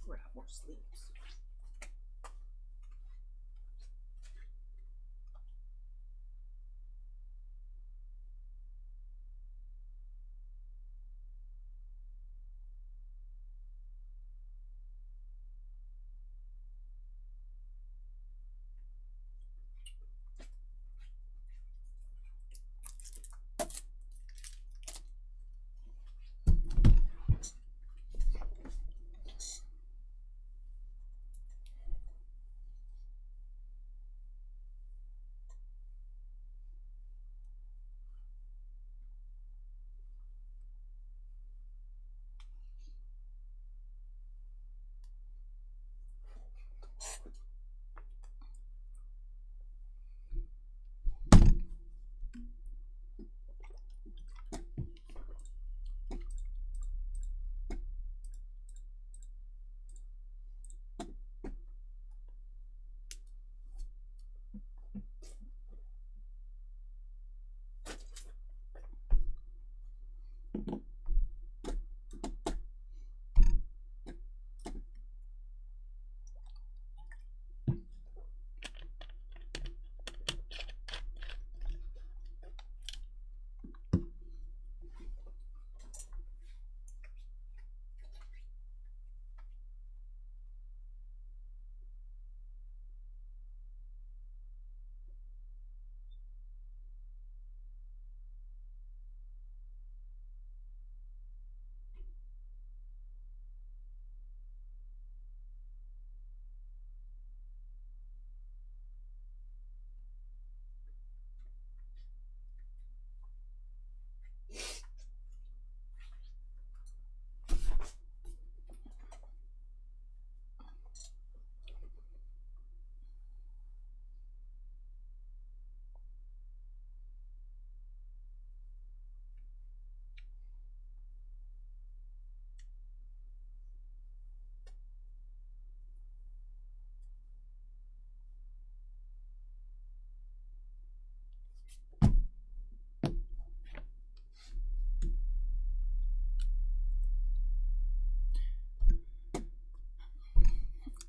Grab more sleeves.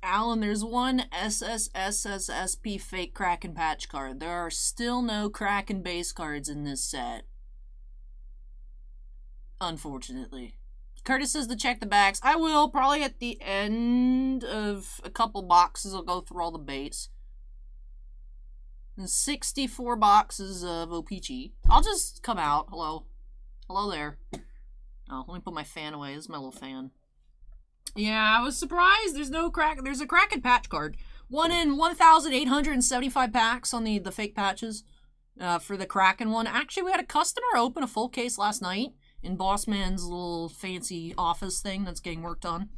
Alan, there's one SSSSSP fake Kraken patch card. There are still no Kraken base cards in this set. Unfortunately. Curtis says to check the backs. I will, probably at the end of a couple boxes. I'll go through all the base. And 64 boxes of O-Pee-Chee. I'll just come out. Hello. Hello there. Oh, let me put my fan away. This is my little fan. Yeah, I was surprised. There's no Kraken. There's a Kraken patch card. 1 in 1,875 packs on the fake patches for the Kraken one. Actually, we had a customer open a full case last night in Bossman's little fancy office thing that's getting worked on.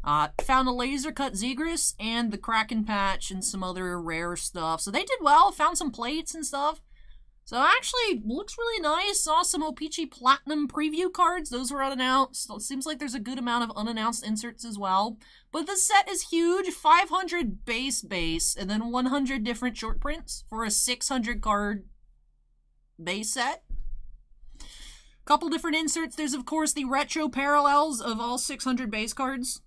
Found a laser cut Zegras and the Kraken patch and some other rare stuff. So they did well. Found some plates and stuff. So actually, looks really nice. Saw some O-Pee-Chee Platinum preview cards. Those were unannounced. So it seems like there's a good amount of unannounced inserts as well. But the set is huge. 500 base, and then 100 different short prints for a 600 card base set. Couple different inserts. There's, of course, the retro parallels of all 600 base cards.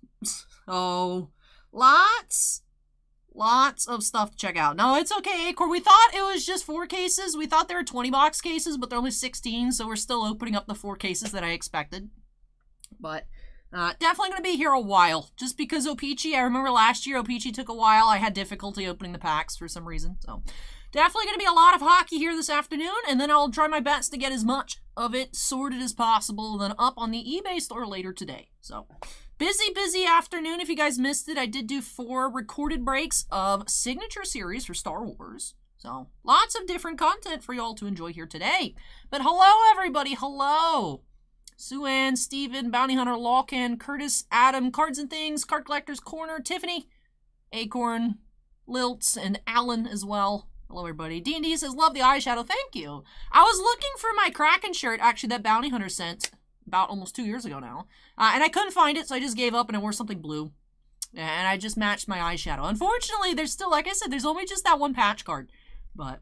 Oh, lots of stuff to check out. No, it's okay, Acorn. We thought it was just 4 cases. We thought there were 20 box cases, but they're only 16, so we're still opening up the 4 cases that I expected. But definitely going to be here a while. Just because O-Pee-Chee, I remember last year O-Pee-Chee took a while. I had difficulty opening the packs for some reason. So definitely going to be a lot of hockey here this afternoon, and then I'll try my best to get as much of it sorted as possible, and then up on the eBay store later today. So busy afternoon. If you guys missed it, I did do 4 recorded breaks of Signature Series for Star Wars. So lots of different content for y'all to enjoy here today. But hello, everybody. Hello. Sue-Ann, Steven, Bounty Hunter, Lawcan, Curtis, Adam, Cards and Things, Card Collector's Corner, Tiffany, Acorn, Lilts, and Alan as well. Hello, everybody. D&D says, love the eyeshadow. Thank you. I was looking for my Kraken shirt, actually, that Bounty Hunter sent about almost 2 years ago now. And I couldn't find it, so I just gave up and I wore something blue. And I just matched my eyeshadow. Unfortunately, there's still, like I said, there's only just that one patch card. But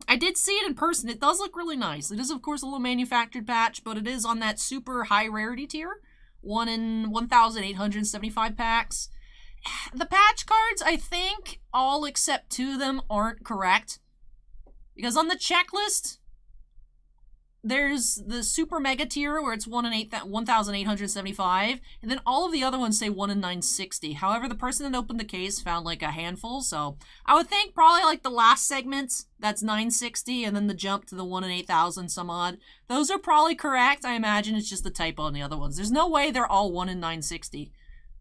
I did see it in person. It does look really nice. It is, of course, a little manufactured patch, but it is on that super high rarity tier. 1 in 1,875 packs. The patch cards, I think, all except 2 of them aren't correct. Because on the checklist, there's the super mega tier where it's 1 in 1,875, and then all of the other ones say 1 in 960. However, the person that opened the case found like a handful, so I would think probably like the last segment, that's 960, and then the jump to the 1 in 8,000 some odd. Those are probably correct. I imagine it's just a typo on the other ones. There's no way they're all 1 in 960.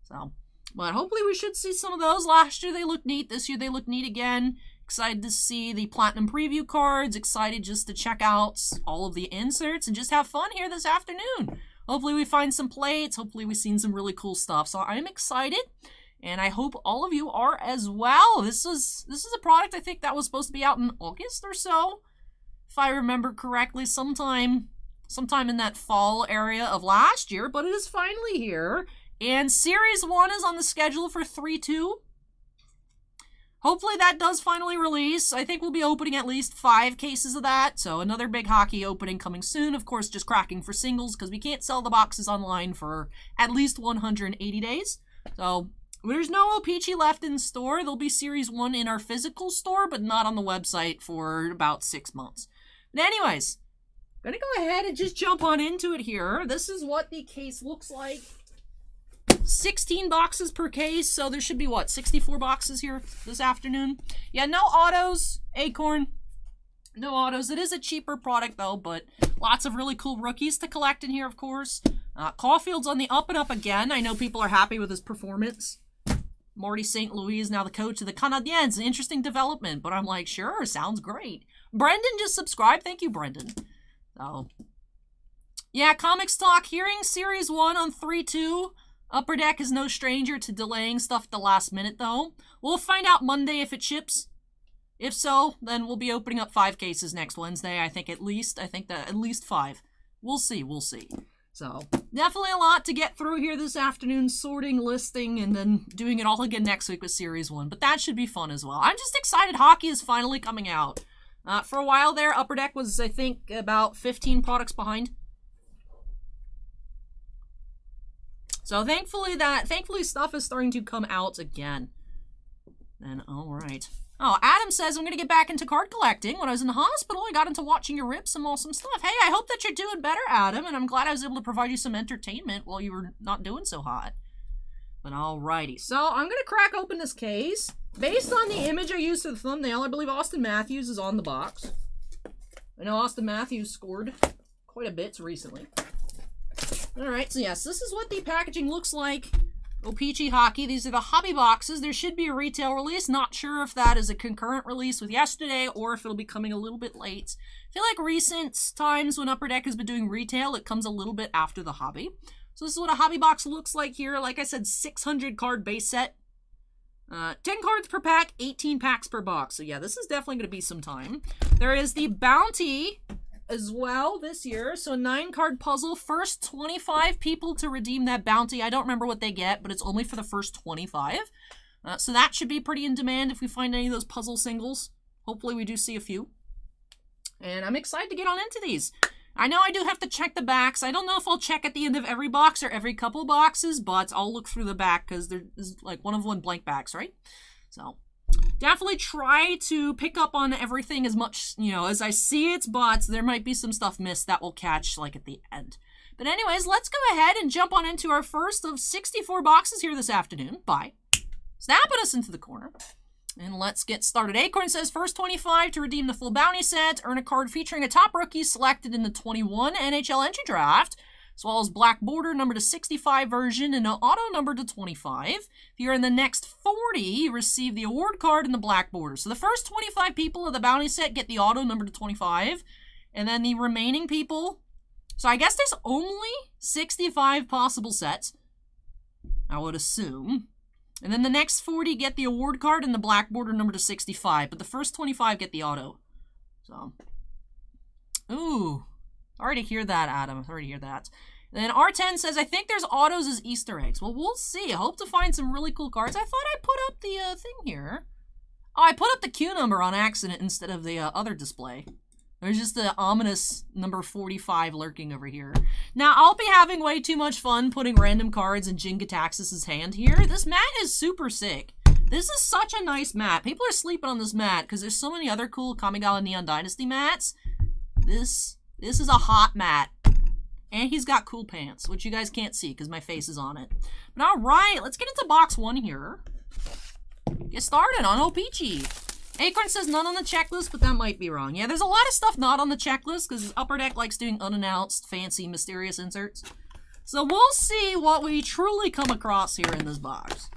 So, but hopefully we should see some of those. Last year they looked neat. This year they look neat again. Excited to see the Platinum Preview cards. Excited just to check out all of the inserts and just have fun here this afternoon. Hopefully we find some plates. Hopefully we've seen some really cool stuff. So I'm excited, and I hope all of you are as well. This is a product I think that was supposed to be out in August or so, if I remember correctly, sometime in that fall area of last year. But it is finally here, and Series 1 is on the schedule for 3/2. Hopefully that does finally release. I think we'll be opening at least 5 cases of that. So another big hockey opening coming soon. Of course, just cracking for singles because we can't sell the boxes online for at least 180 days. So there's no O-Pee-Chee left in store. There'll be Series 1 in our physical store, but not on the website for about 6 months. But anyways, I'm going to go ahead and just jump on into it here. This is what the case looks like. 16 boxes per case, so there should be, what, 64 boxes here this afternoon? Yeah, no autos, Acorn. No autos. It is a cheaper product, though, but lots of really cool rookies to collect in here, of course. Caulfield's on the up and up again. I know people are happy with his performance. Marty St. Louis is now the coach of the Canadiens. An interesting development, but I'm like, sure, sounds great. Brendan just subscribed. Thank you, Brendan. So, yeah, Comics Talk, hearing Series 1 on 3/2. Upper Deck is no stranger to delaying stuff at the last minute, though. We'll find out Monday if it ships. If so, then we'll be opening up 5 cases next Wednesday. I think at least 5. We'll see. So, definitely a lot to get through here this afternoon, sorting, listing, and then doing it all again next week with Series 1. But that should be fun as well. I'm just excited hockey is finally coming out. For a while there, Upper Deck was, I think, about 15 products behind. So thankfully stuff is starting to come out again. And alright. Oh, Adam says, I'm going to get back into card collecting. When I was in the hospital, I got into watching your rips and awesome stuff. Hey, I hope that you're doing better, Adam, and I'm glad I was able to provide you some entertainment while you were not doing so hot. But alrighty. So I'm going to crack open this case. Based on the image I used for the thumbnail, I believe Austin Matthews is on the box. I know Austin Matthews scored quite a bit recently. Alright, so yes, this is what the packaging looks like. O-Pee-Chee Hockey. These are the hobby boxes. There should be a retail release. Not sure if that is a concurrent release with yesterday or if it'll be coming a little bit late. I feel like recent times when Upper Deck has been doing retail, it comes a little bit after the hobby. So this is what a hobby box looks like here. Like I said, 600 card base set. 10 cards per pack, 18 packs per box. So yeah, this is definitely going to be some time. There is the Bounty as well this year. So a 9-card puzzle. First 25 people to redeem that bounty. I don't remember what they get, but it's only for the first 25. So that should be pretty in demand if we find any of those puzzle singles. Hopefully we do see a few. And I'm excited to get on into these. I know I do have to check the backs. I don't know if I'll check at the end of every box or every couple boxes, but I'll look through the back because there's like one blank backs, right? So definitely try to pick up on everything as much, as I see it, but there might be some stuff missed that will catch like at the end. But anyways, let's go ahead and jump on into our first of 64 boxes here this afternoon by snapping us into the corner. And let's get started. Acorn says, first 25 to redeem the full bounty set. Earn a card featuring a top rookie selected in the 21 NHL entry draft, as well as black border number to 65 version and an auto number to 25. If you're in the next 40, you receive the award card and the black border. So the first 25 people of the bounty set get the auto number to 25. And then the remaining people... So I guess there's only 65 possible sets, I would assume. And then the next 40 get the award card and the black border number to 65. But the first 25 get the auto. So, ooh. Sorry to hear that, Adam. Sorry to hear that. And then R10 says, I think there's autos as Easter eggs. Well, we'll see. I hope to find some really cool cards. I thought I put up the thing here. Oh, I put up the Q number on accident instead of the other display. There's just the ominous number 45 lurking over here. Now, I'll be having way too much fun putting random cards in Jingataxis' hand here. This mat is super sick. This is such a nice mat. People are sleeping on this mat because there's so many other cool Kamigawa Neon Dynasty mats. This is a hot mat. And he's got cool pants, which you guys can't see because my face is on it. But alright, let's get into box 1 here. Get started on O-Pee-Chee. Acorn says none on the checklist, but that might be wrong. Yeah, there's a lot of stuff not on the checklist because Upper Deck likes doing unannounced, fancy, mysterious inserts. So we'll see what we truly come across here in this box.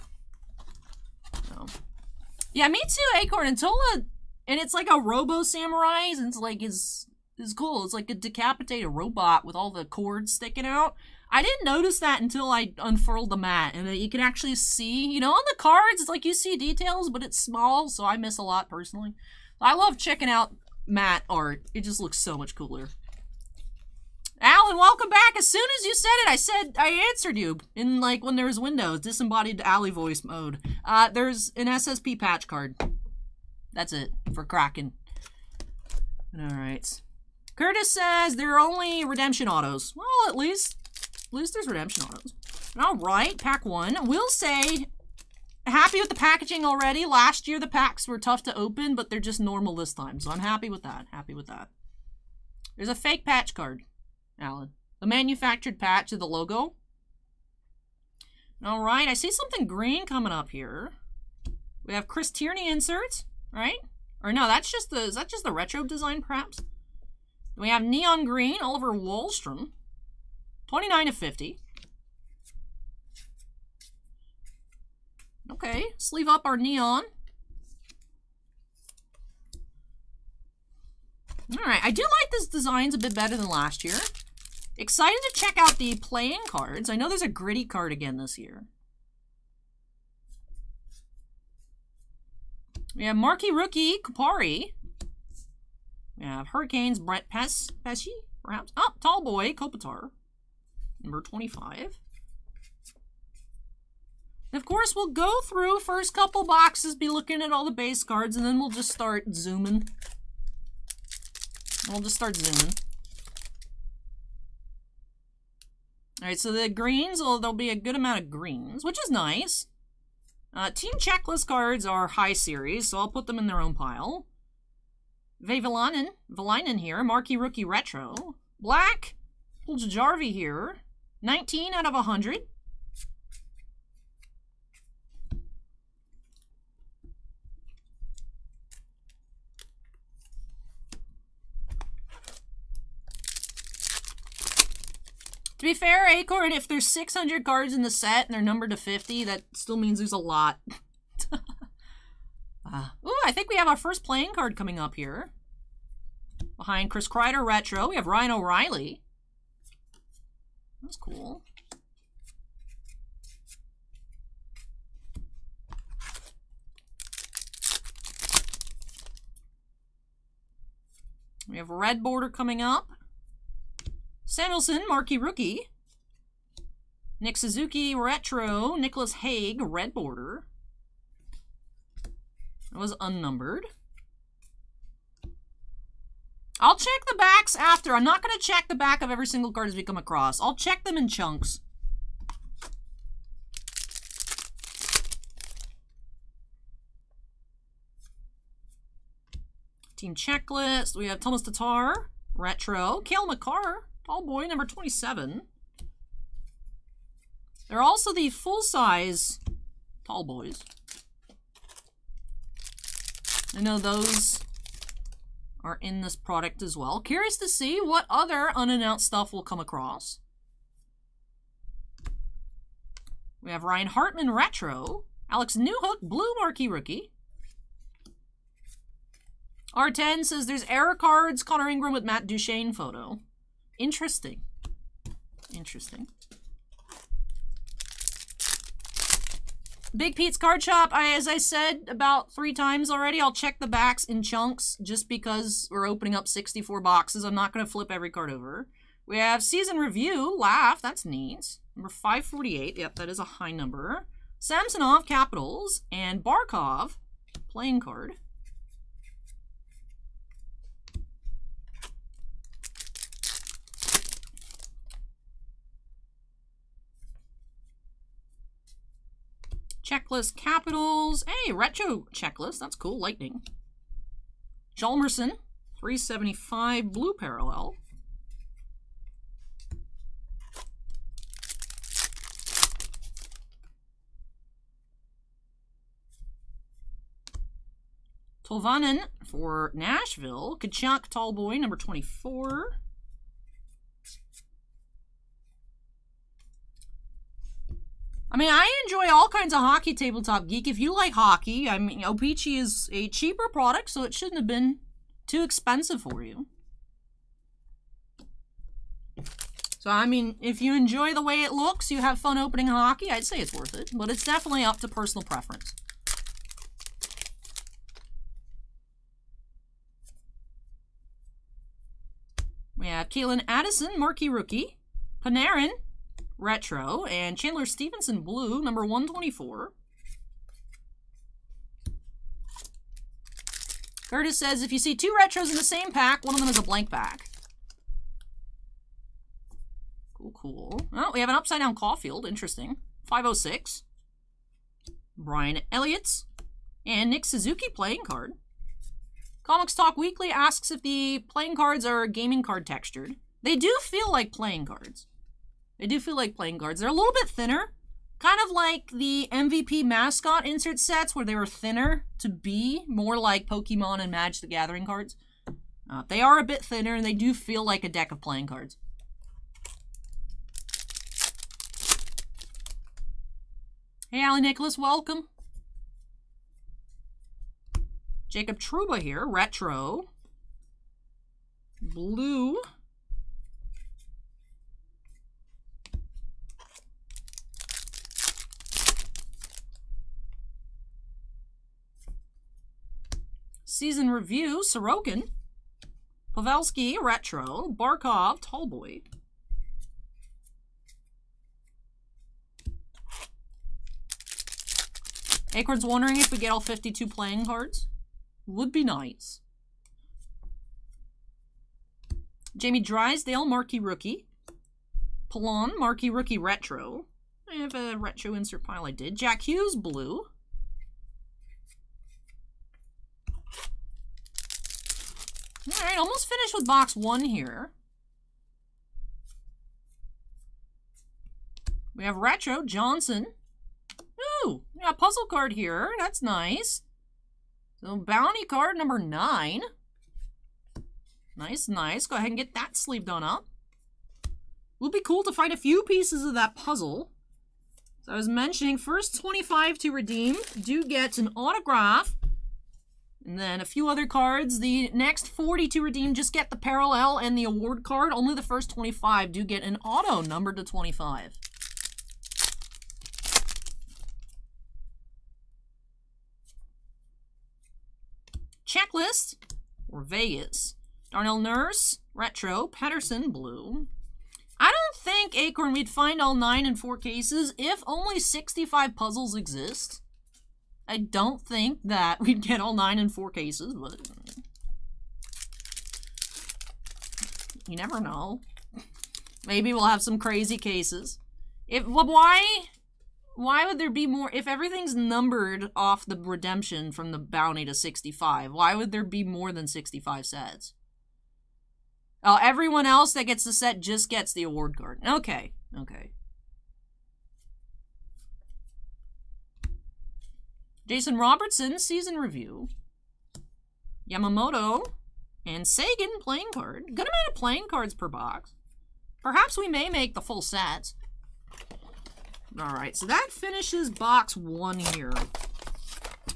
So, yeah, me too, Acorn. And Tola, and it's like a Robo Samurai, and it's like is cool. It's like a decapitated robot with all the cords sticking out. I didn't notice that until I unfurled the mat, and you can actually see, you know, on the cards, it's like you see details, but it's small, so I miss a lot personally. I love checking out mat art. It just looks so much cooler. Alan, welcome back. As soon as you said it, I answered you in, like, when there was Windows, disembodied alley voice mode. There's an SSP patch card. That's it, for Kraken. Alright. Curtis says there are only redemption autos. Well, at least there's redemption autos. Alright, pack 1. We'll say, happy with the packaging already. Last year the packs were tough to open, but they're just normal this time. So I'm happy with that. Happy with that. There's a fake patch card, Alan. The manufactured patch of the logo. Alright, I see something green coming up here. We have Chris Tierney inserts, right? Or no, that's just the, is that just the retro design perhaps? We have neon green, Oliver Wahlstrom. 29/50. Okay, sleeve up our neon. Alright, I do like this designs a bit better than last year. Excited to check out the playing cards. I know there's a gritty card again this year. We have Marquee Rookie, Kupari. We have Hurricanes, Brett Pesci, perhaps. Oh, Tall Boy, Kopitar. Number 25. And of course, we'll go through first couple boxes, be looking at all the base cards, and then we'll just start zooming. We'll just start zooming. Alright, so the greens, there'll be a good amount of greens, which is nice. Team checklist cards are high series, so I'll put them in their own pile. Valainen here, Marquee Rookie Retro. Black, Puljajarvi here. 19 out of 100. To be fair, Acorn, if there's 600 cards in the set and they're numbered to 50, that still means there's a lot. Ooh, I think we have our first playing card coming up here. Behind Chris Kreider Retro, we have Ryan O'Reilly. That's cool. We have a red border coming up. Samuelson, Marquee Rookie. Nick Suzuki Retro. Nicholas Haig, red border. It was unnumbered. I'll check the backs after. I'm not going to check the back of every single card as we come across. I'll check them in chunks. Team checklist. We have Thomas Tatar, Retro. Cale Makar, Tall Boy, number 27. There are also the full-size Tall Boys. I know those are in this product as well. Curious to see what other unannounced stuff will come across. We have Ryan Hartman Retro. Alex Newhook, Blue Marquee Rookie. R10 says there's error cards, Connor Ingram with Matt Duchene photo. Interesting. Interesting. Big Pete's Card Shop, as I said about 3 times already, I'll check the backs in chunks just because we're opening up 64 boxes. I'm not going to flip every card over. We have Season Review, Laugh, that's neat. Number 548, yep, that is a high number. Samsonov, Capitals, and Barkov, playing card. Checklist Capitals. Hey, retro checklist. That's cool. Lightning. Hjalmarsson. 375 blue parallel. Tolvanen for Nashville. Kachuk, Tallboy, number 24. I mean, I enjoy all kinds of hockey, Tabletop Geek. If you like hockey, I mean, O-Pee-Chee is a cheaper product, so it shouldn't have been too expensive for you. So, I mean, if you enjoy the way it looks, you have fun opening hockey, I'd say it's worth it. But it's definitely up to personal preference. We have Kalen Addison, marquee rookie. Panarin, retro. And Chandler Stevenson, blue, number 124. Curtis says, if you see 2 retros in the same pack, one of them is a blank pack. Cool, cool. Oh, we have an upside-down Caulfield. Interesting. 506. Brian Elliott's. And Nick Suzuki playing card. Comics Talk Weekly asks if the playing cards are gaming card textured. They do feel like playing cards. They do feel like playing cards. They're a little bit thinner. Kind of like the MVP mascot insert sets where they were thinner to be more like Pokemon and Magic the Gathering cards. They are a bit thinner and they do feel like a deck of playing cards. Hey, Allie Nicholas, welcome. Jacob Trouba here, retro. Blue. Season review, Sorokin. Pavelski, retro. Barkov, Tallboy. Acorn's wondering if we get all 52 playing cards. Would be nice. Jamie Drysdale, marquee rookie. Pallon, marquee rookie retro. I have a retro insert pile I did. Jack Hughes, blue. Alright, almost finished with box 1 here. We have retro, Johnson. Ooh, yeah, a puzzle card here. That's nice. So, bounty card number 9. Nice, nice. Go ahead and get that sleeved on up. Would be cool to find a few pieces of that puzzle. So I was mentioning, first 25 to redeem do get an autograph. And then a few other cards. The next 40 to redeem just get the parallel and the award card. Only the first 25 do get an auto numbered to 25. Checklist, or Vegas. Darnell Nurse, retro. Pedersen, blue. I don't think, Acorn, we'd find all 9 in 4 cases if only 65 puzzles exist. I don't think that we'd get all 9 in 4 cases, but you never know. Maybe we'll have some crazy cases. Why would there be more? If everything's numbered off the redemption from the bounty to 65, why would there be more than 65 sets? Oh, everyone else that gets the set just gets the award card. Okay, okay. Jason Robertson, season review. Yamamoto and Sagan playing card. Good amount of playing cards per box. Perhaps we may make the full set. Alright, so that finishes box 1 here.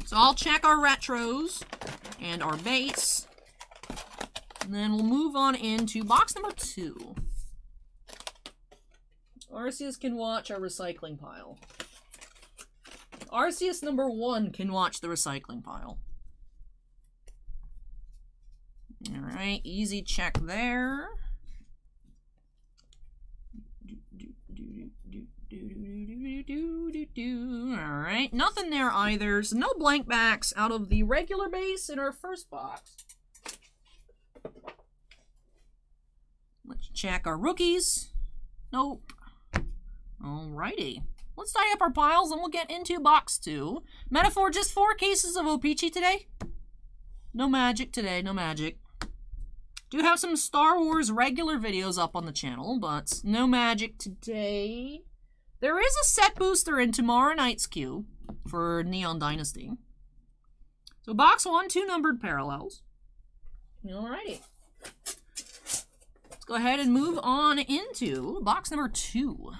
So I'll check our retros and our base. And then we'll move on into box number 2. Arceus can watch our recycling pile. Arceus number 1 can watch the recycling pile. Alright, easy check there. Alright, nothing there either. So no blank backs out of the regular base in our first box. Let's check our rookies. Nope. Alrighty. let's tie up our piles and we'll get into box 2. Metaphor, just 4 cases of O-Pee-Chee today. No magic today, no magic. Do have some Star Wars regular videos up on the channel, but no magic today. There is a set booster in tomorrow night's queue for Neon Dynasty. So box 1, 2 numbered parallels. Alrighty. Let's go ahead and move on into box number 2.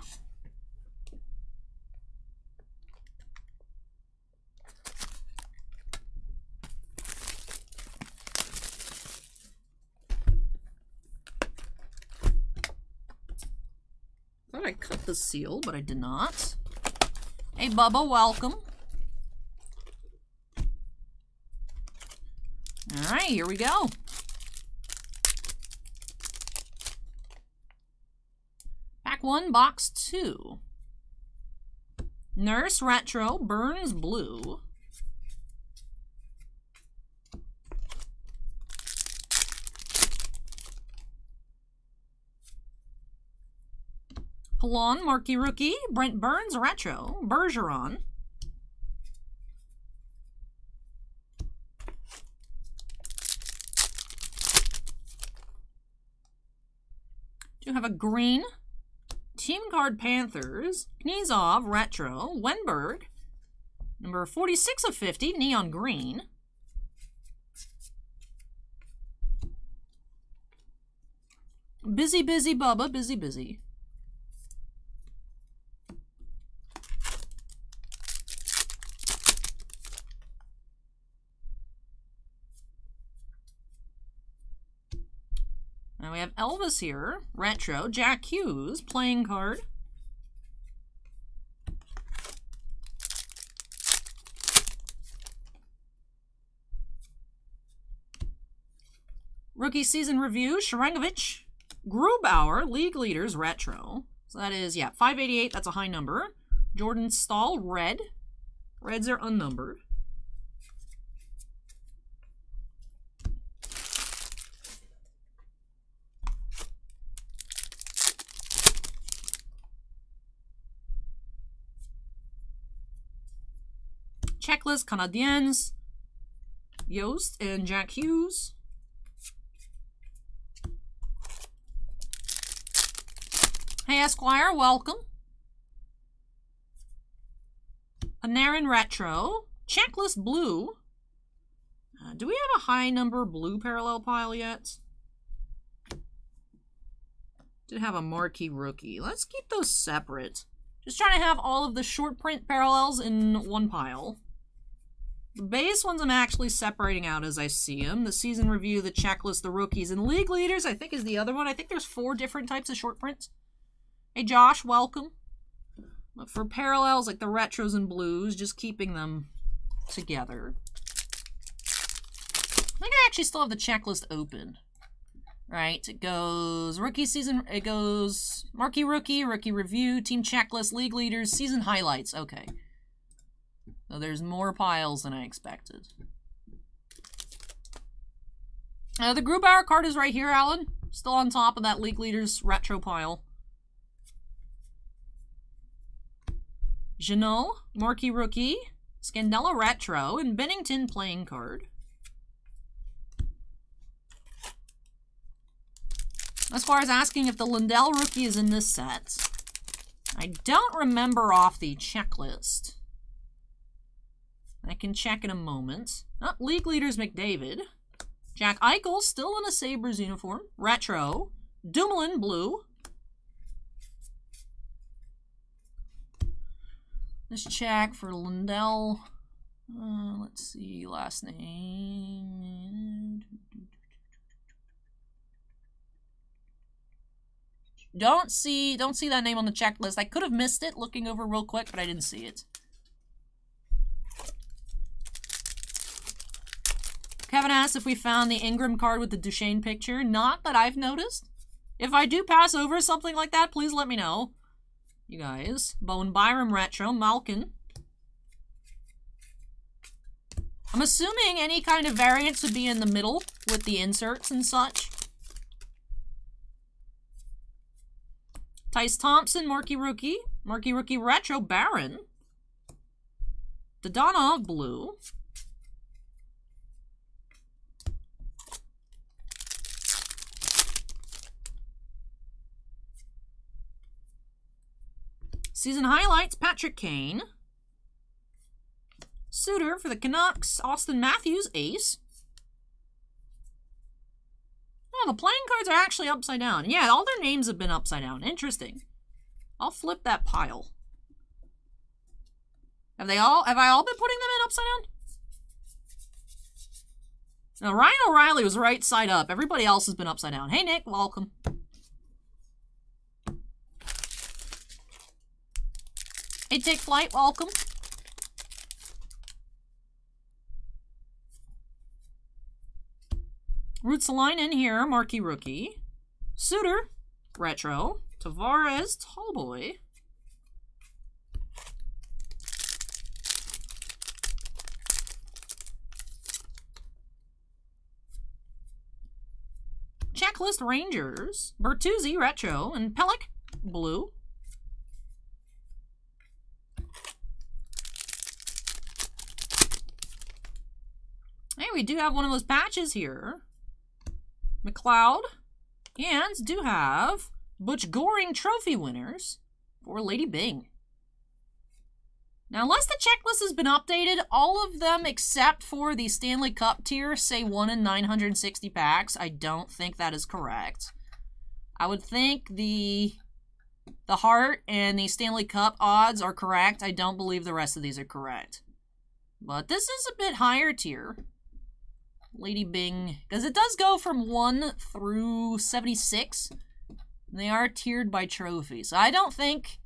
Thought I cut the seal, but I did not. Hey, Bubba, welcome. All right, here we go. Pack 1, box 2. Nurse Retro, Burns Blue. Pelon, Marquee Rookie, Brent Burns Retro, Bergeron. Do have a green, Team Card Panthers, Knizov Retro, Wenberg, number 46 of 50, Neon Green. Busy Bubba, busy. Now we have Elvis here, Retro, Jack Hughes, playing card. Rookie Season Review, Sharangovich, Grubauer, League Leaders, Retro. So that is, yeah, 588, that's a high number. Jordan Stahl, Red. Reds are unnumbered. Checklist, Canadiens, Yost, and Jack Hughes. Hey, Esquire, welcome. Panarin Retro, Checklist Blue. Do we have a high number blue parallel pile yet? Did have a Marquee Rookie. Let's keep those separate. Just trying to have all of the short print parallels in one pile. The base ones I'm actually separating out as I see them. The Season Review, the Checklist, the Rookies, and League Leaders, I think, is the other one. I think there's 4 different types of short prints. Hey, Josh, welcome. But for parallels, like the Retros and Blues, just keeping them together. I think I actually still have the checklist open. Right, it goes Rookie Season, it goes Marquee Rookie, Rookie Review, Team Checklist, League Leaders, Season Highlights. Okay. So there's more piles than I expected. The Grubauer card is right here, Alan. Still on top of that League Leaders retro pile. Jeannot, Marquee Rookie, Scandella Retro, and Bennington playing card. As far as asking if the Lindell Rookie is in this set, I don't remember off the checklist. I can check in a moment. Oh, League Leaders McDavid. Jack Eichel, still in a Sabres uniform. Retro. Dumoulin, blue. Let's check for Lindell. Let's see, last name. Don't see that name on the checklist. I could have missed it looking over real quick, but I didn't see it. Kevin asked if we found the Ingram card with the Duchesne picture. Not that I've noticed. If I do pass over something like that, please let me know. You guys. Bowen Byram Retro, Malkin. I'm assuming any kind of variants would be in the middle with the inserts and such. Tice Thompson, Marquee Rookie. Marquee Rookie Retro Baron. Dadonov Blue. Season Highlights, Patrick Kane. Suitor for the Canucks, Austin Matthews, Ace. Oh, the playing cards are actually upside down. Yeah, all their names have been upside down. Interesting. I'll flip that pile. Have I all been putting them in upside down? Now, Ryan O'Reilly was right side up. Everybody else has been upside down. Hey, Nick, welcome. Hey, Take Flight, welcome. Ruotsalainen here, Marquee Rookie. Suitor, Retro. Tavares, Tallboy. Checklist Rangers, Bertuzzi, Retro, and Pellick, Blue. Hey, we do have one of those patches here. McLeod. And do have Butch Goring trophy winners for Lady Bing. Now, unless the checklist has been updated, all of them except for the Stanley Cup tier say 1 in 960 packs. I don't think that is correct. I would think the Heart and the Stanley Cup odds are correct. I don't believe the rest of these are correct. But this is a bit higher tier. Lady Bing, because it does go from 1 through 76. And they are tiered by trophy. So I don't think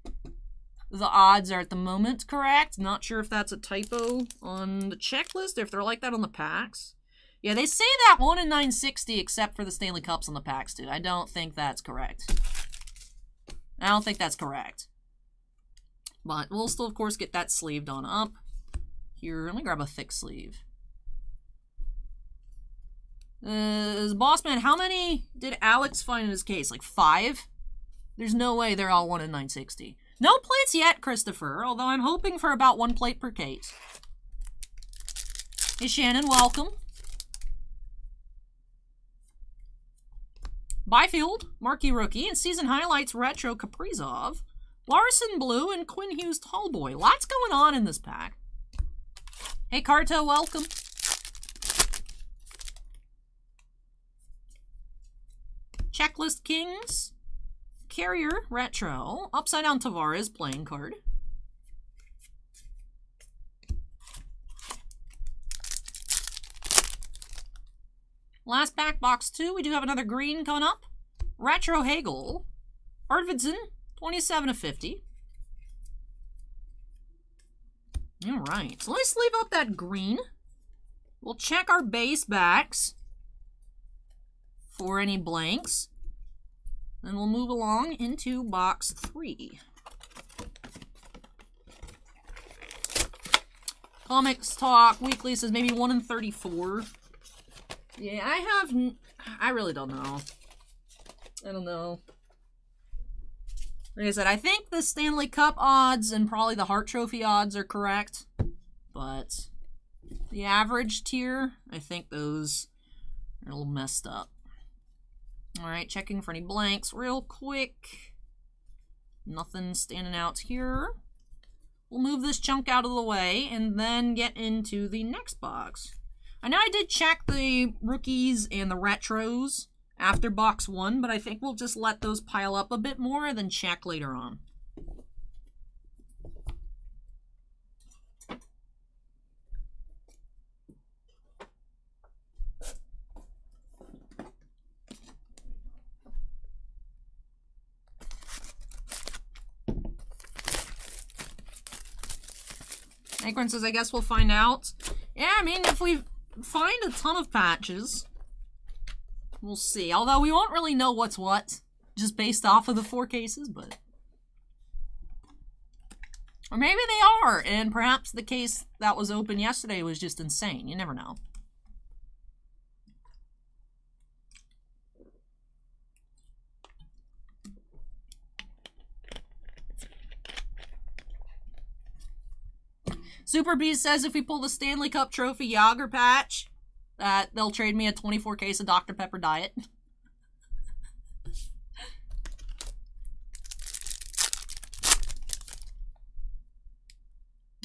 the odds are at the moment correct. Not sure if that's a typo on the checklist or if they're like that on the packs. Yeah, they say that 1 in 960 except for the Stanley Cups on the packs too. I don't think that's correct. I don't think that's correct. But we'll still, of course, get that sleeved on up. Here, let me grab a thick sleeve. Bossman, how many did Alex find in his case? Like 5? There's no way they're all 1 in 960. No plates yet, Christopher, although I'm hoping for about 1 plate per case. Hey, Shannon, welcome. Byfield, Marquee Rookie, and Season Highlights Retro Kaprizov, Larson Blue, and Quinn Hughes Tallboy. Lots going on in this pack. Hey, Carto, welcome. Checklist Kings, Carrier Retro, Upside Down Tavares playing card. Last pack, box 2, we do have another green coming up. Retro Hagel, Arvidsson, 27/50. All right, so let's leave out that green. We'll check our base backs for any blanks. Then we'll move along into box 3. Comics Talk Weekly says maybe 1 in 34. Yeah, I really don't know. I don't know. Like I said, I think the Stanley Cup odds and probably the Hart Trophy odds are correct. But the average tier, I think those are a little messed up. Alright, checking for any blanks real quick. Nothing standing out here. We'll move this chunk out of the way and then get into the next box. I know I did check the rookies and the retros after box 1, but I think we'll just let those pile up a bit more than check later on. Acorn says, I guess we'll find out. Yeah, I mean, if we find a ton of patches, we'll see. Although we won't really know what's what, just based off of the 4 cases, but... Or maybe they are, and perhaps the case that was open yesterday was just insane. You never know. Super Beast says if we pull the Stanley Cup Trophy Yager patch, that they'll trade me a 24 case of Dr. Pepper Diet.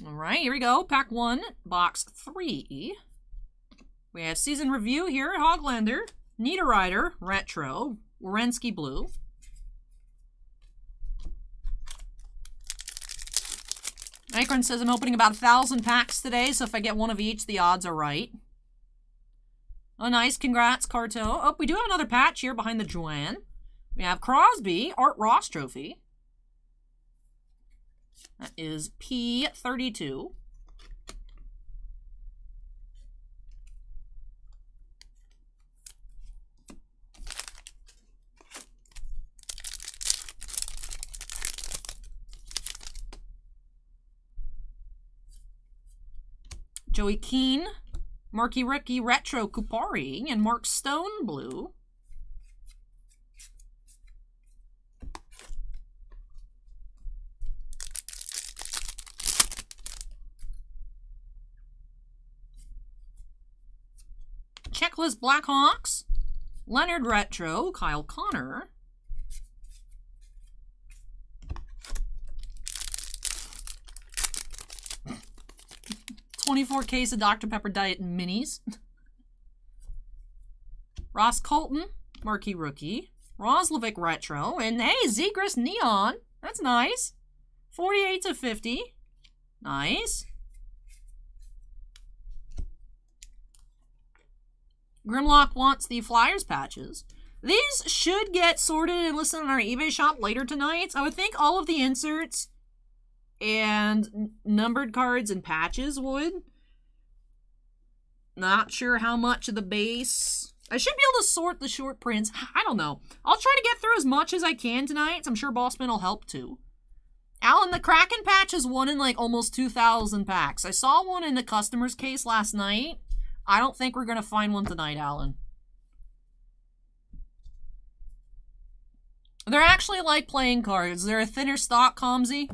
Alright, here we go. Pack 1, box 3. We have season review here at Hoglander, Niederreiter, Retro, Werenski Blue. Akron says I'm opening about 1,000 packs today, so if I get one of each, the odds are right. Oh, nice. Congrats, Carto. Oh, we do have another patch here behind the Joanne. We have Crosby, Art Ross Trophy. That is P32. Joey Keane, Marky Ricky Retro Kupari, and Mark Stone Blue. Checklist Blackhawks, Leonard Retro, Kyle Connor. $24 case of Dr. Pepper Diet Minis. Ross Colton, Marquee Rookie. Roslovic Retro. And hey, Zegras Neon. That's nice. 48/50. Nice. Grimlock wants the Flyers patches. These should get sorted and listed on our eBay shop later tonight. I would think all of the inserts and numbered cards and patches would. Not sure how much of the base. I should be able to sort the short prints. I don't know. I'll try to get through as much as I can tonight. So I'm sure Bossman will help too. Alan, the Kraken patch is one in like almost 2,000 packs. I saw one in the customer's case last night. I don't think we're going to find one tonight, Alan. They're actually like playing cards. They're a thinner stock, Comsy.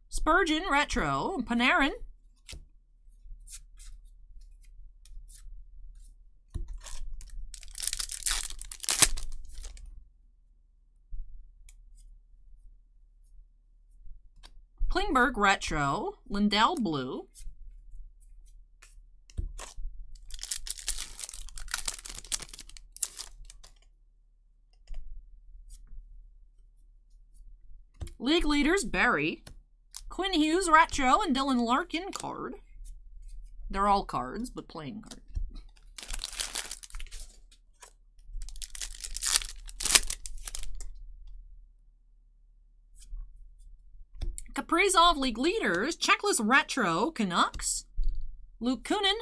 Spurgeon, Retro, Panarin. Klingberg, Retro, Lindell, Blue. League leaders, Barry. Quinn Hughes, Retro, and Dylan Larkin, card. They're all cards, but playing card. Kaprizov, League leaders. Checklist Retro, Canucks. Luke Kunin,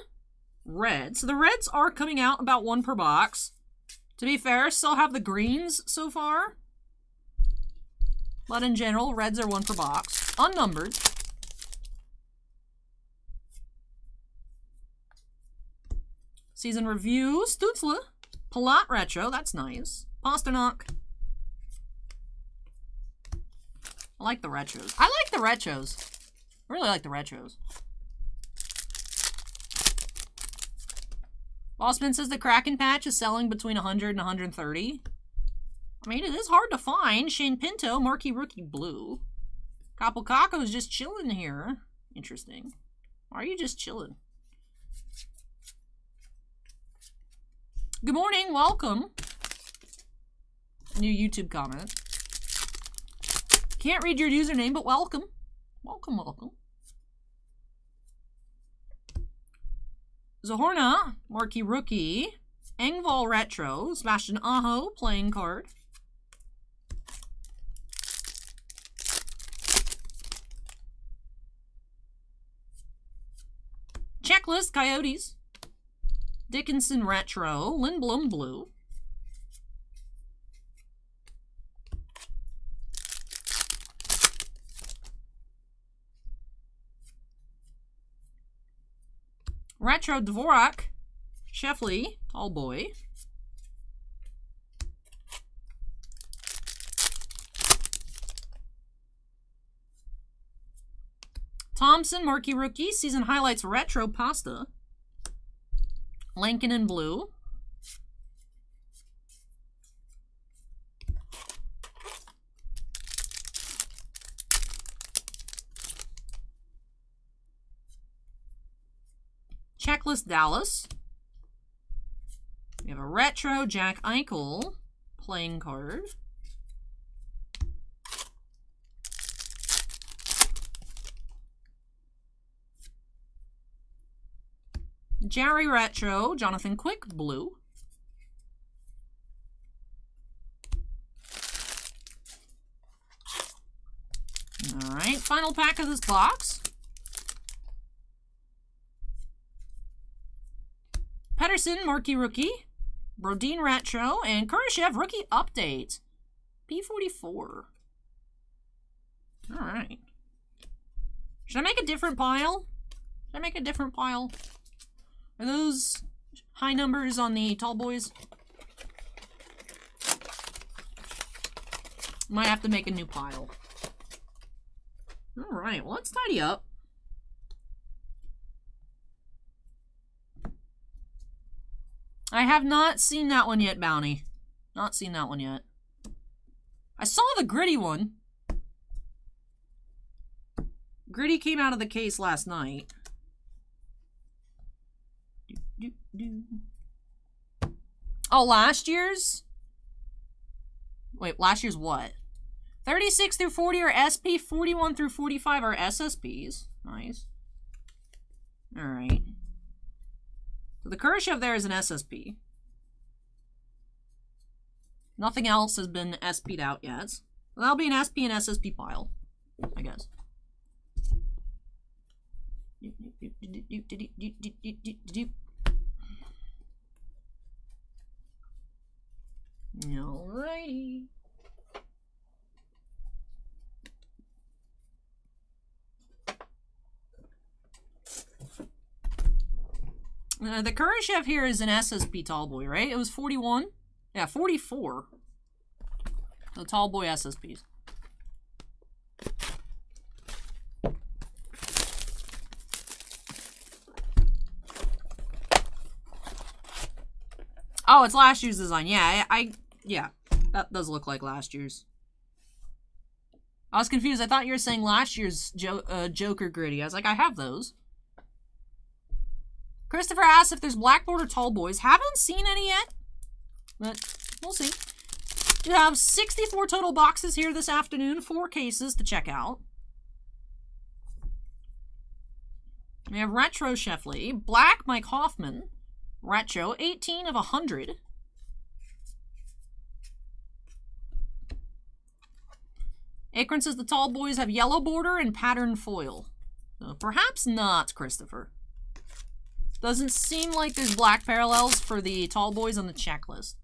Red. So the Reds are coming out about one per box. To be fair, still have the greens so far. But in general, Reds are one per box. Unnumbered. Season review. Stutzla. Palat Retro. That's nice. Pasternak. I like the retros. I like the retros. I really like the retros. Bossman says the Kraken patch is selling between 100 and 130. I mean, it is hard to find. Shane Pinto, Marquee Rookie Blue. Kapokako is just chilling here. Interesting. Why are you just chilling? Good morning. Welcome. New YouTube comment. Can't read your username, but welcome. Welcome, welcome. Zahorna, Marquee Rookie. Engvall Retro. Sebastian Aho, playing card. Checklist, Coyotes. Dickinson Retro. Lindblom Blue. Retro Dvorak. Sheffley, Tall Boy. Thompson, Marquee Rookie, Season Highlights Retro Pasta. Lincoln in blue. Checklist Dallas. We have a retro Jack Eichel playing card. Jerry Retro, Jonathan Quick, blue. All right, final pack of this box. Pedersen, Marquee Rookie, Brodin Retro, and Kurashev Rookie Update. P44. All right. Should I make a different pile? Should I make a different pile? Are those high numbers on the tall boys? Might have to make a new pile. All right, well, let's tidy up. I have not seen that one yet, Bounty. Not seen that one yet. I saw the Gritty one. Gritty came out of the case last night. Oh, last year's? Wait, last year's what? 36 through 40 are SP, 41 through 45 are SSPs. Nice. Alright. So the Kurashev there is an SSP. Nothing else has been SP'd out yet. So that'll be an SP and SSP pile, I guess. Alrighty. The Kurashev here is an SSP tall boy, right? It was 41? Yeah, 44. The tall boy SSPs. Oh, it's last year's design. Yeah, yeah, that does look like last year's. I was confused. I thought you were saying last year's Joker Gritty. I was like, I have those. Christopher asks if there's black border tall boys. Haven't seen any yet, but we'll see. You have 64 total boxes here this afternoon. 4 cases to check out. We have Retro Sheffley, Black Mike Hoffman, Retro, 18 of 100. Akron says the tall boys have yellow border and pattern foil. So perhaps not, Christopher. Doesn't seem like there's black parallels for the tall boys on the checklist.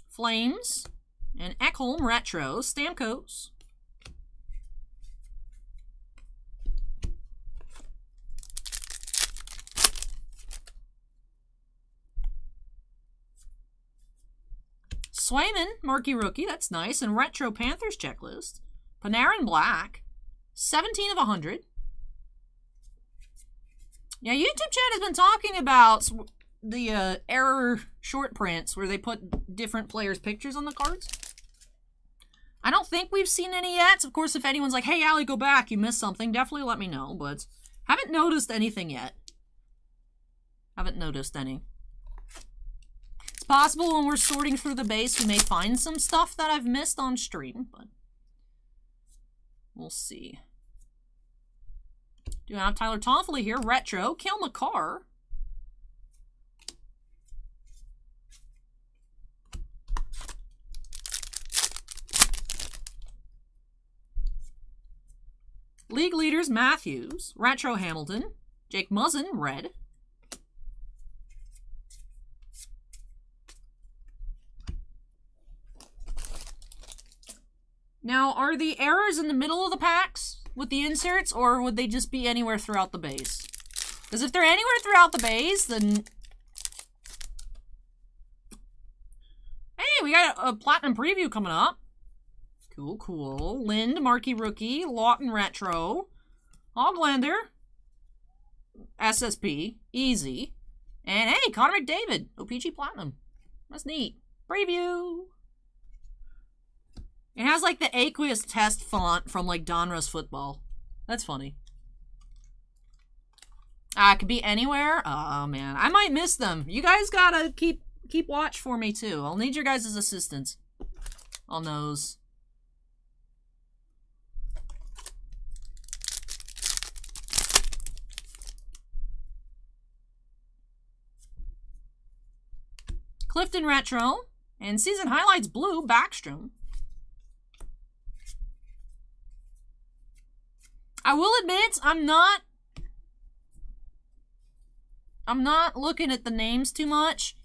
Flames and Ekholm Retro, Stamkos. Swayman, Marquee Rookie, that's nice. And Retro Panthers checklist. Panarin Black, 17 of 100. Yeah, YouTube chat has been talking about the error short prints where they put different players' pictures on the cards. I don't think we've seen any yet. Of course, if anyone's like, hey, Allie, go back, you missed something, definitely let me know. But haven't noticed anything yet. Haven't noticed any. It's possible when we're sorting through the base, we may find some stuff that I've missed on stream, but we'll see. Do have Tyler Toffoli here, Retro, Kale McCarr. League leaders, Matthews, Retro Hamilton, Jake Muzzin, red. Now, are the errors in the middle of the packs with the inserts, or would they just be anywhere throughout the base? Because if they're anywhere throughout the base, then... Hey, we got a Platinum Preview coming up. Cool, cool. Lind, Marquee Rookie. Lawton Retro. Hoglander. SSP. Easy. And hey, Connor McDavid. O-Pee-Chee Platinum. That's neat. Preview. It has like the aqueous test font from like Donruss football. That's funny. It could be anywhere. Oh man, I might miss them. You guys gotta keep watch for me too. I'll need your guys' assistance on those. Clifton Retro and season highlights blue Backstrom. I will admit I'm not looking at the names too much.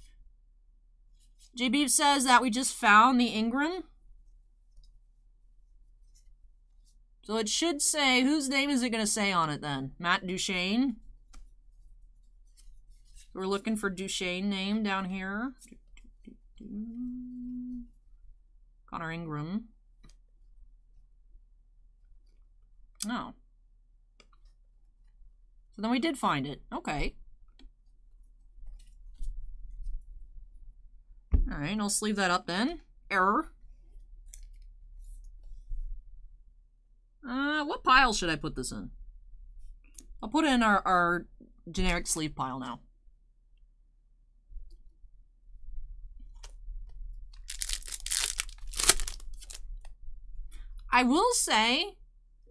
JB says that we just found the Ingram. So it should say, whose name is it going to say on it then? Matt Duchene. We're looking for Duchene name down here. Connor Ingram. No. So then we did find it. Okay. Alright, I'll sleeve that up then. Error. What pile should I put this in? I'll put it in our generic sleeve pile now. I will say,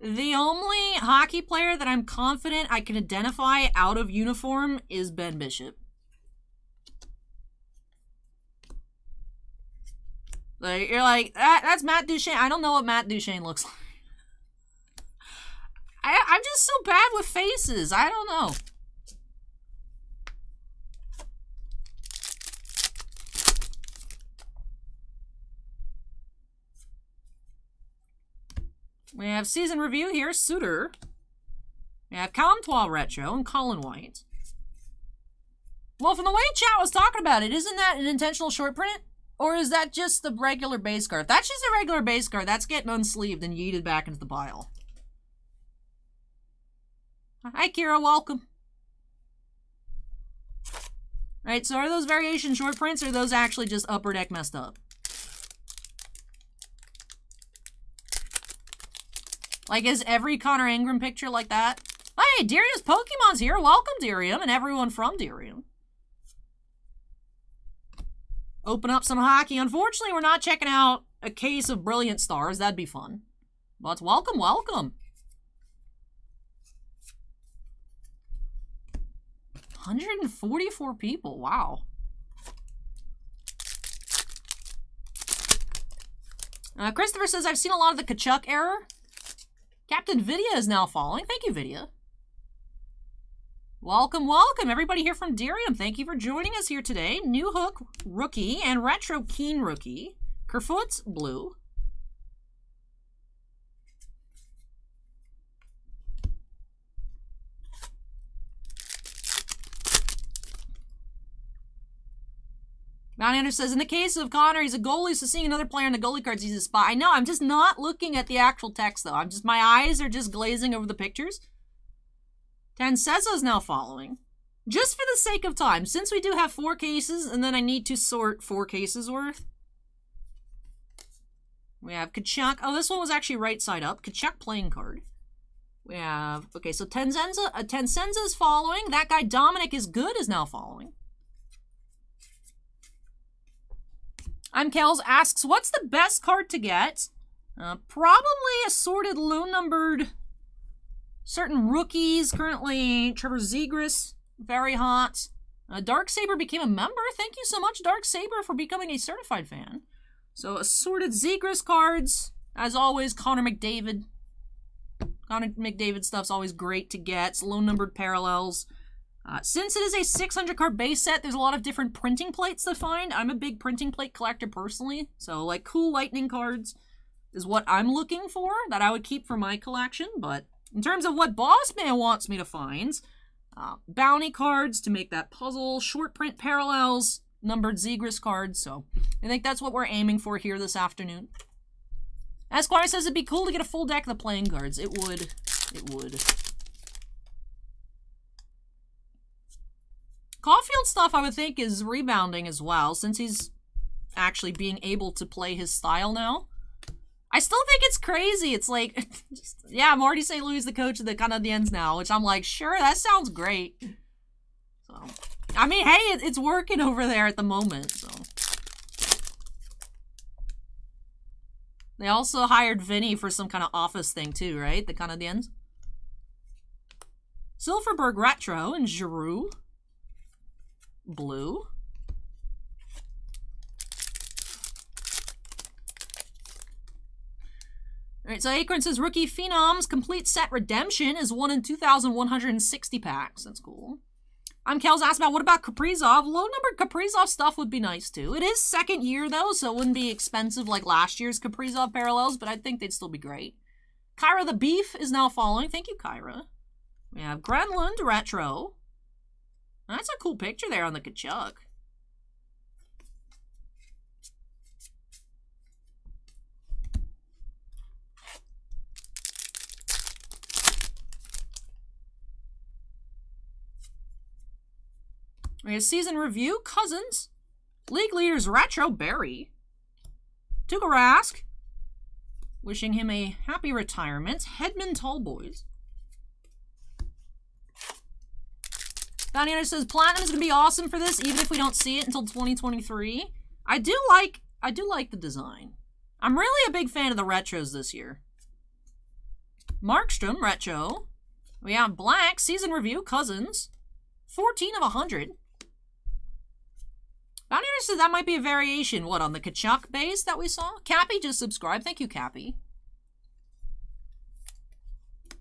the only hockey player that I'm confident I can identify out of uniform is Ben Bishop. Like, you're like, that's Matt Duchene. I don't know what Matt Duchene looks like. I'm just so bad with faces. I don't know. We have season review here, Suter. We have Comtois Retro and Colin White. Well, from the way chat was talking about it, isn't that an intentional short print? Or is that just the regular base card? If that's just a regular base card, that's getting unsleeved and yeeted back into the pile. Hi, Kira. Welcome. Alright, so are those variation short prints, or are those actually just Upper Deck messed up? Like, is every Connor Ingram picture like that? Hey, Darius Pokemon's here. Welcome, Darium, and everyone from Darium. Open up some hockey. Unfortunately, we're not checking out a case of Brilliant Stars. That'd be fun. But welcome, welcome. 144 people. Wow. Christopher says, I've seen a lot of the Kachuk error. Captain Vidya is now following. Thank you, Vidya. Welcome, welcome. Everybody here from Darium. Thank you for joining us here today. New Hook Rookie and Retro Keen Rookie. Kerfoot's blue. Bounty Hunter says, in the case of Connor, he's a goalie, so seeing another player in the goalie cards, he's a spot. I know, I'm just not looking at the actual text, though. My eyes are just glazing over the pictures. Tanseza's now following. Just for the sake of time, since we do have 4 cases, and then I need to sort 4 cases worth. We have Kachuk. Oh, this one was actually right side up. Kachuk playing card. We have, okay, so Tansenza's following. That guy Dominic is good is now following. I'm Kels asks, what's the best card to get? Probably assorted low-numbered certain rookies. Currently, Trevor Zegras, very hot. Darksaber became a member. Thank you so much, Darksaber, for becoming a certified fan. So, assorted Zegras cards. As always, Connor McDavid. Connor McDavid stuff's always great to get. It's low-numbered parallels. Since it is a 600 card base set, there's a lot of different printing plates to find. I'm a big printing plate collector personally, so like cool lightning cards is what I'm looking for that I would keep for my collection. But in terms of what Bossman wants me to find, bounty cards to make that puzzle, short print parallels, numbered Zegras cards. So I think that's what we're aiming for here this afternoon. Esquire says it'd be cool to get a full deck of the playing cards. It would. It would. Caulfield stuff, I would think, is rebounding as well, since he's actually being able to play his style now. I still think it's crazy. It's like, yeah, Marty St. Louis is the coach of the Canadiens now, which I'm like, sure, that sounds great. So, I mean, hey, it's working over there at the moment, so. They also hired Vinny for some kind of office thing too, right? The Canadiens. Silverberg Retro and Giroux. Blue. Alright, so Acorn says Rookie Phenoms Complete Set Redemption is 1 in 2,160 packs. That's cool. I'm Kel's asked about what about Kaprizov? Low-numbered Kaprizov stuff would be nice too. It is second year though, so it wouldn't be expensive like last year's Kaprizov parallels, but I think they'd still be great. Kyra the Beef is now following. Thank you, Kyra. We have Grenland Retro. That's a cool picture there on the Kachuk. We have Season Review, Cousins. League Leaders Retro, Barry. Tuukka Rask. Wishing him a happy retirement. Hedman Tallboys. Donnie says Platinum is going to be awesome for this, even if we don't see it until 2023. I do like the design. I'm really a big fan of the retros this year. Markstrom Retro. We have Black, Season Review, Cousins. 14 of 100. Bounty Hunter says that might be a variation, what, on the Kachuk base that we saw? Cappy just subscribed. Thank you, Cappy.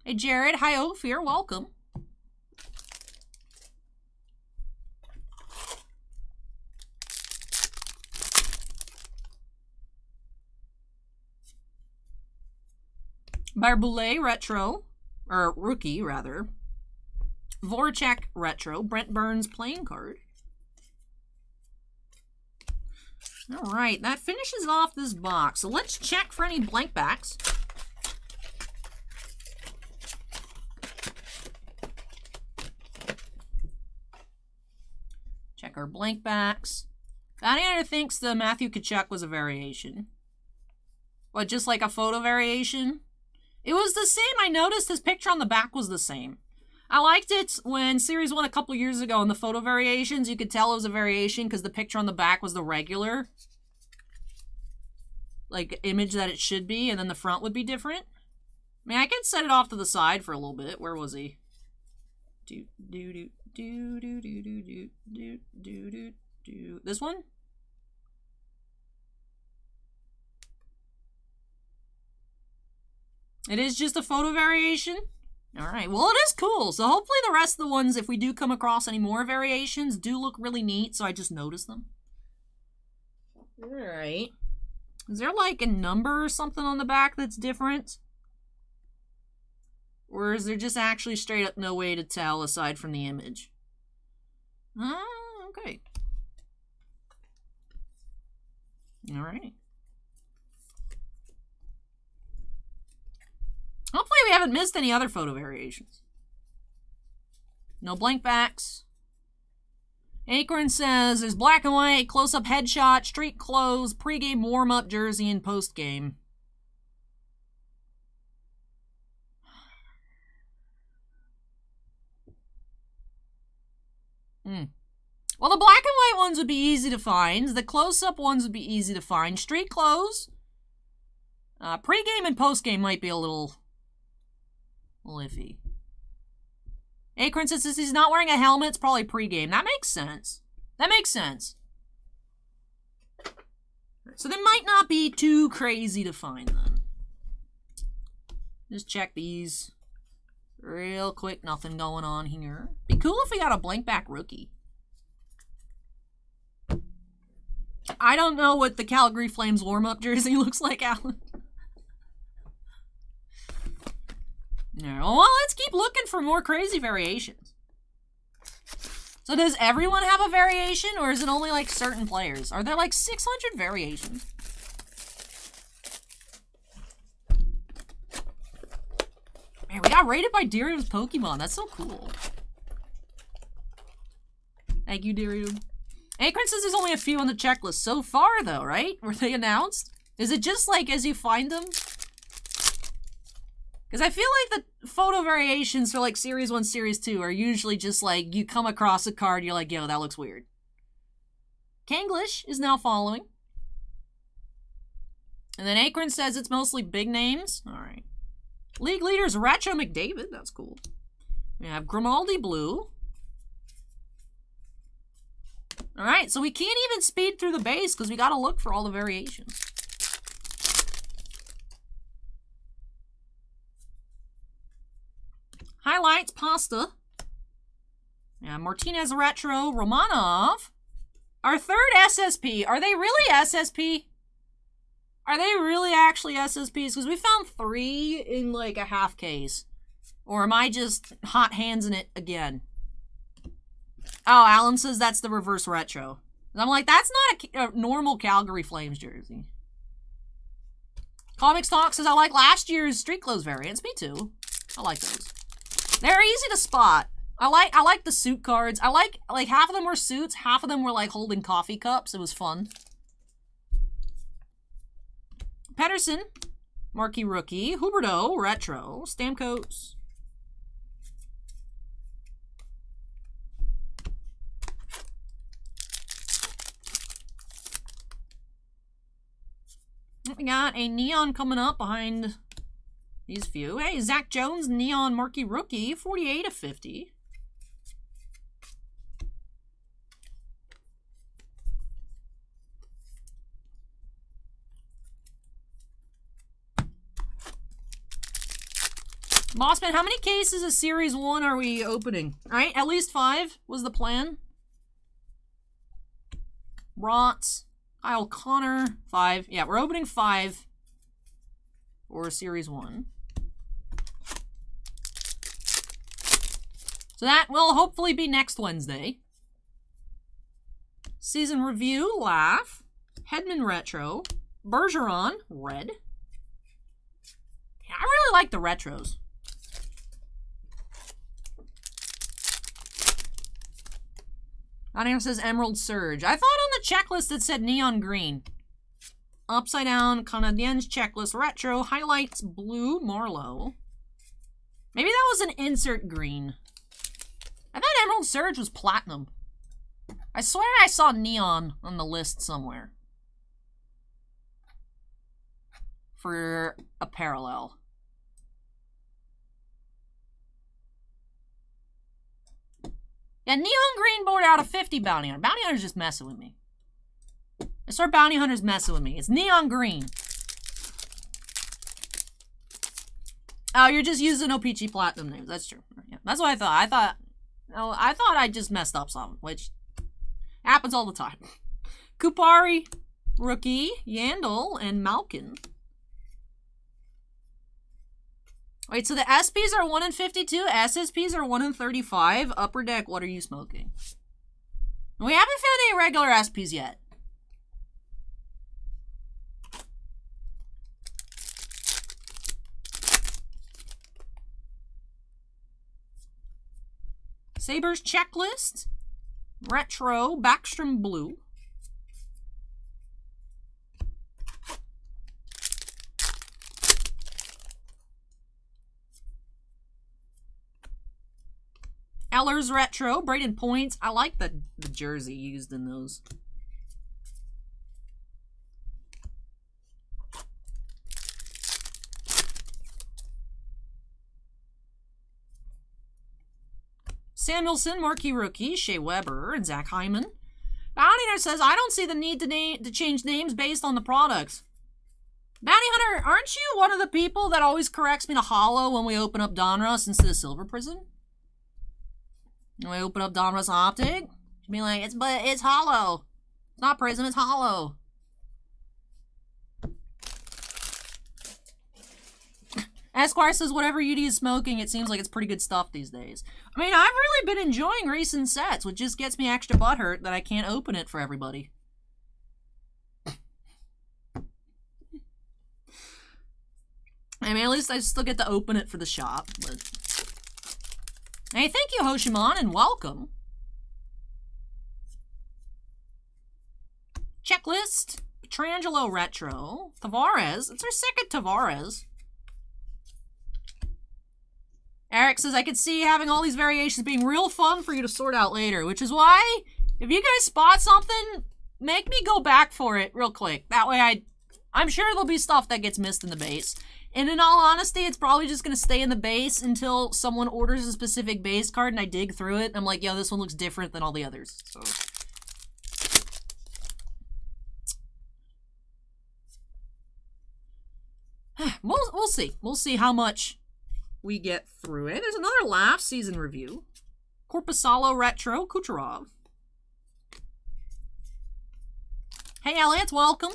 Hey, Jared. Hi, Ophir. Welcome. Barboulet Retro. Or Rookie, rather. Voracek Retro. Brent Burns playing card. All right, that finishes off this box. So let's check for any blank backs. Check our blank backs. Bounty Hunter thinks the Matthew Tkachuk was a variation. What, just like a photo variation? It was the same. I noticed his picture on the back was the same. I liked it when Series 1 a couple years ago in the photo variations. You could tell it was a variation because the picture on the back was the regular, like, image that it should be, and then the front would be different. I mean, I could set it off to the side for a little bit. Where was he? This one? It is just a photo variation? Alright, well, it is cool. So hopefully the rest of the ones, if we do come across any more variations, do look really neat, so I just noticed them. Alright. Is there like a number or something on the back that's different? Or is there just actually straight up no way to tell aside from the image? Okay. Alright. Hopefully we haven't missed any other photo variations. No blank backs. Acorn says there's black and white, close-up headshot, street clothes, pregame warm-up jersey, and postgame. Well, the black and white ones would be easy to find. The close-up ones would be easy to find. Street clothes. Pregame and postgame might be a little iffy. Acorn says since he's not wearing a helmet, it's probably pregame. That makes sense. That makes sense. So they might not be too crazy to find them. Just check these real quick. Nothing going on here. Be cool if we got a blank back rookie. I don't know what the Calgary Flames warm-up jersey looks like, Alan. No, well, let's keep looking for more crazy variations. So does everyone have a variation, or is it only like certain players? Are there like 600 variations? Man, we got rated by Darium's Pokemon. That's so cool. Thank you, Darium. Akron says there's only a few on the checklist so far, though, right? Were they announced? Is it just like as you find them? Because I feel like the photo variations for like Series 1, Series 2 are usually just like you come across a card, you're like, yo, that looks weird. Kanglish is now following. And then Akron says it's mostly big names. All right. League leaders, Retro McDavid. That's cool. We have Grimaldi Blue. All right, so we can't even speed through the base because we got to look for all the variations. Highlights, Pasta. Yeah, Martinez Retro, Romanov. Our third SSP. Are they really SSP? Are they really actually SSPs? Because we found 3 in like a half case. Or am I just hot hands in it again? Oh, Alan says that's the reverse retro. And I'm like, that's not a normal Calgary Flames jersey. Comics Talk says I like last year's Street Clothes variants. Me too. I like those. They're easy to spot. I like the suit cards. I like half of them were suits, half of them were like holding coffee cups. It was fun. Pedersen, Marquee Rookie, Huberto, Retro, Stamkos. We got a neon coming up behind these few. Hey, Zach Jones, neon Marquee Rookie, 48/50. Mossman, how many cases of Series 1 are we opening? All right, at least 5 was the plan. Rotz, Kyle Connor, 5. Yeah, we're opening 5 for Series 1. So that will hopefully be next Wednesday. Season Review, Laugh. Hedman Retro. Bergeron, Red. Yeah, I really like the retros. Audience says Emerald Surge. I thought on the checklist it said neon green. Upside down, Canadiens checklist, retro, highlights, blue, Marlowe. Maybe that was an insert green. I thought Emerald Surge was platinum. I swear I saw neon on the list somewhere. For a parallel. Yeah, neon green board out of 50 bounty hunter. Bounty hunter's just messing with me. I swear bounty hunter's messing with me. It's neon green. Oh, you're just using O-Pee-Chee platinum names. That's true. Yeah, that's what I thought. I thought I just messed up something, which happens all the time. Kupari, Rookie, Yandel, and Malkin. Wait, so the SPs are 1 in 52, SSPs are 1 in 35. Upper Deck, what are you smoking? We haven't found any regular SPs yet. Sabres checklist. Retro, Backstrom Blue. Ellers Retro, Braden Points. I like the jersey used in those. Samuelson, Marquee Rookie, Shea Weber, and Zach Hyman. Bounty Hunter says, I don't see the need to change names based on the products. Bounty Hunter, aren't you one of the people that always corrects me to Hollow when we open up Donruss instead of Silver Prison? When we open up Donruss Optic? You mean like, it's Hollow. It's not Prism, it's Hollow. Esquire says, whatever UD is smoking, it seems like it's pretty good stuff these days. I mean, I've really been enjoying recent sets, which just gets me extra butthurt that I can't open it for everybody. I mean, at least I still get to open it for the shop. But hey, thank you, Hoshiman, and welcome. Checklist. Petrangelo Retro. Tavares. It's our second Tavares. Eric says, I could see having all these variations being real fun for you to sort out later, which is why, if you guys spot something, make me go back for it real quick. That way I'm sure there'll be stuff that gets missed in the base. And in all honesty, it's probably just going to stay in the base until someone orders a specific base card and I dig through it. And I'm like, yo, this one looks different than all the others. So we'll see. We'll see how much we get through it. There's another last season review. Korpisalo Retro Kucherov. Hey, Elliot, welcome.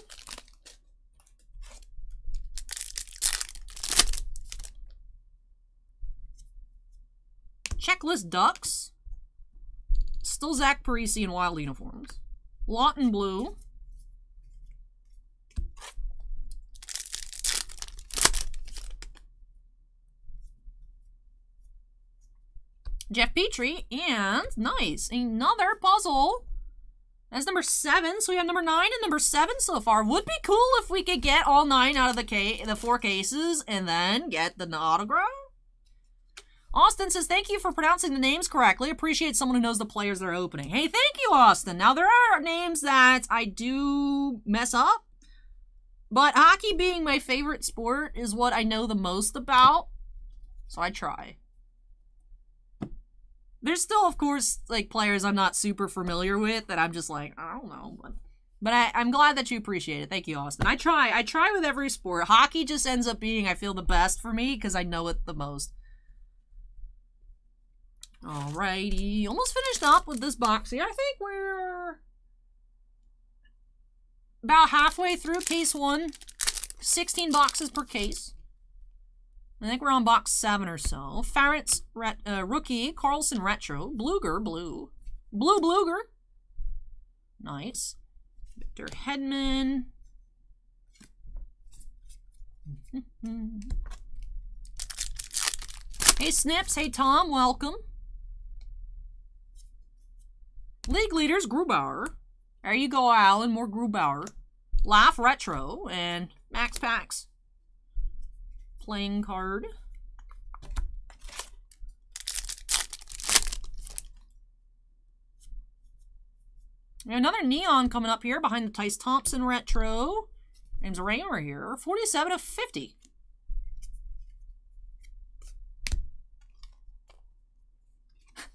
Checklist Ducks. Still Zach Parise in wild uniforms. Lawton Blue. Jeff Petrie, and nice, another puzzle. That's number 7, so we have number 9 and number 7 so far. Would be cool if we could get all 9 out of the 4 cases and then get the autograph. Austin says, thank you for pronouncing the names correctly. Appreciate someone who knows the players they're opening. Hey, thank you, Austin. Now, there are names that I do mess up, but hockey being my favorite sport is what I know the most about, so I try. There's still, of course, like, players I'm not super familiar with that I'm just like, I don't know. But I'm glad that you appreciate it. Thank you, Austin. I try with every sport. Hockey just ends up being, I feel, the best for me because I know it the most. Alrighty. Almost finished up with this box here. I think we're about halfway through case 1. 16 boxes per case. I think we're on box 7 or so. Farrett's rookie, Carlson Retro, Bluger, Blue Bluger. Nice. Victor Hedman. Hey, Snips. Hey, Tom. Welcome. League leaders, Grubauer. There you go, Alan. More Grubauer. Laugh Retro and Max Packs. Playing card. Another neon coming up here behind the Tice Thompson Retro. James Raymer here. 47 of 50.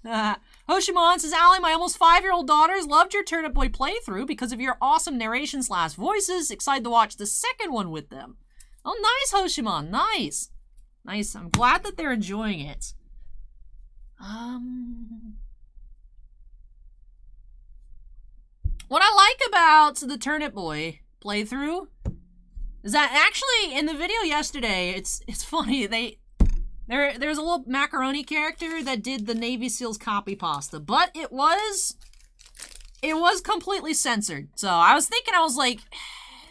Hoshiman says, Allie, my almost 5-year-old daughters loved your Turnip Boy playthrough because of your awesome narration/voices. Excited to watch the second one with them. Oh, nice, Hoshiman. Nice. Nice. I'm glad that they're enjoying it. What I like about the Turnip Boy playthrough is that actually in the video yesterday, it's funny. There's a little macaroni character that did the Navy SEALs copy pasta, but it was completely censored. So I was thinking, I was like,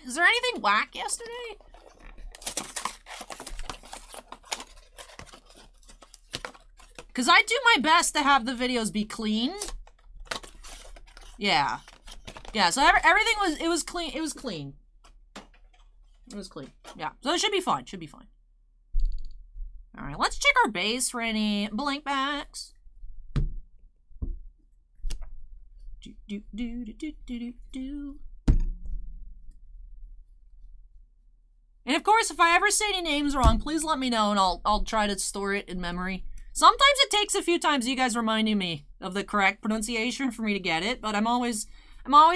is there anything whack yesterday? Because I do my best to have the videos be clean. Yeah. Yeah, so everything was clean. It was clean. It was clean. Yeah, so it should be fine. Should be fine. All right, let's check our base for any blank backs. And of course, if I ever say any names wrong, please let me know and I'll try to store it in memory. Sometimes it takes a few times you guys reminding me of the correct pronunciation for me to get it, but I'm always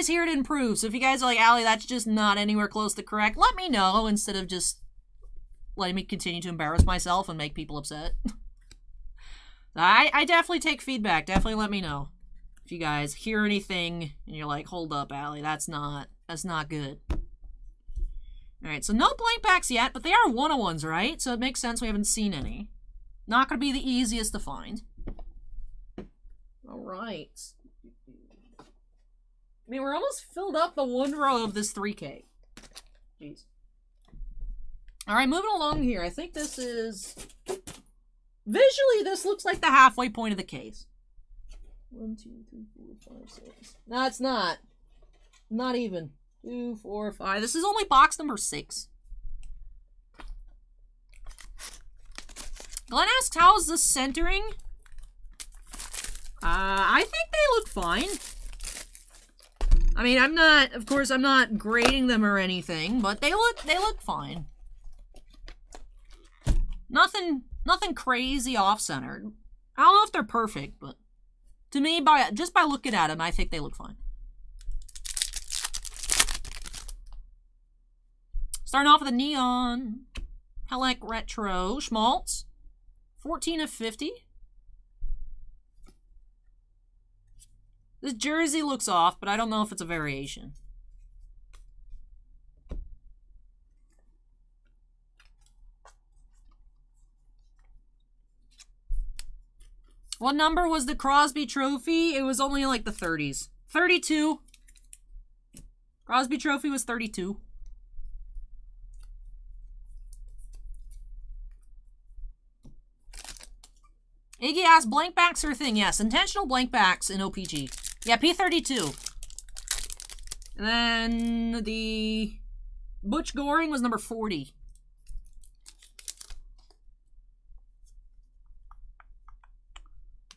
here to improve. So if you guys are like, Allie, that's just not anywhere close to correct, let me know instead of just letting me continue to embarrass myself and make people upset. I definitely take feedback. Definitely let me know if you guys hear anything and you're like, hold up, Allie, that's not good. All right, so no blank packs yet, but they are 101s, right? So it makes sense we haven't seen any. Not going to be the easiest to find. All right. I mean, we're almost filled up the one row of this 3K. Jeez. All right, moving along here. I think this is... Visually, this looks like the halfway point of the case. 1, 2, 3, 4, 5, 6. No, it's not. Not even. 2, 4, 5. This is only box number 6. Glenn asks, how is this centering? I think they look fine. I mean, I'm not, of course, I'm not grading them or anything, but they look fine. Nothing crazy off-centered. I don't know if they're perfect, but to me, just by looking at them, I think they look fine. Starting off with a neon. Pelec Retro. Schmaltz. 14 of 50. This jersey looks off, but I don't know if it's a variation. What number was the Crosby Trophy? It was only like the 30s. 32. Crosby Trophy was 32. Iggy asked, blank backs are a thing. Yes, intentional blank backs in OPG. Yeah, P32. And then the Butch Goring was number 40.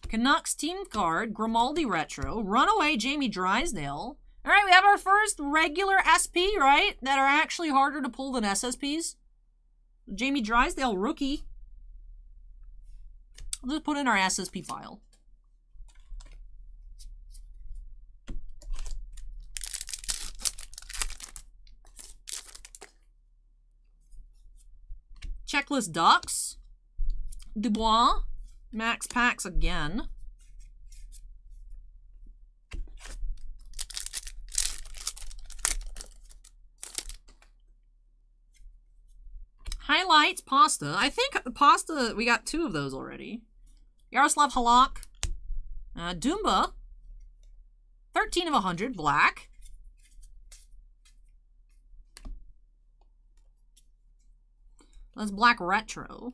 Canucks team card, Grimaldi Retro, Runaway Jamie Drysdale. All right, we have our first regular SP, right? That are actually harder to pull than SSPs. Jamie Drysdale, rookie. I'll just put in our SSP file. Checklist Ducks. Dubois. Max Packs again. Highlights, Pasta. I think Pasta, we got 2 of those already. Yaroslav Halak. Dumba. 13 of 100, black. That's black retro.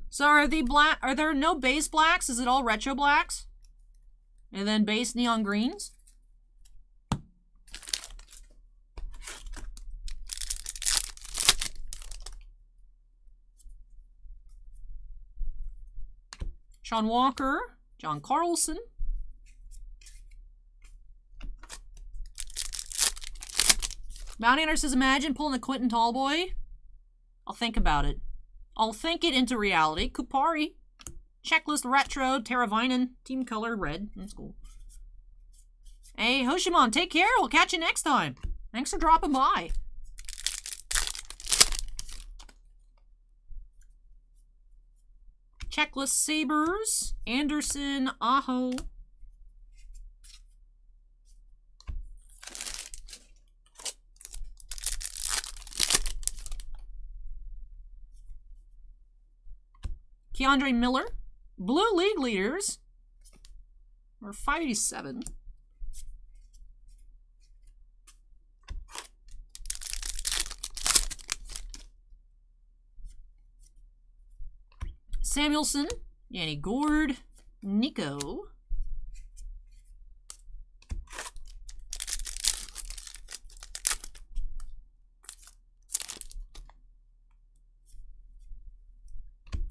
So are there no base blacks? Is it all retro blacks? And then base neon greens? Sean Walker, John Carlson. Bounty Hunter says, imagine pulling a Quentin Tallboy. I'll think about it. I'll think it into reality. Kupari. Checklist Retro. Teravainen. Team color red. That's cool. Hey, Hoshimon, take care. We'll catch you next time. Thanks for dropping by. Checklist Sabres. Anderson. Aho. Keandre Miller. Blue League leaders are 587. Samuelson. Yanni Gourde. Nico.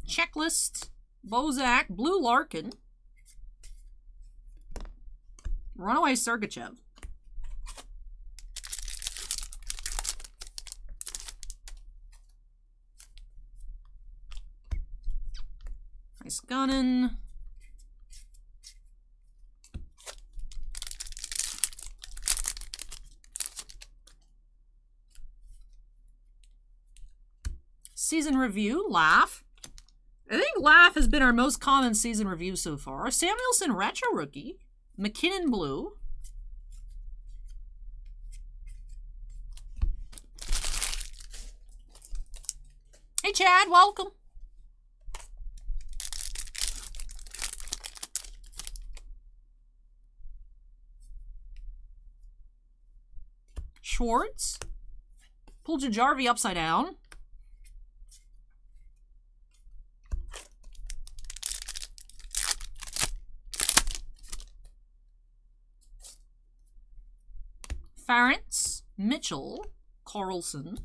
Checklist. Bozak. Blue Larkin. Runaway Sergachev. Nice Gunnin. Season review. Laugh. I think Laugh has been our most common season review so far. Samuelson Retro Rookie. McKinnon Blue. Hey Chad, welcome. Schwartz. Pulled Jarvi upside down. Farrance, Mitchell, Carlson.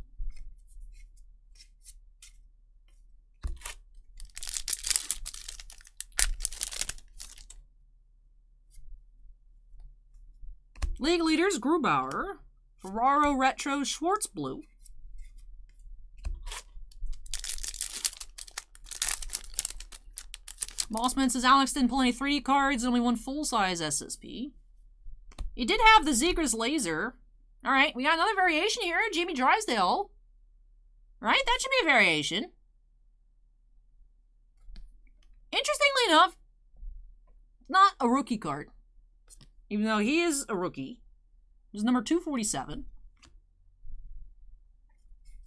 League leaders, Grubauer, Ferraro Retro, Schwartz Blue. Bossman says Alex didn't pull any 3D cards, only one full-size SSP. He did have the Zegras laser. Alright, we got another variation here. Jamie Drysdale. Right? That should be a variation. Interestingly enough, not a rookie card. Even though he is a rookie. He's number 247.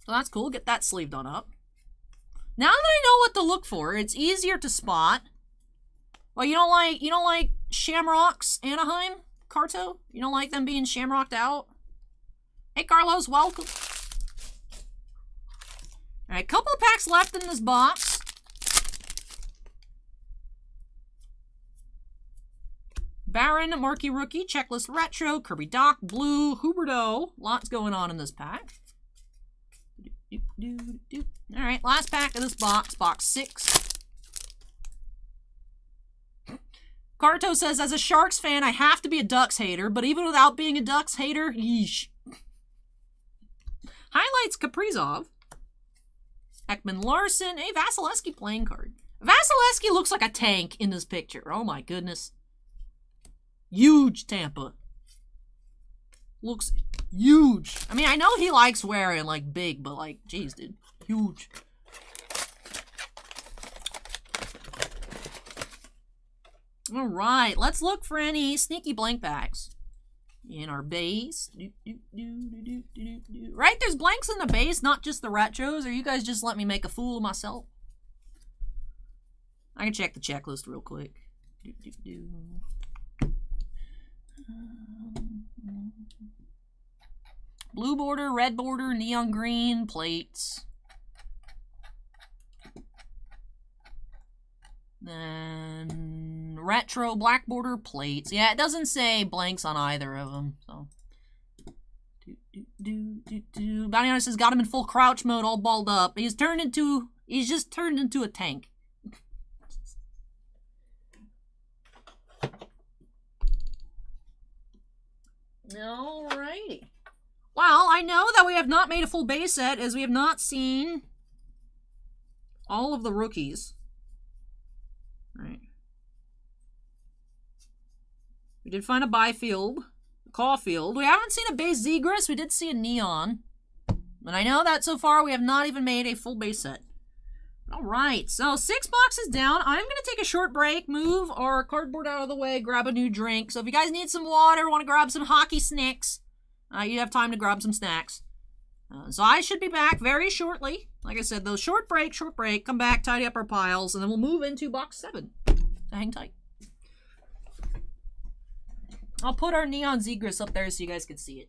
So that's cool. Get that sleeved on up. Now that I know what to look for, it's easier to spot. Well, you don't like Shamrocks Anaheim, Carto? You don't like them being shamrocked out? Hey, Carlos, welcome. All right, couple of packs left in this box. Baron, Marquee Rookie, Checklist Retro, Kirby Doc, Blue, Huberto. Lots going on in this pack. All right, last pack of this box, box 6. Carto says, as a Sharks fan, I have to be a Ducks hater, but even without being a Ducks hater, yeesh. Highlights Kaprizov. Ekman Larson, a Vasilevsky playing card. Vasilevsky looks like a tank in this picture. Oh my goodness. Huge Tampa. Looks huge. I mean, I know he likes wearing like big, but like, geez, dude. Huge. All right, let's look for any sneaky blank packs in our base. Right, there's blanks in the base, not just the retros, or you guys just let me make a fool of myself. I can check the checklist real quick. Blue border, red border, neon green, plates. Then retro, black border, plates. Yeah, it doesn't say blanks on either of them. So, Bounty Hunter says got him in full crouch mode, all balled up. He's just turned into a tank. Alrighty. Well, I know that we have not made a full base set, as we have not seen all of the rookies. Right. We did find a Byfield, a Caulfield. We haven't seen a base Zegras. We did see a Neon. And I know that so far we have not even made a full base set. Alright, so 6 boxes down. I'm going to take a short break, move our cardboard out of the way, grab a new drink. So if you guys need some water, want to grab some hockey snacks, you have time to grab some snacks. So I should be back very shortly. Like I said, those short break, come back, tidy up our piles, and then we'll move into box 7. So hang tight. I'll put our Neon Zegras up there so you guys can see it.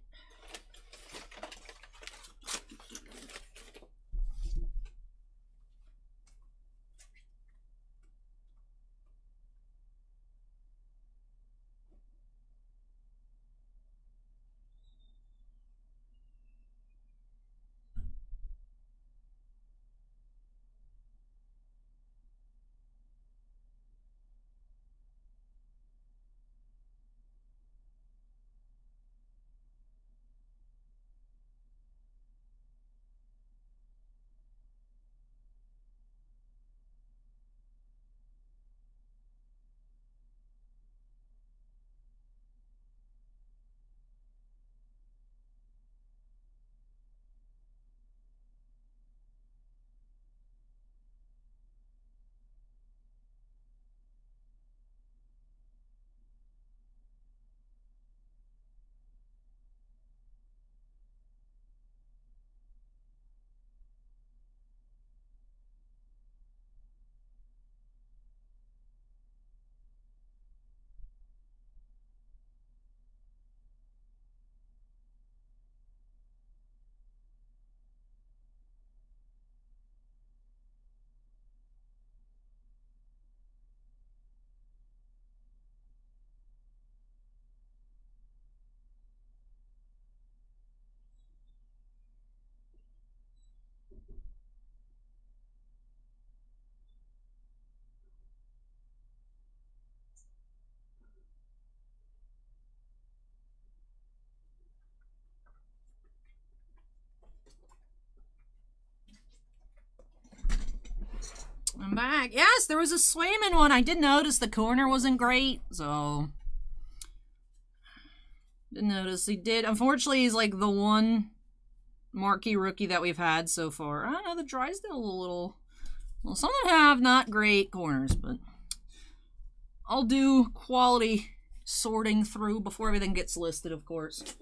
I'm back. Yes, there was a Swayman one. I did notice the corner wasn't great, so... Didn't notice. He did. Unfortunately, he's like the one marquee rookie that we've had so far. I don't know, the Drysdale a little... Well, some of them have not great corners, but... I'll do quality sorting through before everything gets listed, of course.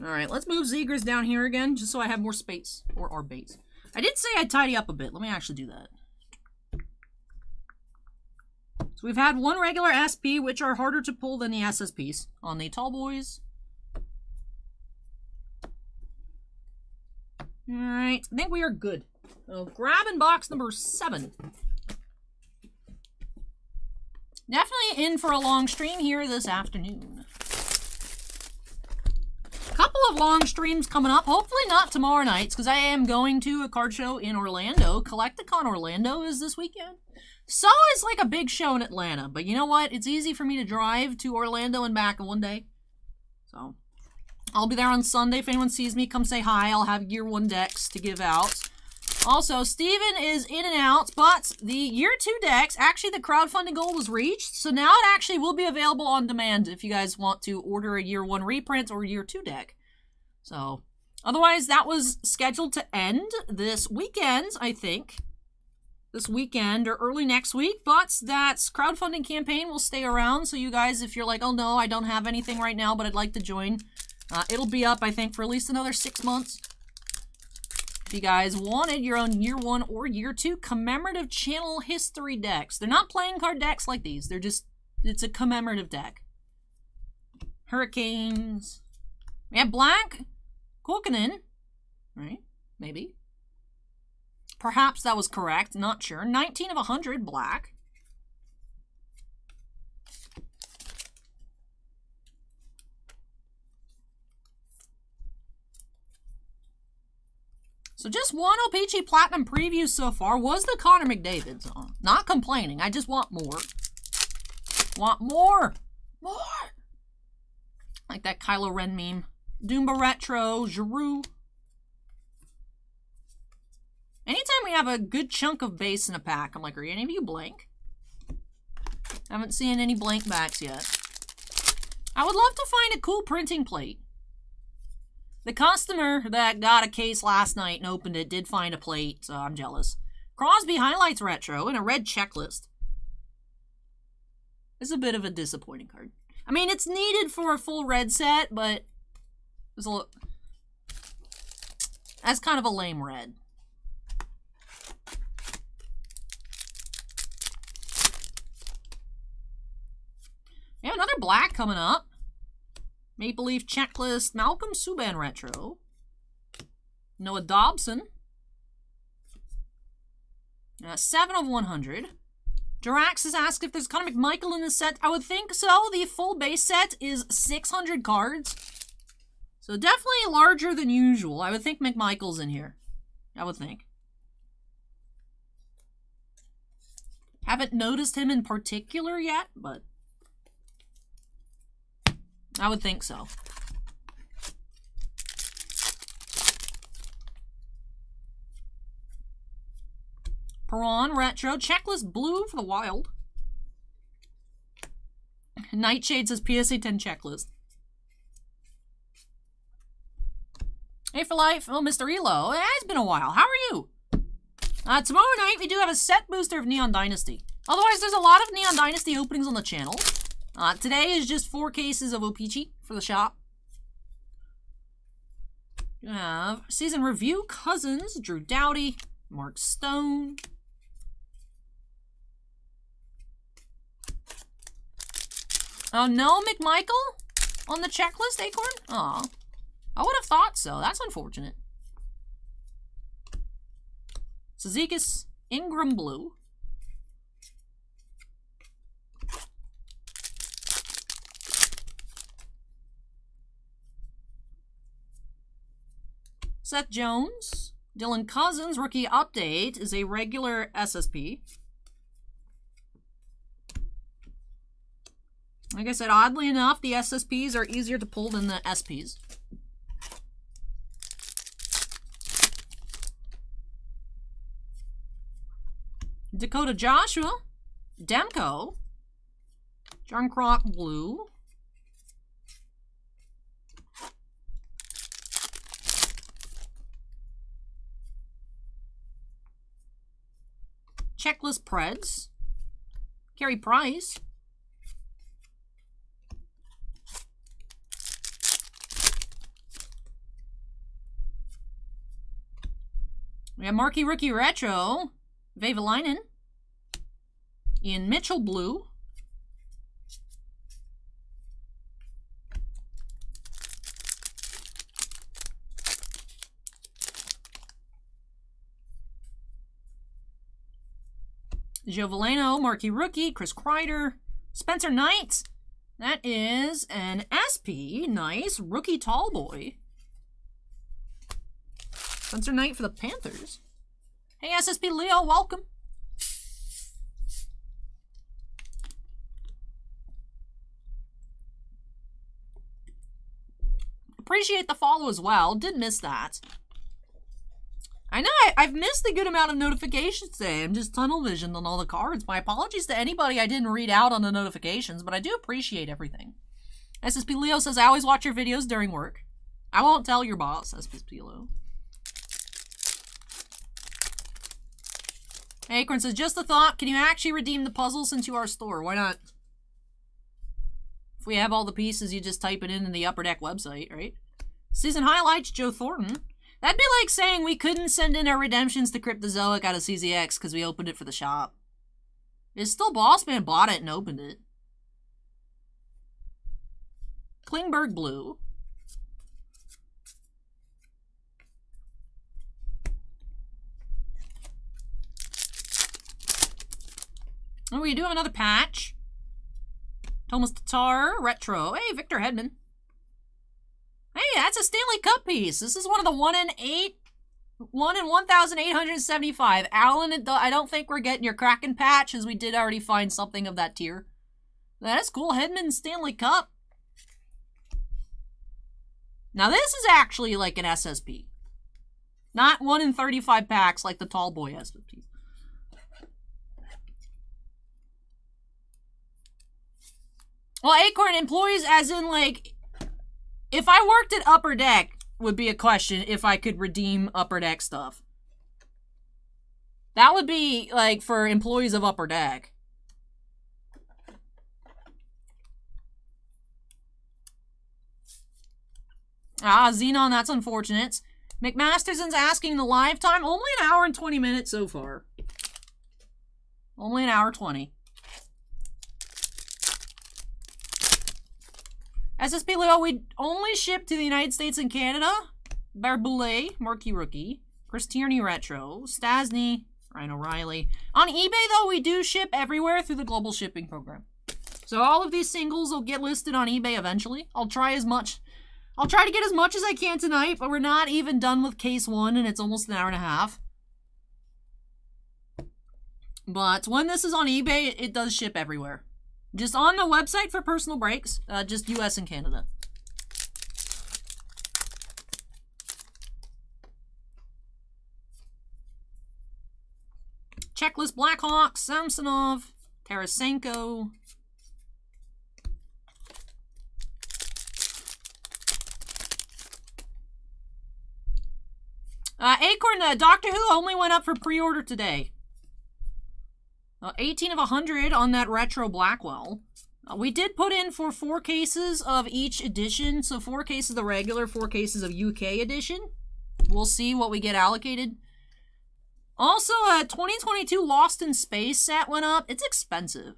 Alright, let's move Zegras down here again, just so I have more space. Or our base. I did say I'd tidy up a bit. Let me actually do that. So we've had one regular SP, which are harder to pull than the SSPs on the tall boys. Alright, I think we are good. So grabbing box number 7. Definitely in for a long stream here this afternoon. Couple of long streams coming up. Hopefully not tomorrow nights, because I am going to a card show in Orlando. Collecticon Orlando is this weekend. So is like a big show in Atlanta. But you know what? It's easy for me to drive to Orlando and back in one day. So I'll be there on Sunday. If anyone sees me, come say hi. I'll have Year 1 decks to give out. Also, Steven is in and out, but the Year 2 decks, actually the crowdfunding goal was reached, so now it actually will be available on demand if you guys want to order a Year 1 reprint or Year 2 deck. So, otherwise that was scheduled to end this weekend, I think. This weekend or early next week, but that crowdfunding campaign will stay around, so you guys, if you're like, oh no, I don't have anything right now, but I'd like to join, it'll be up, I think, for at least another 6 months. If you guys wanted your own Year 1 or Year 2 commemorative channel history decks. They're not playing card decks like these. They're just, it's a commemorative deck. Hurricanes. We have black. Kuokkanen. Right? Maybe. Perhaps that was correct. Not sure. 19 of 100 black. So just one O-Pee-Chee Platinum preview so far was the Connor McDavid. So not complaining. I just want more. Want more. More. Like that Kylo Ren meme. Doomba Retro. Giroux. Anytime we have a good chunk of base in a pack, I'm like, are any of you blank? Haven't seen any blank backs yet. I would love to find a cool printing plate. The customer that got a case last night and opened it did find a plate, so I'm jealous. Crosby Highlights Retro and a red checklist. It's a bit of a disappointing card. I mean, it's needed for a full red set, but it's a little... That's kind of a lame red. We have another black coming up. Maple Leaf Checklist, Malcolm Subban Retro. Noah Dobson. 7 of 100. Durax has asked if there's Connor McMichael in this set. I would think so. The full base set is 600 cards. So definitely larger than usual. I would think McMichael's in here. I would think. Haven't noticed him in particular yet, but... I would think so. Perron Retro. Checklist Blue for the Wild. Nightshade says PSA 10 checklist. Hey for life. Oh, Mr. Elo. It has been a while. How are you? Tomorrow night we do have a set booster of Neon Dynasty. Otherwise, there's a lot of Neon Dynasty openings on the channel. Today is just 4 cases of O-Pee-Chee for the shop. You have Season Review, Cousins, Drew Doughty, Mark Stone. Oh, no McMichael on the checklist, Acorn? Aw. I would have thought so. That's unfortunate. Cizikas, Ingram Blue. Seth Jones, Dylan Cousins, rookie update is a regular SSP. Like I said, oddly enough, the SSPs are easier to pull than the SPs. Dakota Joshua, Demko, John Croc Blue, Checklist Preds, Carey Price, we have Marquee Rookie Retro, Vavalainen, Ian Mitchell Blue, Joe Veleno, Marquee Rookie, Chris Kreider, Spencer Knight. That is an SP. Nice. Rookie Tall Boy. Spencer Knight for the Panthers. Hey, SSP Leo, welcome. Appreciate the follow as well. Did miss that. I know, I've missed a good amount of notifications today. I'm just tunnel visioned on all the cards. My apologies to anybody I didn't read out on the notifications, but I do appreciate everything. SSP Leo says, I always watch your videos during work. I won't tell your boss, SSP Leo. Acorn says, just a thought, can you actually redeem the puzzles into our store? Why not? If we have all the pieces, you just type it in the Upper Deck website, right? Season highlights, Joe Thornton. That'd be like saying we couldn't send in our redemptions to Cryptozoic out of CZX because we opened it for the shop. It's still Bossman bought it and opened it. Klingberg Blue. Oh, we do have another patch. Thomas Tatar, Retro. Hey, Victor Hedman. Hey, that's a Stanley Cup piece. This is one of the 1 in 1,875. Alan, I don't think we're getting your Kraken patch, as we did already find something of that tier. That is cool. Hedman Stanley Cup. Now, this is actually like an SSP. Not 1 in 35 packs like the Tall Boy SSP. Well, Acorn employees as in, like, if I worked at Upper Deck, would be a question if I could redeem Upper Deck stuff. That would be, like, for employees of Upper Deck. Ah, Xenon, that's unfortunate. McMasterson's asking the live time. Only an hour and 20 minutes so far. Only an hour 20. SSP Leo, we only ship to the United States and Canada. Barboulet, Marquee Rookie. Chris Tierney Retro. Stasny, Ryan O'Reilly. On eBay, though, we do ship everywhere through the global shipping program. So all of these singles will get listed on eBay eventually. I'll try to get as much as I can tonight, but we're not even done with case 1, and it's almost an hour and a half. But when this is on eBay, it does ship everywhere. Just on the website for personal breaks, just US and Canada. Checklist Blackhawks, Samsonov, Tarasenko. Acorn, Doctor Who only went up for pre-order today. 18 of 100 on that Retro Blackwell. We did put in for 4 cases of each edition. So 4 cases of the regular, 4 cases of UK edition. We'll see what we get allocated. Also, 2022 Lost in Space set went up. It's expensive.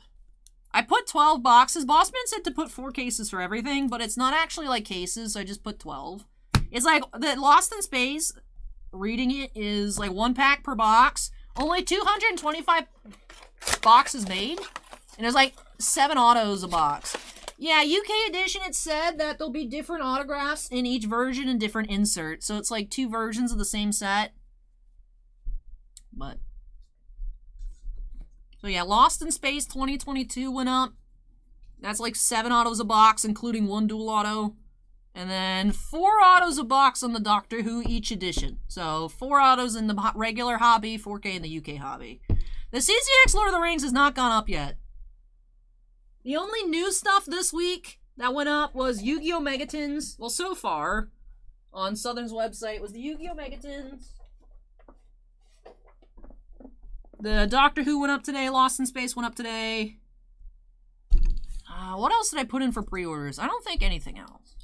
I put 12 boxes. Bossman said to put 4 cases for everything, but it's not actually like cases, so I just put 12. It's like the Lost in Space, reading it, is like 1 pack per box. Only 225 boxes made, and there's like 7 autos a box. Yeah, UK edition, it said that there'll be different autographs in each version and different inserts, so it's like 2 versions of the same set. But so yeah, Lost in Space 2022 went up. That's like 7 autos a box, including 1 dual auto, and then 4 autos a box on the Doctor Who each edition. So 4 autos in the regular hobby, 4K in the UK hobby. The CCX Lord of the Rings has not gone up yet. The only new stuff this week that went up was Yu-Gi-Oh! Megatons. Well, so far, on Southern's website, was the Yu-Gi-Oh! Megatons. The Doctor Who went up today. Lost in Space went up today. What else did I put in for pre-orders? I don't think anything else.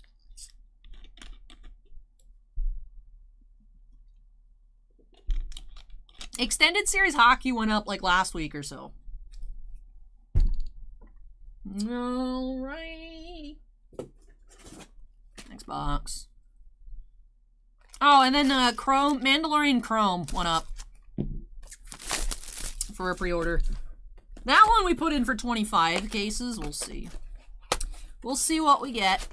Extended Series Hockey went up like last week or so. Alright. Next box. Oh, and then Chrome, Mandalorian Chrome went up for a pre-order. That one we put in for 25 cases. We'll see. We'll see what we get.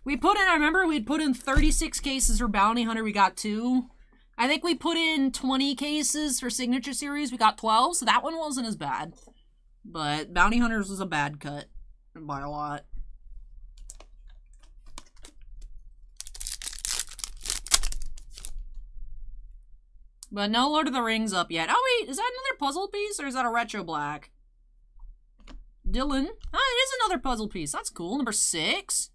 We put in, I remember we'd put in 36 cases for Bounty Hunter. We got 2. I think we put in 20 cases for Signature Series. We got 12, so that one wasn't as bad. But Bounty Hunters was a bad cut by a lot. But no Lord of the Rings up yet. Oh wait, is that another puzzle piece or is that a retro black? Dylan. Oh, it is another puzzle piece. That's cool. Number 6.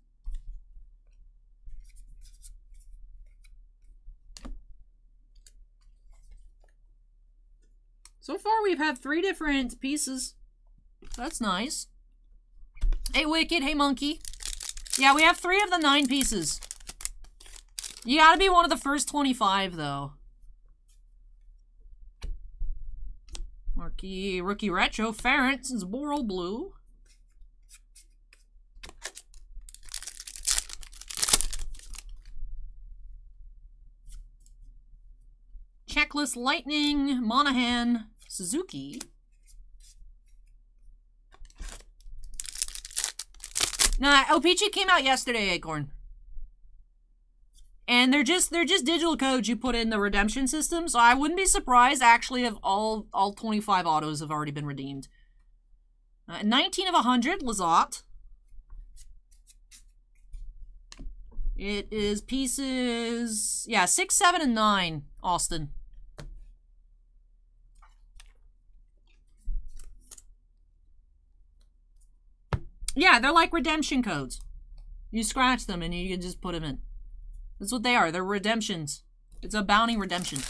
So far we've had 3 different pieces. That's nice. Hey Wicked, hey Monkey. Yeah, we have 3 of the 9 pieces. You gotta be one of the first 25 though. Marquee Rookie Retro, Ference is Boral Blue. Checklist Lightning, Monahan, Suzuki. Nah, O-Pee-Chee came out yesterday, Acorn. And they're just digital codes you put in the redemption system, so I wouldn't be surprised actually if all 25 autos have already been redeemed. 19 of 100, Lizotte. It is pieces, yeah, 6, 7, and 9, Austin. Yeah, they're like redemption codes. You scratch them and you can just put them in. That's what they are. They're redemptions. It's a bounty redemption.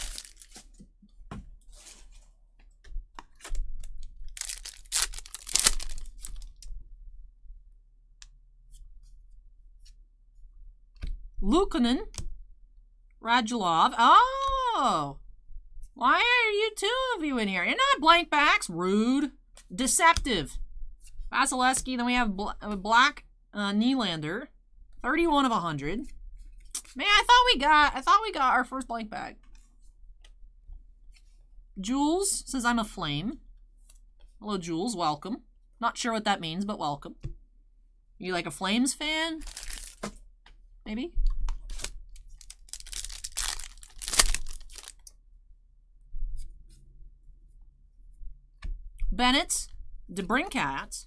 Lukanen. Radulov. Oh! Why are you 2 of you in here? You're not blank backs. Rude. Deceptive. Vasilevsky. Then we have Black Nylander. 31 of 100. Man, I thought we got our first blank bag. Jules says I'm a flame. Hello, Jules. Welcome. Not sure what that means, but welcome. You like a Flames fan? Maybe? Bennett. DeBrincat.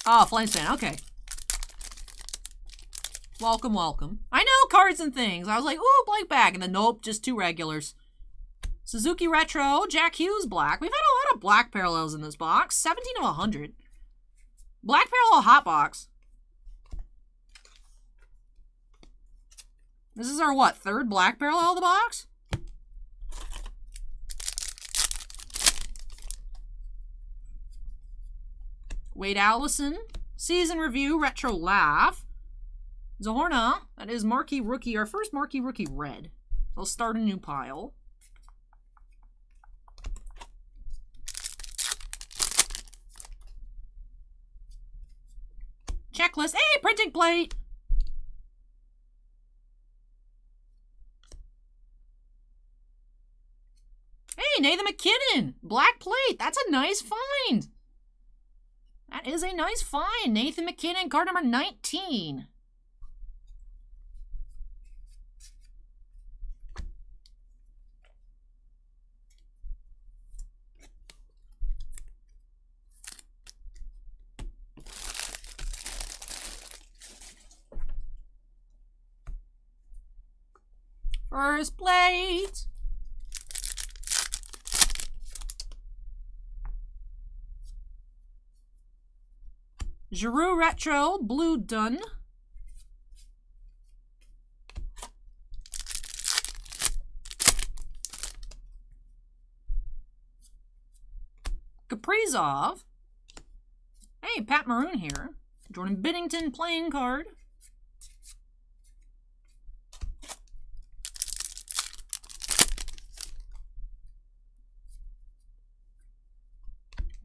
Oh, Flames fan. Okay. Welcome, welcome. I know cards and things. I was like, ooh, blank bag. And then nope, just 2 regulars. Suzuki Retro. Jack Hughes Black. We've had a lot of black parallels in this box. 17 of 100. Black parallel hot box. This is our, what, 3rd black parallel of the box? Wade Allison, Season Review, Retro Laugh. Zahorna, that is Marquee Rookie, our first Marquee Rookie red. I'll start a new pile. Checklist, hey, printing plate! Hey, Nathan McKinnon, black plate, that's a nice find. That is a nice find. Nathan McKinnon, card number 19. First plate. Giroux Retro, Blue Dun. Kaprizov. Hey, Pat Maroon here. Jordan Binnington playing card.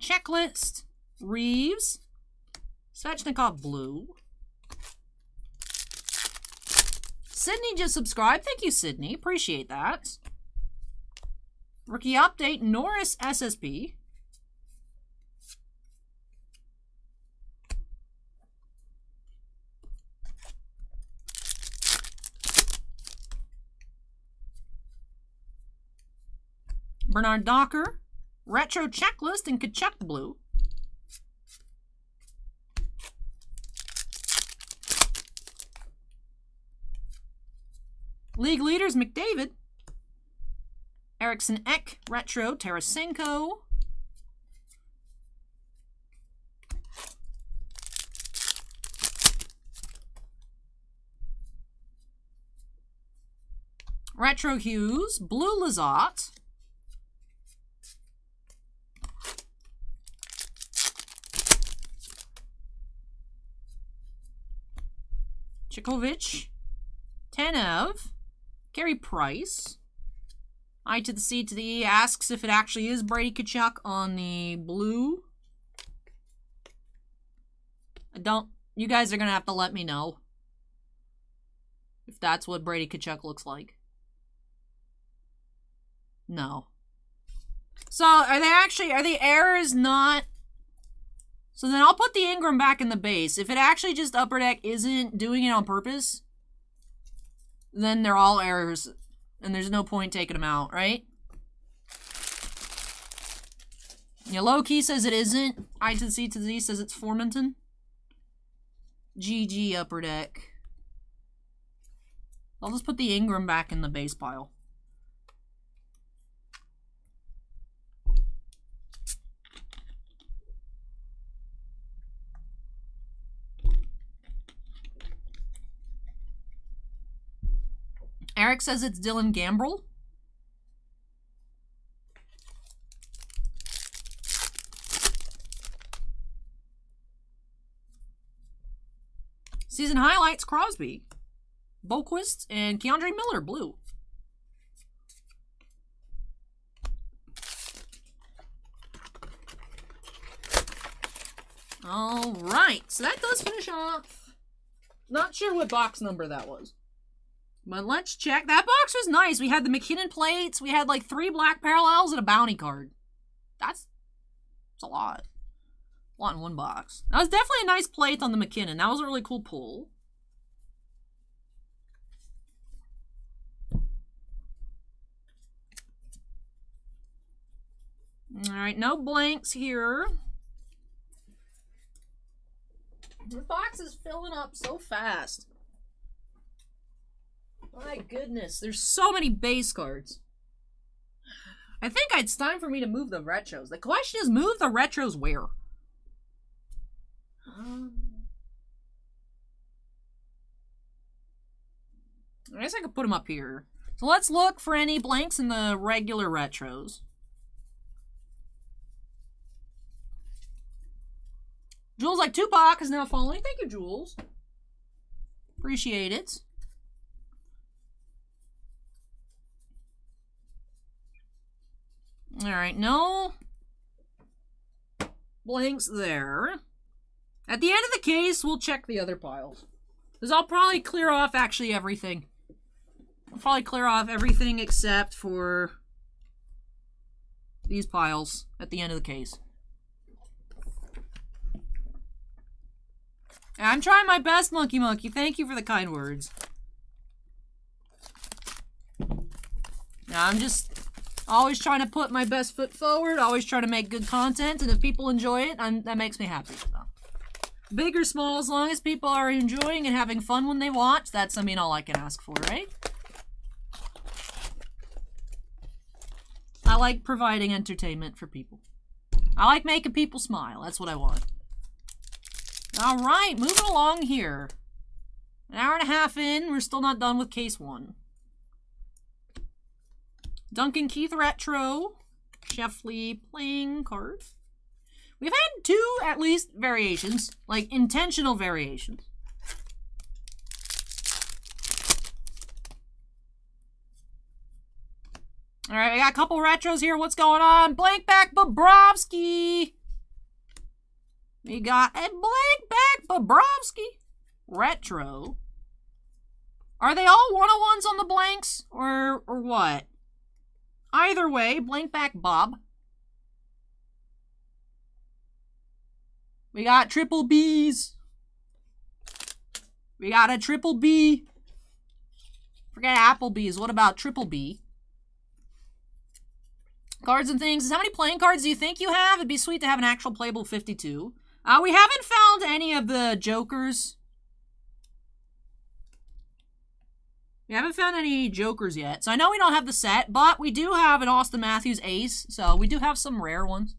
Checklist. Reeves. Svechnikov Blue. Sydney just subscribed. Thank you, Sydney. Appreciate that. Rookie update. Norris SSP. Bernard Docker, Retro Checklist, and Kachuk Blue. League leaders, McDavid. Eriksson Ek, Retro, Tarasenko. Retro Hughes, Blue Lizotte. Chikovic, Tanev, Carey Price. I to the C to the E asks if it actually is Brady Tkachuk on the blue. You guys are going to have to let me know if that's what Brady Tkachuk looks like. No. So, are the errors not... So then I'll put the Ingram back in the base. If it actually just Upper Deck isn't doing it on purpose, then they're all errors, and there's no point taking them out, right? Yeah, Low Key says it isn't. I to the C to the Z says it's Formanton. GG Upper Deck. I'll just put the Ingram back in the base pile. Eric says it's Dylan Gambrell. Season highlights, Crosby, Boquist, and Keandre Miller, blue. All right, so that does finish off. Not sure what box number that was. But let's check. That box was nice. We had the McKinnon plates. We had like 3 black parallels and a bounty card. That's a lot. A lot in one box. That was definitely a nice plate on the McKinnon. That was a really cool pull. Alright, no blanks here. The box is filling up so fast. My goodness, there's so many base cards. I think it's time for me to move the retros. The question is, move the retros where? I guess I could put them up here. So let's look for any blanks in the regular retros. Jules like Tupac is now following. Thank you, Jules. Appreciate it. Alright, no blanks there. At the end of the case, we'll check the other piles. Because I'll probably clear off actually everything. I'll probably clear off everything except for these piles at the end of the case. I'm trying my best, Monkey Monkey. Thank you for the kind words. Now, I'm just always trying to put my best foot forward, always trying to make good content, and if people enjoy it, that makes me happy. So. Big or small, as long as people are enjoying and having fun when they watch, that's, all I can ask for, right? I like providing entertainment for people. I like making people smile. That's what I want. All right, moving along here. An hour and a half in, we're still not done with case 1. Duncan Keith Retro. Sheffley playing card. We've had 2, at least, variations. Like, intentional variations. Alright, we got a couple retros here. What's going on? Blank back Bobrovsky. We got a blank back Bobrovsky retro. Are they all 101s on the blanks? Or what? Either way, blank back Bob. We got triple Bs. We got a triple B. Forget Applebee's. What about triple B? Cards and things. How many playing cards do you think you have? It'd be sweet to have an actual playable 52. We haven't found any of the Jokers. We haven't found any Jokers yet. So I know we don't have the set, but we do have an Austin Matthews ace. So we do have some rare ones.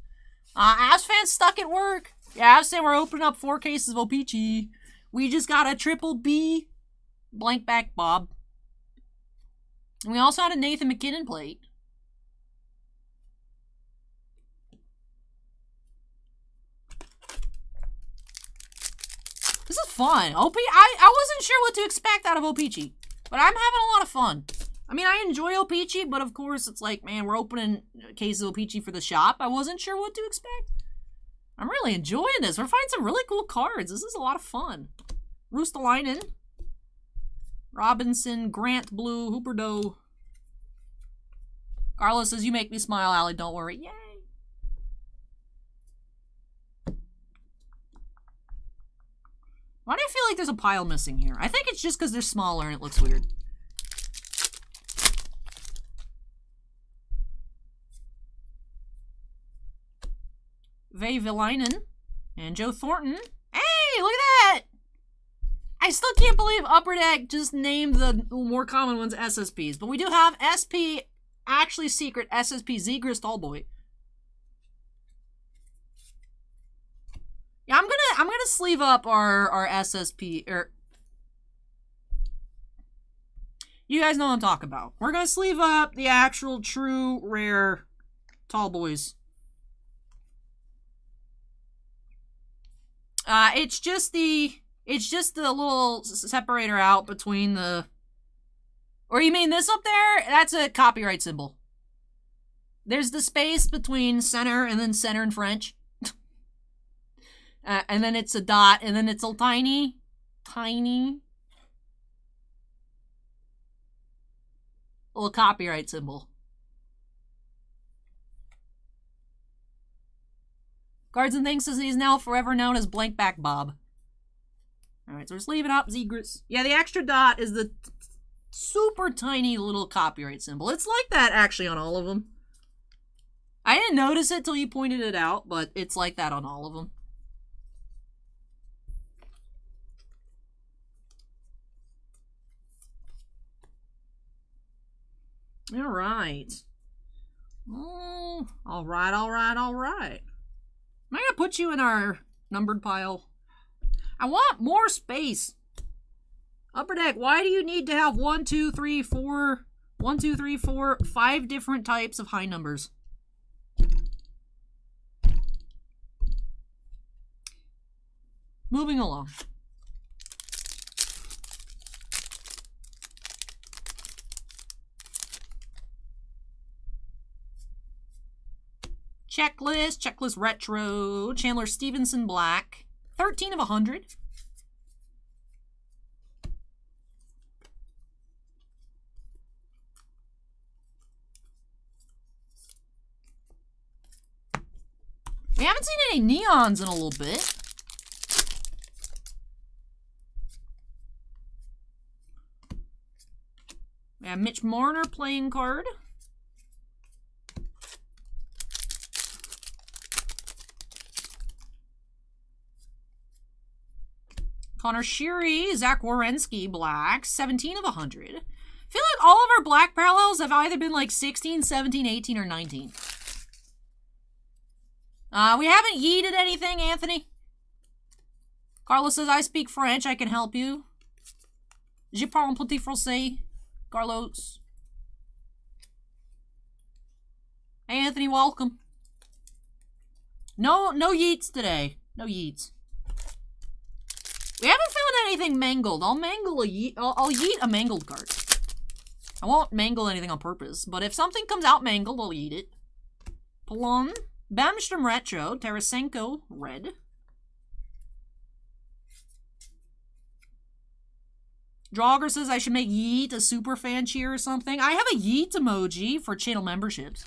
Avs fans stuck at work. Yeah, I was saying we're opening up 4 cases of O-Pee-Chee. We just got a triple B blank back Bob. And we also had a Nathan McKinnon plate. This is fun. I wasn't sure what to expect out of O-Pee-Chee, but I'm having a lot of fun. I mean, I enjoy O-Pee-Chee, but of course it's like, man, we're opening cases of O-Pee-Chee for the shop. I wasn't sure what to expect. I'm really enjoying this. We're finding some really cool cards. This is a lot of fun. Roostalainen. Robinson, Grant Blue, Hooperdo. Carlos says, you make me smile, Allie. Don't worry. Yay. Why do I feel like there's a pile missing here? I think it's just because they're smaller and it looks weird. Veivilainen and Joe Thornton. Hey, look at that! I still can't believe Upper Deck just named the more common ones SSPs, but we do have SP, actually secret SSP Zegras Tallboy. Yeah, I'm gonna sleeve up our SSP. You guys know what I'm talking about. We're gonna sleeve up the actual true rare Tallboys. It's just the little separator out between the... Or you mean this up there? That's a copyright symbol. There's the space between center and then center in French. And then it's a dot, and then it's a tiny little copyright symbol. Cards and Things says he's now forever known as Blank Back Bob. Alright, so we're just leaving up Zegras. Yeah, the extra dot is the super tiny little copyright symbol. It's like that, actually, on all of them. I didn't notice it till you pointed it out, but it's like that on all of them. Alright. Oh, alright. Am I gonna put you in our numbered pile? I want more space. Upper Deck, why do you need to have 5 different types of high numbers? Moving along. Checklist retro, Chandler Stevenson black, 13 of 100. We haven't seen any neons in a little bit. We have Mitch Marner playing card. Connor Sheary, Zach Werenski, black, 17 of 100. feel like all of our black parallels have either been like 16, 17, 18, or 19. We haven't yeeted anything, Anthony. Carlos says, I speak French, I can help you. Je parle un petit français, Carlos. Hey, Anthony, welcome. No yeets today. No yeets. We haven't found anything mangled. I'll mangle a yeet. I'll yeet a mangled card. I won't mangle anything on purpose, but if something comes out mangled, I'll yeet it. Plum, Bamstrom Retro, Tarasenko Red. Drogger says I should make yeet a super fan cheer or something. I have a yeet emoji for channel memberships.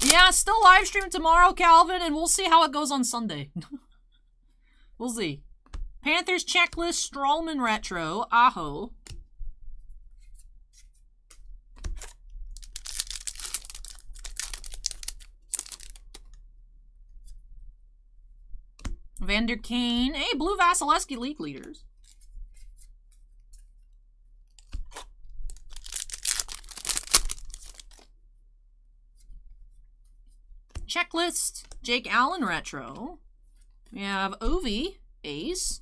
Yeah, still live stream tomorrow, Calvin, and we'll see how it goes on Sunday. We'll see. Panthers Checklist, Strawman Retro, Aho. Vander Kane. Hey, Blue Vasilevsky League Leaders. Checklist, Jake Allen Retro. We have Ovi, Ace.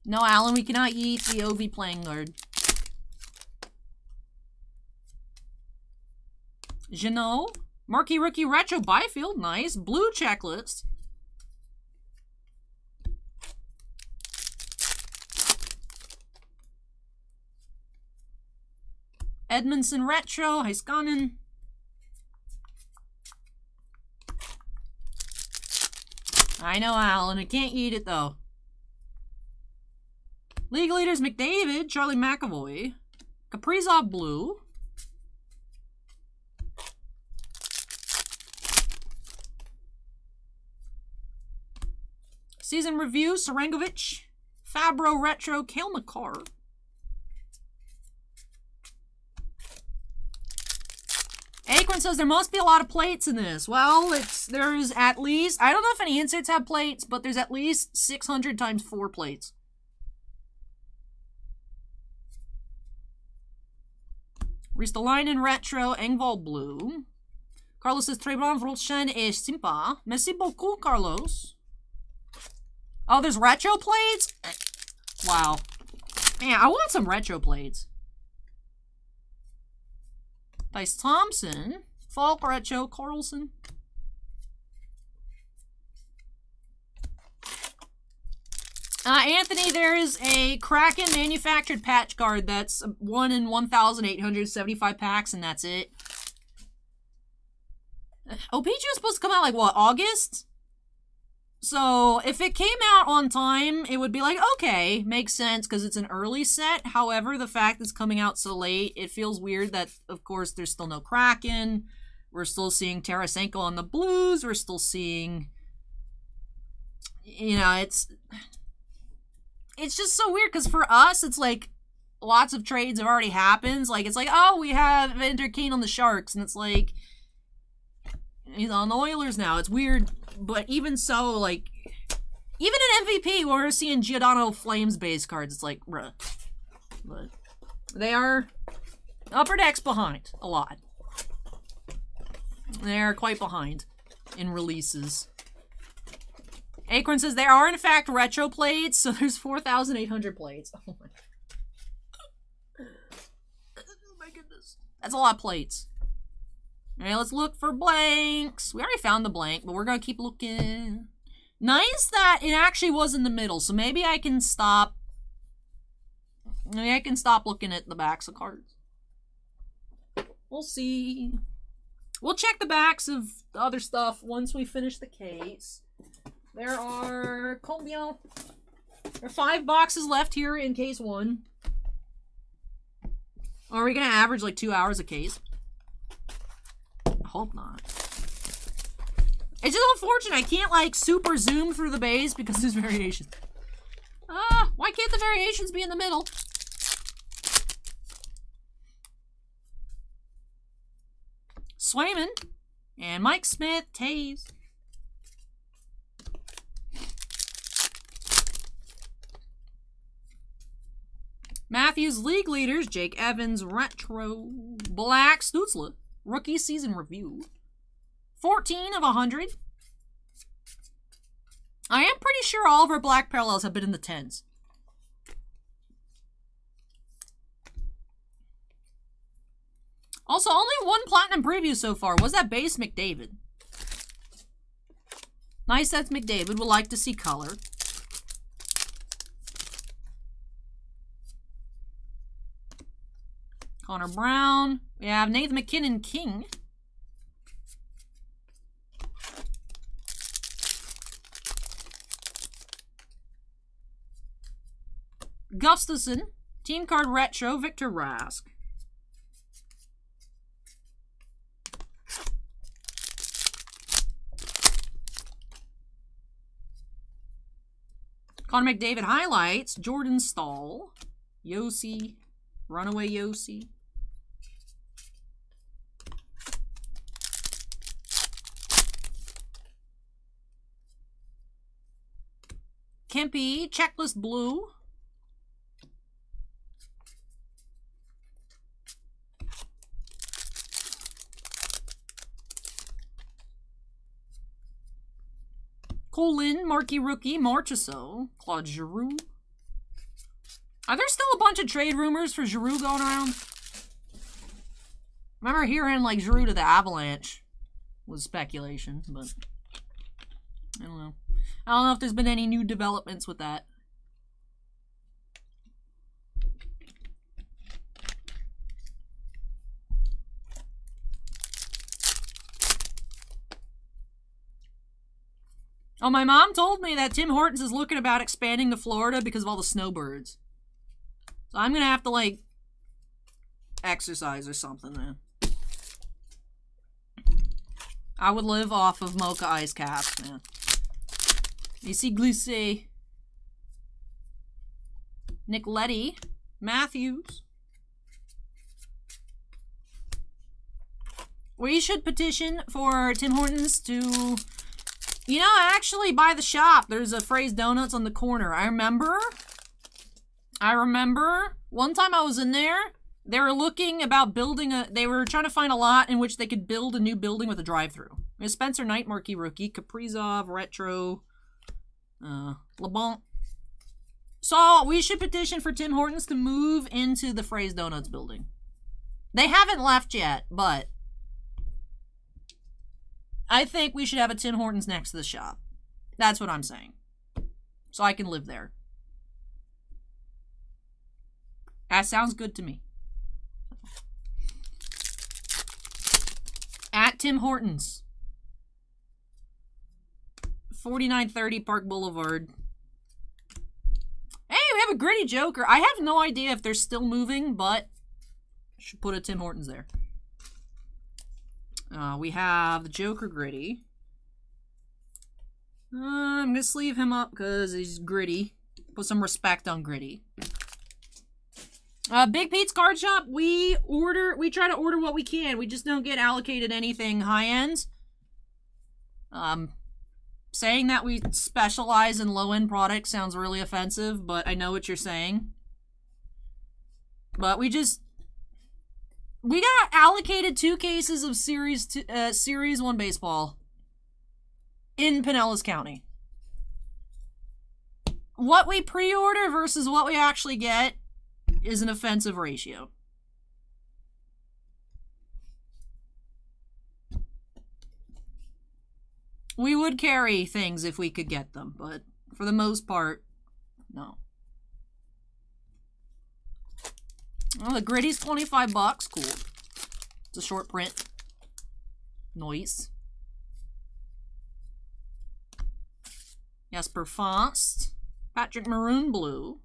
No, Allen, we cannot eat the Ovi playing card. Jeannot, Marquee Rookie Retro Byfield, nice. Blue checklist. Edmondson Retro, Heiskanen. I know, Alan. I can't eat it, though. League Leaders McDavid, Charlie McAvoy. Kaprizov Blue. Season Review, Sarangovic. Fabro Retro, Cale Makar. Akron says there must be a lot of plates in this. Well, there's at least, I don't know if any inserts have plates, but there's at least 600 times 4 plates. Ristolainen Retro, Engvall Blue. Carlos says très bon, votre chaîne est sympa. Merci beaucoup, Carlos. Oh, there's retro plates? Wow. Man, I want some retro plates. Dice Thompson, Falk Retro, Carlson. Anthony, there is a Kraken manufactured patch card that's 1 in 1,875 packs, and that's it. O-Pee-Chee was supposed to come out like, what, August? So, if it came out on time, it would be like, okay, makes sense because it's an early set. However, the fact it's coming out so late, it feels weird that, of course, there's still no Kraken. We're still seeing Tarasenko on the Blues. We're still seeing, you know, it's just so weird because for us, it's like lots of trades have already happened. Like, it's like, oh, we have Vander Kane on the Sharks, and it's like, he's on the Oilers now. It's weird. But even so, like, even in MVP, when we're seeing Giordano Flames base cards, it's like, bruh. But they are Upper Deck's behind a lot. They are quite behind in releases. Acorn says there are, in fact, retro plates, so there's 4,800 plates. Oh my goodness. That's a lot of plates. Alright, let's look for blanks. We already found the blank, but we're gonna keep looking. Nice that it actually was in the middle, so maybe I can stop. Maybe I can stop looking at the backs of cards. We'll see. We'll check the backs of the other stuff once we finish the case. There are combien? There are 5 boxes left here in case 1. Are we gonna average like 2 hours a case? I hope not. It's just unfortunate. I can't like super zoom through the base because there's variations. Why can't the variations be in the middle? Swayman and Mike Smith, Taze. Matthews League Leaders, Jake Evans, Retro, Black Stutzla, Rookie Season Review. 14 of 100. I am pretty sure all of our black parallels have been in the 10s. Also, only one platinum preview so far. Was that base McDavid? Nice, that's McDavid. Would like to see color. Connor Brown. We have Nathan McKinnon King. Gustafson. Team card retro. Victor Rask. Connor McDavid highlights. Jordan Stahl. Yossi. Runaway Yossi. Kempe. Checklist Blue. Colin, Marquee Rookie, Marchessault, Claude Giroux. Are there still a bunch of trade rumors for Giroux going around? I remember hearing like Giroux to the Avalanche was speculation, but I don't know. I don't know if there's been any new developments with that. Oh, my mom told me that Tim Hortons is looking about expanding to Florida because of all the snowbirds. So I'm going to have to, like, exercise or something, man. I would live off of mocha ice caps, man. AC Glissé. Nick Leddy. Matthews. We should petition for Tim Hortons to... You know, actually, by the shop, there's a Phrase Donuts on the corner. I remember one time I was in there, they were looking about building they were trying to find a lot in which they could build a new building with a drive-thru. Spencer Knight, Marquee Rookie, Kaprizov, Retro, LeBlanc. So, we should petition for Tim Hortons to move into the Phrase Donuts building. They haven't left yet, but... I think we should have a Tim Hortons next to the shop. That's what I'm saying. So I can live there. That sounds good to me. At Tim Hortons. 4930 Park Boulevard. Hey, we have a Gritty Joker. I have no idea if they're still moving, but should put a Tim Hortons there. We have the Joker Gritty. I'm gonna sleeve him up because he's Gritty. Put some respect on Gritty. Big Pete's Card Shop. We try to order what we can. We just don't get allocated anything high end. Saying that we specialize in low end products sounds really offensive, but I know what you're saying. But we got allocated 2 cases of Series 1 baseball in Pinellas County. What we pre-order versus what we actually get is an offensive ratio. We would carry things if we could get them, but for the most part, no. Oh, the Gritty's $25. Cool. It's a short print. Nice. Jesper Fast. Patrick Maroon Blue.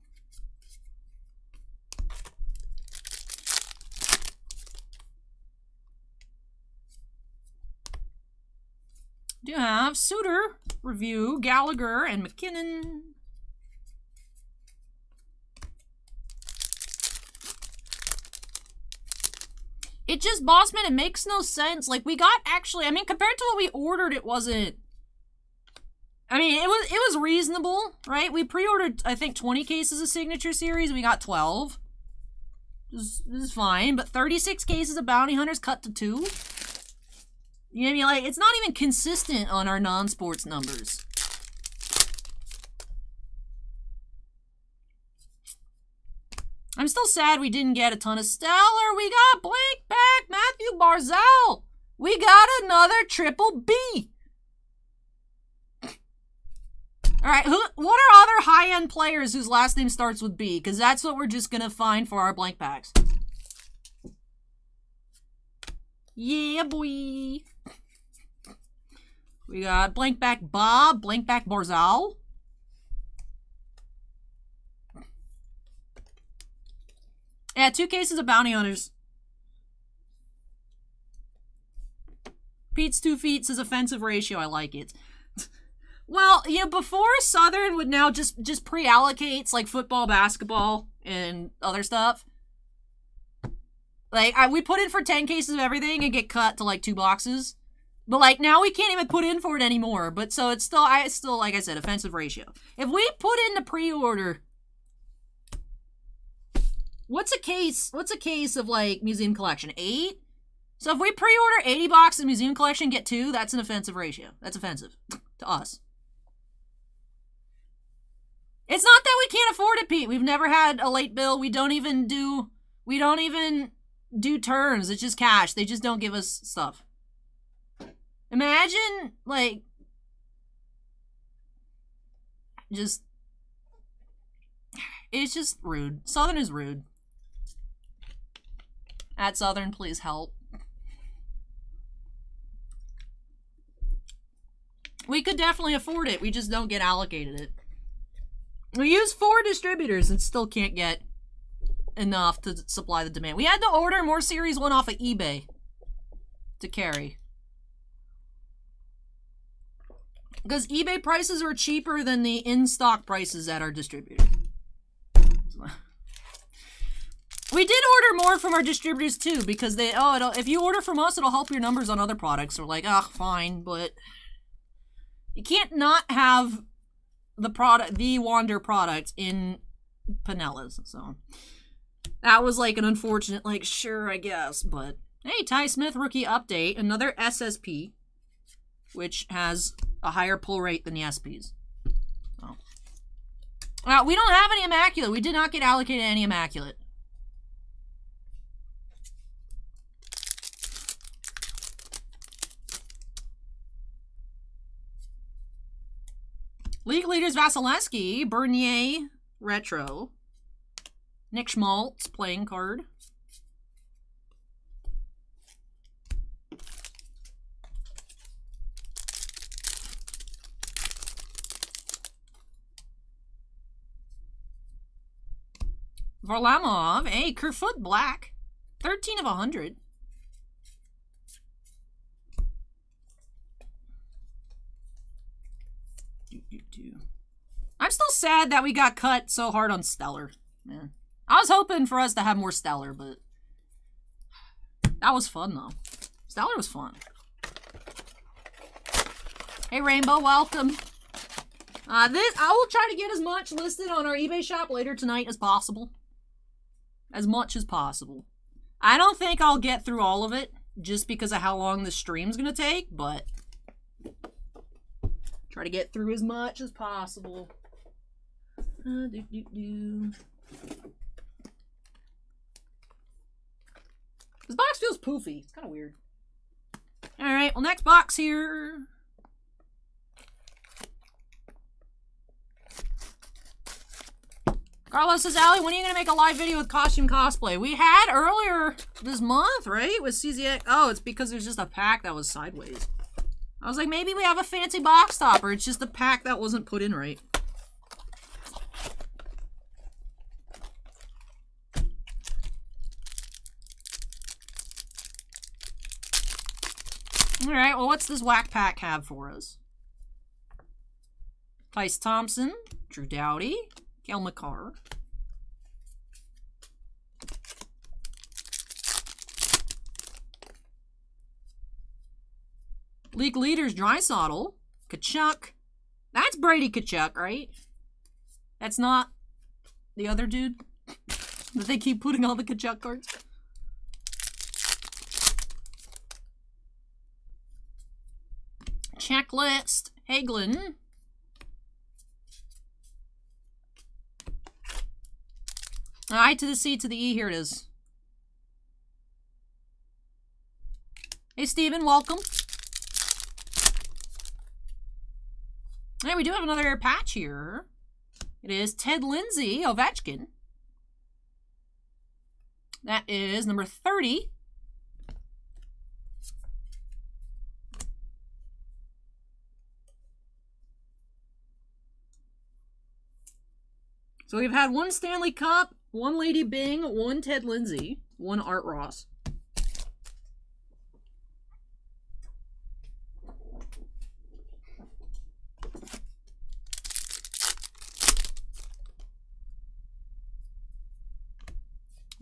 Do have Suter, Review, Gallagher, and McKinnon. It just, Bossman, it makes no sense. Like, we got actually, I mean, compared to what we ordered, it wasn't, I mean, it was reasonable, right? We pre-ordered, I think, 20 cases of Signature Series. We got 12. This is fine, but 36 cases of bounty hunters cut to 2? You know what I mean? Like, it's not even consistent on our non-sports numbers. I'm still sad we didn't get a ton of stellar. We got blank back Matthew Barzal. We got another triple B. All right, what are other high-end players whose last name starts with B? Because that's what we're just going to find for our blank packs. Yeah, boy. We got blank back Bob, blank back Barzal. Yeah, 2 cases of bounty hunters. Pete's 2 feet says offensive ratio. I like it. Well, you know, before Southern would now just pre-allocates like football, basketball, and other stuff. Like, we put in for 10 cases of everything and get cut to like 2 boxes. But like now we can't even put in for it anymore. But so it's still, like I said, offensive ratio. If we put in the pre-order, what's a case of like museum collection? 8? So if we pre-order 80 boxes of museum collection, get 2, that's an offensive ratio. That's offensive to us. It's not that we can't afford it, Pete. We've never had a late bill. We don't even do turns. It's just cash. They just don't give us stuff. Imagine, like, it's just rude. Southern is rude. At Southern, please help. We could definitely afford it. We just don't get allocated it. We use 4 distributors and still can't get enough to supply the demand. We had to order more Series 1 off of eBay to carry. Because eBay prices are cheaper than the in-stock prices at our distributor. We did order more from our distributors too, because they, if you order from us, it'll help your numbers on other products. We're like, fine, but you can't not have the Wander product in Pinellas. So that was like an unfortunate, like, sure, I guess, but hey, Ty Smith rookie update, another SSP, which has a higher pull rate than the SPs. So. We don't have any Immaculate. We did not get allocated any Immaculate. League leaders Vasilevsky, Bernier, retro. Nick Schmaltz, playing card. Varlamov, Kerfoot black. 13 of 100. I'm still sad that we got cut so hard on Stellar. Man. I was hoping for us to have more Stellar, but that was fun though. Stellar was fun. Hey Rainbow, welcome. I will try to get as much listed on our eBay shop later tonight as possible. As much as possible. I don't think I'll get through all of it just because of how long the stream's gonna take, but try to get through as much as possible. This box feels poofy. It's kind of weird. Alright, well, next box here. Carlos says, Allie, when are you going to make a live video with costume cosplay? We had earlier this month, right? With CZX. Oh, it's because there's just a pack that was sideways. I was like, maybe we have a fancy box topper. It's just a pack that wasn't put in right. Alright, well, what's this whack pack have for us? Tice Thompson, Drew Doughty, Cale Makar. League leaders, Draisaitl, Kachuk. That's Brady Kachuk, right? That's not the other dude? That they keep putting all the Kachuk cards. Checklist. Hagelin. I to the C to the E. Here it is. Hey, Steven. Welcome. Hey, we do have another patch here. It is Ted Lindsay Ovechkin. That is number 30. So we've had one Stanley Cup, one Lady Bing, one Ted Lindsay, one Art Ross.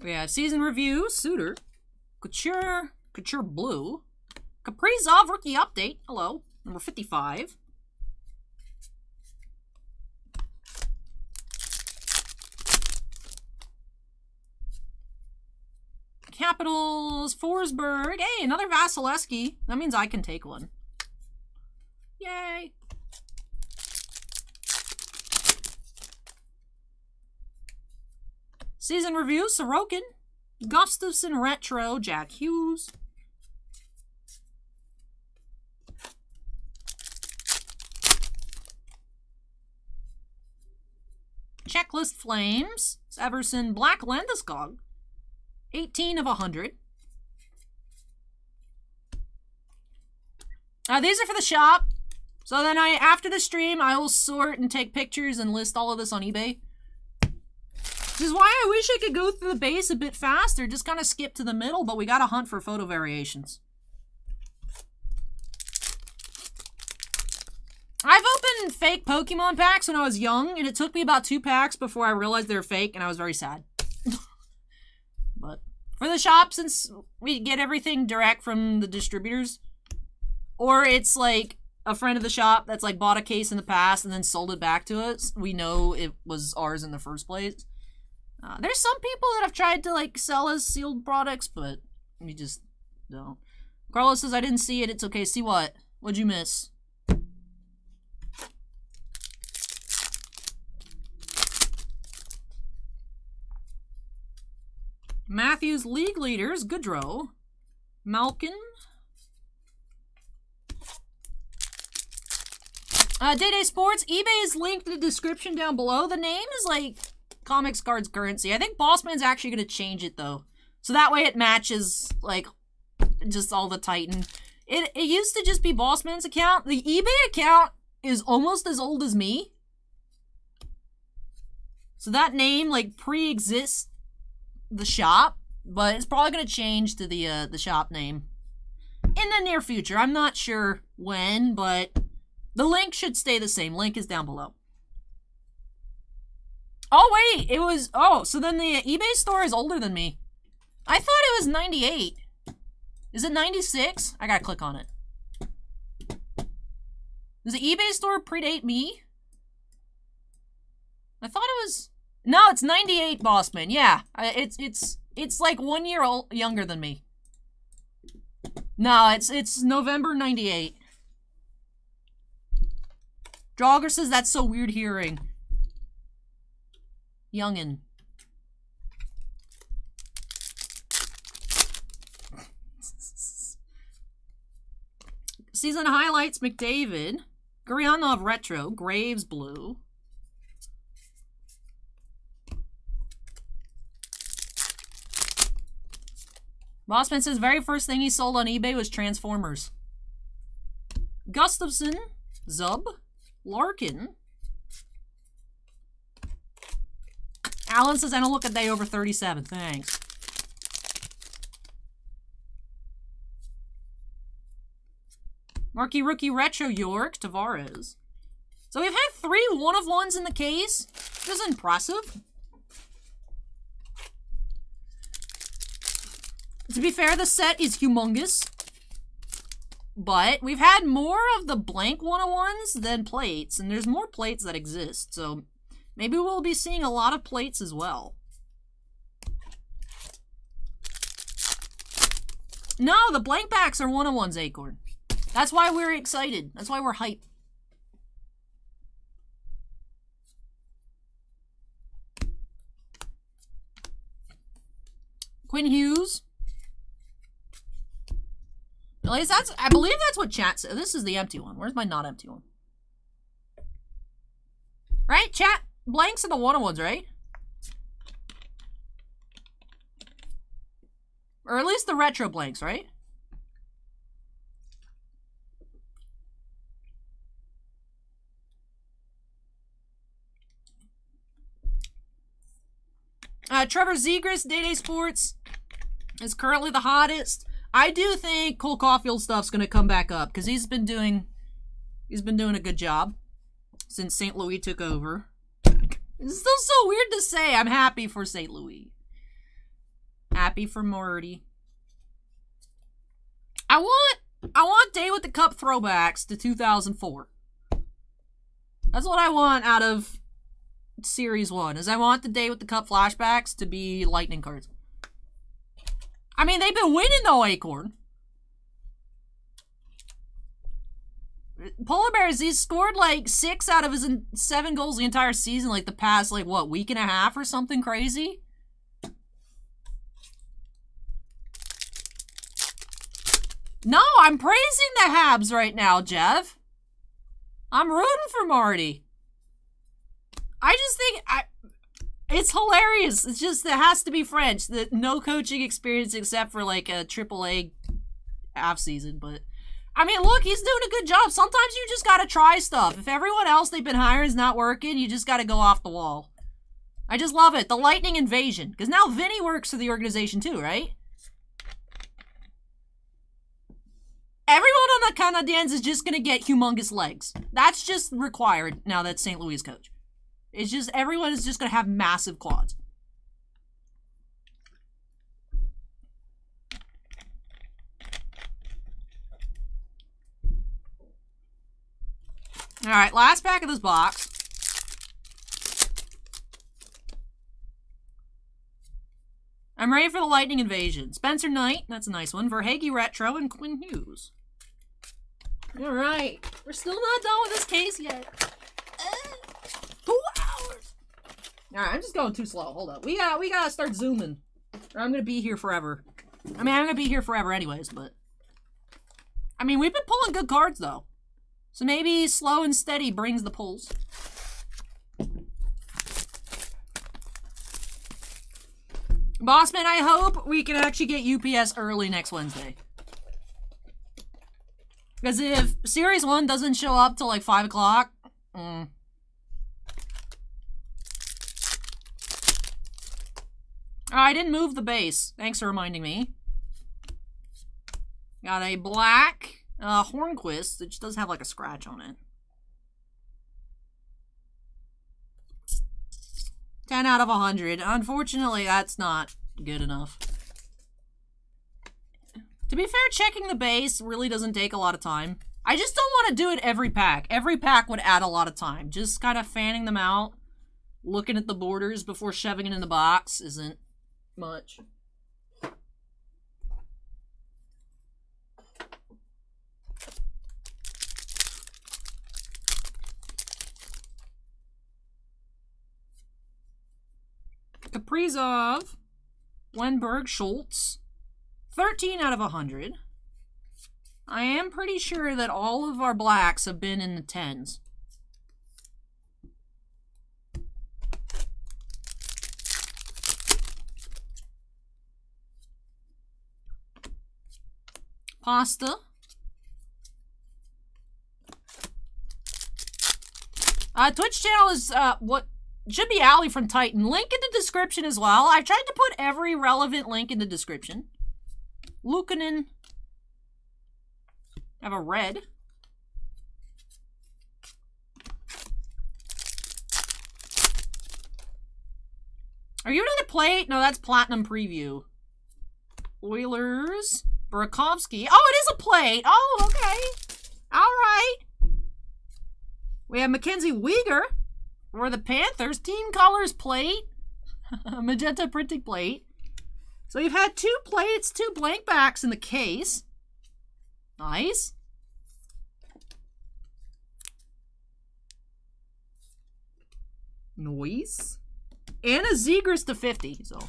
We have season review, Suter, Couture Blue, Kaprizov rookie update, hello, number 55. Capitals, Forsberg, hey, another Vasilevsky. That means I can take one. Yay. Season review, Sorokin, Gustafson Retro, Jack Hughes. Checklist Flames, Everson Black Landeskog, 18 of 100. These are for the shop. So then after the stream, I will sort and take pictures and list all of this on eBay. Which is why I wish I could go through the base a bit faster, just kind of skip to the middle, but we gotta hunt for photo variations. I've opened fake Pokemon packs when I was young, and it took me about 2 packs before I realized they were fake, and I was very sad. But for the shop, since we get everything direct from the distributors, or it's like a friend of the shop that's like bought a case in the past and then sold it back to us, we know it was ours in the first place. There's some people that have tried to like sell us sealed products, but we just don't. Carlos says, I didn't see it. It's okay. See what? What'd you miss? Matthews league leaders, Goodrow, Malkin. Day Sports, eBay is linked in the description down below. The name is like Comics Cards Currency. I think Bossman's actually going to change it though. So that way it matches like just all the Titan. It used to just be Bossman's account. The eBay account is almost as old as me. So that name like pre-exists the shop, but it's probably going to change to the shop name in the near future. I'm not sure when, but the link should stay the same. Link is down below. Oh, wait, it was, oh, so then the eBay store is older than me. I thought it was 98. Is it 96? I gotta click on it. Does the eBay store predate me? I thought it was, no, it's 98, Bossman. Yeah, it's like 1 year younger than me. No, it's November 98. Jogger says that's so weird hearing. Youngin. Season highlights, McDavid. Gurianov Retro. Graves Blue. Bossman says very first thing he sold on eBay was Transformers. Gustafson. Zub. Larkin. Alan says, I don't look a day over 37. Thanks. Marquee Rookie Retro York, Tavares. So we've had 3 one-of-ones in the case. This is impressive. To be fair, the set is humongous. But we've had more of the blank one-of-ones than plates. And there's more plates that exist, so maybe we'll be seeing a lot of plates as well. No, the blank backs are one-on-ones, Acorn. That's why we're excited. That's why we're hyped. Quinn Hughes. At least that's, I believe that's what chat said. This is the empty one. Where's my not empty one? Right, chat? Blanks are the one-on-ones, right? Or at least the retro blanks, right? Trevor Zegras, Day-Day Sports, is currently the hottest. I do think Cole Caulfield stuff's gonna come back up because he's been doing a good job since St. Louis took over. It's still so weird to say. I'm happy for St. Louis. Happy for Morty. I want Day with the Cup throwbacks to 2004. That's what I want out of Series 1, is I want the Day with the Cup flashbacks to be lightning cards. I mean, they've been winning though, Acorn. Polar Bears, he's scored like 6 out of his 7 goals the entire season, like the past, like, what, week and a half or something crazy? No, I'm praising the Habs right now, Jeff. I'm rooting for Marty. I just think it's hilarious. It's just, it has to be French. No coaching experience except for like a AAA half season. But I mean, look, he's doing a good job. Sometimes you just gotta try stuff. If everyone else they've been hiring is not working, you just gotta go off the wall. I just love it. The Lightning Invasion. Because now Vinny works for the organization too, right? Everyone on the Canadiens is just going to get humongous legs. That's just required now that St. Louis is coach. It's just, everyone is just going to have massive quads. Alright, last pack of this box. I'm ready for the Lightning Invasion. Spencer Knight, that's a nice one. Verhaeghe Retro and Quinn Hughes. Alright, we're still not done with this case yet. 2 hours. Alright, I'm just going too slow. Hold up. We gotta start zooming. Or I'm gonna be here forever. I mean, I'm gonna be here forever anyways, but... I mean, we've been pulling good cards, though. So maybe slow and steady brings the pulls. Bossman, I hope we can actually get UPS early next Wednesday. Because if Series 1 doesn't show up till like 5 o'clock... I didn't move the base. Thanks for reminding me. Got a black Hornquist, which does have like a scratch on it. 10 out of 100. Unfortunately, that's not good enough. To be fair, checking the base really doesn't take a lot of time. I just don't want to do it every pack. Every pack would add a lot of time. Just kind of fanning them out, looking at the borders before shoving it in the box isn't much. Kaprizov, Wenberg, Schultz, 13 out of 100. I am pretty sure that all of our blacks have been in the 10s. Pasta. Twitch channel is, what... should be Allie from Titan. Link in the description as well. I've tried to put every relevant link in the description. Luukkonen. I have a red. Are you another plate? No, that's Platinum Preview. Oilers. Burakovsky. Oh, it is a plate. Oh, okay. All right. We have Mackenzie Weegar. For the Panthers, team colors plate. Magenta printing plate. So you've had 2 plates, 2 blank backs in the case. Nice. Noise. And a Zegras to 50, so.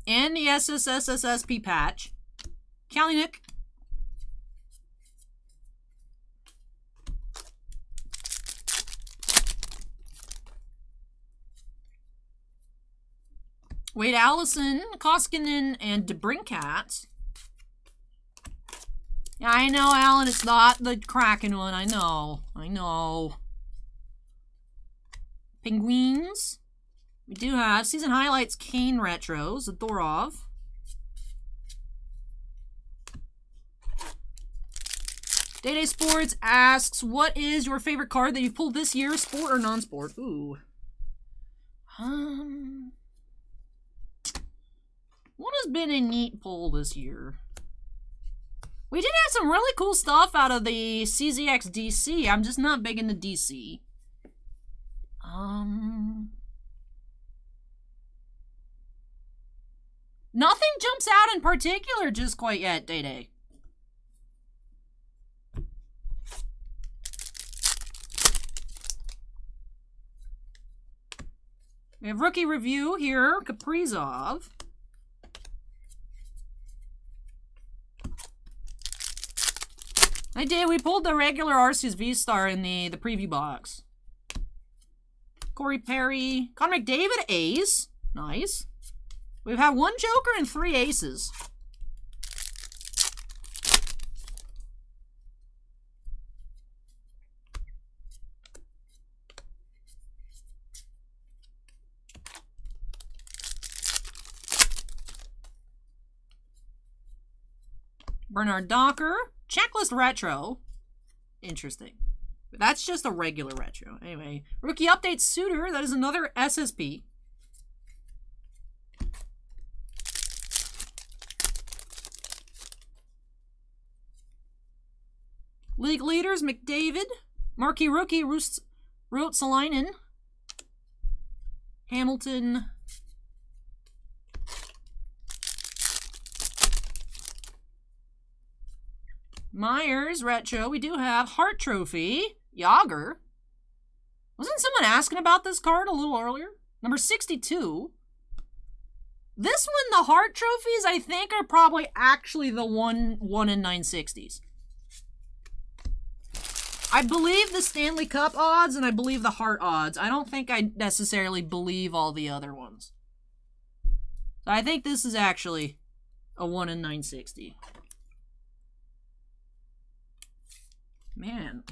And the SSSSSP patch. Kalinick. Wade Allison, Koskinen, and DeBrincat. Yeah, I know, Alan, it's not the Kraken one. I know. I know. Penguins. We do have season highlights, Kane retros, Zadorov. Day Sports asks, what is your favorite card that you pulled this year, sport or non-sport? Ooh. What has been a neat pull this year? We did have some really cool stuff out of the CZX DC. I'm just not big into DC. Nothing jumps out in particular just quite yet, Day. We have rookie review here, Kaprizov. I did. We pulled the regular Arceus V-Star in the preview box. Corey Perry. Connor McDavid, A's. Nice. We've had 1 Joker and 3 Aces. Bernard Docker. Checklist retro. Interesting. But that's just a regular retro. Anyway, rookie update Suter. That is another SSP. League leaders McDavid. Marquee rookie Ruotsalainen. Hamilton. Myers, retro. We do have Hart Trophy. Yager. Wasn't someone asking about this card a little earlier? Number 62. This one, the Hart Trophies, I think, are probably actually the 1 in 960s. I believe the Stanley Cup odds, and I believe the Hart odds. I don't think I necessarily believe all the other ones. So I think this is actually a 1 in 960. Man,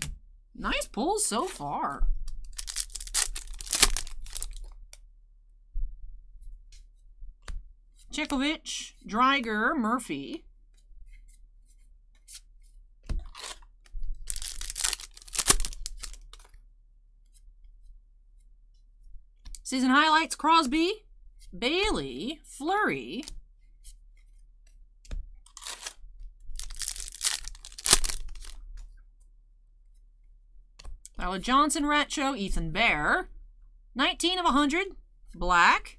nice pulls so far. Chekovich, Dreiger, Murphy. Season highlights, Crosby, Bailey, Fleury. Tyler Johnson retro, Ethan Bear. 19 of 100, black.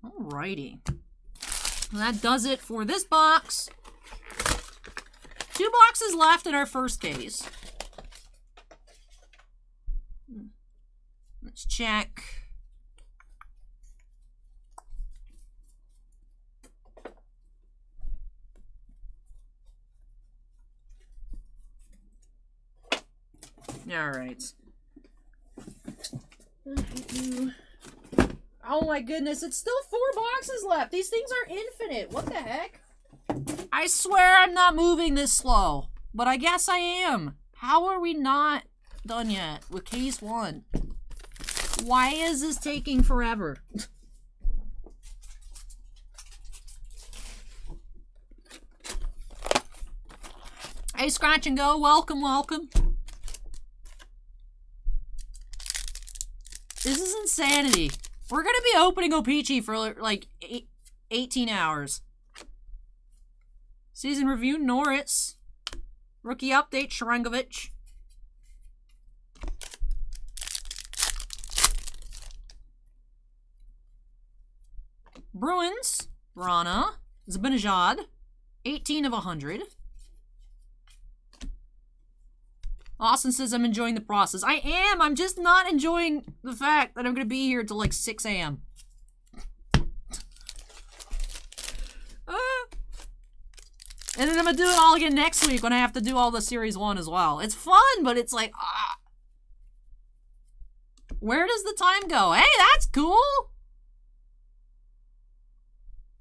Alrighty. Well, that does it for this box. 2 boxes left in our first case. Let's check. All right. Oh my goodness, it's still 4 boxes left. These things are infinite. What the heck? I swear I'm not moving this slow, but I guess I am. How are we not done yet with case 1? Why is this taking forever? Hey, Scratch and Go, welcome, welcome. This is insanity. We're going to be opening O-Pee-Chee for like 18 hours. Season review, Norris. Rookie update, Sharangovich. Bruins, Rana, Zibanejad, 18 of 100. Austin says, I'm enjoying the process. I am! I'm just not enjoying the fact that I'm going to be here till like 6 a.m. And then I'm going to do it all again next week when I have to do all the Series 1 as well. It's fun, but it's like, where does the time go? Hey, that's cool!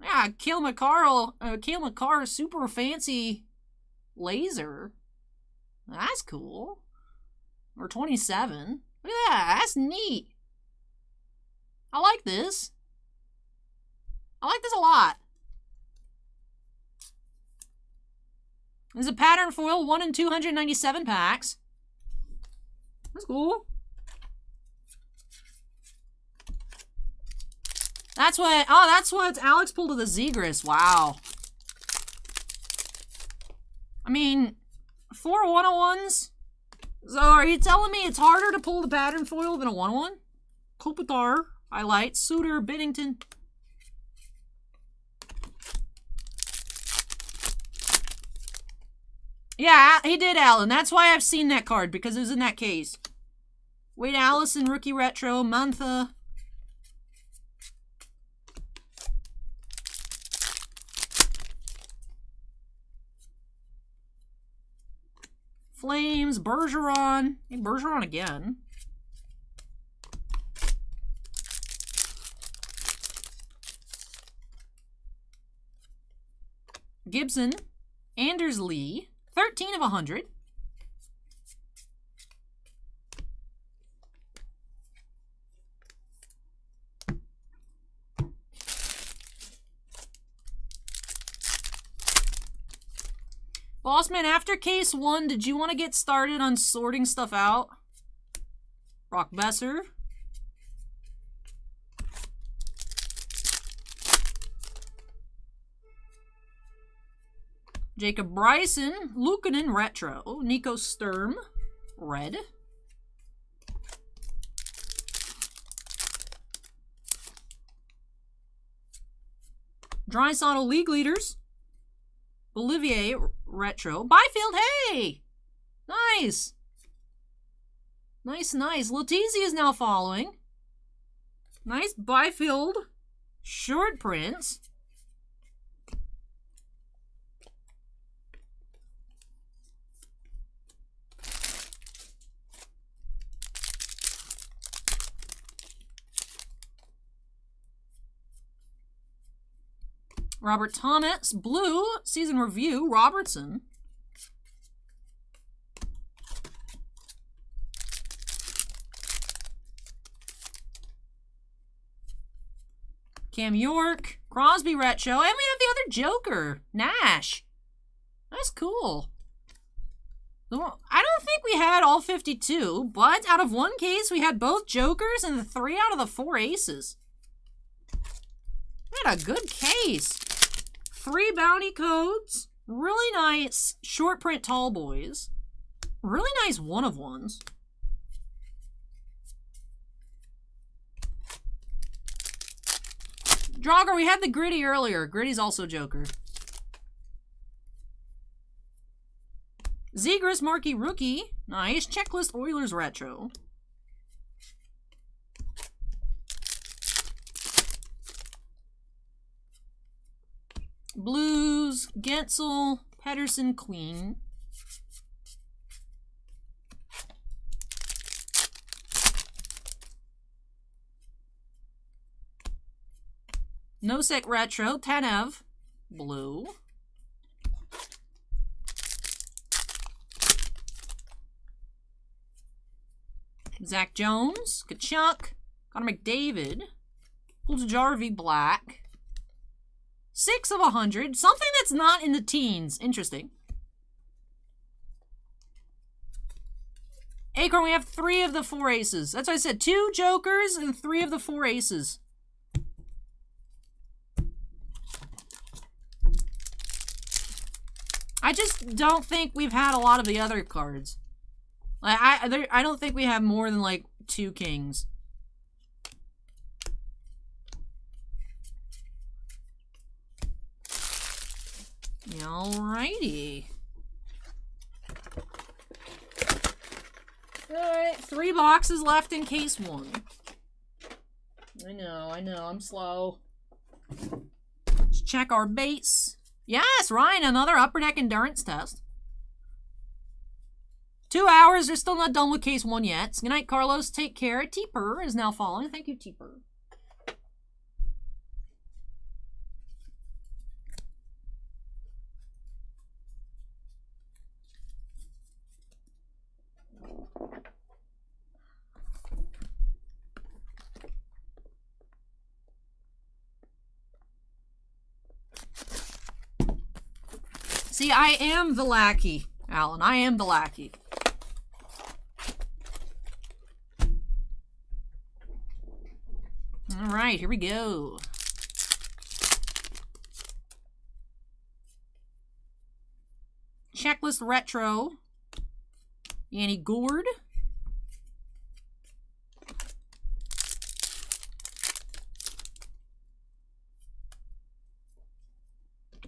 Yeah, Cale Makar, super fancy laser. That's cool. Or 27. Look at that. That's neat. I like this. I like this a lot. There's a pattern foil, 1 in 297 packs. That's cool. That's what Alex pulled of the Zegras. Wow. I mean, 4 101s? So are you telling me it's harder to pull the pattern foil than a 101? Kopitar, highlight, Suter, Binnington. Yeah, he did, Alan. That's why I've seen that card, because it was in that case. Wade Allison, rookie retro, Mantha. Flames, Bergeron. Hey, Bergeron again. Gibson, Anders Lee, 13 of 100. Bossman, after case 1, did you want to get started on sorting stuff out? Brock Besser. Jacob Bryson, Luukkonen retro, Nico Sturm, red. Draisaitl league leaders, Olivier retro, Byfield, hey! Nice! Nice, nice. Letizi is now following. Nice Byfield, short prints. Robert Thomas, blue, season review, Robertson. Cam York, Crosby retro, and we have the other Joker, Nash. That's cool. I don't think we had all 52, but out of one case, we had both Jokers and the 3 out of the 4 aces. We had a good case. 3 bounty codes. Really nice short print tall boys. Really nice 1-of-1s. Draugr, we had the Gritty earlier. Gritty's also Joker. Zegras marquee rookie. Nice. Checklist Oilers retro. Blues, Gensel, Pedersen, Queen. Nosek retro, Tanev, blue. Zach Jones, Kachuk, Connor McDavid, Puljujarvi, black. 6 of 100. Something that's not in the teens. Interesting. Acorn, we have 3 of the 4 aces. That's what I said. 2 Jokers and 3 of the 4 aces. I just don't think we've had a lot of the other cards. Like, I don't think we have more than like 2 kings. Alrighty. Alright, 3 boxes left in case 1. I know, I'm slow. Let's check our base. Yes, Ryan, another Upper Deck endurance test. 2 hours, they're still not done with case 1 yet. Good night, Carlos. Take care. Teeper is now following. Thank you, Teeper. See, I am the lackey, Alan. I am the lackey. All right, here we go. Checklist Retro. Yanni Gourde.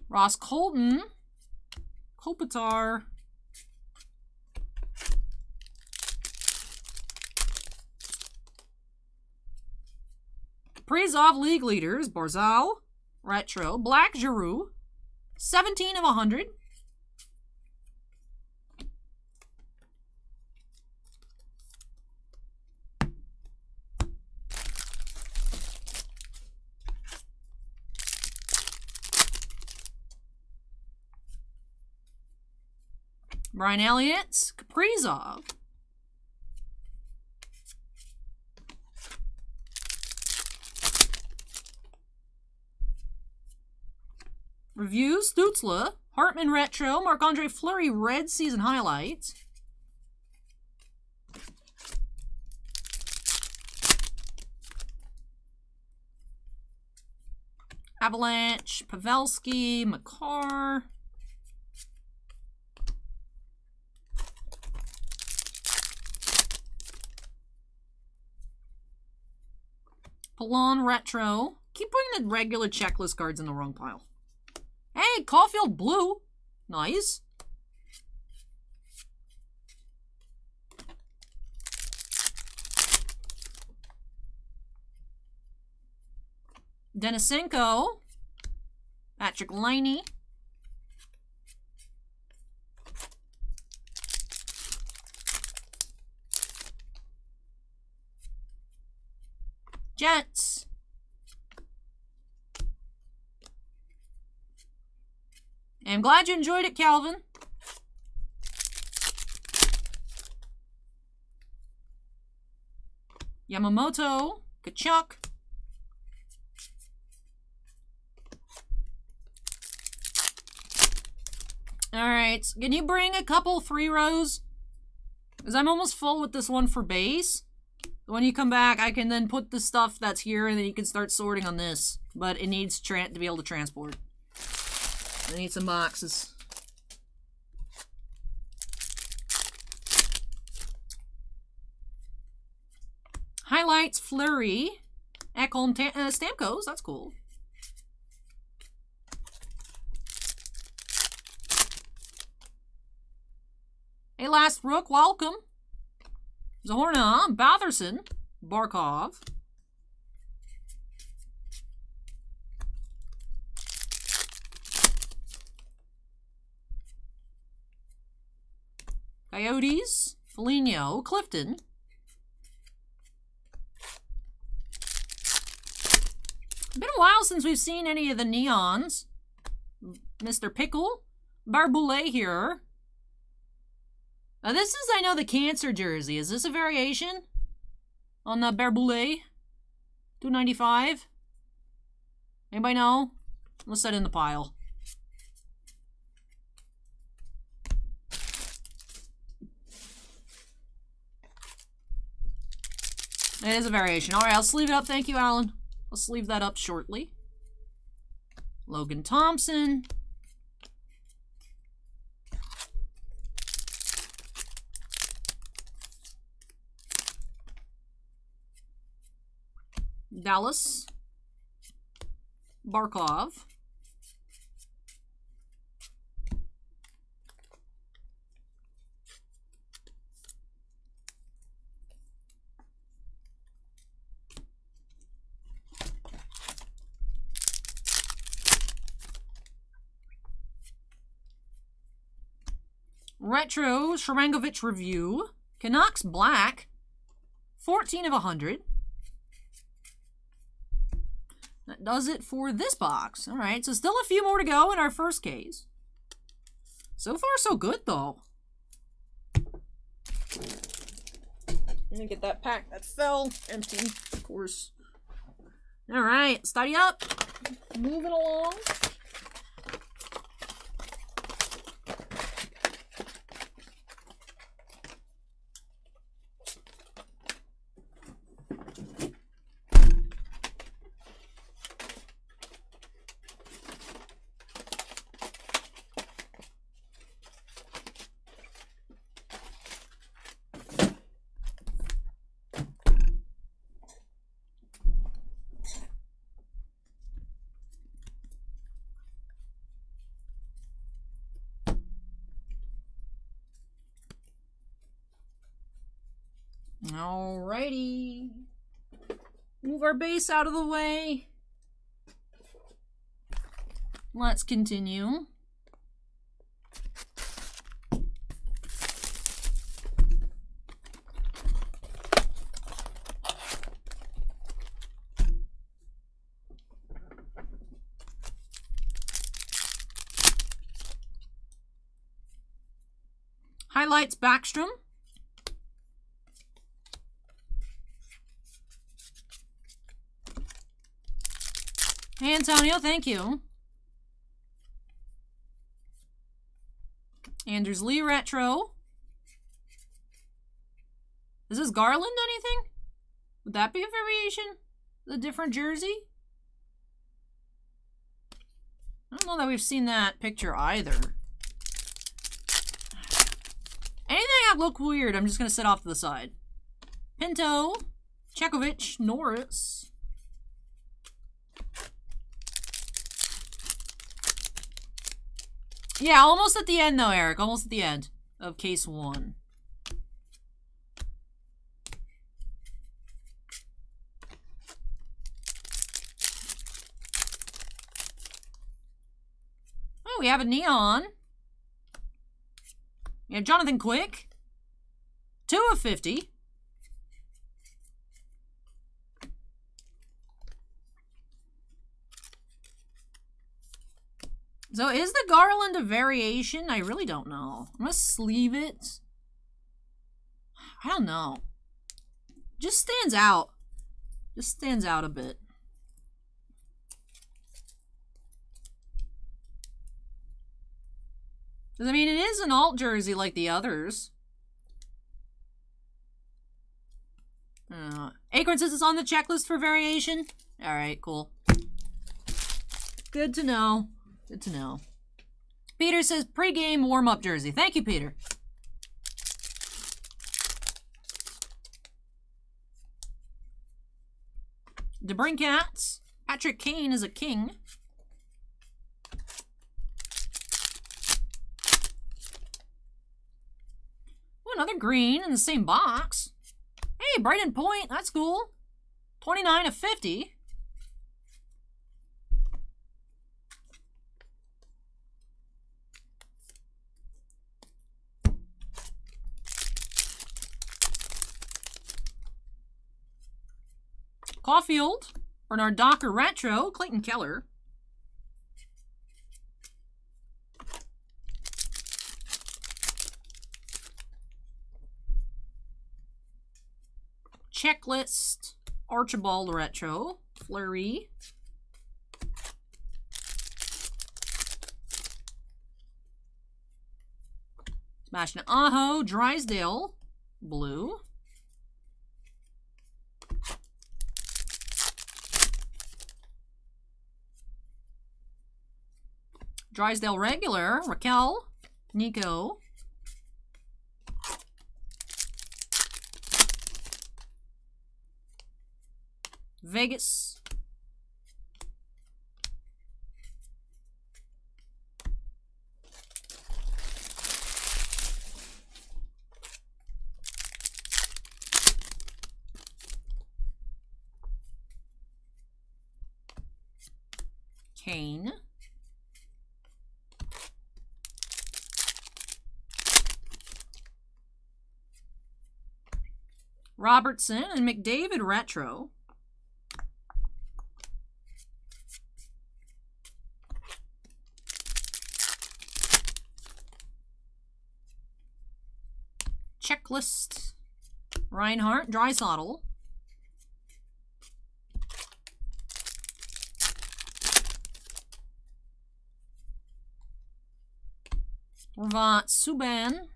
Ross Colton. Kopitar. Prizov League Leaders. Barzal. Retro. Black Giroux. 17 of 100. Brian Elliott, Kaprizov. Review, Stutzla, Hartman Retro, Marc-Andre Fleury Red Season Highlights. Avalanche, Pavelski, Makar. Polon Retro. Keep putting the regular checklist cards in the wrong pile. Hey, Caulfield Blue. Nice. Denisenko. Patrick Laine. Jets. I'm glad you enjoyed it, Calvin. Yamamoto. Kachuk. Alright, can you bring a couple 3 rows? Because I'm almost full with this one for base. When you come back, I can then put the stuff that's here, and then you can start sorting on this. But it needs to be able to transport. I need some boxes. Highlights, Fleury. Ekholm Stamkos, that's cool. Hey, last rook, welcome. Zahorna, Batherson, Barkov. Coyotes, Foligno, Clifton. Been a while since we've seen any of the neons. Mr. Pickle, Barboulay here. Now this is, I know, the Cancer jersey. Is this a variation on the Barboulay? 295? Anybody know? Let's set it in the pile. It is a variation. Alright, I'll sleeve it up. Thank you, Alan. I'll sleeve that up shortly. Logan Thompson. Dallas. Barkov. Retro Sharangovich Review. Canucks Black. 14 of 100. That does it for this box. Alright, so still a few more to go in our first case. So far, so good, though. I'm gonna get that pack that fell empty, of course. Alright, study up. Moving along. Alrighty. Move our base out of the way. Let's continue. Highlights Backstrom. Hey, Antonio, thank you. Anders Lee Retro. Is this Garland anything? Would that be a variation? A different jersey? I don't know that we've seen that picture either. Anything that look weird, I'm just going to set off to the side. Pinto. Chekovich. Norris. Yeah, almost at the end though, Eric. Almost at the end of case 1. Oh, we have a neon. We have Jonathan Quick. 2 of 50. So is the Garland a variation? I really don't know. I'm gonna sleeve it. I don't know. Just stands out. Just stands out a bit. I mean, it is an alt jersey like the others. Acorn says it's on the checklist for variation. Alright, cool. Good to know. Good to know. Peter says pre-game warm-up jersey. Thank you, Peter. DeBrincats. Patrick Kane is a king. Oh, another green in the same box. Hey, Brighton Point. That's cool. 29 of 50. Caulfield, Bernard Docker Retro, Clayton Keller. Checklist, Archibald Retro, Fleury. Sebastian Aho, Drysdale, blue. Drysdale regular, Raquel, Nico. Vegas. Kane. Robertson and McDavid retro. Checklist. Reinhardt, Draisaitl. Rvat, Subban.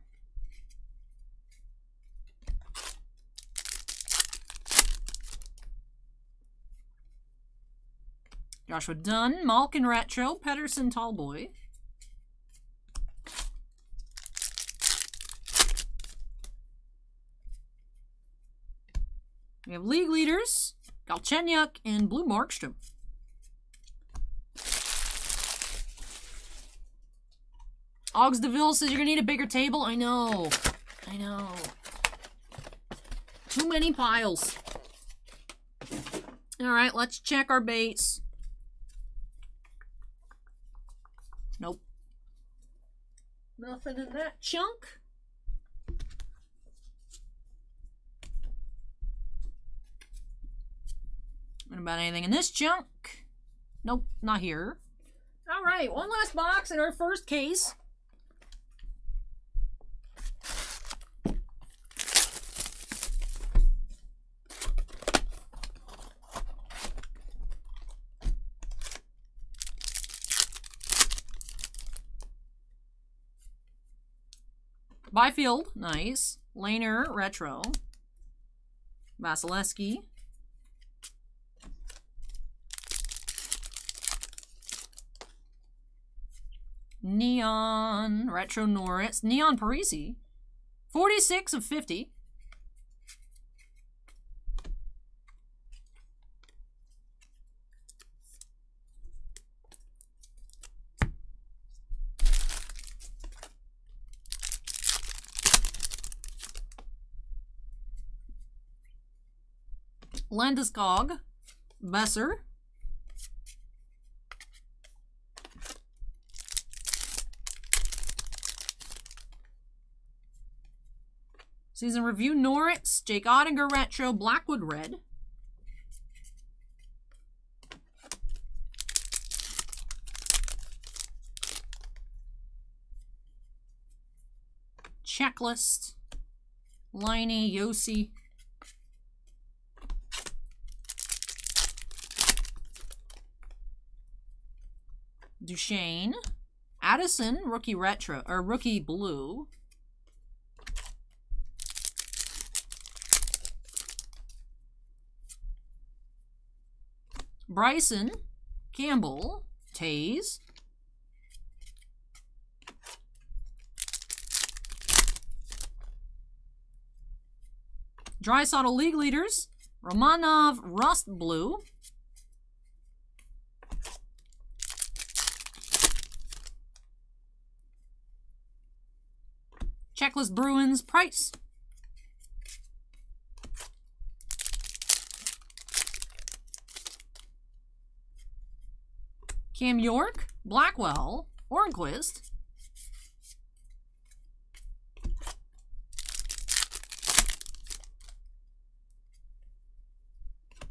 Joshua Dunn, Malkin retro, Pettersson, Tallboy. We have league leaders, Galchenyuk and Blue Markstrom. Augs DeVille says you're going to need a bigger table. I know. I know. Too many piles. All right, let's check our base. Nope. Nothing in that chunk. What about anything in this chunk? Nope, not here. All right, one last box in our first case. Byfield, nice. Lehner, retro. Vasilevsky. Neon, retro Norris. Neon Parisi. 46 of 50. Landeskog, Besser. Season review, Norris, Jake Ottinger retro, Blackwood red. Checklist, Liney, Yossi. Duchesne, Addison, rookie retro, or rookie blue. Bryson, Campbell, Taze. Draisaitl league leaders, Romanov, rust blue. Checklist Bruins, Price. Cam York, Blackwell, Ornquist.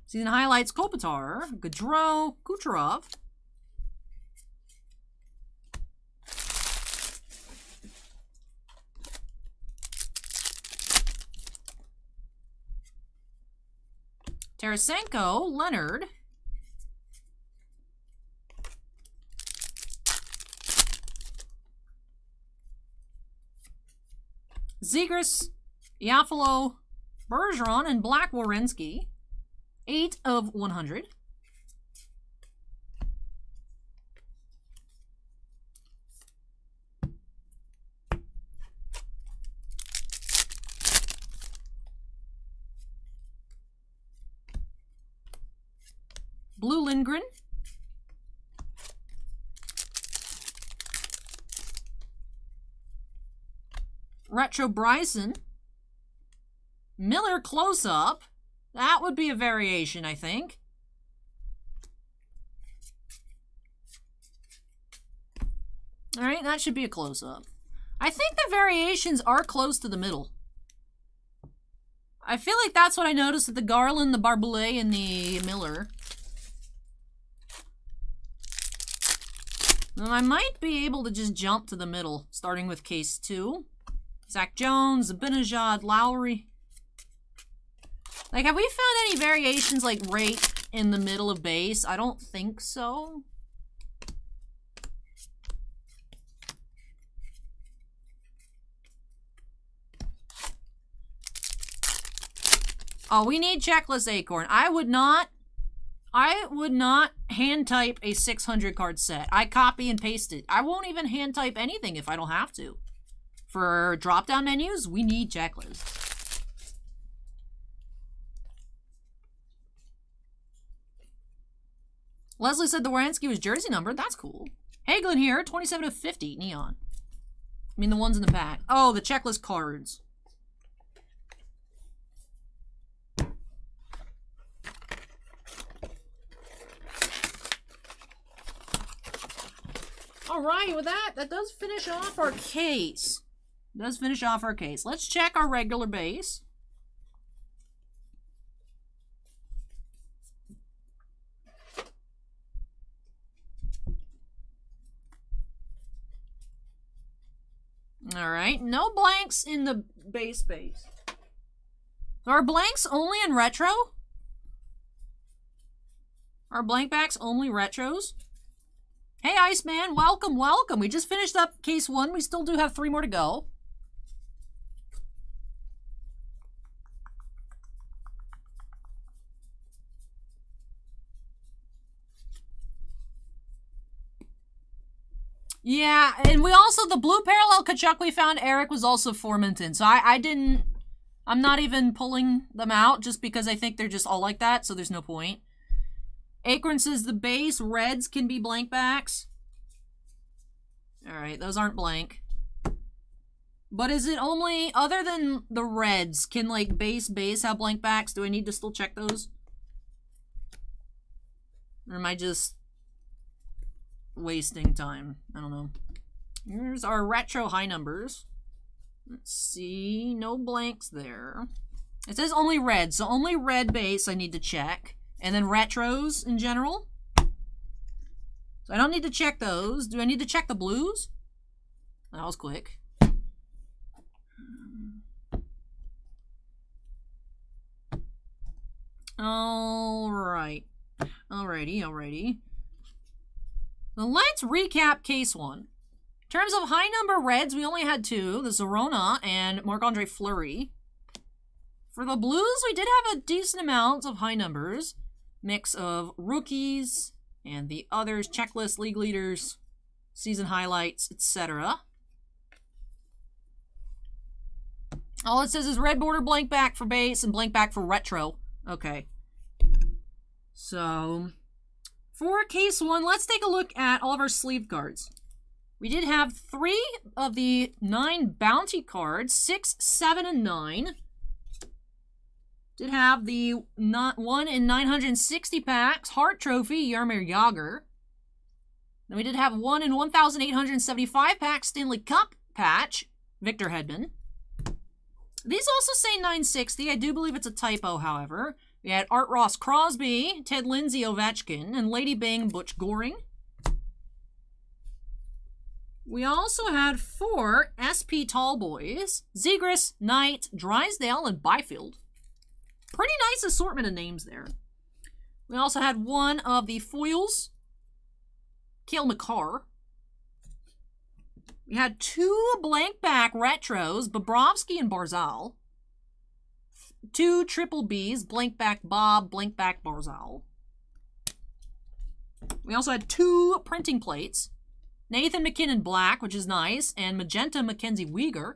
Season highlights, Kopitar, Gaudreau, Kucherov. Tarasenko, Leonard. Zegras, Iafalo, Bergeron, and Black Werenski. 8 of 100. Blue Lindgren. Retro Bryson. Miller close-up. That would be a variation, I think. All right, that should be a close-up. I think the variations are close to the middle. I feel like that's what I noticed with the Garland, the Barboulet, and the Miller. Then I might be able to just jump to the middle, starting with case 2. Zach Jones, Zibanejad, Lowry. Like, have we found any variations, like, right in the middle of base? I don't think so. Oh, we need checklist Acorn. I would not hand type a 600 card set. I copy and paste it. I won't even hand type anything if I don't have to. For drop-down menus, we need checklists. Leslie said the Wierenski was jersey numbered. That's cool. Hagelin here, 27 of 50, neon. I mean the ones in the pack. Oh, the checklist cards. Alright, with that does finish off our case. Let's check our regular base. Alright, no blanks in the base. So are blanks only in retro? Are blank backs only retros? Hey, Iceman, welcome, welcome. We just finished up case 1. We still do have 3 more to go. Yeah, and we also, the blue parallel Kachuk we found, Eric, was also Formanton. So I'm not even pulling them out just because I think they're just all like that, so there's no point. Acorn says the base reds can be blank backs. Alright, those aren't blank. But is it only, other than the reds, can like base have blank backs? Do I need to still check those? Or am I just wasting time? I don't know. Here's our retro high numbers. Let's see, no blanks there. It says only red, so only red base I need to check. And then retros in general. So I don't need to check those. Do I need to check the blues? That was quick. Alright. Alrighty. Now let's recap case 1. In terms of high number reds, we only had 2. The Zorona and Marc-Andre Fleury. For the blues, we did have a decent amount of high numbers. Mix of rookies and the others, checklist, league leaders, season highlights, etc. All it says is red border blank back for base and blank back for retro. Okay. So, for case 1, let's take a look at all of our sleeve cards. We did have 3 of the 9 bounty cards, 6, 7, and 9. Did have the 1 in 960 packs, Hart Trophy, Jaromir Jagr. Then we did have 1 in 1,875 packs, Stanley Cup patch, Victor Hedman. These also say 960. I do believe it's a typo, however. We had Art Ross Crosby, Ted Lindsay Ovechkin, and Lady Bing Butch Goring. We also had 4 SP Tallboys, Zegras, Knight, Drysdale, and Byfield. Pretty nice assortment of names there. We also had 1 of the foils, Cale Makar. We had 2 blank back retros, Bobrovsky and Barzal. 2 triple Bs, blank back Bob, blank back Barzal. We also had 2 printing plates, Nathan McKinnon black, which is nice, and magenta Mackenzie Weegar.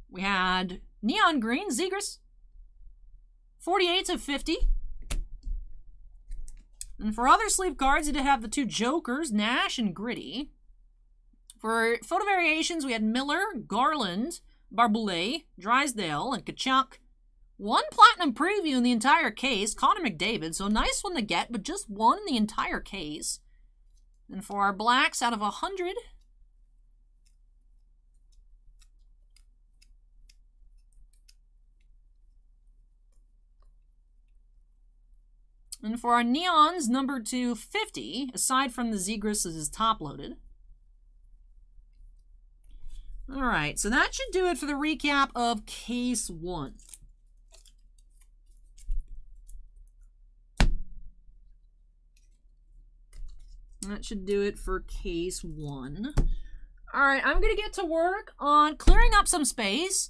We had neon green, Zegras. 48 of 50. And for other sleeve cards, you did have the 2 Jokers, Nash and Gritty. For photo variations, we had Miller, Garland, Barboulet, Drysdale, and Kachuk. 1 platinum preview in the entire case, Connor McDavid, so nice one to get, but just 1 in the entire case. And for our blacks, out of 100... And for our neons, number 250, aside from the Zegras, this is top-loaded. Alright, so that should do it for the recap of Case 1. That should do it for Case 1. Alright, I'm going to get to work on clearing up some space.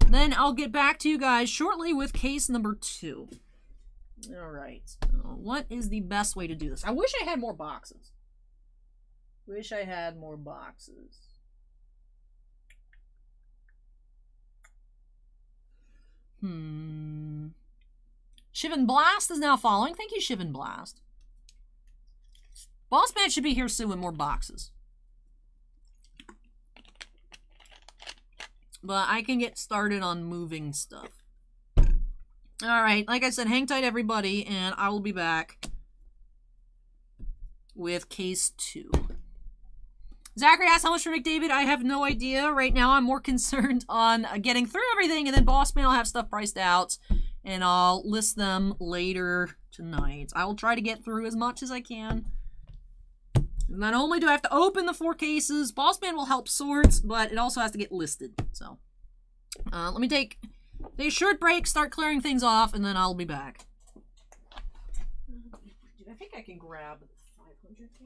Then I'll get back to you guys shortly with Case number 2. Alright, what is the best way to do this? I wish I had more boxes. Wish I had more boxes. Shivan Blast is now following. Thank you, Shivan Blast. Boss Man should be here soon with more boxes. But I can get started on moving stuff. Alright, like I said, hang tight everybody, and I will be back with Case 2. Zachary asks how much for McDavid. I have no idea. Right now I'm more concerned on getting through everything, and then Boss Man will have stuff priced out, and I'll list them later tonight. I will try to get through as much as I can. Not only do I have to open the 4 cases, Boss Man will help sort, but it also has to get listed. So, let me take a short break, start clearing things off, and then I'll be back. I think I can grab 500 now.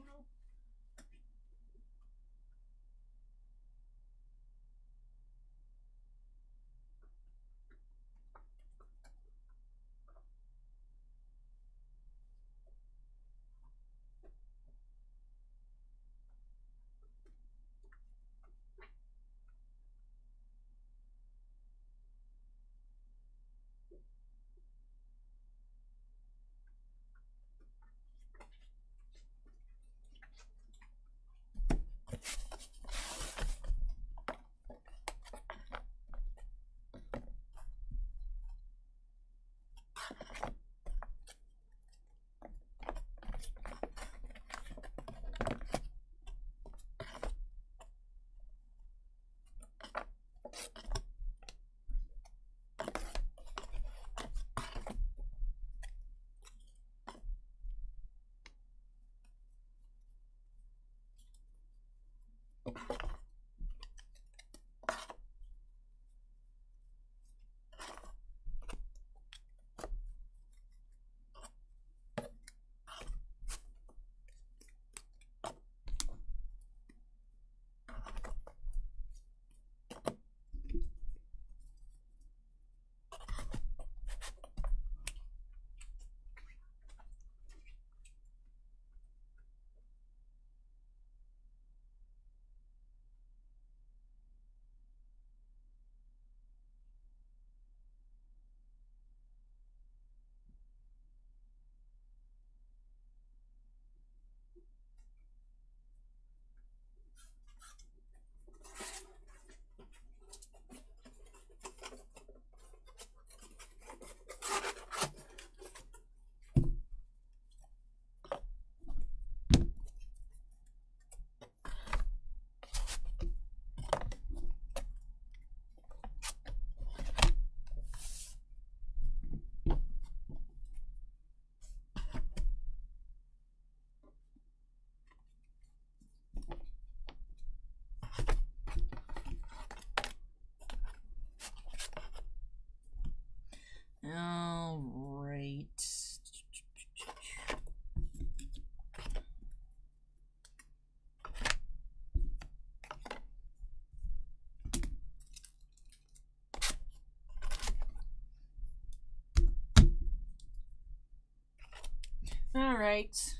All right.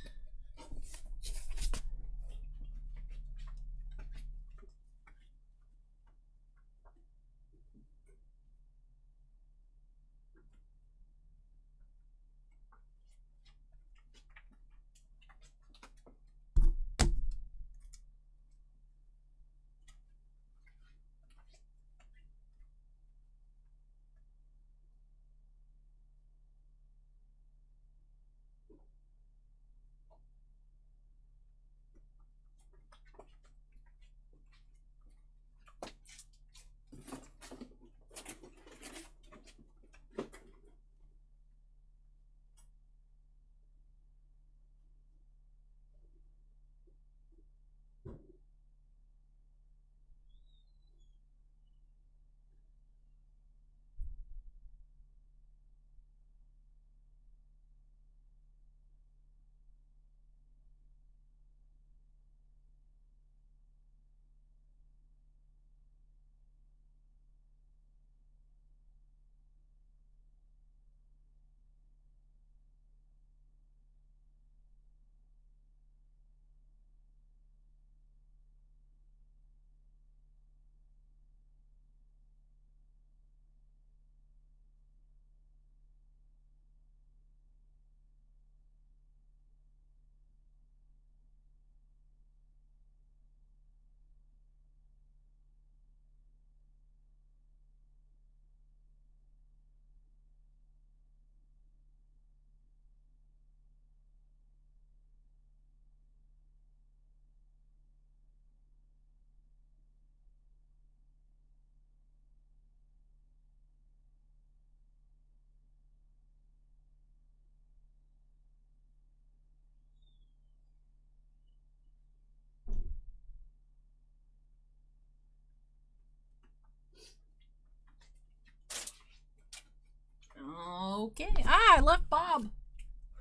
Okay. Ah, I left Bob.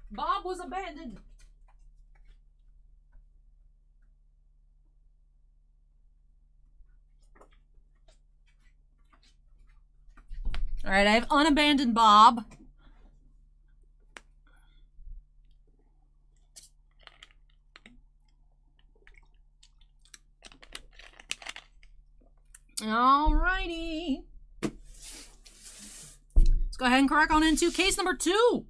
Bob was abandoned. All right, I have unabandoned Bob. Alrighty. Let's go ahead and crack on into case number 2.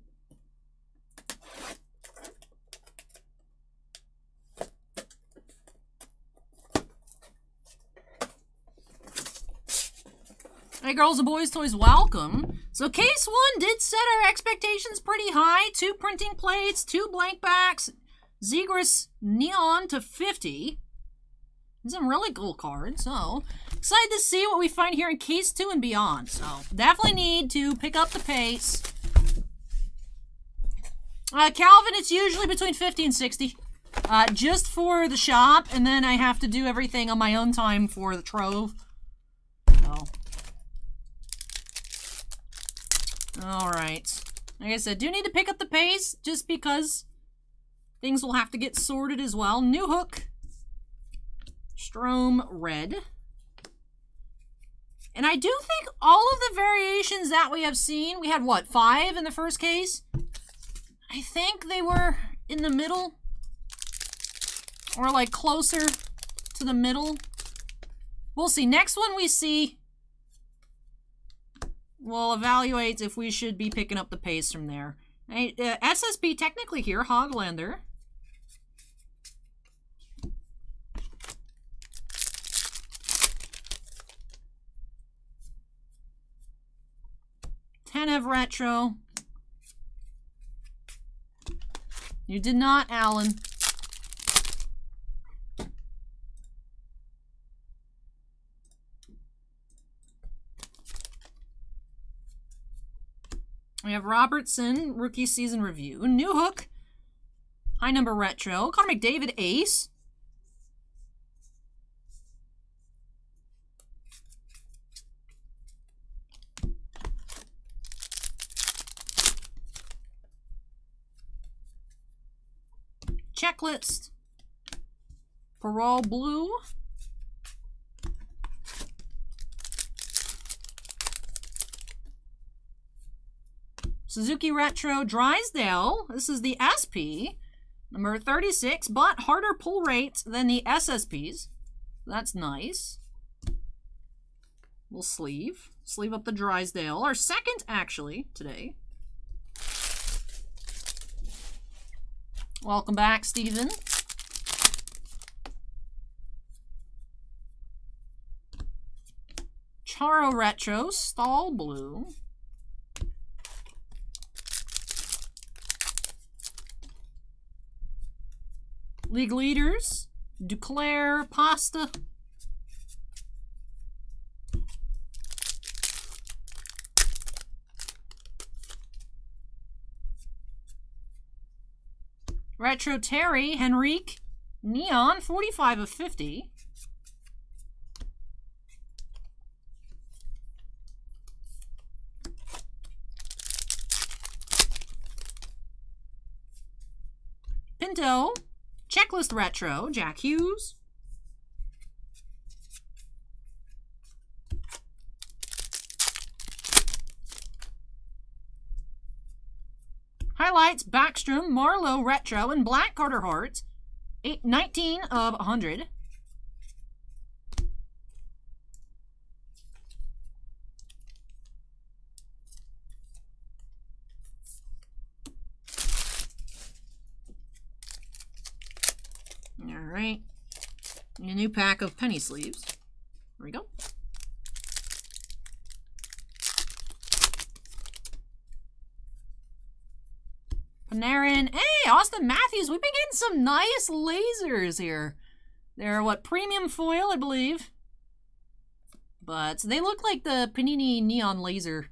Hey girls and boys, toys, welcome. So case 1 did set our expectations pretty high. 2 printing plates, 2 blank backs, Zegras Neon to 50. Some really cool cards, so excited to see what we find here in case 2 and beyond. So definitely need to pick up the pace. Calvin, it's usually between 50 and 60. Just for the shop, and then I have to do everything on my own time for the trove. So. Alright. Like I said, do need to pick up the pace, just because things will have to get sorted as well. New hook. Strom red. And I do think all of the variations that we have seen, we had what, 5 in the first case? I think they were in the middle, or like closer to the middle. We'll see. Next one we see, we'll evaluate if we should be picking up the pace from there. Right, SSP technically here, Hoglander. Tenev Retro. You did not, Alan. We have Robertson, Rookie Season Review. New hook. High number retro. Connor McDavid, Ace. Checklist. Parole Blue. Suzuki Retro Drysdale. This is the SP, number 36, but harder pull rate than the SSPs. That's nice. We'll sleeve up the Drysdale. Our second, actually, today. Welcome back, Steven. Charo Retro, Stahl Blue. League Leaders, Duclair, Pasta. Retro Terry, Henrique, Neon, 45 of 50. Pinto, Checklist Retro, Jack Hughes. Highlights, Backstrom, Marlowe Retro, and Black Carter Hart. 19 of 100. All right. A new pack of penny sleeves. There we go. Panarin. Hey, Austin Matthews. We've been getting some nice lasers here. They're, what, premium foil, I believe. But they look like the Panini Neon Laser.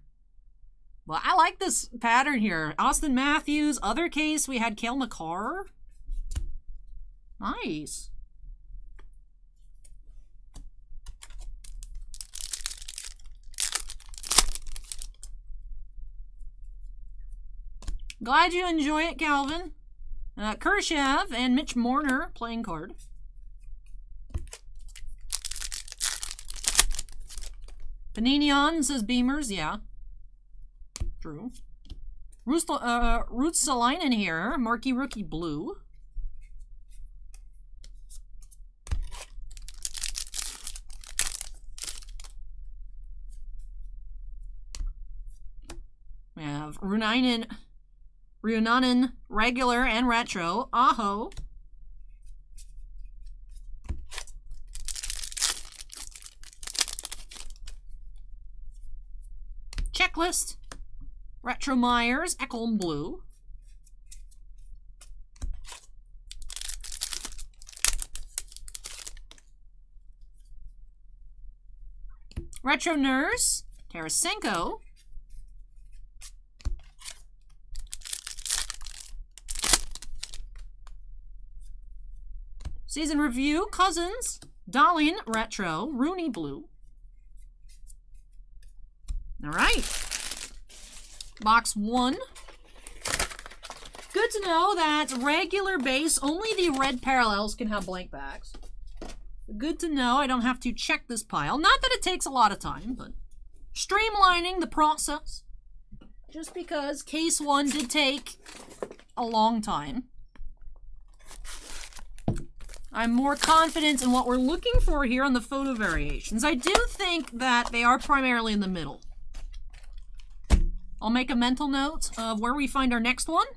Well, I like this pattern here. Austin Matthews. Other case, we had Cale Makar. Nice. Glad you enjoy it, Calvin. Khrushchev and Mitch Marner playing card. Paninion says Beamers, yeah. True. Ruotsalainen here, Marquee Rookie Blue. We have Ruonanen regular and retro. Aho. Checklist. Retro Myers, Ekholm Blue. Retro Nurse, Tarasenko. Season Review, Cousins, Dahlin Retro, Rooney Blue. All right. Box 1. Good to know that regular base, only the red parallels can have blank backs. Good to know I don't have to check this pile. Not that it takes a lot of time, but streamlining the process. Just because case 1 did take a long time. I'm more confident in what we're looking for here on the photo variations. I do think that they are primarily in the middle. I'll make a mental note of where we find our next one.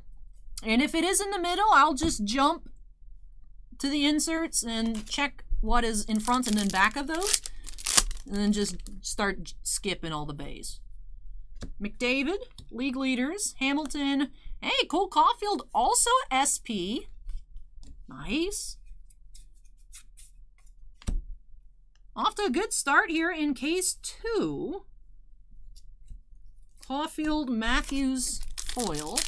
And if it is in the middle, I'll just jump to the inserts and check what is in front and in back of those. And then just start skipping all the bays. McDavid, League Leaders, Hamilton. Hey, Cole Caulfield, also SP. Nice. Off to a good start here in case 2. Caulfield, Matthews, foil.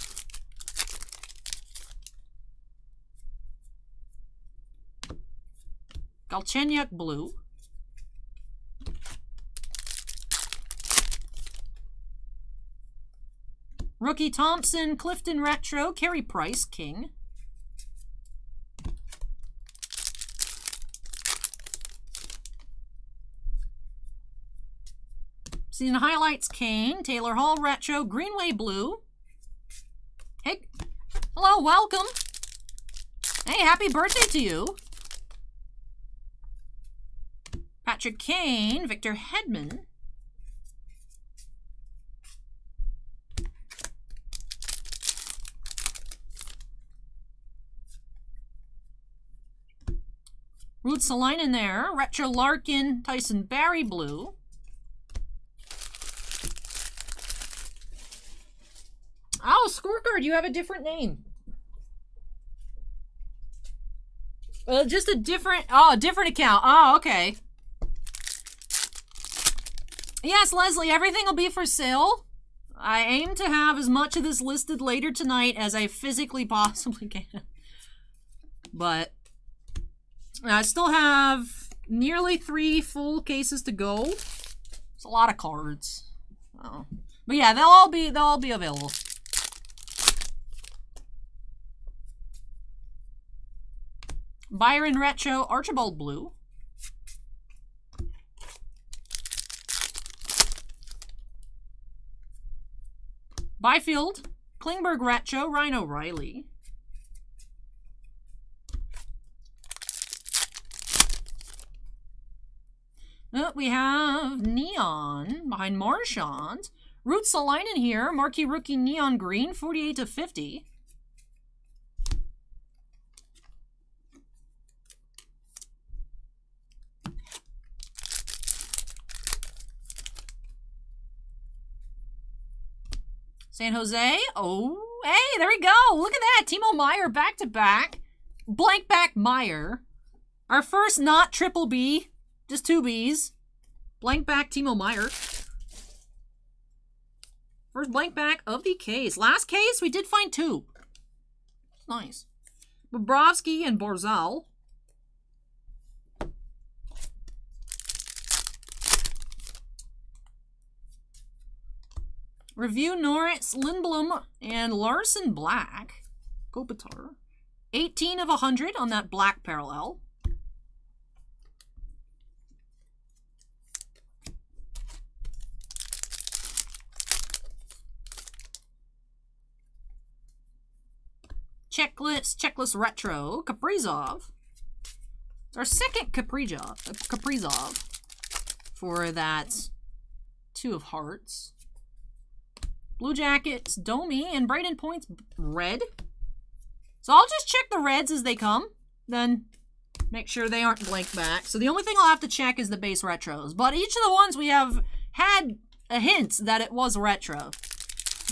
Galchenyuk blue. Rookie Thompson, Clifton retro, Carey Price, king. Season highlights, Kane, Taylor Hall retro, Greenway blue. Hey, hello, welcome. Hey, happy birthday to you. Patrick Kane, Victor Hedman. Ruotsalainen there, retro Larkin, Tyson Barrie blue. Oh, scorecard, you have a different name. Just a different account. Oh, okay. Yes, Leslie, everything will be for sale. I aim to have as much of this listed later tonight as I physically possibly can. But I still have nearly 3 full cases to go. It's a lot of cards. Oh. But yeah, they'll all be available. Byron retro, Archibald blue. Byfield, Klingberg retro, Ryan O'Reilly. We have Neon behind Marchand. Ruotsalainen here, Marquee Rookie Neon Green, 48/50. San Jose. Oh, hey, there we go. Look at that. Timo Meier back-to-back. Blank back Meier. Our first not triple B, just 2 Bs. Blank back Timo Meier. First blank back of the case. Last case, we did find 2. Nice. Bobrovsky and Barzal. Review Norris, Lindblom, and Larson Black. Kopitar. 18 of 100 on that black parallel. Checklist Retro, Kaprizov. It's our second Kaprizov for that 2 of Hearts. Blue Jackets, Domi, and Braden Points, red. So I'll just check the reds as they come, then make sure they aren't blank back. So the only thing I'll have to check is the base retros. But each of the ones we have had a hint that it was retro.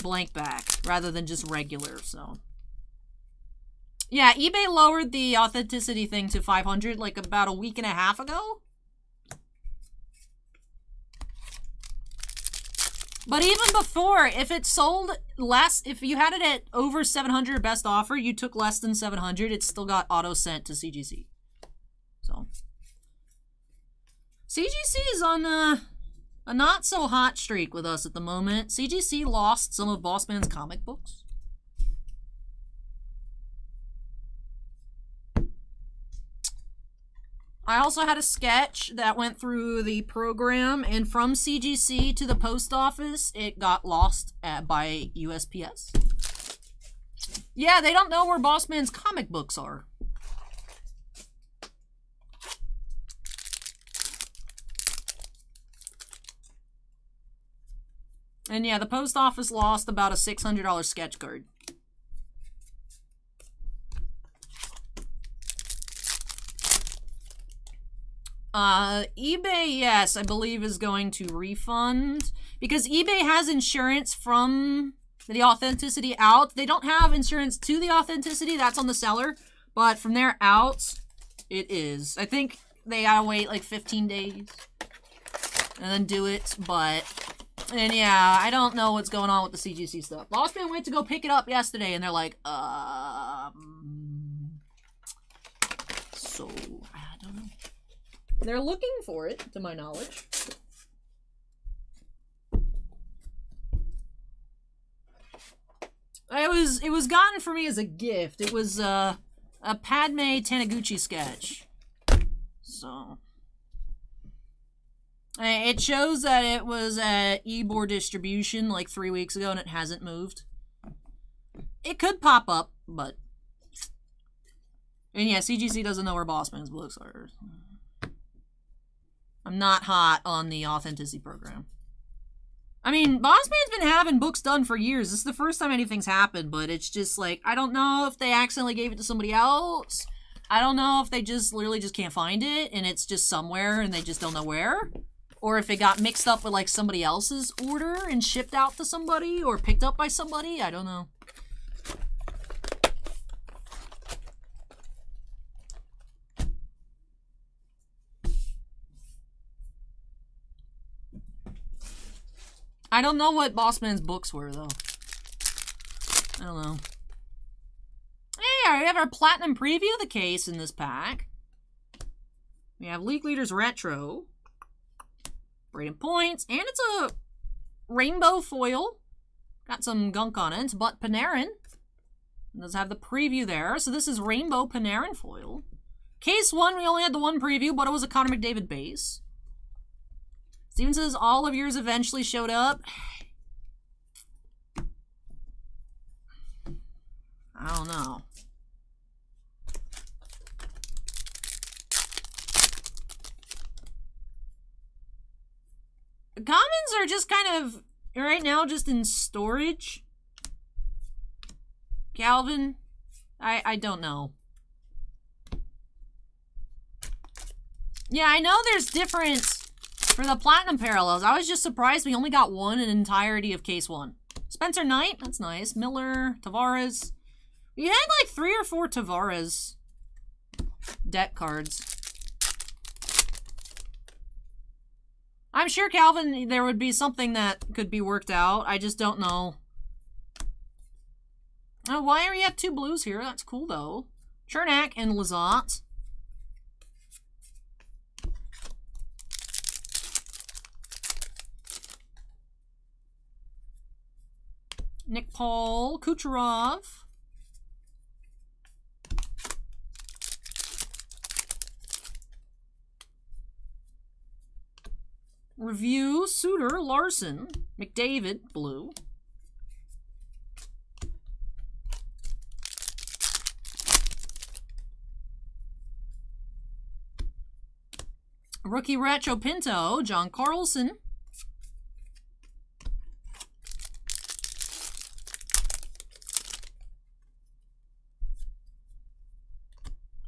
Blank back, rather than just regular, so. Yeah, eBay lowered the authenticity thing to 500 like about a week and a half ago. But even before, if it sold less, if you had it at over 700 best offer, you took less than 700, it still got auto sent to CGC. So, CGC is on a not so hot streak with us at the moment. CGC lost some of Bossman's comic books. I also had a sketch that went through the program, and from CGC to the post office, it got lost by USPS. Yeah, they don't know where Bossman's comic books are. And yeah, the post office lost about a $600 sketch card. eBay, yes, I believe is going to refund, because eBay has insurance from the authenticity out. They don't have insurance to the authenticity, that's on the seller, but from there out, it is. I think they gotta wait like 15 days and then do it, but, and yeah, I don't know what's going on with the CGC stuff. Bossman went to go pick it up yesterday, and they're like, so, I don't know. They're looking for it, to my knowledge. It was gotten for me as a gift. It was a Padme Taniguchi sketch. So it shows that it was at eBoard distribution like 3 weeks ago and it hasn't moved. It could pop up, but, and yeah, CGC doesn't know where Bossman's books are. I'm not hot on the authenticity program. I mean, Bossman's been having books done for years. This is the first time anything's happened, but it's just like, I don't know if they accidentally gave it to somebody else. I don't know if they just literally just can't find it and it's just somewhere and they just don't know where. Or if it got mixed up with like somebody else's order and shipped out to somebody or picked up by somebody. I don't know. I don't know what Bossman's books were, though. I don't know. Hey, we have our Platinum Preview of the case in this pack. We have League Leaders Retro. Braden Points. And it's a rainbow foil. Got some gunk on it, but Panarin. It does have the preview there. So this is Rainbow Panarin foil. Case 1, we only had the one preview, but it was a Connor McDavid base. Steven says, all of yours eventually showed up. I don't know. The commons are just kind of, right now, just in storage. Calvin, I don't know. Yeah, I know there's difference. For the Platinum Parallels, I was just surprised we only got one in entirety of Case 1. Spencer Knight, that's nice. Miller, Tavares. We had like 3 or 4 Tavares deck cards. I'm sure, Calvin, there would be something that could be worked out. I just don't know. Oh, why are we at 2 blues here? That's cool, though. Chernak and Lizotte. Nick Paul, Kucherov. Review, Suter, Larson, McDavid, blue. Rookie Retro Pinto, John Carlson.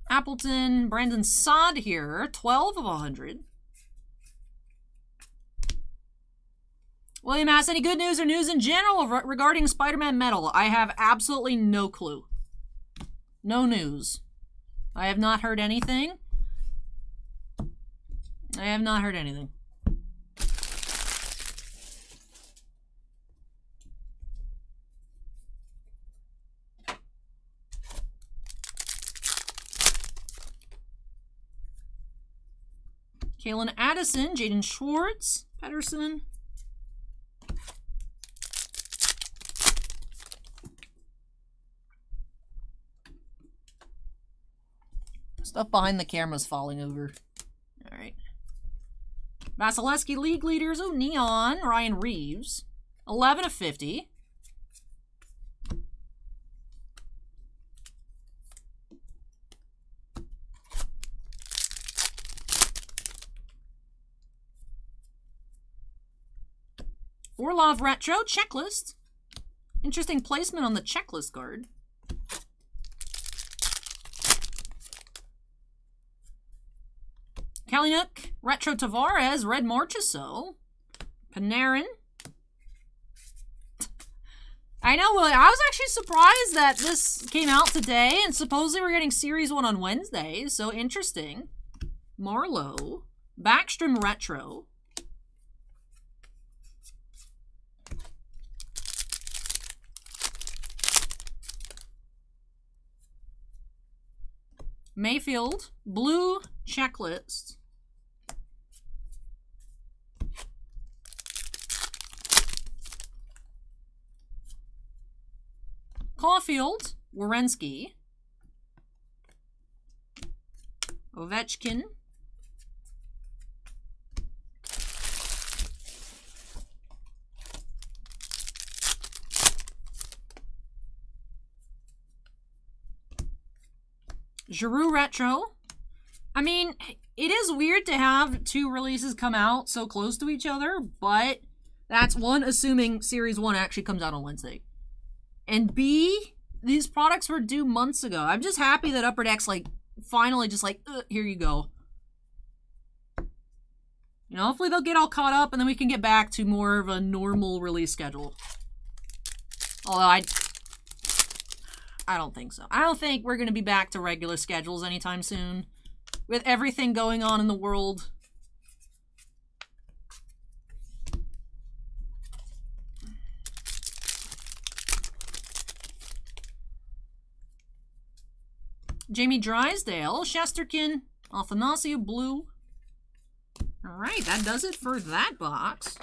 Appleton, Brandon Saad here, 12 of 100. William asks, any good news or news in general regarding Spider-Man Metal? I have absolutely no clue. No news. I have not heard anything. I have not heard anything. Kalen Addison, Jaden Schwartz, Pedersen. Stuff behind the camera's falling over. All right. Vasilevsky league leaders. Oh, Neon. Ryan Reeves. 11 of 50. Orlov Retro checklist. Interesting placement on the checklist card. Kalynuk, Retro Tavares, Red Marchessault, Panarin. I know, William. I was actually surprised that this came out today, and supposedly we're getting Series 1 on Wednesday, so interesting. Marlowe, Backstrom Retro. Mayfield, blue checklist. Caulfield, Werenski, Ovechkin, Giroux Retro. I mean, it is weird to have two releases come out so close to each other, but that's one, assuming Series 1 actually comes out on Wednesday. And B, these products were due months ago. I'm just happy that Upper Deck's like, finally just like, here you go. You know, hopefully they'll get all caught up and then we can get back to more of a normal release schedule. Although I don't think so. I don't think we're going to be back to regular schedules anytime soon. With everything going on in the world. Jamie Drysdale, Shesterkin, Athanasiou, blue. All right, that does it for that box.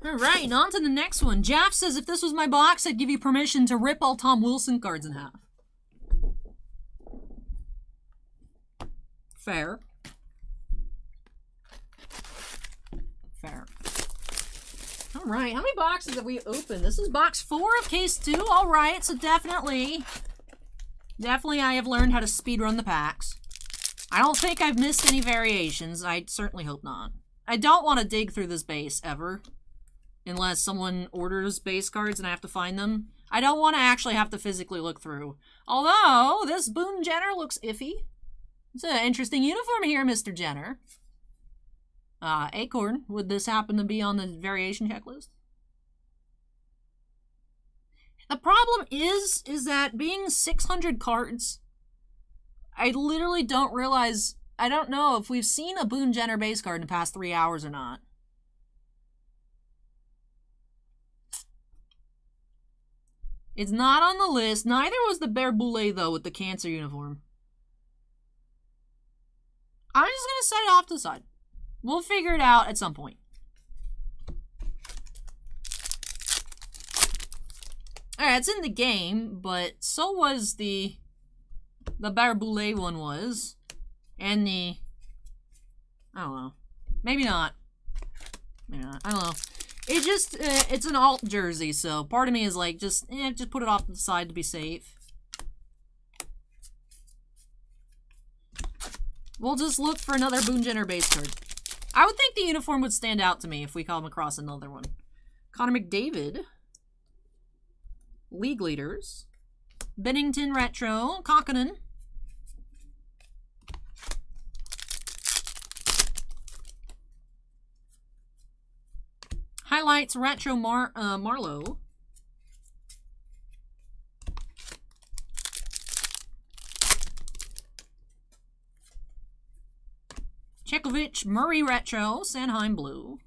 All right, on to the next one. Jeff says, if this was my box, I'd give you permission to rip all Tom Wilson cards in half. Fair. Fair. All right, how many boxes have we opened? This is box 4 of case 2. All right, so definitely I have learned how to speedrun the packs. I don't think I've missed any variations. I certainly hope not. I don't want to dig through this base ever. Unless someone orders base cards and I have to find them. I don't want to actually have to physically look through. Although, this Boone Jenner looks iffy. It's an interesting uniform here, Mr. Jenner. Acorn, would this happen to be on the variation checklist? The problem is that being 600 cards, I literally don't realize, I don't know if we've seen a Boone Jenner base card in the past 3 hours or not. It's not on the list. Neither was the Berboulet, though, with the Cancer uniform. I'm just going to set it off to the side. We'll figure it out at some point. Alright, it's in the game, but so was the Berboulet one was. And the... I don't know. Maybe not. Maybe not. I don't know. It just, it's an alt jersey, so part of me is like, just put it off to the side to be safe. We'll just look for another Boone Jenner base card. I would think the uniform would stand out to me if we come across another one. Connor McDavid. League leaders. Bennington Retro. Kokkonen. Highlights Retro Marlowe. Chekovich Murray Retro, Sanheim Blue.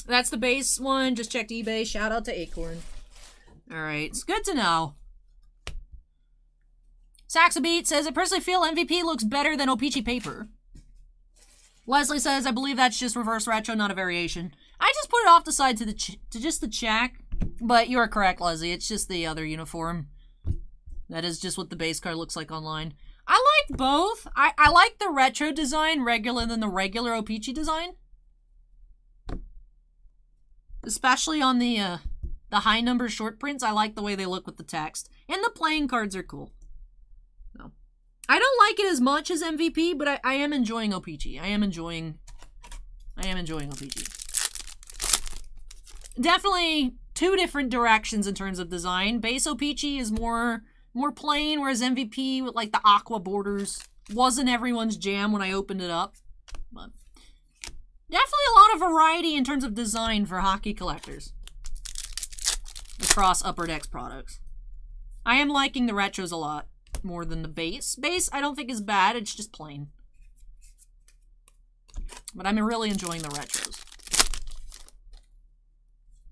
That's the base one. Just checked eBay. Shout out to Acorn. Alright, it's good to know. Saxabeat says, I personally feel MVP looks better than O-Pee-Chee paper. Leslie says, I believe that's just reverse retro, not a variation. I just put it off the side to just the check. But you are correct, Leslie. It's just the other uniform. That is just what the base card looks like online. I like both. I like the retro design regular than the regular O-Pee-Chee design. Especially on the high number short prints. I like the way they look with the text. And the playing cards are cool. No. I don't like it as much as MVP, but I am enjoying O-Pee-Chee. I am enjoying O-Pee-Chee. Definitely two different directions in terms of design. Base O-Pee-Chee is more plain, whereas MVP with like the aqua borders wasn't everyone's jam when I opened it up. But definitely a lot of variety in terms of design for hockey collectors across Upper Deck's products. I am liking the retros a lot more than the base. Base I don't think is bad, it's just plain. But I'm really enjoying the retros.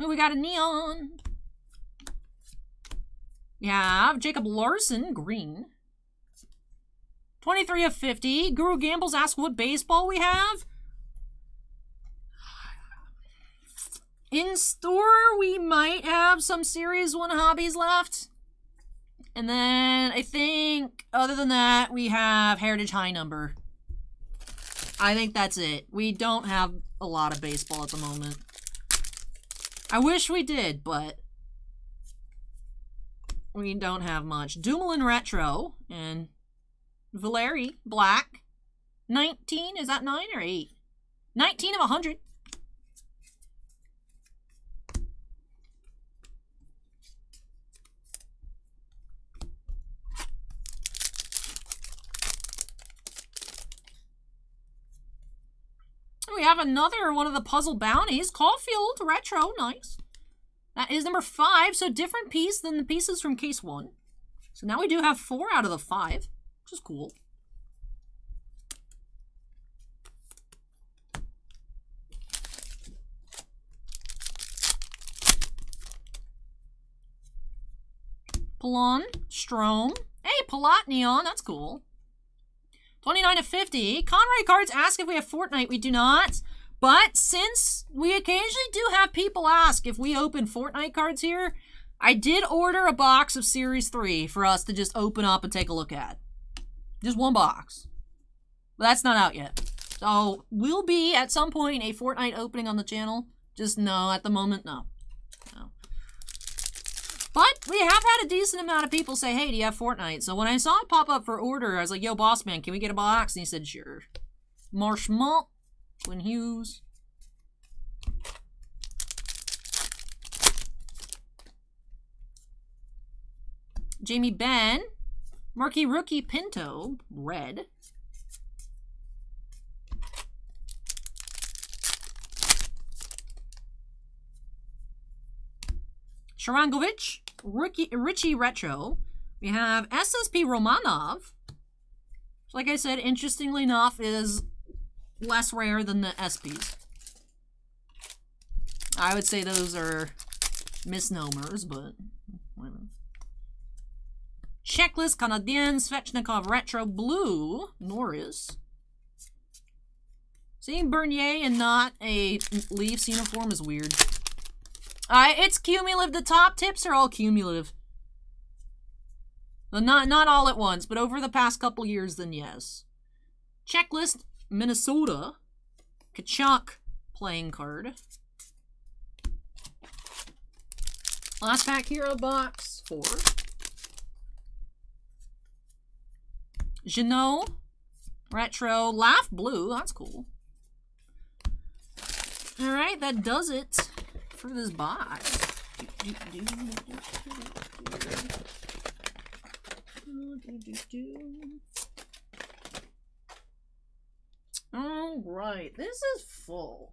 Oh, we got a neon. We have Jacob Larson, green. 23 of 50. Guru Gambles asks what baseball we have. In store, we might have some Series 1 hobbies left. And then, I think, other than that, we have Heritage High Number. I think that's it. We don't have a lot of baseball at the moment. I wish we did, but we don't have much. Dumoulin Retro and Valeri Black. 19, is that 9 or 8? 19 of 100. We have another one of the puzzle bounties. Caulfield Retro, nice. That is number 5, so different piece than the pieces from case 1. So now we do have 4 out of the 5, which is cool. Pelon, Strome. Hey, Palat Neon, that's cool. 29 of 50. Conroy Cards ask if we have Fortnite. We do not. But since we occasionally do have people ask if we open Fortnite cards here, I did order a box of Series 3 for us to just open up and take a look at. Just one box. But that's not out yet. So, will be at some point a Fortnite opening on the channel. Just no, at the moment, no. No. But we have had a decent amount of people say, hey, do you have Fortnite? So when I saw it pop up for order, I was like, yo, boss man, can we get a box? And he said, sure. Marshmallow, Quinn Hughes. Jamie Benn. Murky Rookie Pinto, red. Sharangovich, Richie Retro. We have SSP Romanov. Like I said, interestingly enough, is less rare than the SPs. I would say those are misnomers, but whatever. Checklist, Canadien, Svechnikov, Retro, Blue, Norris. Seeing Bernier and not a Leafs uniform is weird. It's cumulative. The top tips are all cumulative. Well, not all at once, but over the past couple years, then yes. Checklist, Minnesota. Kachuk, playing card. Last pack hero box 4. Jeannot, Retro, Laugh Blue. That's cool. Alright, that does it for this box. Alright, this is full.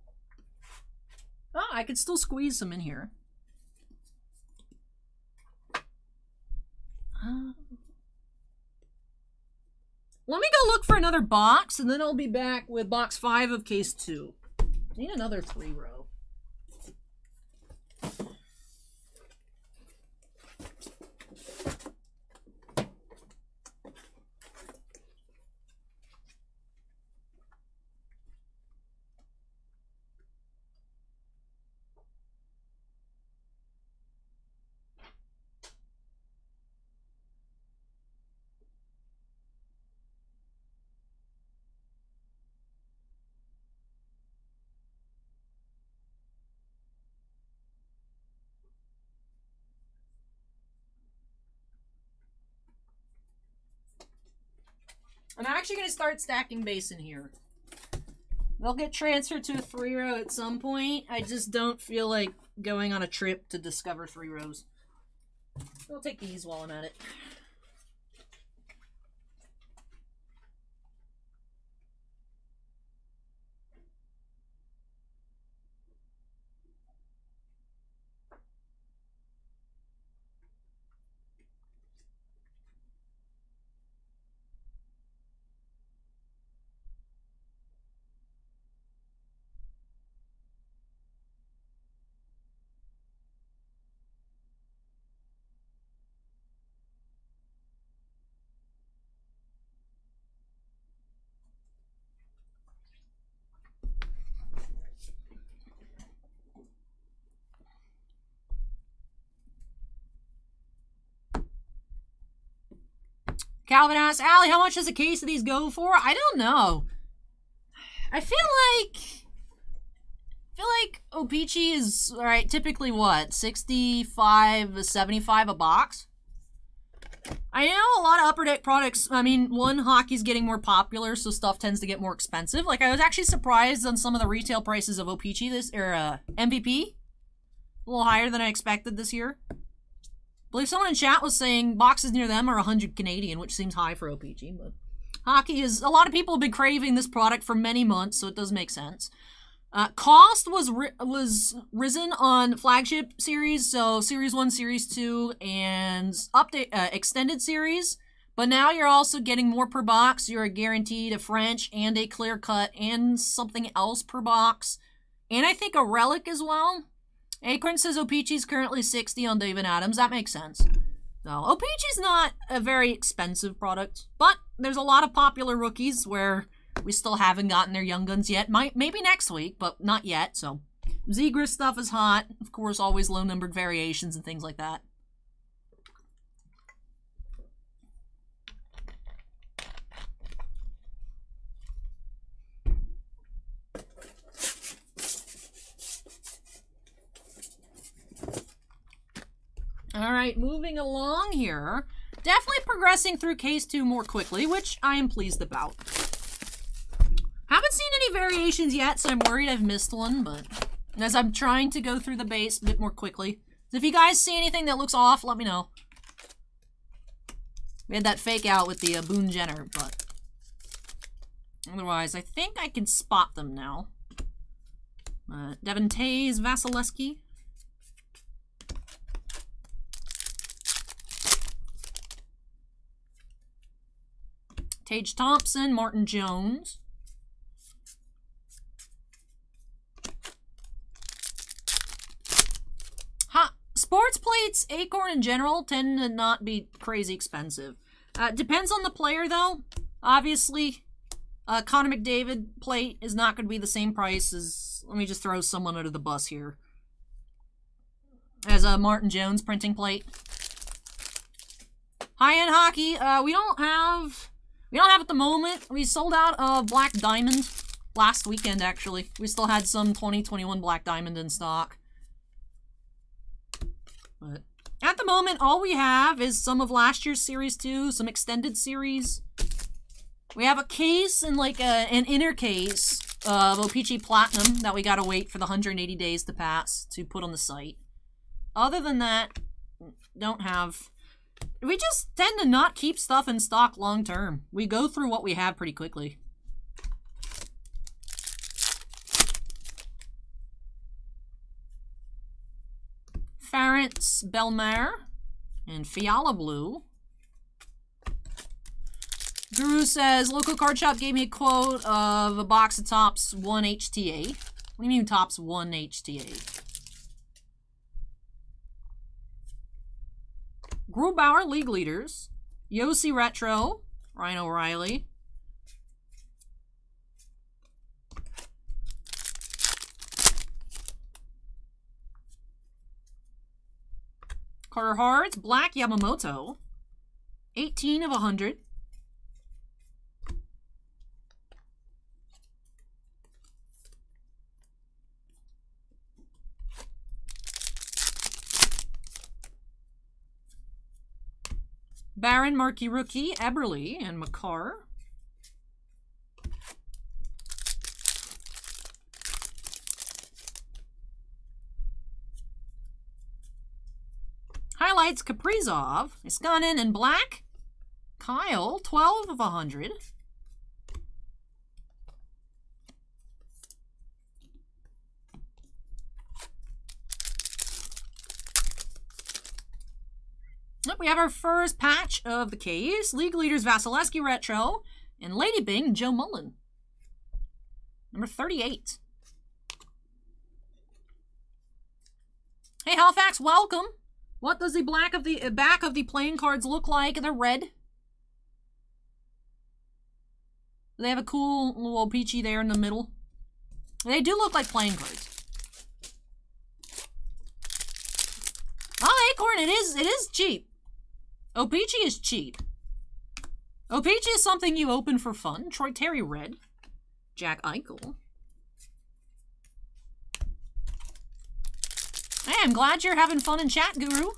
Oh, I could still squeeze some in here. Let me go look for another box, and then I'll be back with box 5 of case 2. Need another 3-row. I'm actually going to start stacking base in here. They'll get transferred to a 3-row at some point. I just don't feel like going on a trip to discover 3 rows. I'll take these while I'm at it. Calvin asks, Allie, how much does a case of these go for? I don't know. I feel like O-Pee-Chee is, alright, typically what? 65 to 75 a box? I know a lot of Upper Deck products, I mean, one, hockey's getting more popular, so stuff tends to get more expensive. Like, I was actually surprised on some of the retail prices of O-Pee-Chee this, or MVP. A little higher than I expected this year. I believe someone in chat was saying boxes near them are 100 Canadian, which seems high for O-Pee-Chee, but hockey is, a lot of people have been craving this product for many months, so it does make sense. Cost was risen on flagship series, so Series 1, Series 2, and update extended series, but now you're also getting more per box. You're guaranteed a French and a clear cut and something else per box, and I think a relic as well. Acorn says O-Pee-Chee's currently 60 on David Adams. That makes sense. So, O-Pee-Chee's not a very expensive product, but there's a lot of popular rookies where we still haven't gotten their young guns yet. Maybe next week, but not yet, so. Zegras stuff is hot. Of course, always low-numbered variations and things like that. Alright, moving along here. Definitely progressing through case 2 more quickly, which I am pleased about. Haven't seen any variations yet, so I'm worried I've missed one, but as I'm trying to go through the base a bit more quickly. So if you guys see anything that looks off, let me know. We had that fake out with the Boone Jenner, but otherwise, I think I can spot them now. Devin Tays, Vasilevsky. Tage Thompson, Martin Jones. Sports plates, Acorn in general, tend to not be crazy expensive. Depends on the player, though. Obviously, Connor McDavid plate is not going to be the same price as... Let me just throw someone under the bus here. As a Martin Jones printing plate. High-end hockey, we don't have at the moment. We sold out of Black Diamond last weekend, actually. We still had some 2021 Black Diamond in stock. But at the moment, all we have is some of last year's Series 2, some extended series. We have a case and like an inner case of O-Pee-Chee Platinum that we gotta wait for the 180 days to pass to put on the site. Other than that, don't have... We just tend to not keep stuff in stock long term. We go through what we have pretty quickly. Ference Belmare and Fiala Blue. Guru says, local card shop gave me a quote of a box of Topps 1 HTA. What do you mean Topps 1 HTA? Grubauer League Leaders. Yossi Retro. Ryan O'Reilly. Carter Hart's Black Yamamoto. 18 of 100. Baron, Marquee Rookie, Eberle, and Makar. Highlights, Kaprizov, Iskanen in black. Kyle, 12 of 100. We have our first patch of the case. League Leaders Vasilevsky Retro. And Lady Bing, Joe Mullen. Number 38. Hey Halifax, welcome. What does the back of the playing cards look like? They're red. They have a cool little O-Pee-Chee there in the middle. They do look like playing cards. Oh, Acorn, it is cheap. O-Pee-Chee is cheap. O-Pee-Chee is something you open for fun. Troy Terry red. Jack Eichel. Hey, I'm glad you're having fun in chat, Guru.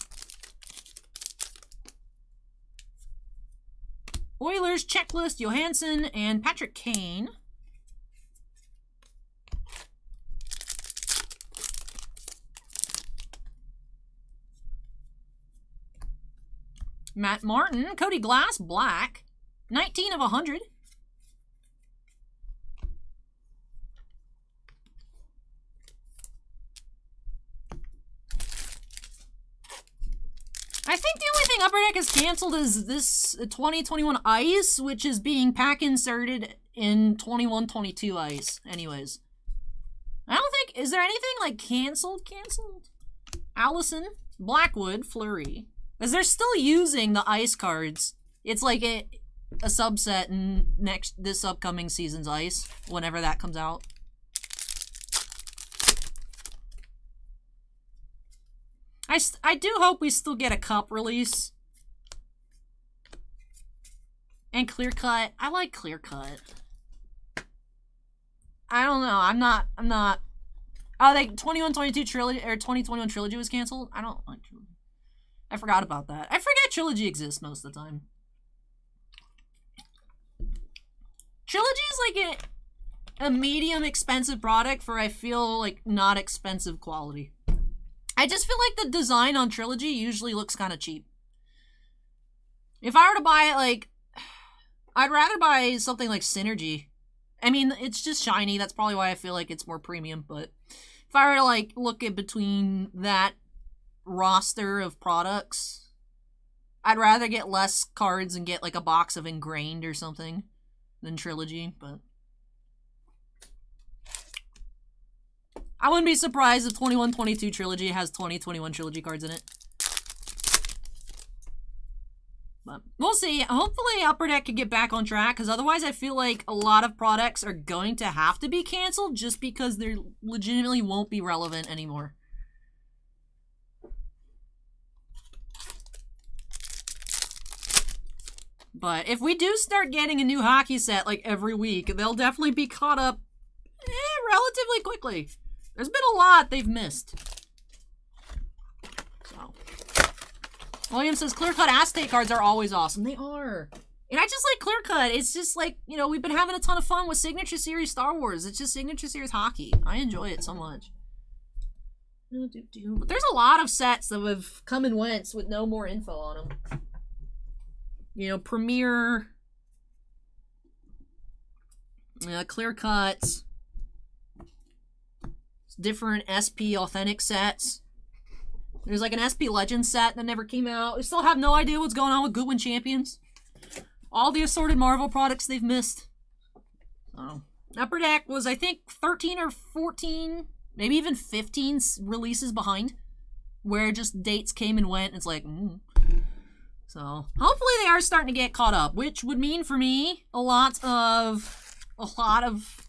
Oilers Checklist, Johansson, and Patrick Kane. Matt Martin, Cody Glass, black. 19 of 100. I think the only thing Upper Deck has canceled is this 2021 Ice, which is being pack inserted in 21-22 Ice. Anyways. I don't think... Is there anything, like, canceled? Allison, Blackwood, Fleury. Because they're still using the Ice cards. It's like a subset in this upcoming season's Ice, whenever that comes out. I do hope we still get a cup release. And clear cut. I like clear cut. I don't know. I'm not. Oh, they 21-22 trilogy or 2021 trilogy was canceled. I don't like trilogy. I forgot about that. I forget trilogy exists most of the time. Trilogy is like a medium expensive product for, I feel like, not expensive quality. I just feel like the design on Trilogy usually looks kind of cheap. If I were to buy it, like, I'd rather buy something like Synergy. I mean, it's just shiny. That's probably why I feel like it's more premium. But if I were to, like, look at between that roster of products, I'd rather get less cards and get, like, a box of Ingrained or something than Trilogy. But I wouldn't be surprised if 21-22 Trilogy has 20-21 Trilogy cards in it. But we'll see. Hopefully Upper Deck can get back on track, because otherwise I feel like a lot of products are going to have to be canceled just because they legitimately won't be relevant anymore. But if we do start getting a new hockey set like every week, they'll definitely be caught up relatively quickly. There's been a lot they've missed. So, William says clear-cut Aztec cards are always awesome. They are. And I just like clear-cut. It's just like, you know, we've been having a ton of fun with Signature Series Star Wars. It's just Signature Series Hockey. I enjoy it so much. But there's a lot of sets that have come and went with no more info on them. You know, Premier, clear cuts, different SP authentic sets. There's like an SP Legend set that never came out. We still have no idea what's going on with Goodwin Champions. All the assorted Marvel products they've missed. So, Upper Deck was, I think, 13 or 14, maybe even 15 releases behind, where just dates came and went. It's like, So, hopefully they are starting to get caught up, which would mean for me a lot of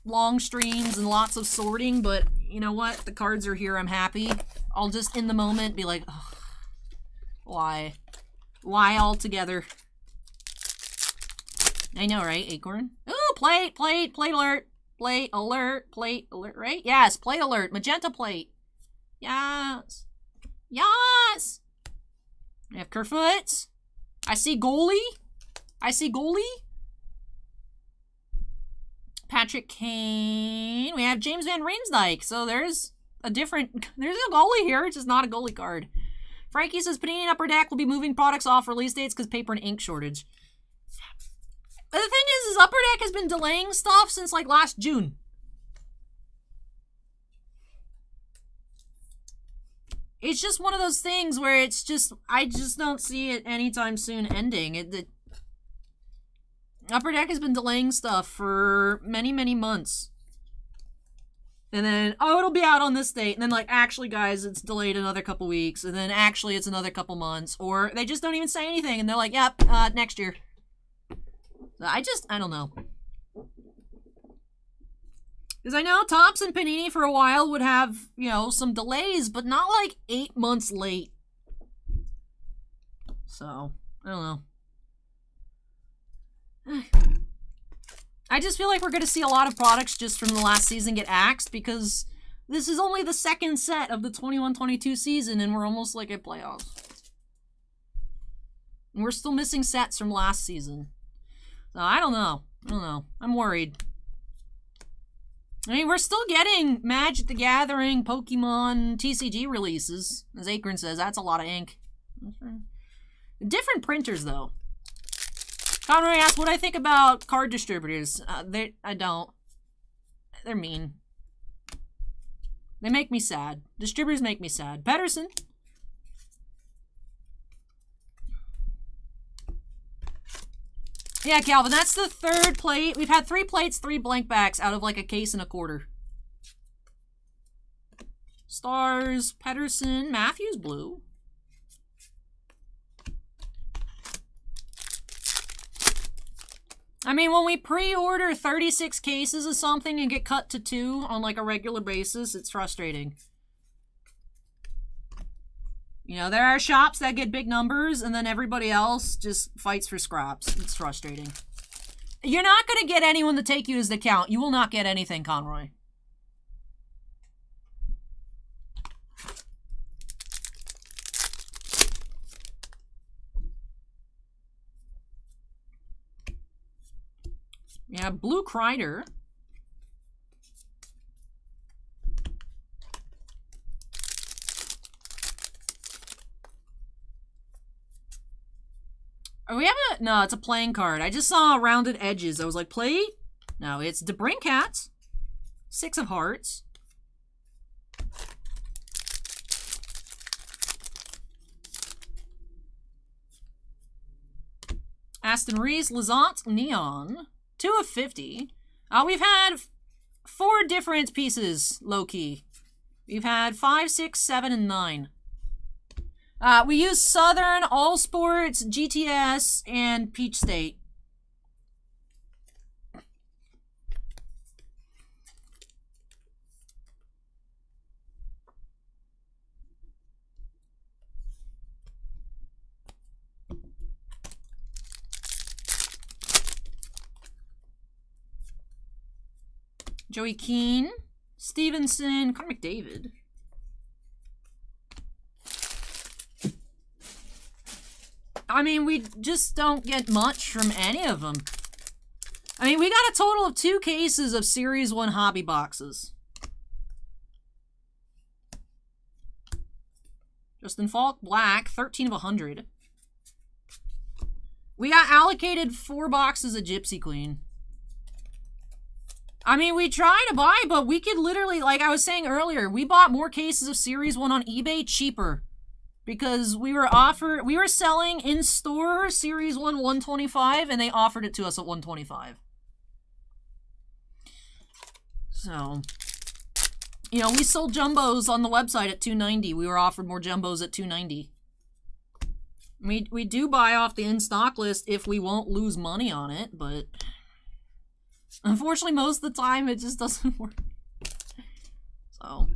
long streams and lots of sorting, but you know what? The cards are here. I'm happy. I'll just in the moment be like, oh, why? Why all together? I know, right? Acorn? Ooh, plate alert. Plate alert, right? Yes, plate alert. Magenta plate. Yes. Yes. We have Kerfoot. I see goalie. Patrick Kane. We have James Van Riemsdyk. So there's a goalie here. It's just not a goalie card. Frankie says Panini and Upper Deck will be moving products off release dates because paper and ink shortage. But the thing is Upper Deck has been delaying stuff since like last June. It's just one of those things where it's just, I just don't see it anytime soon ending. Upper Deck has been delaying stuff for many, many months. And then, oh, it'll be out on this date. And then, like, actually, guys, it's delayed another couple weeks. And then, actually, it's another couple months. Or they just don't even say anything. And they're like, yep, next year. I don't know. Because I know Topps and Panini for a while would have, you know, some delays, but not like 8 months late. So, I don't know. I just feel like we're going to see a lot of products just from the last season get axed because this is only the second set of the 21-22 season and we're almost like at playoffs. And we're still missing sets from last season. So, I don't know. I'm worried. I mean, we're still getting Magic the Gathering, Pokemon, TCG releases. As Akron says, that's a lot of ink. Different printers, though. Conroy asked what I think about card distributors. I don't. They're mean. They make me sad. Distributors make me sad. Pedersen. Yeah, Calvin, that's the third plate. We've had 3 plates, 3 blank backs out of like a case and a quarter. Stars, Pedersen, Matthews blue. I mean, when we pre-order 36 cases of something and get cut to 2 on like a regular basis, it's frustrating. You know, there are shops that get big numbers and then everybody else just fights for scraps. It's frustrating. You're not going to get anyone to take you as the count. You will not get anything, Conroy. Yeah, Blue Kreider. Oh, we have a... No, it's a playing card. I just saw rounded edges. I was like, play? No, it's DeBrincat. 6 of Hearts. Aston Reese, Lazant, Neon. 2 of 50. We've had 4 different pieces, low-key. We've had 5, 6, 7, and 9. We use Southern, All Sports, GTS, and Peach State. Joey Keane, Stevenson, Connor McDavid. I mean, we just don't get much from any of them. I mean, we got a total of 2 cases of Series 1 hobby boxes. Justin Falk, black, 13 of 100. We got allocated 4 boxes of Gypsy Queen. I mean, we try to buy, but we could literally, like I was saying earlier, we bought more cases of Series 1 on eBay cheaper. Because we were selling in store Series 1 125 and they offered it to us at 125. So, you know, we sold jumbos on the website at 290. We were offered more jumbos at 290. We do buy off the in-stock list if we won't lose money on it, but unfortunately most of the time it just doesn't work. So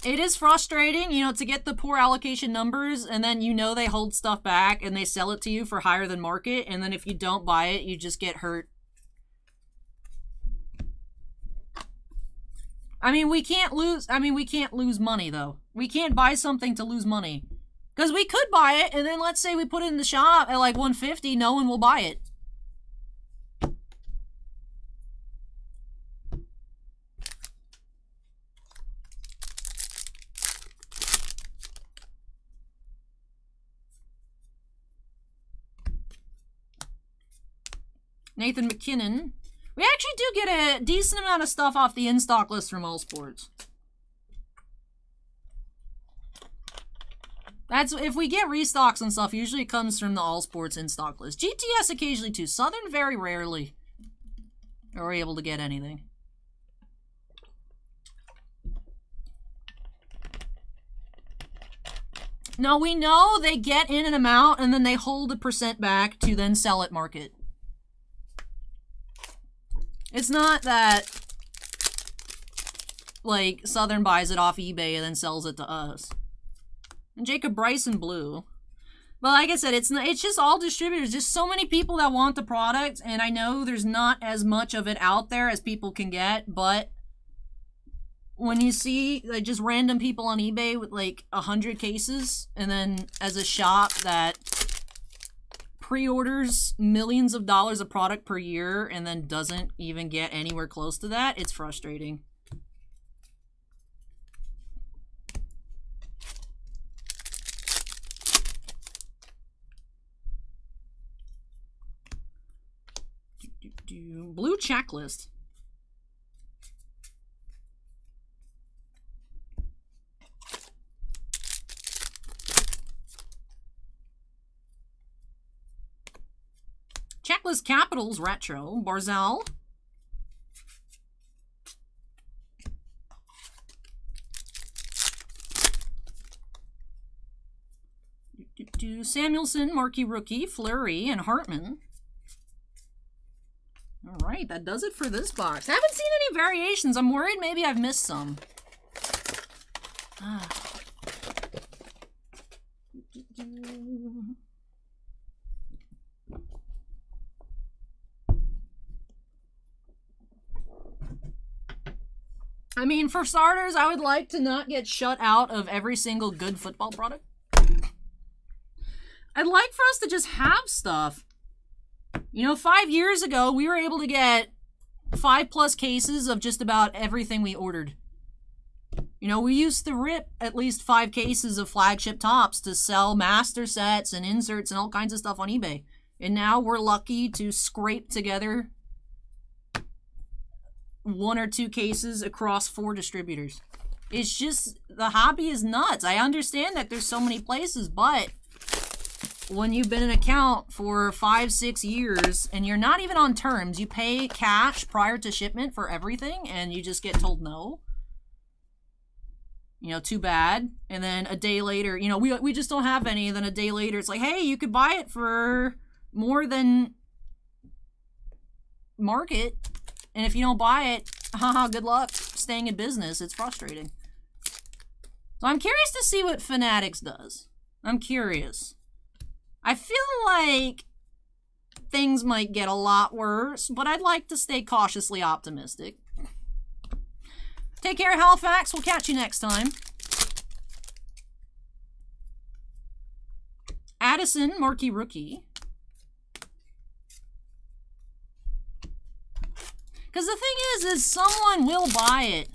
it is frustrating, you know, to get the poor allocation numbers and then you know they hold stuff back and they sell it to you for higher than market, and then if you don't buy it, you just get hurt. I mean, we can't lose money though. We can't buy something to lose money. Because we could buy it and then let's say we put it in the shop at like 150, no one will buy it. Nathan McKinnon. We actually do get a decent amount of stuff off the in-stock list from All Sports. That's if we get restocks and stuff, usually it comes from the All Sports in-stock list. GTS occasionally too. Southern very rarely are we able to get anything. No, we know they get in an amount and then they hold a percent back to then sell at market. It's not that, like, Southern buys it off eBay and then sells it to us. And Jacob Bryson blue. But like I said, it's just all distributors. Just so many people that want the product, and I know there's not as much of it out there as people can get, but when you see like just random people on eBay with like 100 cases, and then as a shop that pre-orders millions of dollars of product per year and then doesn't even get anywhere close to that, it's frustrating. Blue checklist. Checklist Capitals retro. Barzell. Samuelson, Marquee rookie, Fleury, and Hartman. All right, that does it for this box. I haven't seen any variations. I'm worried maybe I've missed some. I mean, for starters, I would like to not get shut out of every single good football product. I'd like for us to just have stuff. You know, 5 years ago, we were able to get 5+ cases of just about everything we ordered. You know, we used to rip at least 5 cases of flagship tops to sell master sets and inserts and all kinds of stuff on eBay. And now we're lucky to scrape together 1 or 2 cases across 4 distributors. It's just, the hobby is nuts. I understand that there's so many places, but when you've been an account for 5-6 years and you're not even on terms, you pay cash prior to shipment for everything and you just get told no. You know, too bad. And then a day later, you know, we just don't have any. And then a day later, it's like, hey, you could buy it for more than market. And if you don't buy it, haha, good luck staying in business. It's frustrating. So I'm curious to see what Fanatics does. I'm curious. I feel like things might get a lot worse, but I'd like to stay cautiously optimistic. Take care, Halifax. We'll catch you next time. Addison, Marquee Rookie. Because the thing is someone will buy it.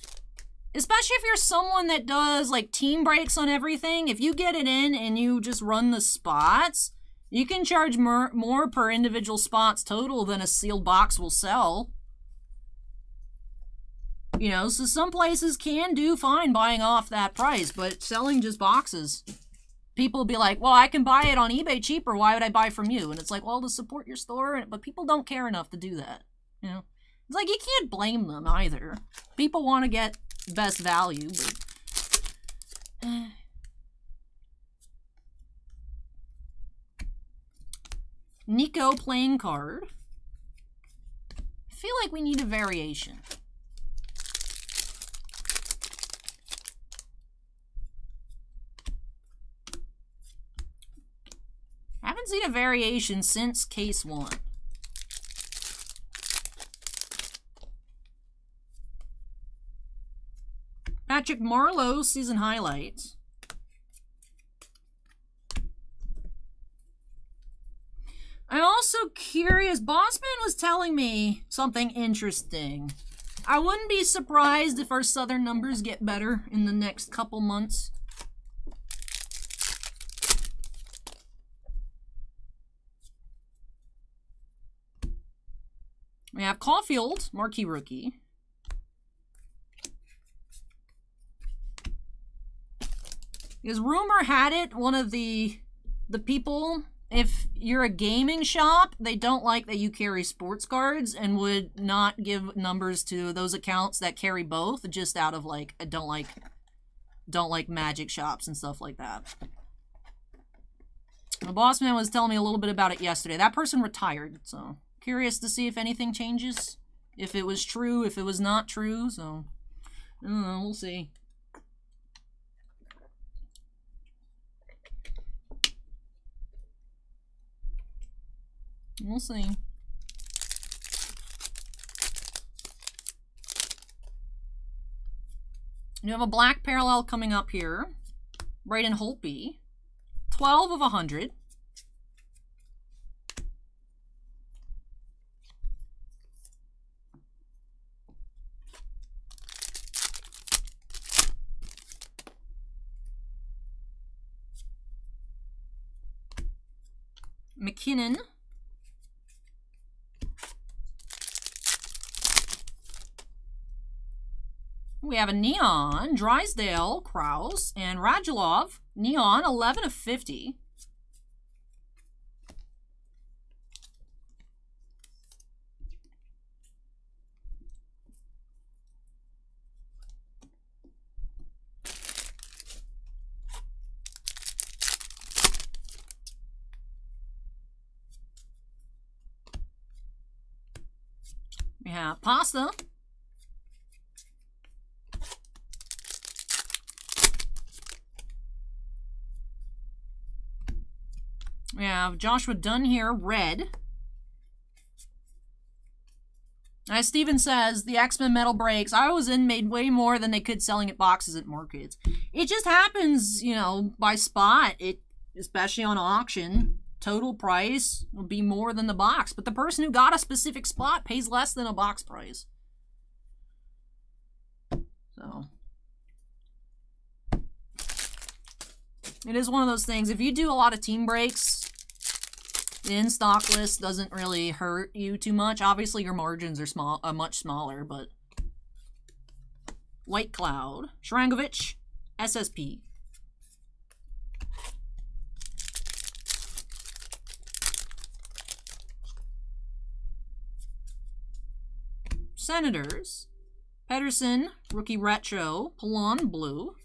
Especially if you're someone that does, like, team breaks on everything. If you get it in and you just run the spots, you can charge more per individual spots total than a sealed box will sell. You know, so some places can do fine buying off that price, but selling just boxes. People will be like, well, I can buy it on eBay cheaper. Why would I buy from you? And it's like, well, to support your store. But people don't care enough to do that. You know, it's like, you can't blame them either. People want to get best value, but... Nico playing card. I feel like we need a variation. I haven't seen a variation since case 1. Patrick Marleau season highlights. I'm also curious. Bossman was telling me something interesting. I wouldn't be surprised if our Southern numbers get better in the next couple months. We have Caulfield, Marquee Rookie. Because rumor had it, one of the people, if you're a gaming shop, they don't like that you carry sports cards and would not give numbers to those accounts that carry both, just out of like, don't like magic shops and stuff like that. The boss man was telling me a little bit about it yesterday. That person retired, so curious to see if anything changes. If it was true, if it was not true, so I don't know, we'll see. We'll see. You have a black parallel coming up here. Braden Holtby. 12 of 100. McKinnon. We have a neon, Drysdale, Krause, and Radulov. Neon, 11 of 50. We have Pasta. We have Joshua Dunn here, red. As Steven says, the X-Men metal breaks. I was in made way more than they could selling at boxes at markets. It just happens, you know, by spot. Especially on auction, total price will be more than the box. But the person who got a specific spot pays less than a box price. So it is one of those things. If you do a lot of team breaks, the in-stock list doesn't really hurt you too much. Obviously, your margins are much smaller, but... White Cloud. Sharangovich. SSP. Senators. Pedersen, rookie retro, Pelon blue.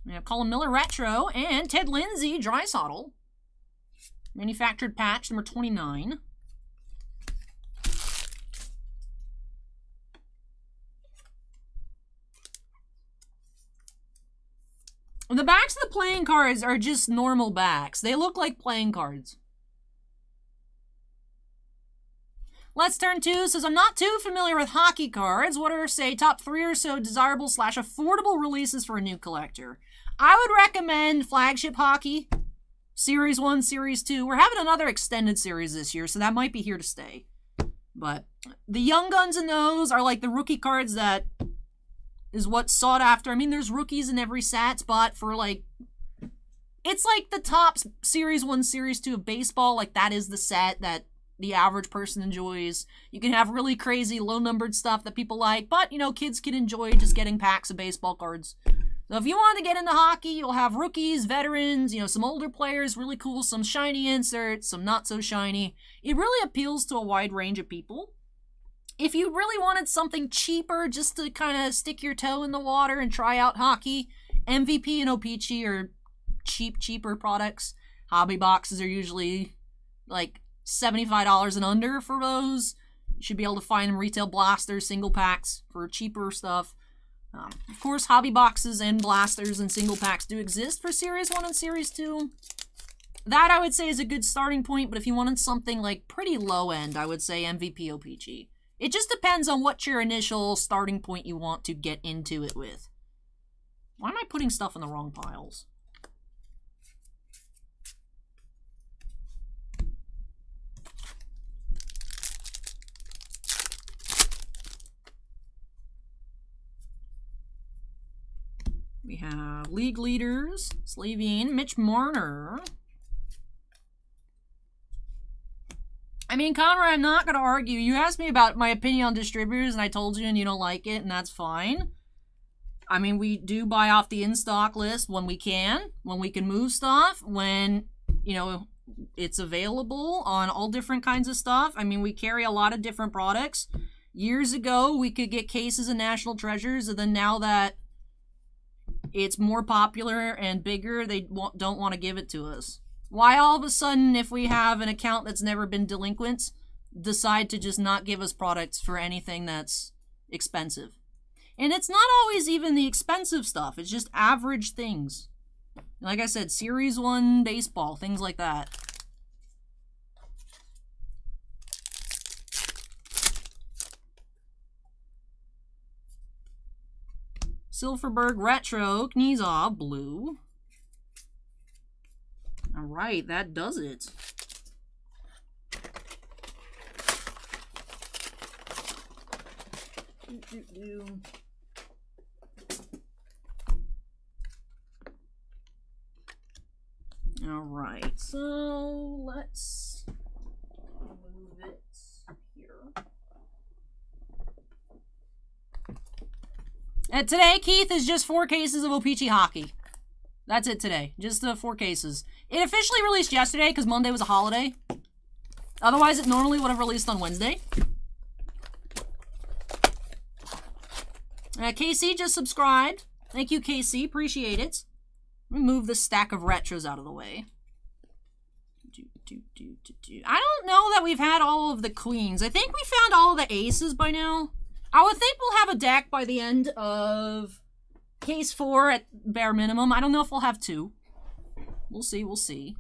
We have Colin Miller retro and Ted Lindsay Draisaitl. Manufactured patch number 29. The backs of the playing cards are just normal backs. They look like playing cards. Let's Turn 2 says, I'm not too familiar with hockey cards. What are, say, top 3 or so desirable / affordable releases for a new collector? I would recommend Flagship Hockey, Series 1, Series 2. We're having another extended series this year, so that might be here to stay. But the young guns in those are like the rookie cards that is what's sought after. I mean, there's rookies in every set, but for like, it's like the top Series 1, Series 2 of baseball. Like, that is the set that the average person enjoys. You can have really crazy low-numbered stuff that people like, but, you know, kids can enjoy just getting packs of baseball cards. So if you want to get into hockey, you'll have rookies, veterans, you know, some older players, really cool, some shiny inserts, some not so shiny. It really appeals to a wide range of people. If you really wanted something cheaper just to kind of stick your toe in the water and try out hockey, MVP and O-Pee-Chee are cheaper products. Hobby boxes are usually like $75 and under for those. You should be able to find retail blasters, single packs for cheaper stuff. Of course, hobby boxes and blasters and single packs do exist for Series 1 and Series 2. That, I would say, is a good starting point, but if you wanted something like pretty low end, I would say MVP O-Pee-Chee. It just depends on what your initial starting point you want to get into it with. Why am I putting stuff in the wrong piles? We have league leaders, Slavine, Mitch Marner. I mean, Conrad, I'm not going to argue. You asked me about my opinion on distributors, and I told you, and you don't like it, and that's fine. I mean, we do buy off the in-stock list when we can move stuff, when, you know, it's available on all different kinds of stuff. I mean, we carry a lot of different products. Years ago, we could get cases of National Treasures, and then now that it's more popular and bigger, they don't want to give it to us. Why all of a sudden, if we have an account that's never been delinquent, decide to just not give us products for anything that's expensive? And it's not always even the expensive stuff. It's just average things. Like I said, Series 1 baseball, things like that. Silverberg Retro, Knizov blue. All right, that does it. All right, so let's move it here. And today, Keith, is just 4 cases of O-Pee-Chee Hockey. That's it today. Just 4 cases. It officially released yesterday because Monday was a holiday. Otherwise, it normally would have released on Wednesday. KC just subscribed. Thank you, KC. Appreciate it. Let me move this stack of retros out of the way. I don't know that we've had all of the queens. I think we found all of the aces by now. I would think we'll have a deck by the end of case 4 at bare minimum. I don't know if we'll have 2. We'll see, we'll see.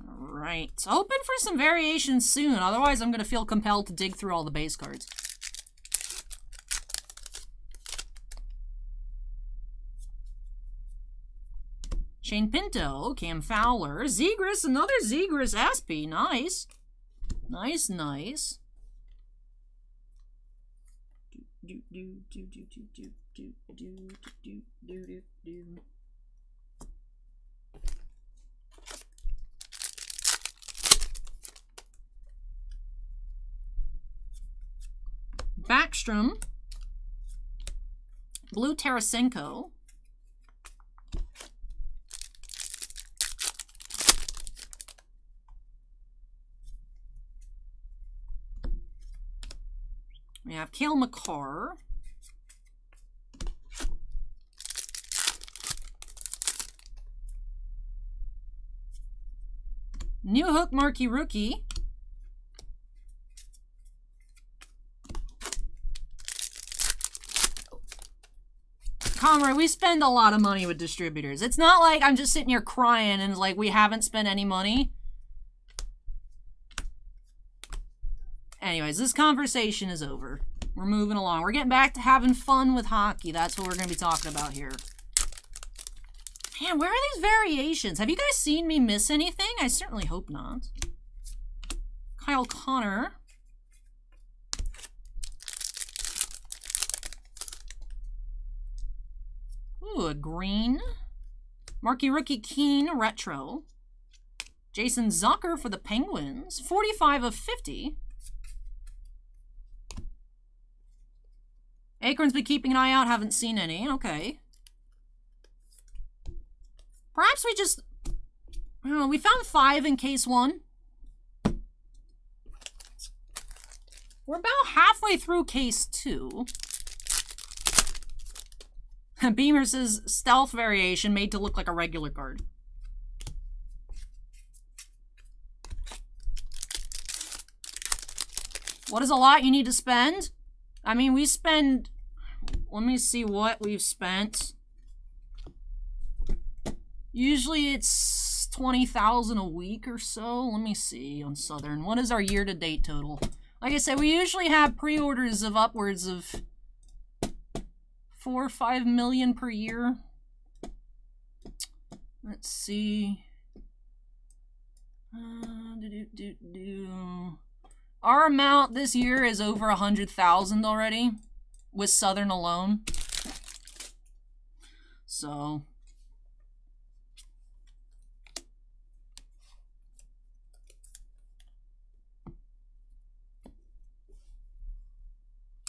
Alright, so hoping for some variations soon. Otherwise, I'm going to feel compelled to dig through all the base cards. Shane Pinto, Cam Fowler, Zegras, another Zegras SP. Nice. Nice, nice. Backstrom. Blue Tarasenko. We have Cale Makar. New Hook Marquee Rookie. Conroy, we spend a lot of money with distributors. It's not like I'm just sitting here crying and like we haven't spent any money. Anyways, this conversation is over. We're moving along. We're getting back to having fun with hockey. That's what we're going to be talking about here. Man, where are these variations? Have you guys seen me miss anything? I certainly hope not. Kyle Connor. Ooh, a green. Marquee Rookie Keane Retro. Jason Zucker for the Penguins. 45 of 50. Acorn's been keeping an eye out. Haven't seen any. Okay. Perhaps we just... I don't know. We found 5 in case 1. We're about halfway through case 2. Beamer says stealth variation made to look like a regular card. What is a lot you need to spend? I mean, we spend... Let me see what we've spent. Usually it's 20,000 a week or so. Let me see on Southern. What is our year-to-date total? Like I said, we usually have pre-orders of upwards of 4 or 5 million per year. Let's see. Our amount this year is over 100,000 already with Southern alone. So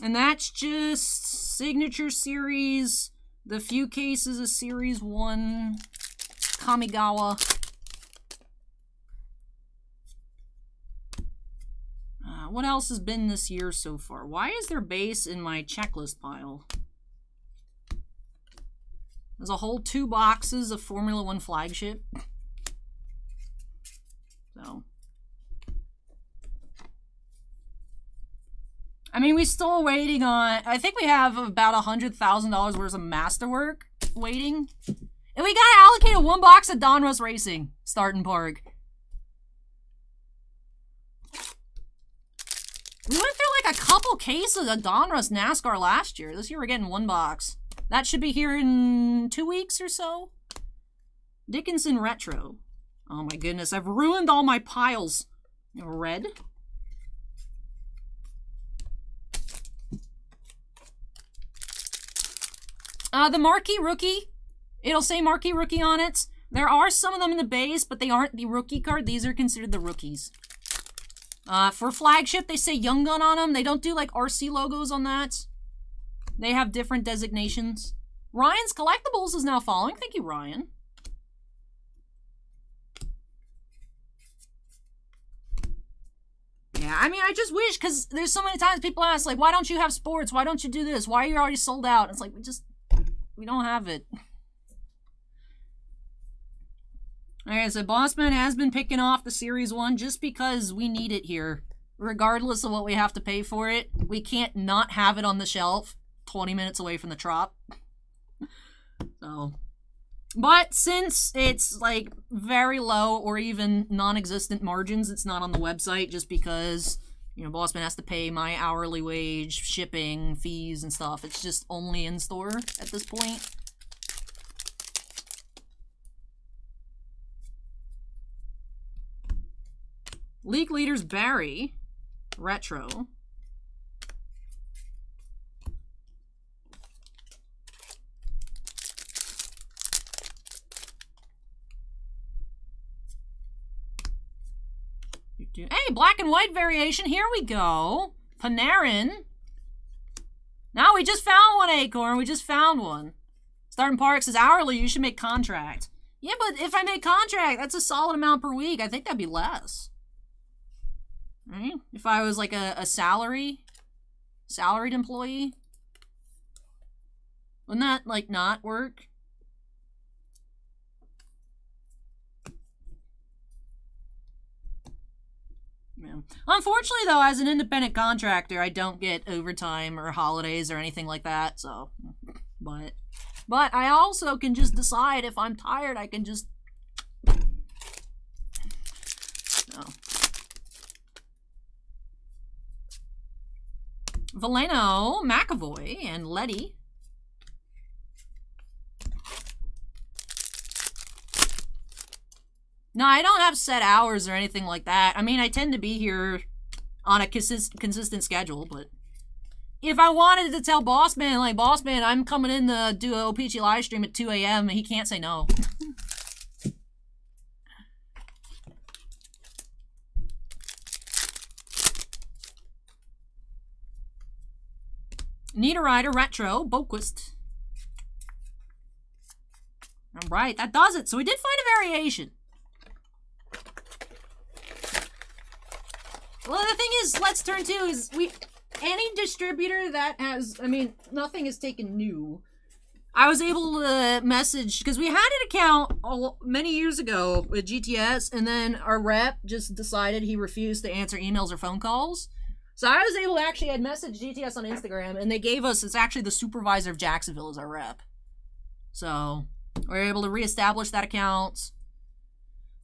and that's just Signature Series, the few cases of Series 1, Kamigawa. What else has been this year so far? Why is there base in my checklist pile? There's a whole 2 boxes of Formula 1 flagship. So... I mean, we're still waiting on... I think we have about $100,000 worth of masterwork waiting. And we got allocated 1 box of Donruss Racing, starting Park. We went through like a couple cases of Donruss NASCAR last year. This year we're getting 1 box. That should be here in 2 weeks or so. Dickinson Retro. Oh my goodness, I've ruined all my piles. Red. The Marquee Rookie. It'll say Marquee Rookie on it. There are some of them in the base, but they aren't the rookie card. These are considered the rookies. For flagship, they say Young Gun on them. They don't do like RC logos on that. They have different designations. Ryan's Collectibles is now following. Thank you, Ryan. Yeah, I mean, I just wish, because there's so many times people ask, like, why don't you have sports? Why don't you do this? Why are you already sold out? It's like, we don't have it. Alright, so Bossman has been picking off the Series 1 just because we need it here. Regardless of what we have to pay for it, we can't not have it on the shelf 20 minutes away from the trop. So, but since it's like very low or even non-existent margins, it's not on the website just because, you know, Bossman has to pay my hourly wage, shipping, fees, and stuff. It's just only in store at this point. League Leaders Barry, Retro. Hey, black and white variation. Here we go. Panarin. Now we just found one, Acorn. We just found one. Starting Park says hourly, you should make contract. Yeah, but if I make contract, that's a solid amount per week. I think that'd be less. Right? If I was like a salaried employee. Wouldn't that, like, not work? Yeah. Unfortunately, though, as an independent contractor, I don't get overtime or holidays or anything like that, so... But I also can just decide if I'm tired, I can just... No. Valeno, McAvoy, and Letty. No, I don't have set hours or anything like that. I mean, I tend to be here on a consistent schedule, but if I wanted to tell Bossman, like, Bossman, I'm coming in to do an O-Pee-Chee live stream at 2 a.m., he can't say no. Niederreiter, Retro, Boquist. Alright, that does it. So we did find a variation. Well, the thing is, let's turn to is any distributor that has, I mean, nothing is taken new. I was able to message, because we had an account many years ago with GTS, and then our rep just decided he refused to answer emails or phone calls. So I was able to actually message GTS on Instagram, and they gave us, it's actually the supervisor of Jacksonville as our rep. So we were able to reestablish that account.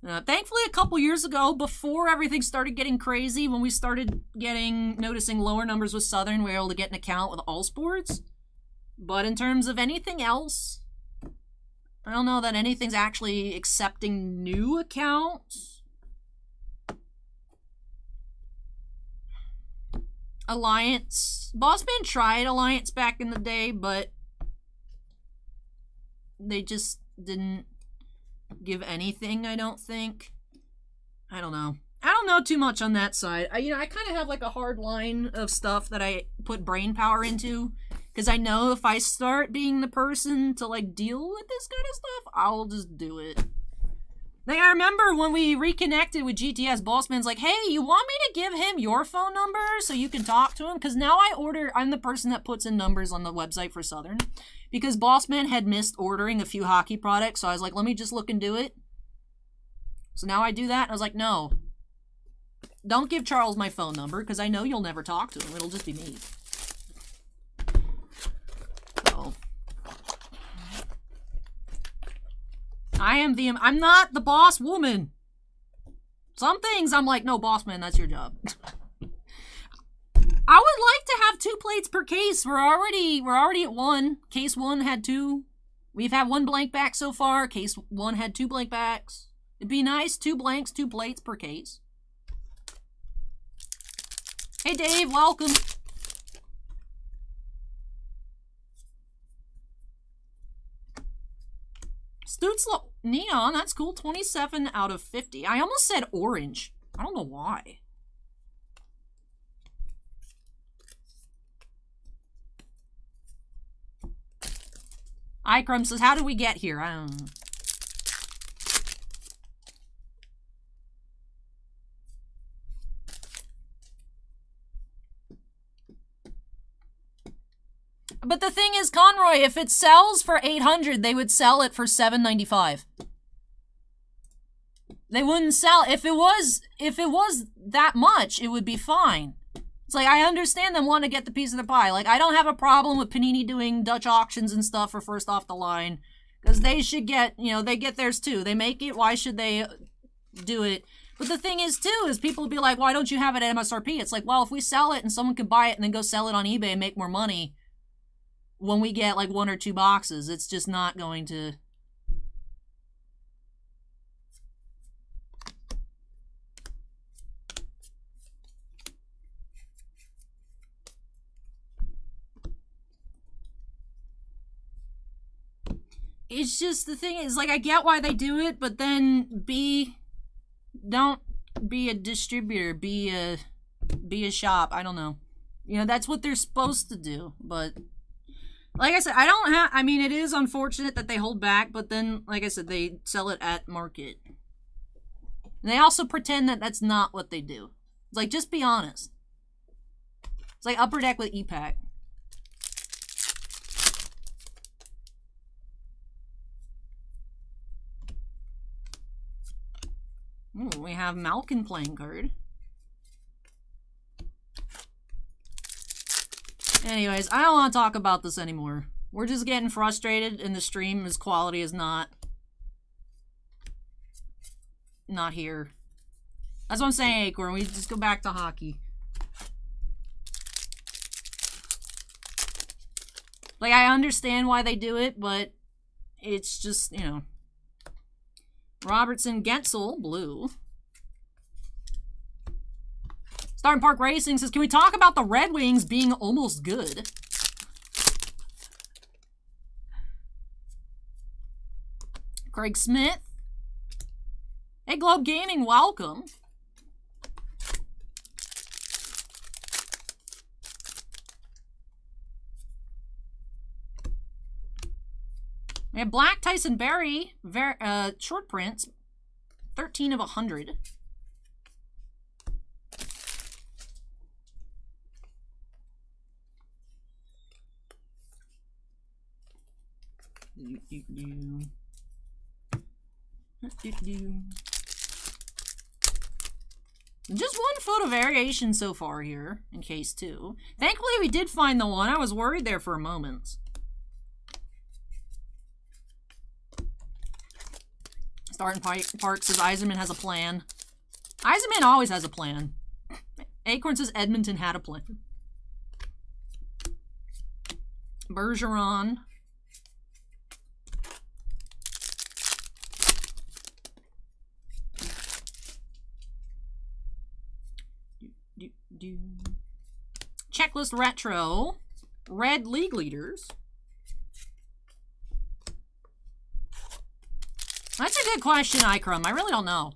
Thankfully, a couple years ago, before everything started getting crazy, when we started noticing lower numbers with Southern, we were able to get an account with all sports. But in terms of anything else, I don't know that anything's actually accepting new accounts. Alliance. Bossman tried Alliance back in the day, but they just didn't give anything, I don't think. I don't know. I don't know too much on that side. I kind of have like a hard line of stuff that I put brain power into, because I know if I start being the person to like deal with this kind of stuff, I'll just do it. Like, I remember when we reconnected with GTS, Bossman's like, hey, you want me to give him your phone number so you can talk to him? Because now I'm the person that puts in numbers on the website for Southern. Because Bossman had missed ordering a few hockey products, so I was like, let me just look and do it. So now I do that, and I was like, no. Don't give Charles my phone number, because I know you'll never talk to him. It'll just be me. So. I'm not the boss woman. Some things I'm like, no, boss man, that's your job. I would like to have 2 plates per case. We're already at 1. Case 1 had 2. We've had 1 blank back so far. Case 1 had 2 blank backs. It'd be nice, 2 blanks, 2 plates per case. Hey Dave, welcome. Stutzla Neon, that's cool. 27 out of 50. I almost said orange. I don't know why. iCrum says, how did we get here? I don't know. But the thing is, Conroy, if it sells for $800, they would sell it for $795. They wouldn't sell if it was that much, it would be fine. It's like, I understand them want to get the piece of the pie. Like, I don't have a problem with Panini doing Dutch auctions and stuff for first off the line, because they should get, they get theirs too. They make it, why should they do it? But the thing is too, is people will be like, why don't you have it at MSRP? It's like, well, if we sell it and someone can buy it and then go sell it on eBay and make more money, when we get like 1 or 2 boxes, it's just not going to. It's just, the thing is, like, I get why they do it, but then don't be a distributor, be a shop. I don't know. You know, that's what they're supposed to do. But, like I said, I mean, it is unfortunate that they hold back, but then, like I said, they sell it at market. And they also pretend that that's not what they do. It's like, just be honest. It's like Upper Deck with E-Pack. Ooh, we have Malkin playing card. Anyways, I don't want to talk about this anymore. We're just getting frustrated, and the stream's quality is not here. That's what I'm saying, Acorn. We just go back to hockey. Like, I understand why they do it, but it's just, you know. Robertson Gensel, blue. Starting Park Racing says, can we talk about the Red Wings being almost good? Craig Smith. Hey, Globe Gaming, welcome. We have Black Tyson Berry, short prints, 13 of 100. Just 1 photo variation so far here, in case 2. Thankfully, we did find the one. I was worried there for a moment. Starting Park says Yzerman has a plan. Yzerman always has a plan. Acorn says Edmonton had a plan. Bergeron. Checklist Retro. Red League Leaders. That's a good question, Icrum. I really don't know.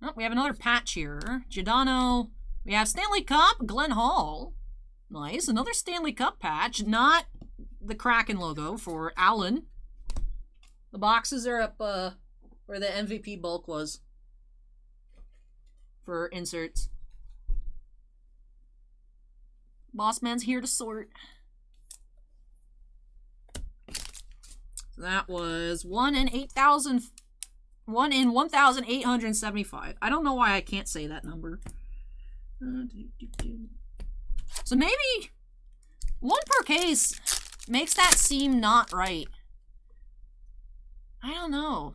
Oh, we have another patch here. Giordano. We have Stanley Cup. Glenn Hall. Nice. Another Stanley Cup patch. Not the Kraken logo for Allen. The boxes are up where the MVP bulk was for inserts. Boss Man's here to sort. That was 1 in 1,875. I don't know why I can't say that number. So maybe 1 per case makes that seem not right. I don't know.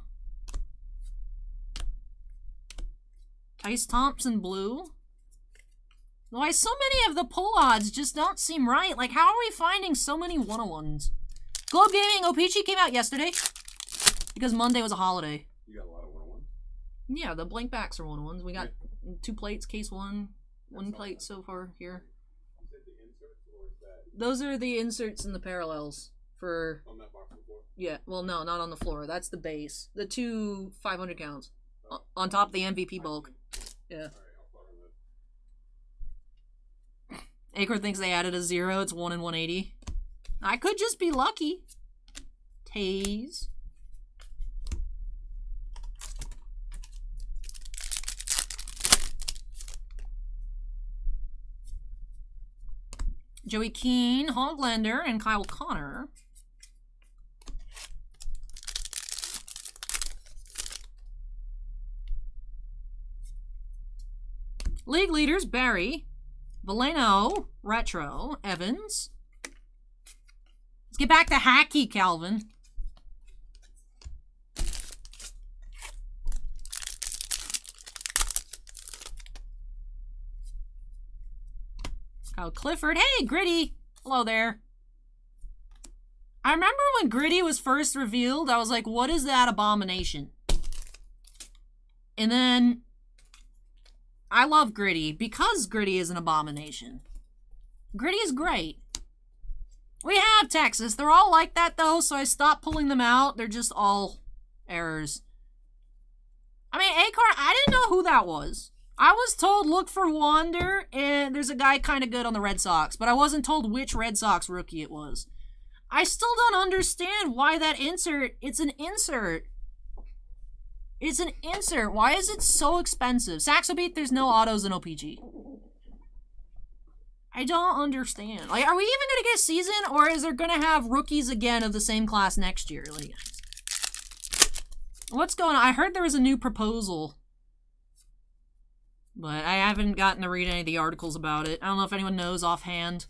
Ice Thompson blue. Why so many of the pull odds just don't seem right? Like, how are we finding so many 101s? Globe Gaming O-Pee-Chee came out yesterday because Monday was a holiday. You got a lot of 101s? Yeah, the blank backs are 101s. We got 2 plates, case 1. 1 plate so far here. Is that the inserts or is that... Those are the inserts and the parallels for... On that box before? Yeah, well, no, not on the floor. That's the base. The 2 500 counts. On top of the MVP bulk. Yeah. Alright, I'll follow that. Acre thinks they added a 0. It's 1 in 180. I could just be lucky. Taze. Joey Keane, Hoglander, and Kyle Connor. League leaders, Barry, Valeno, Retro, Evans. Let's get back to Hacky, Calvin. Kyle Clifford. Hey, Gritty. Hello there. I remember when Gritty was first revealed, I was like, what is that abomination? And then I love Gritty because Gritty is an abomination. Gritty is great. We have Texas. They're all like that, though, so I stopped pulling them out. They're just all errors. I mean, Acorn, I didn't know who that was. I was told look for Wander, and there's a guy kind of good on the Red Sox, but I wasn't told which Red Sox rookie it was. I still don't understand why that insert, it's an insert. It's an insert. Why is it so expensive? Saxobeat, there's no autos in OPG. I don't understand. Like, are we even going to get a season, or is there going to have rookies again of the same class next year? Like, what's going on? I heard there was a new proposal, but I haven't gotten to read any of the articles about it. I don't know if anyone knows offhand.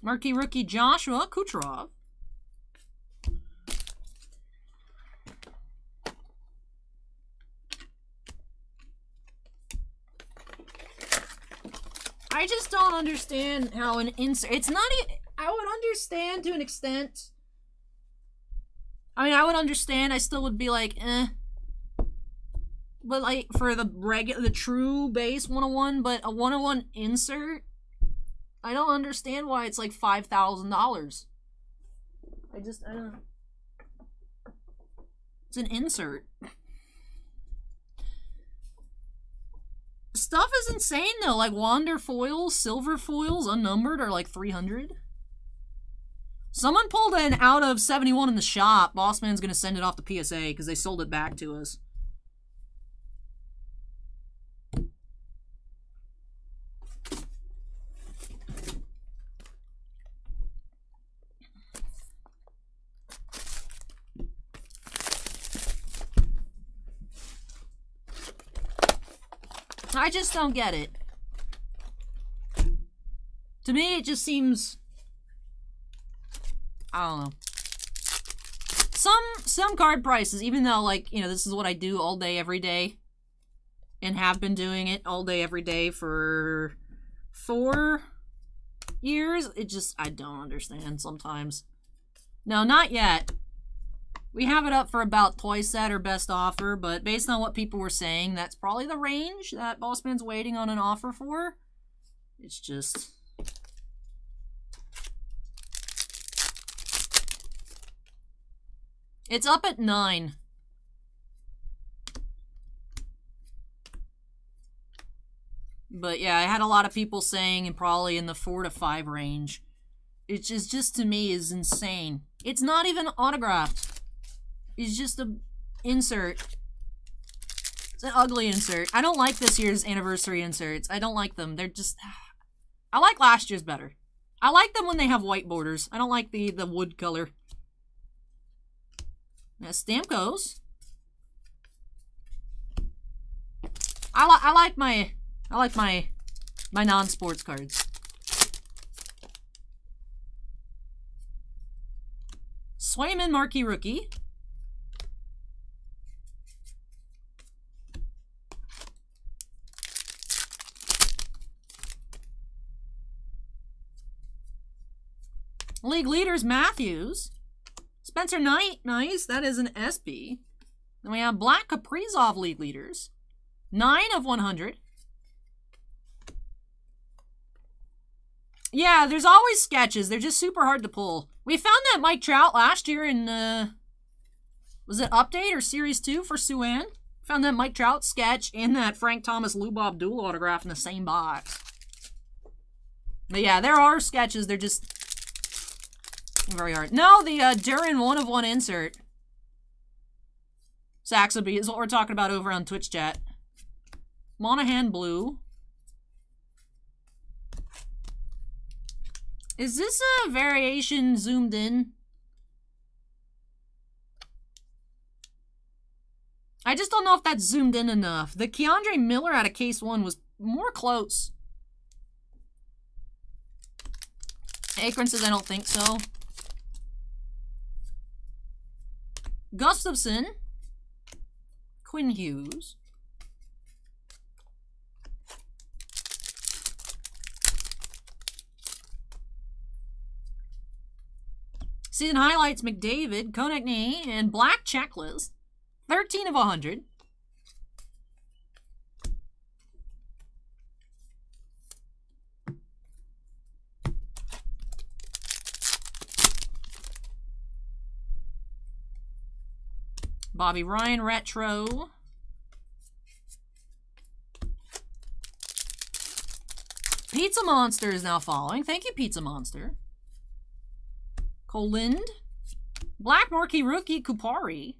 Marquee rookie Joshua Kucherov. I just don't understand how an insert... It's not... I would understand to an extent. I mean, I would understand. I still would be like, eh. But, like, for the true base 101, but a 101 insert... I don't understand why it's like $5,000. I don't know. It's an insert. Stuff is insane though, like Wander foils, silver foils, unnumbered are like 300. Someone pulled an out of 71 in the shop. Bossman's gonna send it off to PSA because they sold it back to us. I just don't get it. To me, it just seems... I don't know. Some card prices, even though, like, you know, this is what I do all day, every day, and have been doing it all day, every day for 4 years, it just, I don't understand sometimes. No, not yet. We have it up for about twice that or best offer, but based on what people were saying, that's probably the range that Bossman's waiting on an offer for. It's just... It's up at 9. But yeah, I had a lot of people saying and probably in the 4 to 5 range. It's just to me is insane. It's not even autographed. It's just a insert. It's an ugly insert. I don't like this year's anniversary inserts. I don't like them. They're just... I like last year's better. I like them when they have white borders. I don't like the wood color. Now, Stamkos. I like my non-sports cards. Swayman marquee rookie. League leaders Matthews. Spencer Knight, nice. That is an SB. Then we have Black Kaprizov league leaders. 9 of 100. Yeah, there's always sketches. They're just super hard to pull. We found that Mike Trout last year in, was it Update or Series 2 for Suan? Found that Mike Trout sketch and that Frank Thomas Lubov dual autograph in the same box. But yeah, there are sketches. They're just very hard. No, the Duran 1 of 1 insert. Saxobeat is what we're talking about over on Twitch chat. Monahan blue. Is this a variation zoomed in? I just don't know if that's zoomed in enough. The Keandre Miller out of case 1 was more close. Akron says I don't think so. Gustafson. Quinn Hughes. Season highlights McDavid, Konechny, and Black Checklist. 13 of 100. Bobby Ryan Retro. Pizza Monster is now following. Thank you, Pizza Monster. Cole Lind. Black Marquee Rookie Kupari.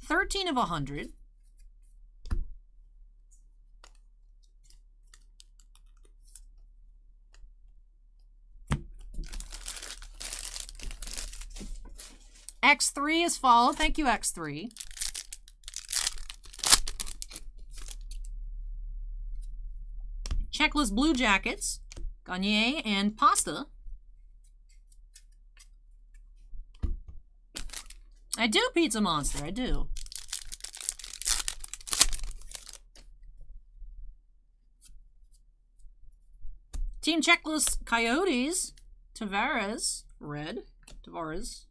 13 of 100. X3 is followed. Thank you, X3. Checklist Blue Jackets. Gagne and Pasta. I do, Pizza Monster. I do. Team Checklist Coyotes. Tavares. Red. Tavares.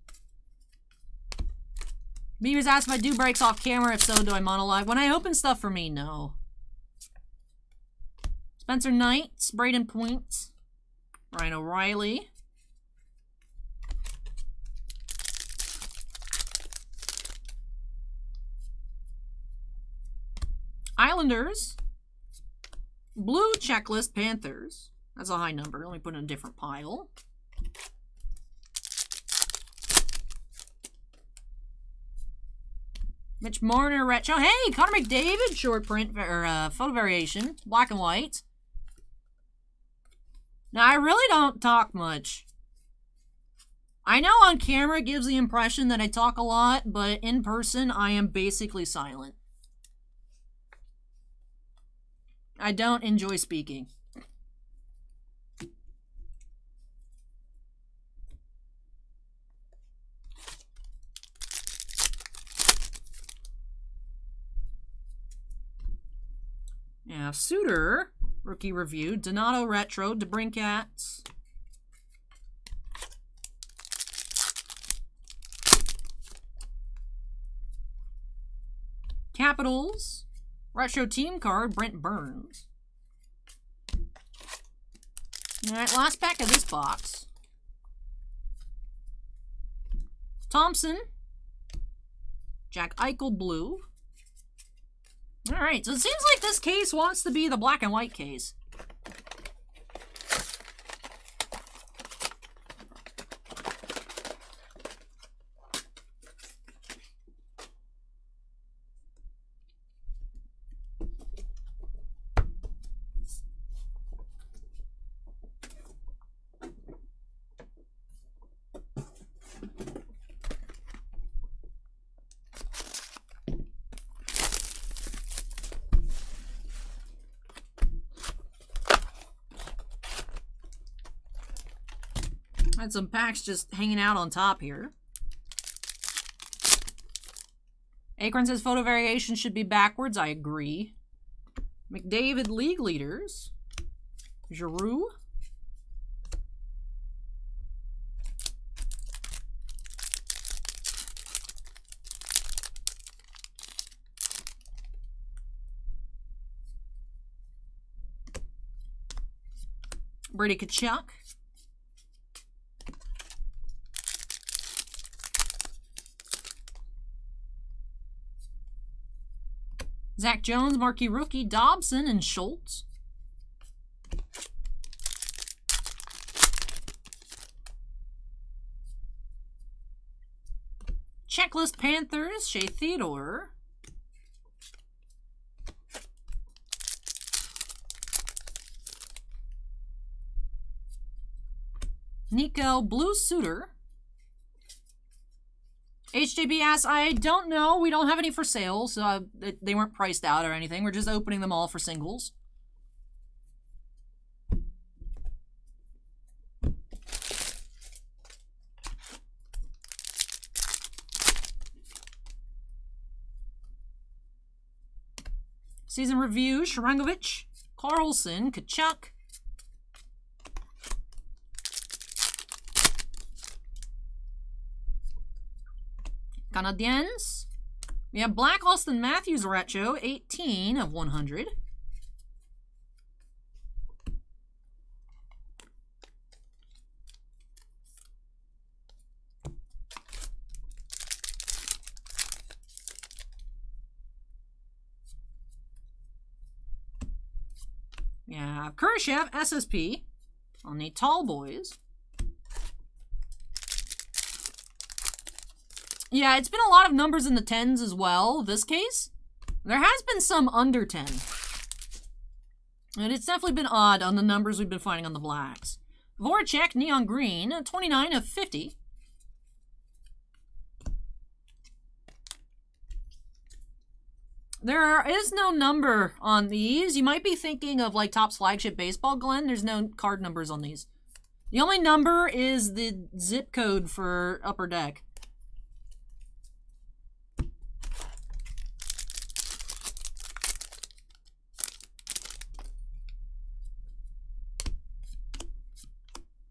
Beavers asked if I do breaks off camera. If so, do I monologue? When I open stuff for me, no. Spencer Knight. Braden Point. Ryan O'Reilly. Islanders. Blue Checklist Panthers. That's a high number. Let me put it in a different pile. Mitch Marner retro. Hey, Connor McDavid short print or photo variation, black and white. Now I really don't talk much. I know on camera it gives the impression that I talk a lot, but in person I am basically silent. I don't enjoy speaking. Yeah, Suter, rookie review. Donato retro, DeBrincat. Capitals, retro team card, Brent Burns. Alright, last pack of this box. Thompson, Jack Eichel blue. Alright, so it seems like this case wants to be the black and white case. Had some packs just hanging out on top here. Akron says photo variation should be backwards. I agree. McDavid league leaders. Giroux. Brady Tkachuk. Zach Jones, marquee rookie, Dobson, and Schultz. Checklist Panthers, Shea Theodore. Nico, blue suitor. HJB asks, I don't know. We don't have any for sale, so they weren't priced out or anything. We're just opening them all for singles. Season review, Sharangovich, Carlson, Tkachuk. Canadiens. We have Black Austin Matthews retro, 18 of 100. We have Kurashev, SSP on the tall boys. Yeah, it's been a lot of numbers in the 10s as well, this case. There has been some under 10. And it's definitely been odd on the numbers we've been finding on the blacks. Voracek, neon green, 29 of 50. There is no number on these. You might be thinking of like Topps Flagship Baseball, Glenn. There's no card numbers on these. The only number is the zip code for Upper Deck.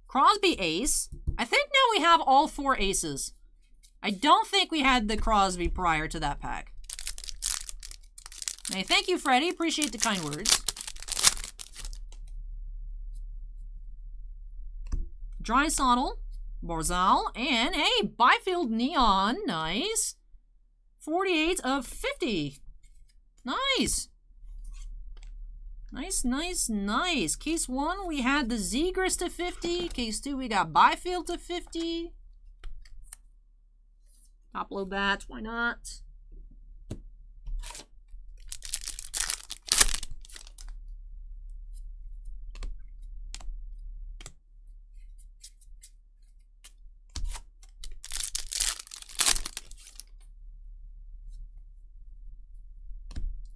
Crosby ace. I think now we have all 4 aces. I don't think we had the Crosby prior to that pack. Hey, thank you, Freddie. Appreciate the kind words. Draisaitl, Barzal, and hey, Byfield neon. Nice. 48 of 50. Nice. Nice, nice, nice. Case 1, we had the Zegras to 50. Case 2, we got Byfield to 50. Top load bats, why not?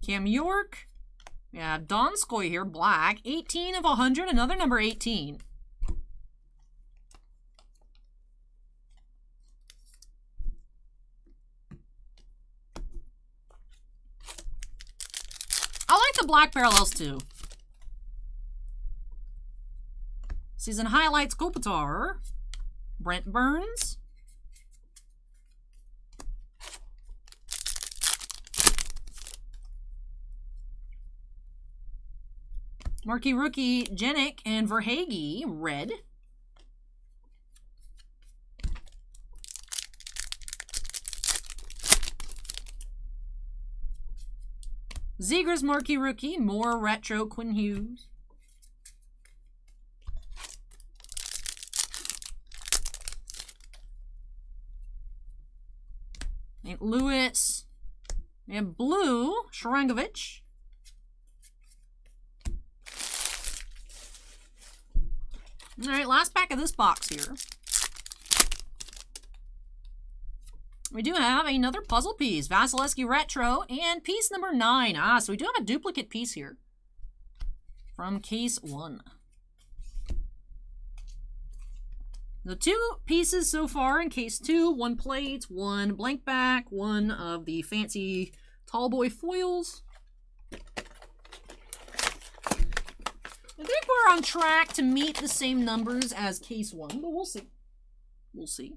Cam York. Yeah, Donskoy here, black. 18 of 100, another number 18. I like the black parallels too. Season highlights, Kopitar. Brent Burns. Marquee rookie, Jenik and Verhaeghe, red. Zegras marquee rookie, more retro, Quinn Hughes. St. Louis. And blue, Sharangovich. All right, last pack of this box here. We do have another puzzle piece, Vasilevsky Retro, and piece number 9. Ah, so we do have a duplicate piece here from case 1. The 2 pieces so far in case 2, 1 plate, 1 blank back, 1 of the fancy tall boy foils. I think we're on track to meet the same numbers as case 1, but we'll see. We'll see.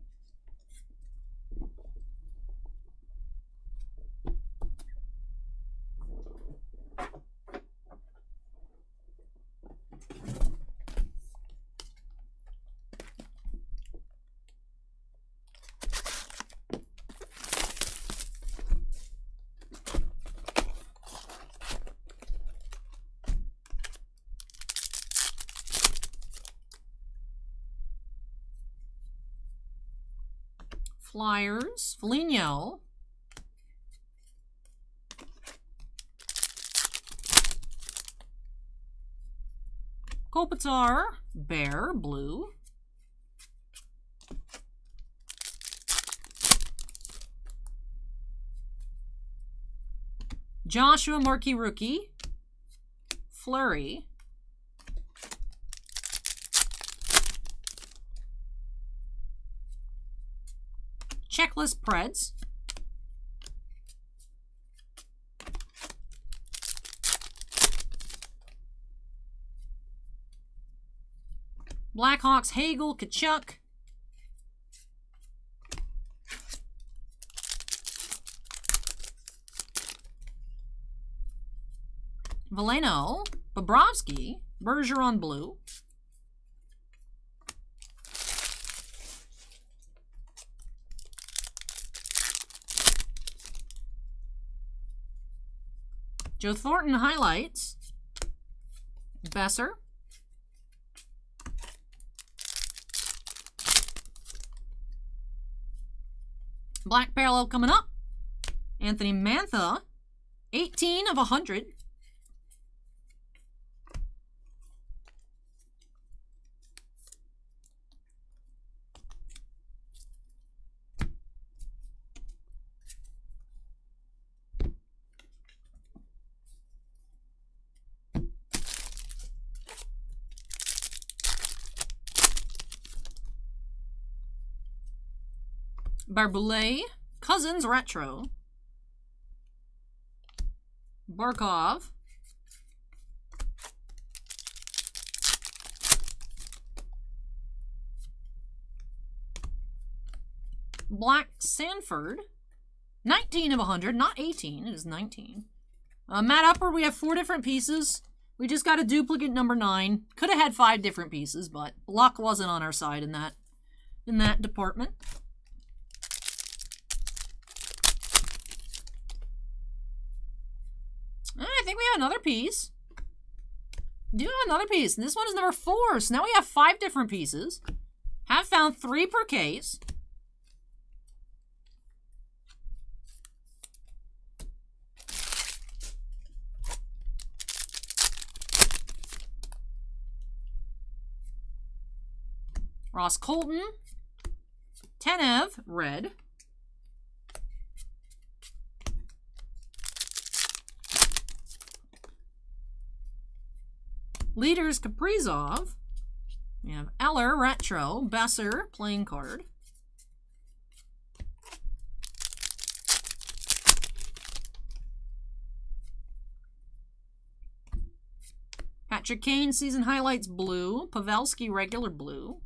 Flyers, Foligno. Kopitar, Bear, blue. Joshua marquee rookie, Fleury. Checklist Preds. Blackhawks Hagel, Kachuk. Veleno, Bobrovsky, Bergeron blue. Joe Thornton highlights. Besser. Black Parallel coming up. Anthony Mantha. 18 of 100. Barboulet, Cousins Retro. Barkov. Black Sanford. 19 of 100, not 18, it is 19. Matt Upper, we have 4 different pieces. We just got a duplicate number 9. Could have had 5 different pieces, but luck wasn't on our side in that department. I think we have another piece. We do have another piece. And this one is number 4. So now we have 5 different pieces. Have found 3 per case. Ross Colton. Tenev, red. Leaders Kaprizov. We have Eller, retro. Besser, playing card. Patrick Kane, season highlights blue. Pavelski, regular blue.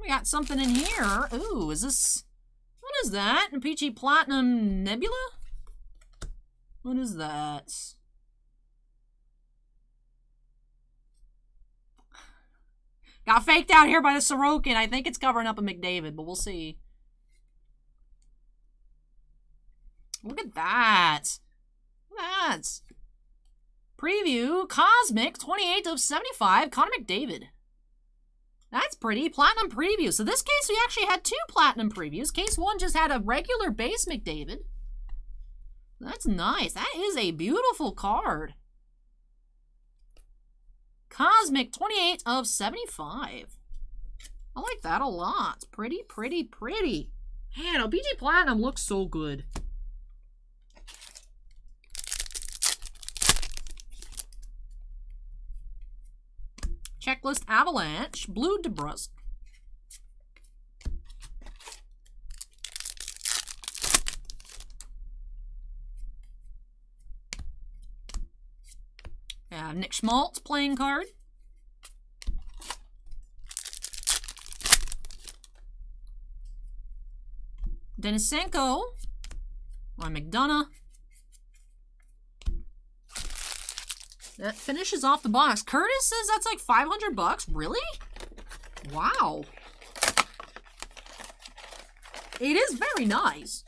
We got something in here. Ooh, is this... What is that? An Peachy Platinum Nebula? What is that? Got faked out here by the Sorokin. I think it's covering up a McDavid, but we'll see. Look at that. Look at that. Preview. Cosmic. 28 of 75. Connor McDavid. That's pretty. Platinum preview. So this case, we actually had 2 platinum previews. Case 1 just had a regular base McDavid. That's nice. That is a beautiful card. Cosmic, 28 of 75. I like that a lot. It's pretty, pretty, pretty. Man, OPG Platinum looks so good. Checklist Avalanche, Blue DeBrusque. Nick Schmaltz, playing card. Denisenko, Ryan McDonough. That finishes off the box. Curtis says that's like $500. Really? Wow. It is very nice.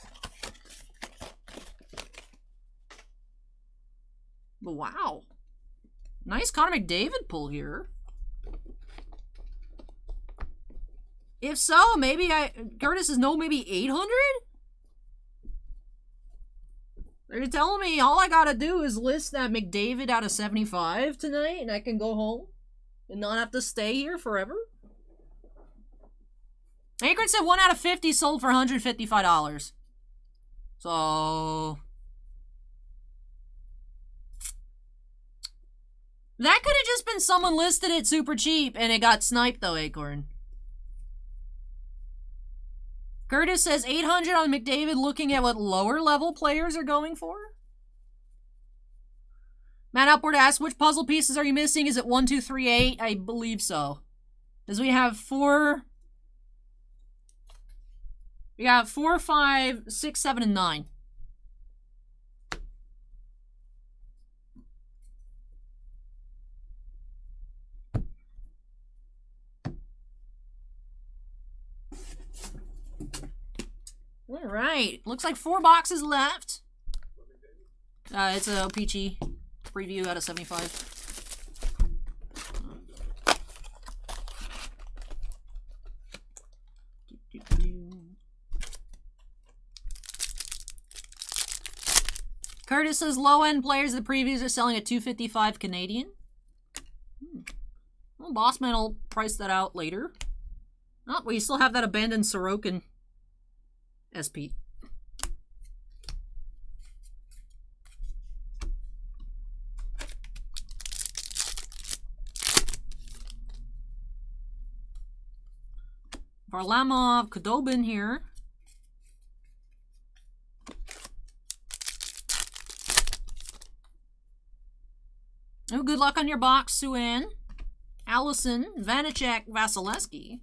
But wow. Nice Connor McDavid pull here. If so, maybe Curtis is no, maybe 800? They're telling me all I gotta do is list that McDavid out of 75 tonight and I can go home and not have to stay here forever? Akron said 1 out of 50 sold for $155. So... that could have just been someone listed it super cheap and it got sniped though, Acorn. Curtis says 800 on McDavid, looking at what lower level players are going for. Matt Upward asks, which puzzle pieces are you missing? Is it 1, 2, 3, 8? I believe so. Because we have 4... we got 4, 5, 6, 7, and 9. All right. Looks like 4 boxes left. It's a O-Pee-Chee preview out of 75. Curtis says low-end players of the previews are selling at $255 Canadian. Well, Bossman will price that out later. Oh, we still have that abandoned Sorokin SP. Varlamov, Khudobin here. Oh, good luck on your box, Suan. Allison, Vanacek, Vasilevsky.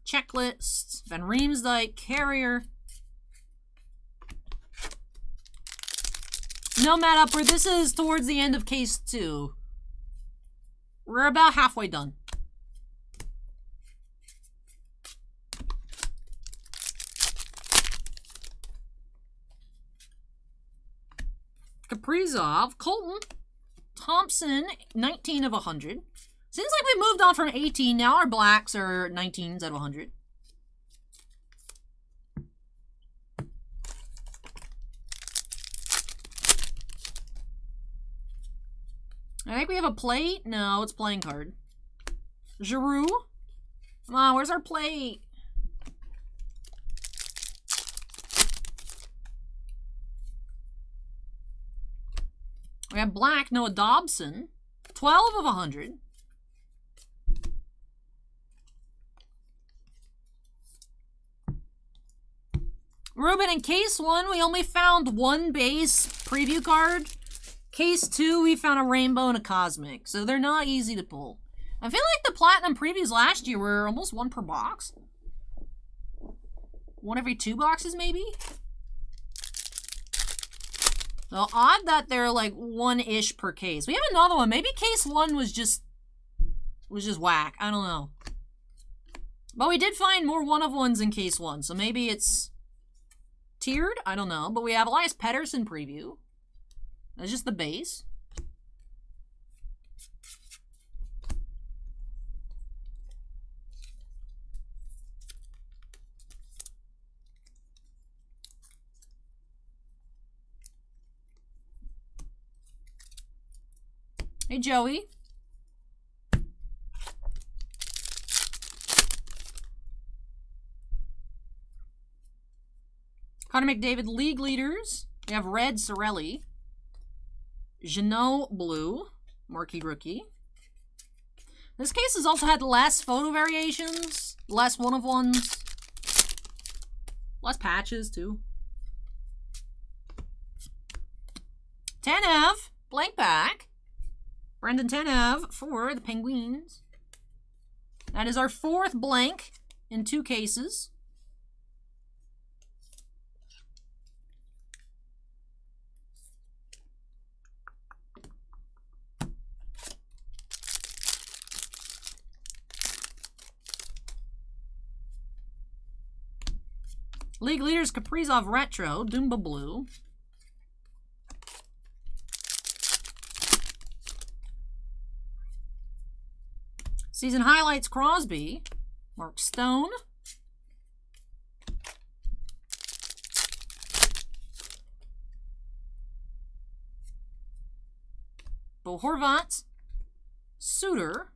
Checklist, Van Riemsdyk, Carrier. No, Matt Upward, this is towards the end of case 2. We're about halfway done. Kaprizov, Colton, Thompson, 19 of 100. Seems like we moved on from 18. Now our blacks are 19s out of 100. I think we have a plate. No, it's playing card. Giroux. Come on, where's our plate? We have black, Noah Dobson. 12 of 100. Ruben, in case 1, we only found 1 base preview card. Case 2, we found a rainbow and a cosmic. So they're not easy to pull. I feel like the platinum previews last year were almost 1 per box. 1 every 2 boxes, maybe? So odd that they're like 1-ish per case. We have another one. Maybe case 1 was just whack. I don't know. But we did find more 1-of-1s in case 1. So maybe it's tiered? I don't know. But we have Elias Pettersson preview. That's just the base. Hey, Joey. Connor McDavid, league leaders. We have red, Cirelli. Jeannot, blue. Marquee rookie. This case has also had less photo variations. Less 1-of-1s. Less patches, too. Tanev, blank pack. Brendan Tanev for the Penguins. That is our 4th blank in 2 cases. League leaders Kaprizov retro, Dumba blue. Season highlights Crosby, Mark Stone. Bo Horvat, Suter.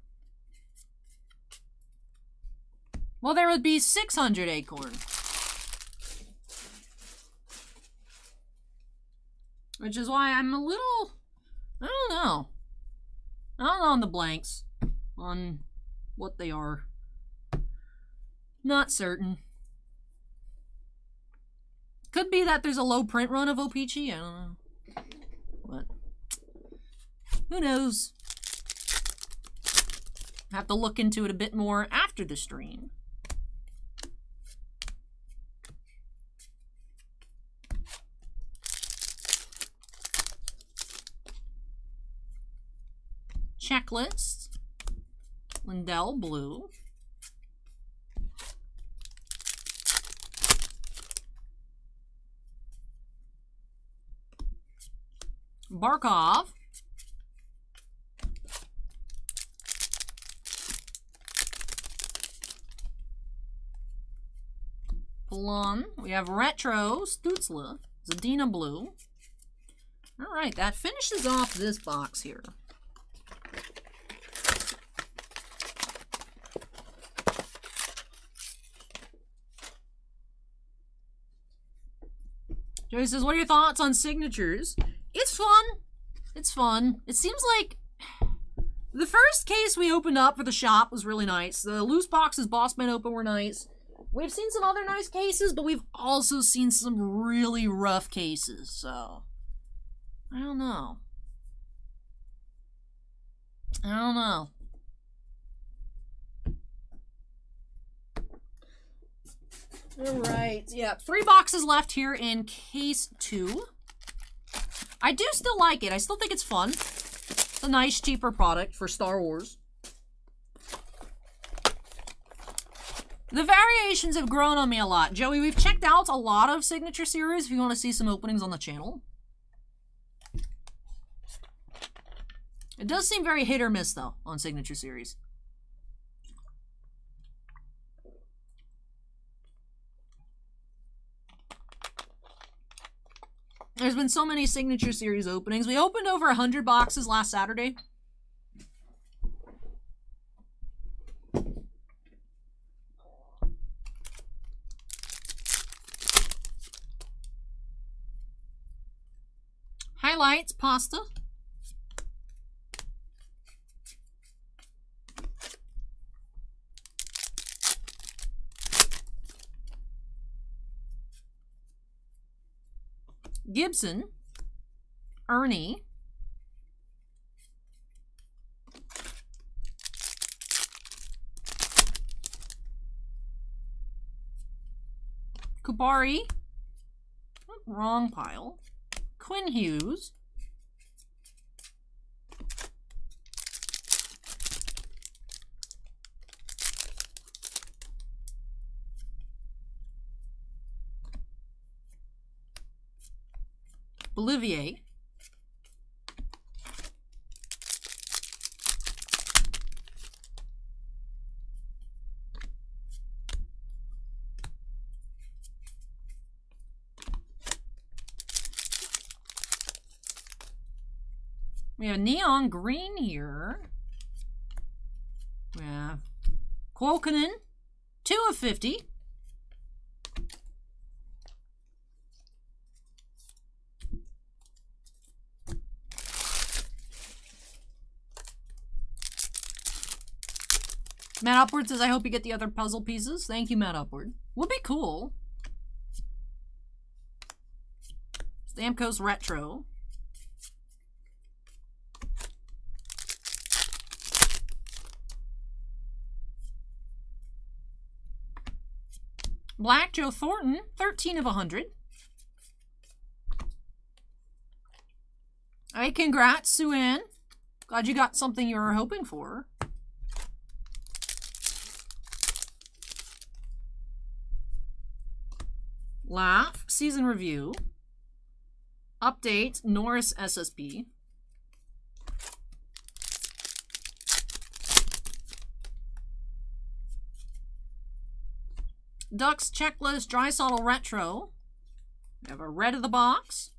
Well, there would be 600 Acorn. Which is why I'm a little, I don't know on the blanks, on what they are. Not certain. Could be that there's a low print run of O-Pee-Chee, I don't know. But who knows? Have to look into it a bit more after the stream. Checklist. Lindell Blue. Barkov. Plum. We have Retro, Stutzla, Zadina Blue. All right, that finishes off this box here. Joey says, what are your thoughts on signatures? It's fun. It's fun. It seems like the first case we opened up for the shop was really nice. The loose boxes Bossman open were nice. We've seen some other nice cases, but we've also seen some really rough cases, so I don't know. I don't know. All right, yeah, 3 boxes left here in case 2. I do still like it. I still think it's fun. It's a nice, cheaper product for Star Wars. The variations have grown on me a lot. Joey, we've checked out a lot of Signature Series if you want to see some openings on the channel. It does seem very hit or miss, though, on Signature Series. There's been so many Signature Series openings. We opened over 100 boxes last Saturday. Highlights, Pasta. Gibson. Ernie. Kubari. Wrong pile. Quinn Hughes. Bolivier. We have neon green here. We have Kuokkanen, 2 of 50. Matt Upward says, I hope you get the other puzzle pieces. Thank you, Matt Upward. Would be cool. Stamkos Retro. Black Joe Thornton, 13 of 100. Hey, congrats, Sue-Ann. Glad you got something you were hoping for. Laugh, season review. Update, Norris SSP. Ducks checklist, Draisaitl retro. We have a red of the box.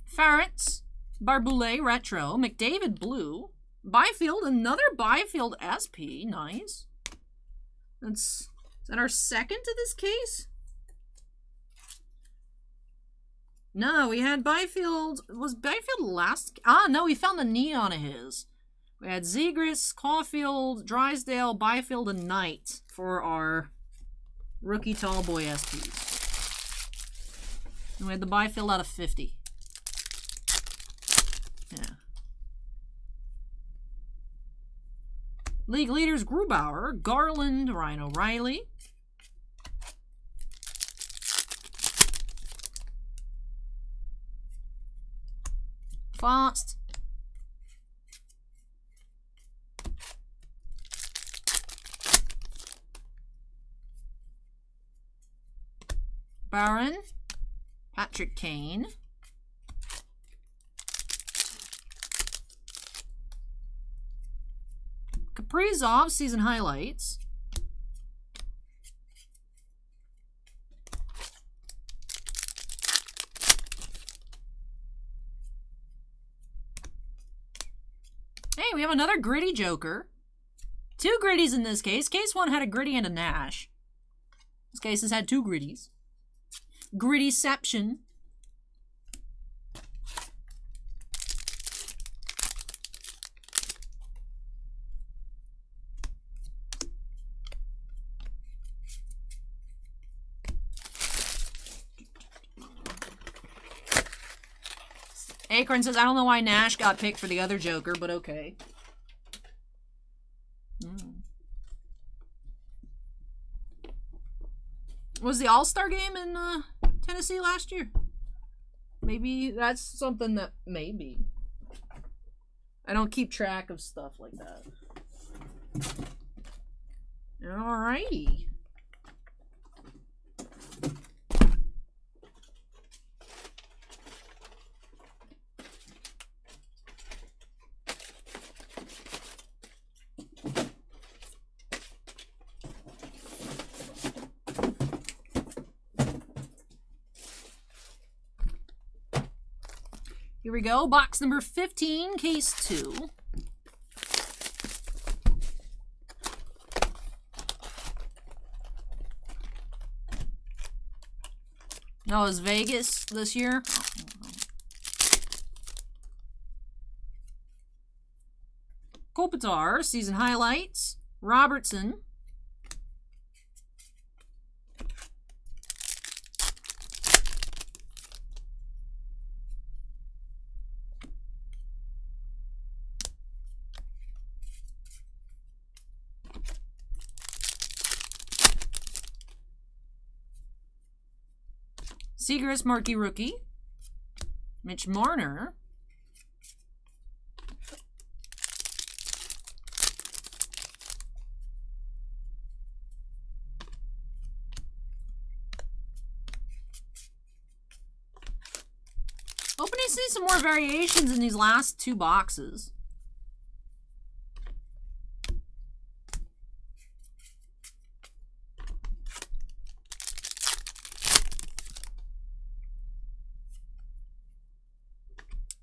Ferrets, Barboulay retro, McDavid blue, Byfield, another Byfield SP, nice. Is that our second to this case? No, we had Byfield. Was Byfield last? Ah, no, we found the neon of his. We had Zegras, Caulfield, Drysdale, Byfield, and Knight for our rookie tall boy SPs. And we had the Byfield out of 50. Yeah. League leaders Grubauer, Garland, Ryan O'Reilly. Fast. Barron, Patrick Kane. Kaprizov, season highlights. Hey, we have another gritty Joker. 2 gritties in this case. Case 1 had a gritty and a Nash. This case has had 2 gritties. Grittyception. Acorn says, I don't know why Nash got picked for the other Joker, but okay. Was the All-Star game in Tennessee last year? Maybe that's something that maybe. I don't keep track of stuff like that. Alrighty. Here we go. Box number 15, case 2. No, it was Vegas this year. Kopitar, season highlights. Robertson. Seagrass Marquee rookie. Mitch Marner. Hoping to see some more variations in these last 2 boxes.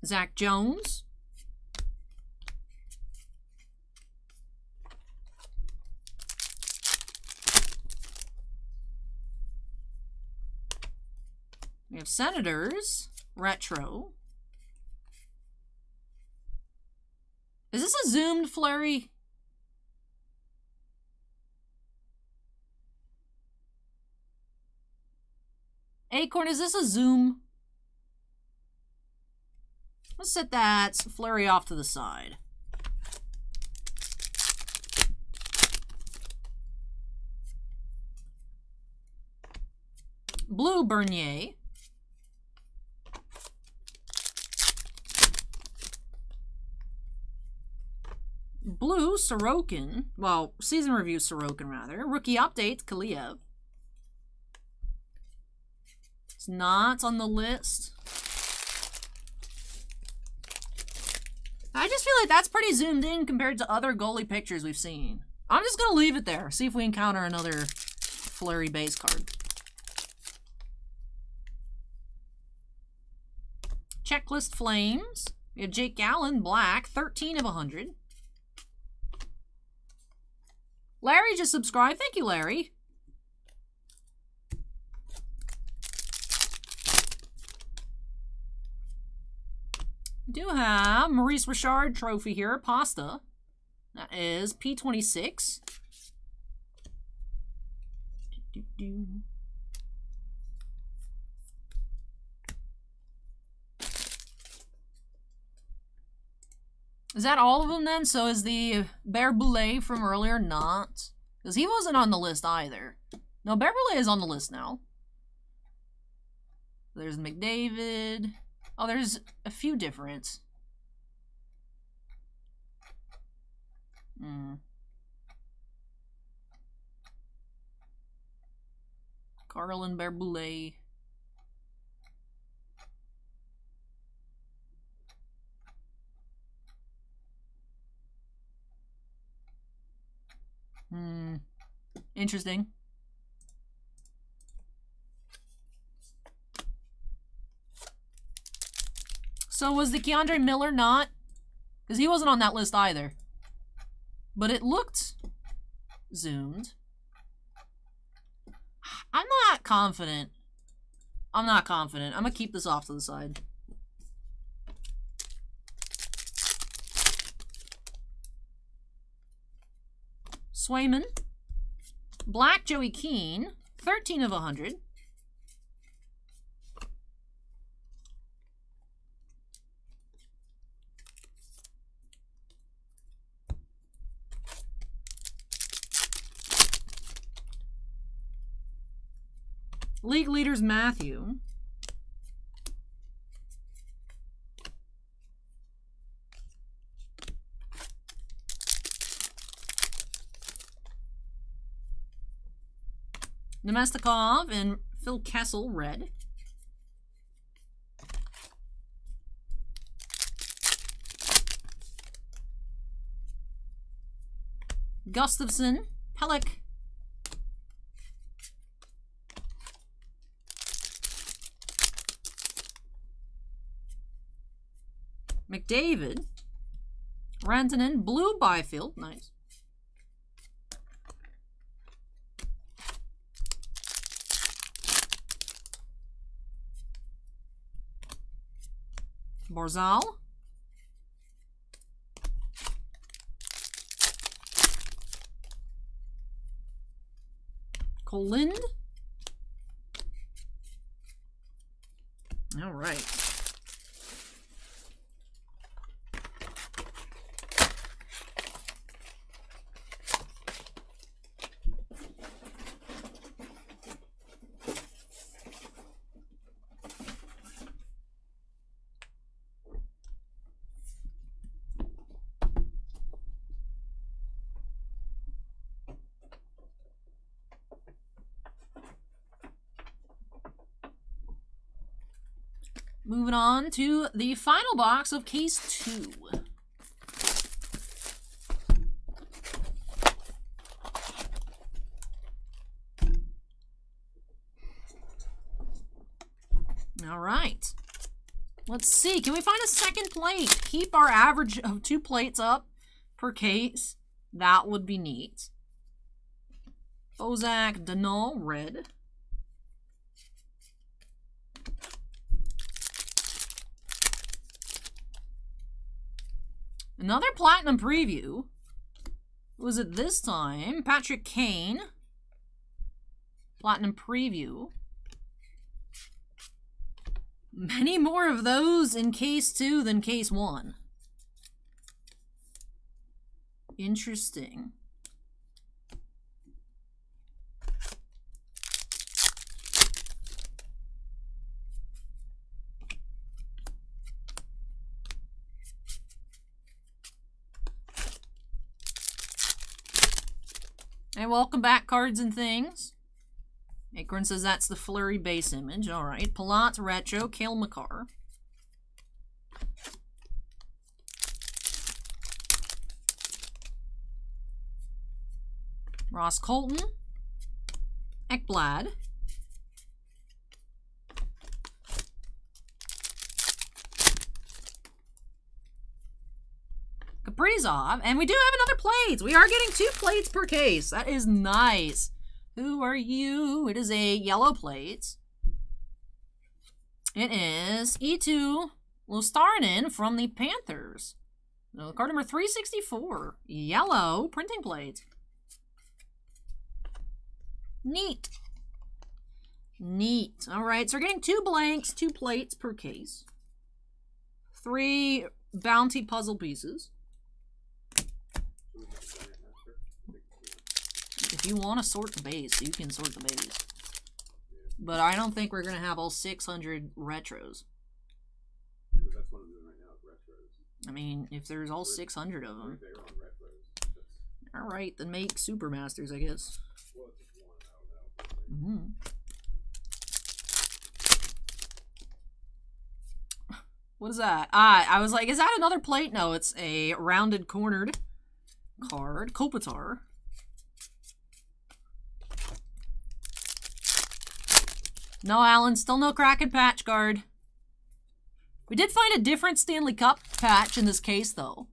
Zach Jones. We have Senators. Retro. Is this a zoomed Flurry? Acorn, is this a zoom? Let's set that Flurry off to the side. Blue Bernier. Blue Sorokin. Well, season review Sorokin, rather. Rookie update Kaliev. It's not on the list. I just feel like that's pretty zoomed in compared to other goalie pictures we've seen. I'm just going to leave it there. See if we encounter another Flurry base card. Checklist Flames. We have Jake Allen, black, 13 of 100. Larry just subscribed. Thank you, Larry. Do have Maurice Richard trophy here, Pasta. That is P26. Is that all of them then? So is the Bear Boulet from earlier not? Because he wasn't on the list either. No, Bear Boulet is on the list now. There's McDavid. Oh, there's a few different. Carlin Bear Boulet. Interesting. So was the Keandre Miller not? Because he wasn't on that list either. But it looked zoomed. I'm not confident. I'm not confident. I'm going to keep this off to the side. Swayman. Black Joey Keane. 13 of 100. League leaders Matthew. Nemestikov and Phil Kessel, red. Gustafson, Pellick. McDavid. Rantanen, blue Byfield, nice. Barzal. Colind. All right. Moving on to the final box of case 2. All right. Let's see. Can we find a second plate? Keep our average of 2 plates up per case. That would be neat. Bozak, Denal, red. Another Platinum Preview. Who was it this time? Patrick Kane. Platinum Preview. Many more of those in case 2 than case 1. Interesting. And welcome back, Cards and Things. Akron says that's the Fleury base image. All right. Palat Retro, Cale Makar. Ross Colton. Ekblad. Kaprizov, and we do have another plate. We are getting 2 plates per case. That is nice. Who are you? It is a yellow plate. It is E2 Luostarinen from the Panthers. No, card number 364. Yellow printing plate. Neat. Neat. All right, so we're getting 2 blanks, 2 plates per case. 3 bounty puzzle pieces. If you want to sort the base, you can sort the base. But I don't think we're going to have all 600 retros. That's what I'm doing right now, retros. I mean, if there's all 600 of them. They're on retros. Alright, then make Super Masters, I guess. Well, it's just one, I don't know. Mm-hmm. What is that? I was like, is that another plate? No, it's a rounded cornered card. Kopitar. No, Alan, still no Kraken patch card. We did find a different Stanley Cup patch in this case, though.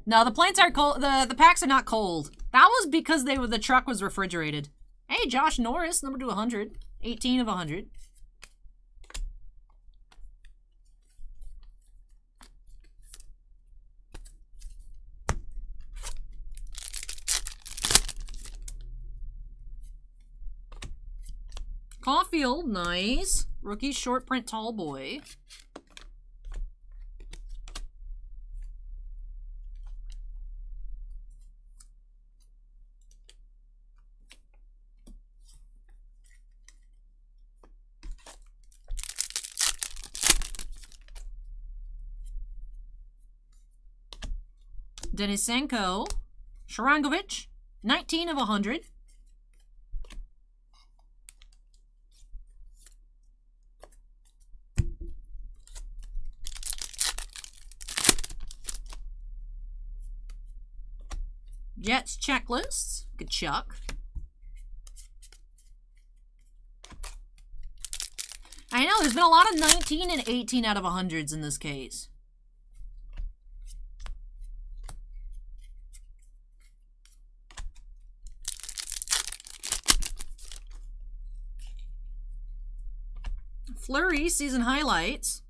No, the plates are cold. The packs are not cold. That was because the truck was refrigerated. Hey, Josh Norris, number to 100. 18 of 100. Caulfield, nice. Rookie short print tall boy. Denisenko, Sharangovich, 19 of 100. Jets checklists, Kachuk. I know, there's been a lot of 19 and 18 out of 100s in this case. Fleury season highlights.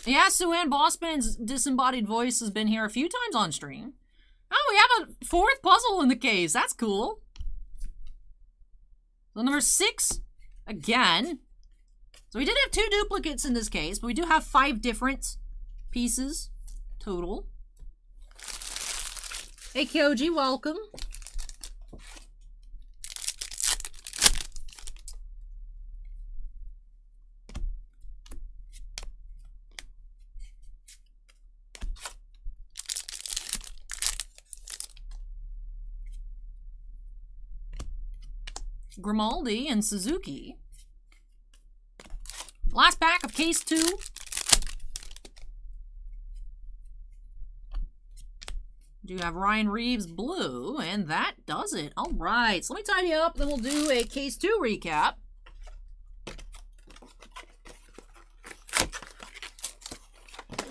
Yeah, Sue-Ann Bossman's disembodied voice has been here a few times on stream. Oh, we have a fourth puzzle in the case. That's cool. So number 6, again. So we did have 2 duplicates in this case, but we do have 5 different pieces total. Hey, Kyoji, welcome. Grimaldi and Suzuki. Last pack of case 2. Do have Ryan Reeves blue, and that does it. All right, so let me tidy up, then we'll do a case 2 recap.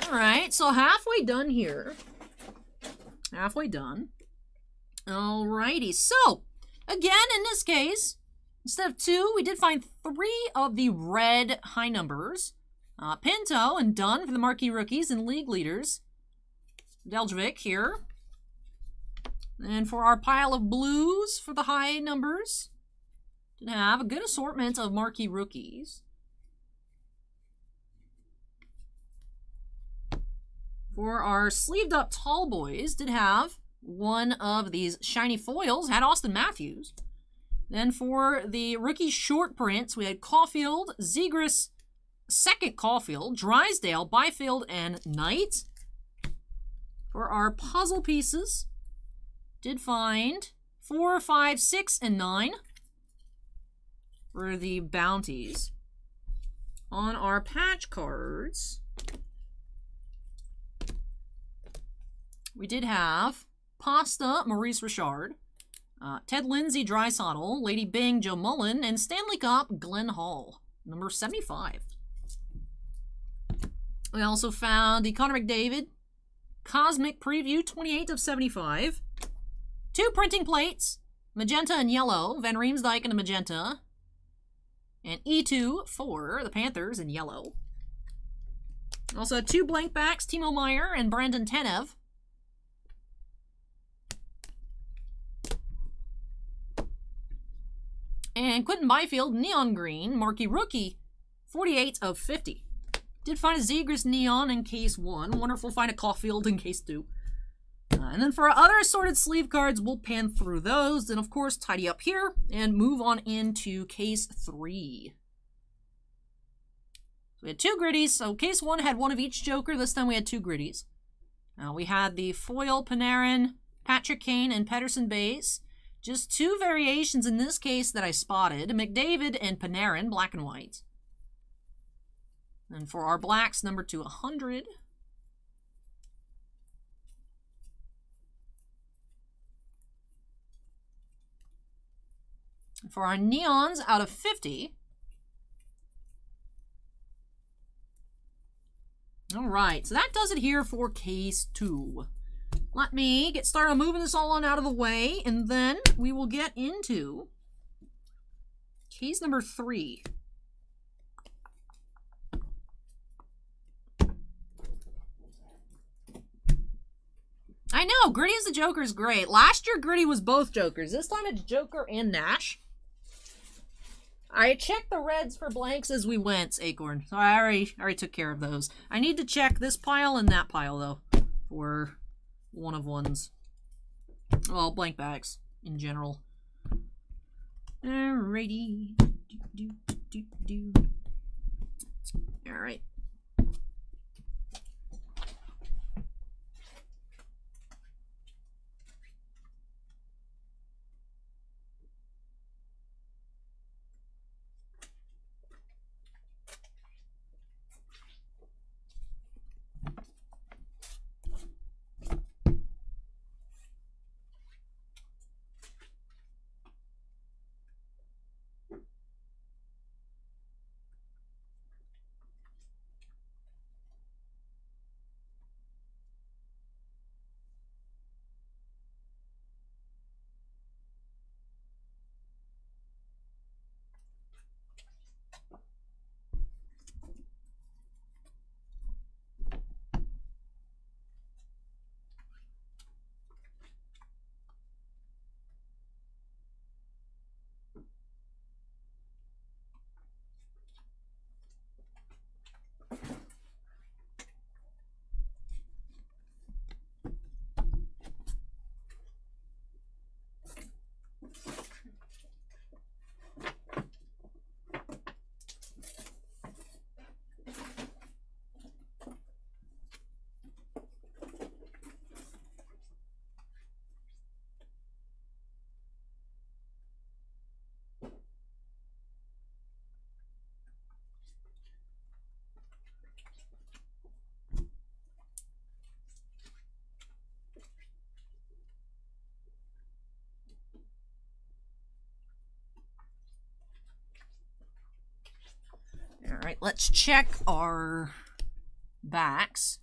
All right, so halfway done here. Halfway done. All righty, so again, in this case, instead of 2, we did find 3 of the red high numbers. Pinto and Dunn for the marquee rookies and league leaders. Deljovic here. And for our pile of blues for the high numbers, did have a good assortment of marquee rookies. For our sleeved up tall boys, did have one of these shiny foils, had Austin Matthews. Then for the rookie short prints, we had Caulfield, Zegras, second Caulfield, Drysdale, Byfield, and Knight. For our puzzle pieces, did find 4, 5, 6, and 9 for the bounties. On our patch cards, we did have Pasta, Maurice Richard, Ted Lindsay, Draisaitl, Lady Bing, Joe Mullen, and Stanley Cup, Glenn Hall, number 75. We also found the Connor McDavid Cosmic Preview, 28 of 75. 2 printing plates, magenta and yellow, Van Riemsdyk in a magenta, and E2 for the Panthers in yellow. Also had 2 blank backs, Timo Meier and Brandon Tanev. And Quentin Byfield, neon green, marquee rookie, 48 of 50. Did find a Zegras Neon in case 1. Wonderful find a Caulfield in case 2. And then for our other assorted sleeve cards, we'll pan through those. And of course, tidy up here and move on into case 3. We had 2 gritties. So case 1 had one of each Joker. This time we had 2 gritties. We had the foil Panarin, Patrick Kane, and Pettersson base. Just 2 variations in this case that I spotted. McDavid and Panarin, black and white. And for our blacks, number 200. For our neons, out of 50. All right, so that does it here for case 2. Let me get started on moving this all on out of the way, and then we will get into case number 3. I know, Gritty as the Joker is great. Last year, Gritty was both Jokers. This time it's Joker and Nash. I checked the reds for blanks as we went, Acorn. So I already took care of those. I need to check this pile and that pile, though, for one of ones. Well, blank bags in general. Alrighty. Alright. Alright, let's check our backs.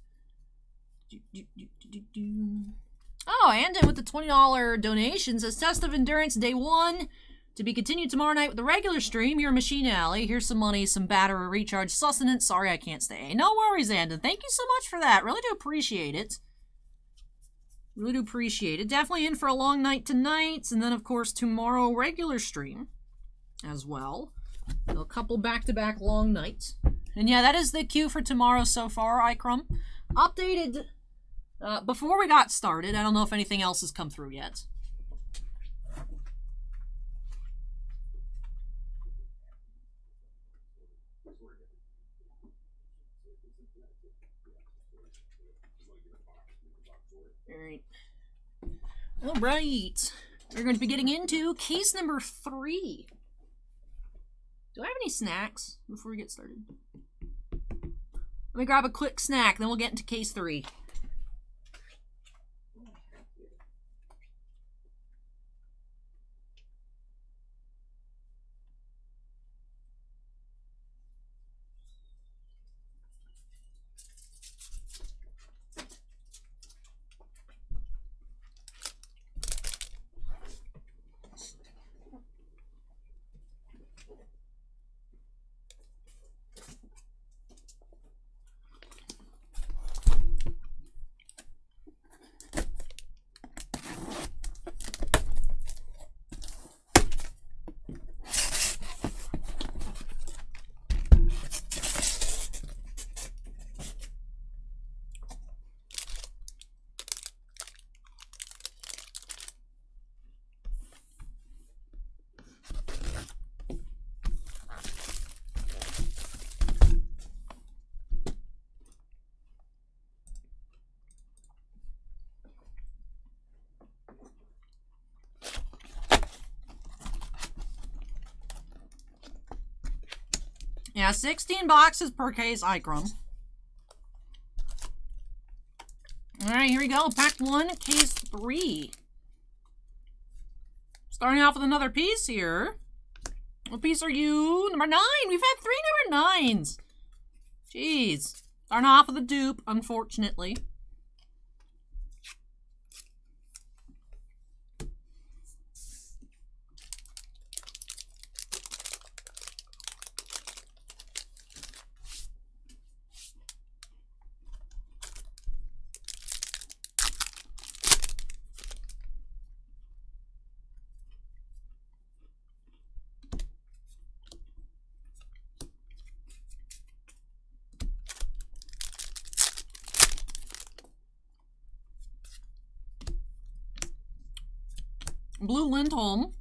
Oh, and with the $20 donations, as Test of Endurance Day 1 to be continued tomorrow night with the regular stream, your Machine Alley. Here's some money, some battery recharge, sustenance. Sorry I can't stay. No worries, Andon. Thank you so much for that. Really do appreciate it. Really do appreciate it. Definitely in for a long night tonight. And then, of course, tomorrow regular stream as well. So a couple back-to-back long nights. And yeah, that is the queue for tomorrow so far, iCrum. Updated before we got started. I don't know if anything else has come through yet. All right. We're going to be getting into case number 3. Do I have any snacks before we get started? Let me grab a quick snack, then we'll get into case 3. Yeah, 16 boxes per case, Icrum. Alright, here we go. Pack 1, case 3. Starting off with another piece here. What piece are you? Number 9! We've had 3 number 9s! Jeez. Starting off with a dupe, unfortunately. Blue Lindholm.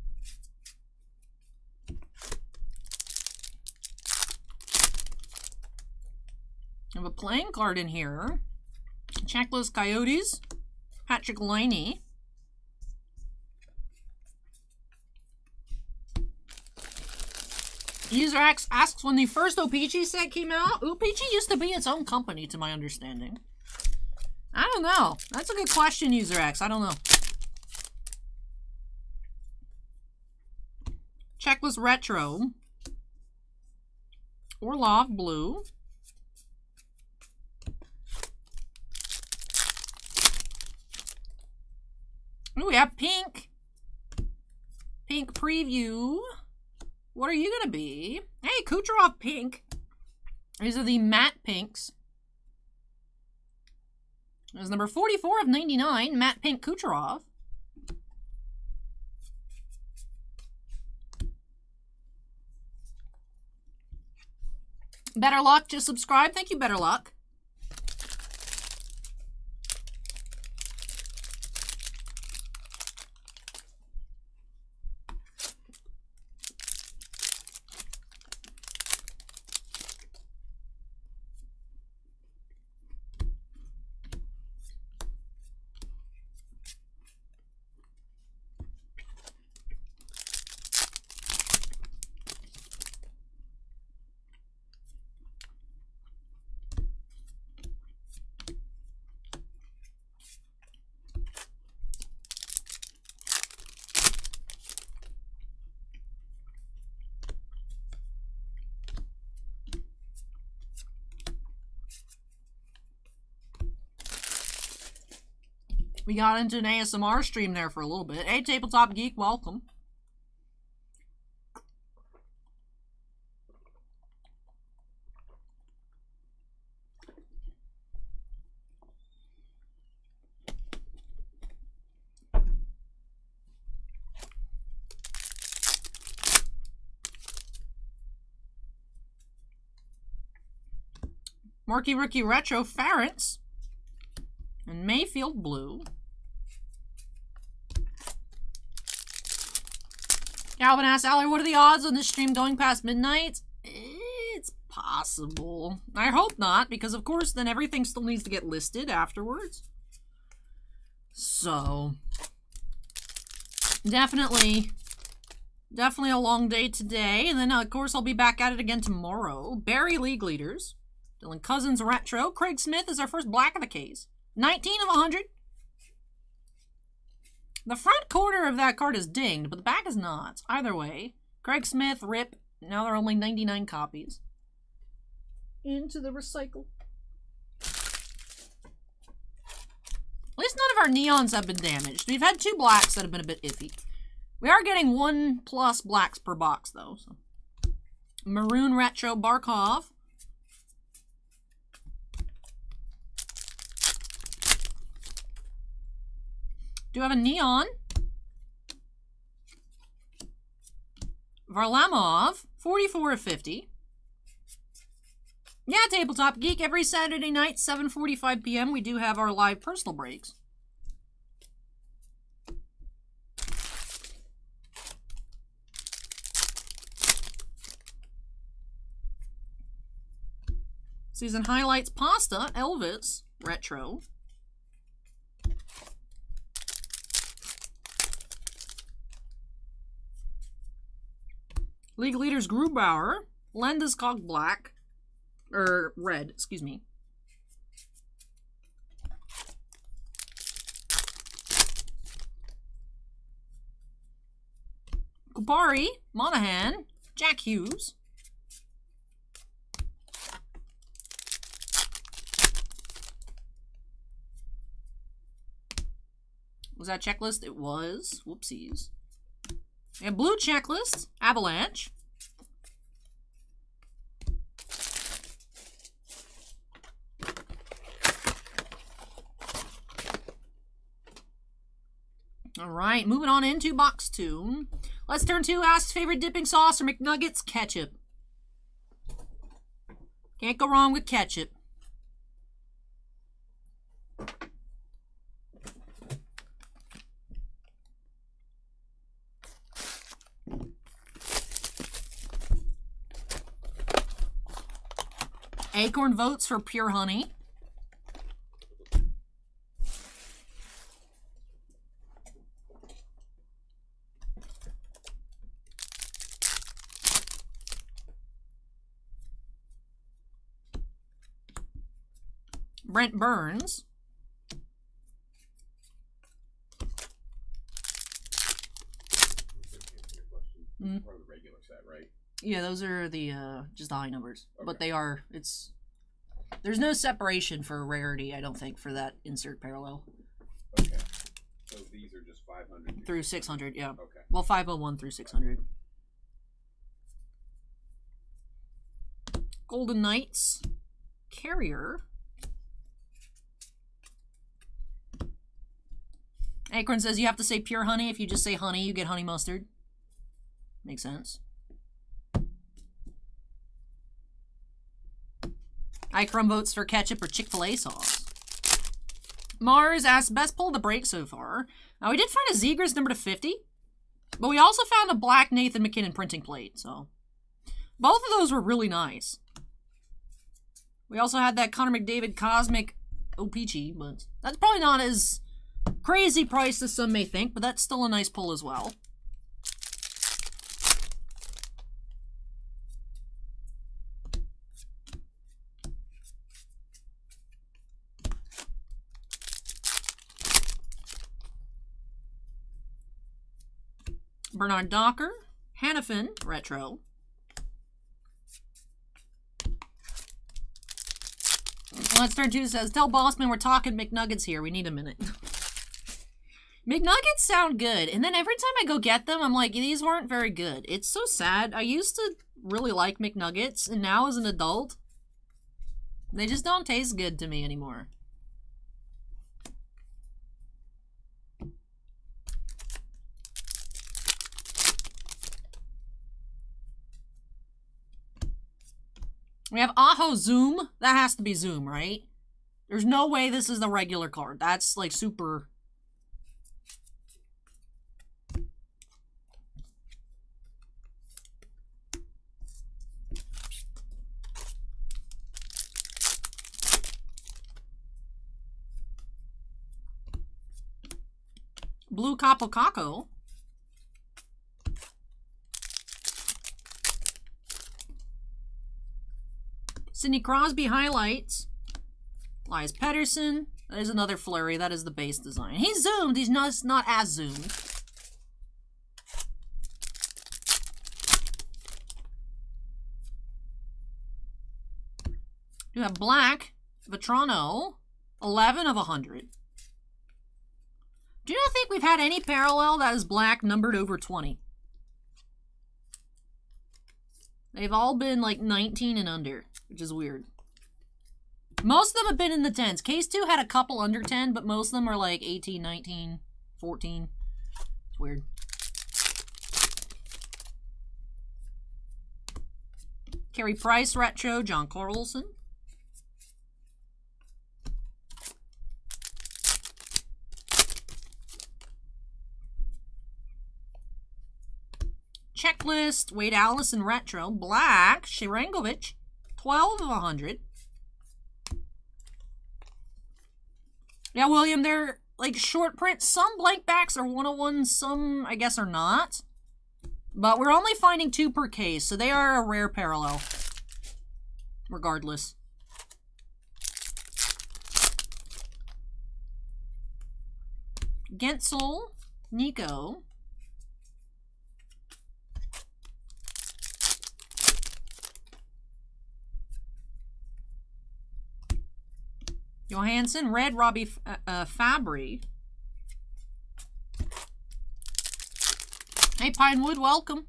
I have a playing card in here. Checklist Coyotes. Patrick Laine. User X asks when the first O-Pee-Chee set came out. O-Pee-Chee used to be its own company, to my understanding. I don't know. That's a good question, User X. I don't know. Checklist Retro. Orlov Blue. Ooh, we have Pink. Pink Preview. What are you going to be? Hey, Kucherov Pink. These are the matte pinks. There's number 44 of 99, matte pink Kucherov. Better Luck, just subscribe. Thank you, Better Luck. We got into an ASMR stream there for a little bit. Hey, Tabletop Geek, welcome. Marquee Rookie Retro Ferrets and Mayfield Blue. Calvin asks, Allie, what are the odds on this stream going past midnight? It's possible. I hope not, because of course then everything still needs to get listed afterwards. So, definitely a long day today. And then, of course, I'll be back at it again tomorrow. Barry League Leaders. Dylan Cousins Retro. Craig Smith is our first black of the case. 19 of 100. The front corner of that card is dinged, but the back is not. Either way, Craig Smith, RIP. Now there are only 99 copies. Into the recycle. At least none of our neons have been damaged. We've had 2 blacks that have been a bit iffy. We are getting 1+ blacks per box, though. So. Maroon Retro Barkov. Do have a neon. Varlamov, 44 of 50. Yeah, Tabletop Geek, every Saturday night, 7:45 p.m. we do have our live personal breaks. Season Highlights Pasta, Elvis, Retro. League Leaders Grubauer, Landeskog black. Or red, excuse me. Kupari, Monahan, Jack Hughes. Was that checklist? It was. Whoopsies. And blue checklist, Avalanche. All right, moving on into box 2. Let's turn to Ask's favorite dipping sauce or McNuggets, ketchup. Can't go wrong with ketchup. Acorn votes for pure honey. Brent Burns. Part of the regular set, right? Yeah, those are the just the high numbers, Okay. but they are. There's no separation for rarity, I don't think, for that insert parallel. Okay. So these are just 500 Through 600, yeah. Okay. Well, 501 through 600. Golden Knights, Carrier. Acorn says you have to say pure honey. If you just say honey, you get honey mustard. Makes sense. Ikram votes for ketchup or Chick-fil-A sauce. Mars asks, best pull of the break so far. Now, we did find a Zegras number to 50, but we also found a black Nathan McKinnon printing plate, so both of those were really nice. We also had that Connor McDavid Cosmic O-Pee-Chee, but that's probably not as crazy priced as some may think, but that's still a nice pull as well. Bernard Docker, Hannafin, retro. Let's turn to says, tell Bossman we're talking McNuggets here. We need a minute. McNuggets sound good, and then every time I go get them, I'm like, these weren't very good. It's so sad. I used to really like McNuggets, and now as an adult, they just don't taste good to me anymore. We have Aho Zoom. That has to be Zoom, right? There's no way this is the regular card. That's like super... Blue Capo Caco. Sidney Crosby highlights. Elias Pettersson. That is another Flurry. That is the base design. He's zoomed. He's not as zoomed. You have black. Vetrano. 11 of 100. Do you not think we've had any parallel that is black numbered over 20? They've all been like 19 and under, which is weird. Most of them have been in the 10s. Case 2 had a couple under 10, but most of them are like 18, 19, 14. It's weird. Carey Price retro, John Carlson. Checklist, Wade Allison retro, black, Sharangovich, 12 of 100. Yeah, William, they're like short print. Some blank backs are 101, some I guess are not. But we're only finding 2 per case, so they are a rare parallel. Regardless. Gensel, Nico. Johansson, red Robbie Fabry. Hey, Pinewood, welcome.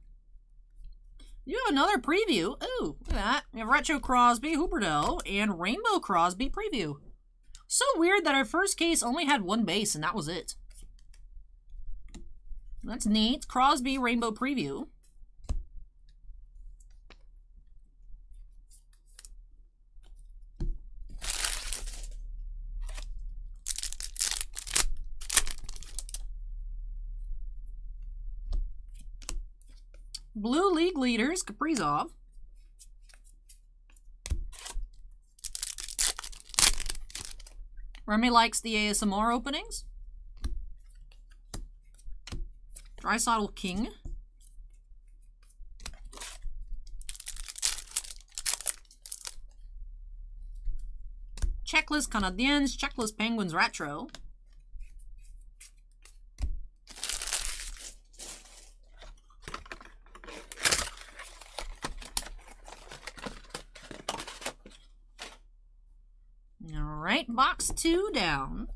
You have another preview. Ooh, look at that. We have Retro Crosby, Huberdeau, and Rainbow Crosby preview. So weird that our first case only had 1 base, and that was it. That's neat. Crosby, Rainbow preview. Blue League leaders, Kaprizov. Remy likes the ASMR openings. Draisaitl King. Checklist Canadiens, Checklist Penguins Retro. Alright, box 2 down.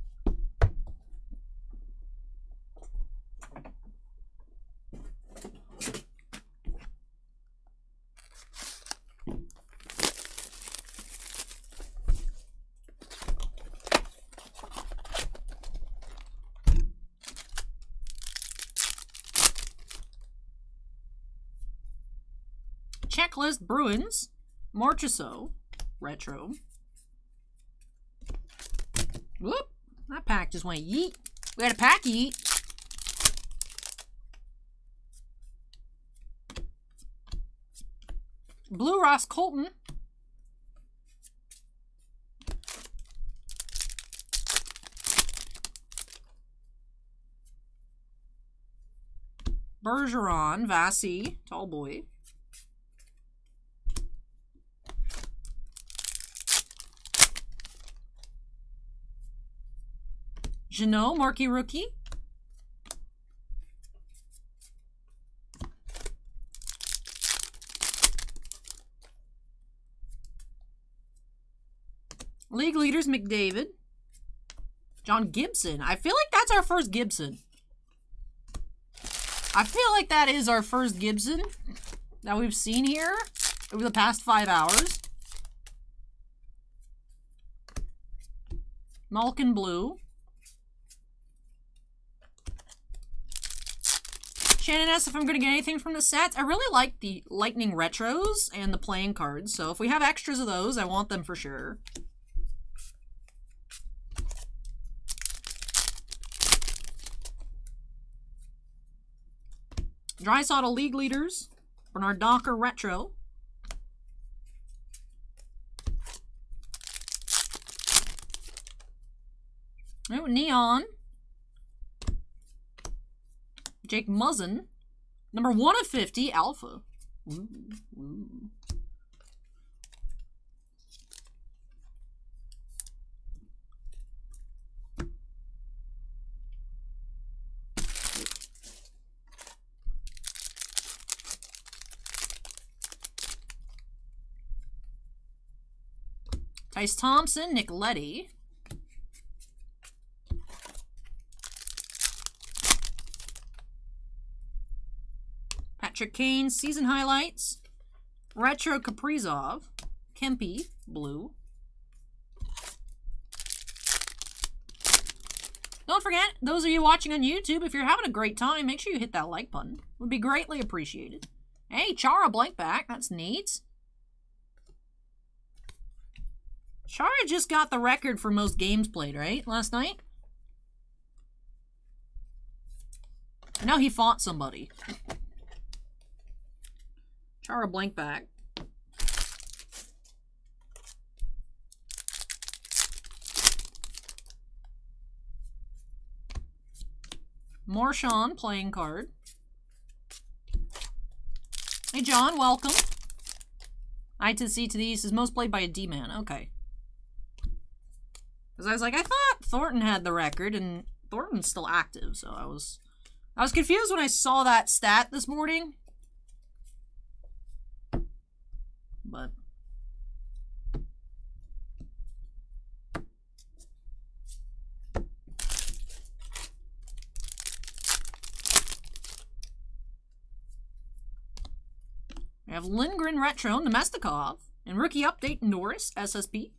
Checklist Bruins, Marchessault, Retro. Whoop! That pack just went yeet. We had a pack yeet. Blue Ross Colton. Bergeron, Vasi, tall boy. Jeannot, marquee rookie. League leaders, McDavid. John Gibson. I feel like that's our first Gibson. I feel like that is our first Gibson that we've seen here over the past 5 hours. Malkin Blue. Shannon asks if I'm going to get anything from the sets. I really like the Lightning Retros and the playing cards, so if we have extras of those, I want them for sure. Draisaitl League Leaders. Bernard Docker Retro. Oh, Neon. Jake Muzzin. Number 1 of 50, Alpha. Ooh, ooh. Tice Thompson, Nick Leddy. Patrick Kane, season highlights. Retro Kaprizov. Kempe, blue. Don't forget, those of you watching on YouTube, if you're having a great time, make sure you hit that like button. Would be greatly appreciated. Hey, Chara Blankback, that's neat. Chara just got the record for most games played, right? Last night? I know he fought somebody. Chara Blankback. Marchand playing card. John. Welcome. I to C to the East is most played by a D-man. Okay. Because I was like, I thought Thornton had the record, and Thornton's still active, so I was confused when I saw that stat this morning. But we have Lindgren Retro, Nemestikov, and Rookie Update, Norris, SSP.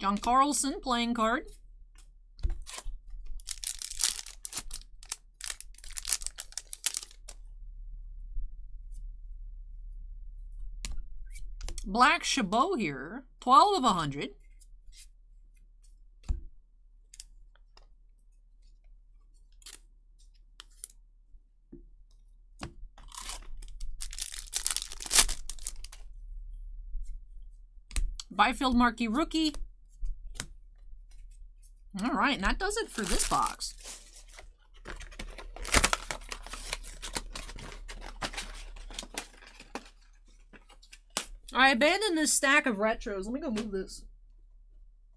John Carlson, playing card. Black Chabot here, 12 of 100. Byfield Marquee Rookie. All right, and that does it for this box. I abandoned this stack of retros. Let me go move this.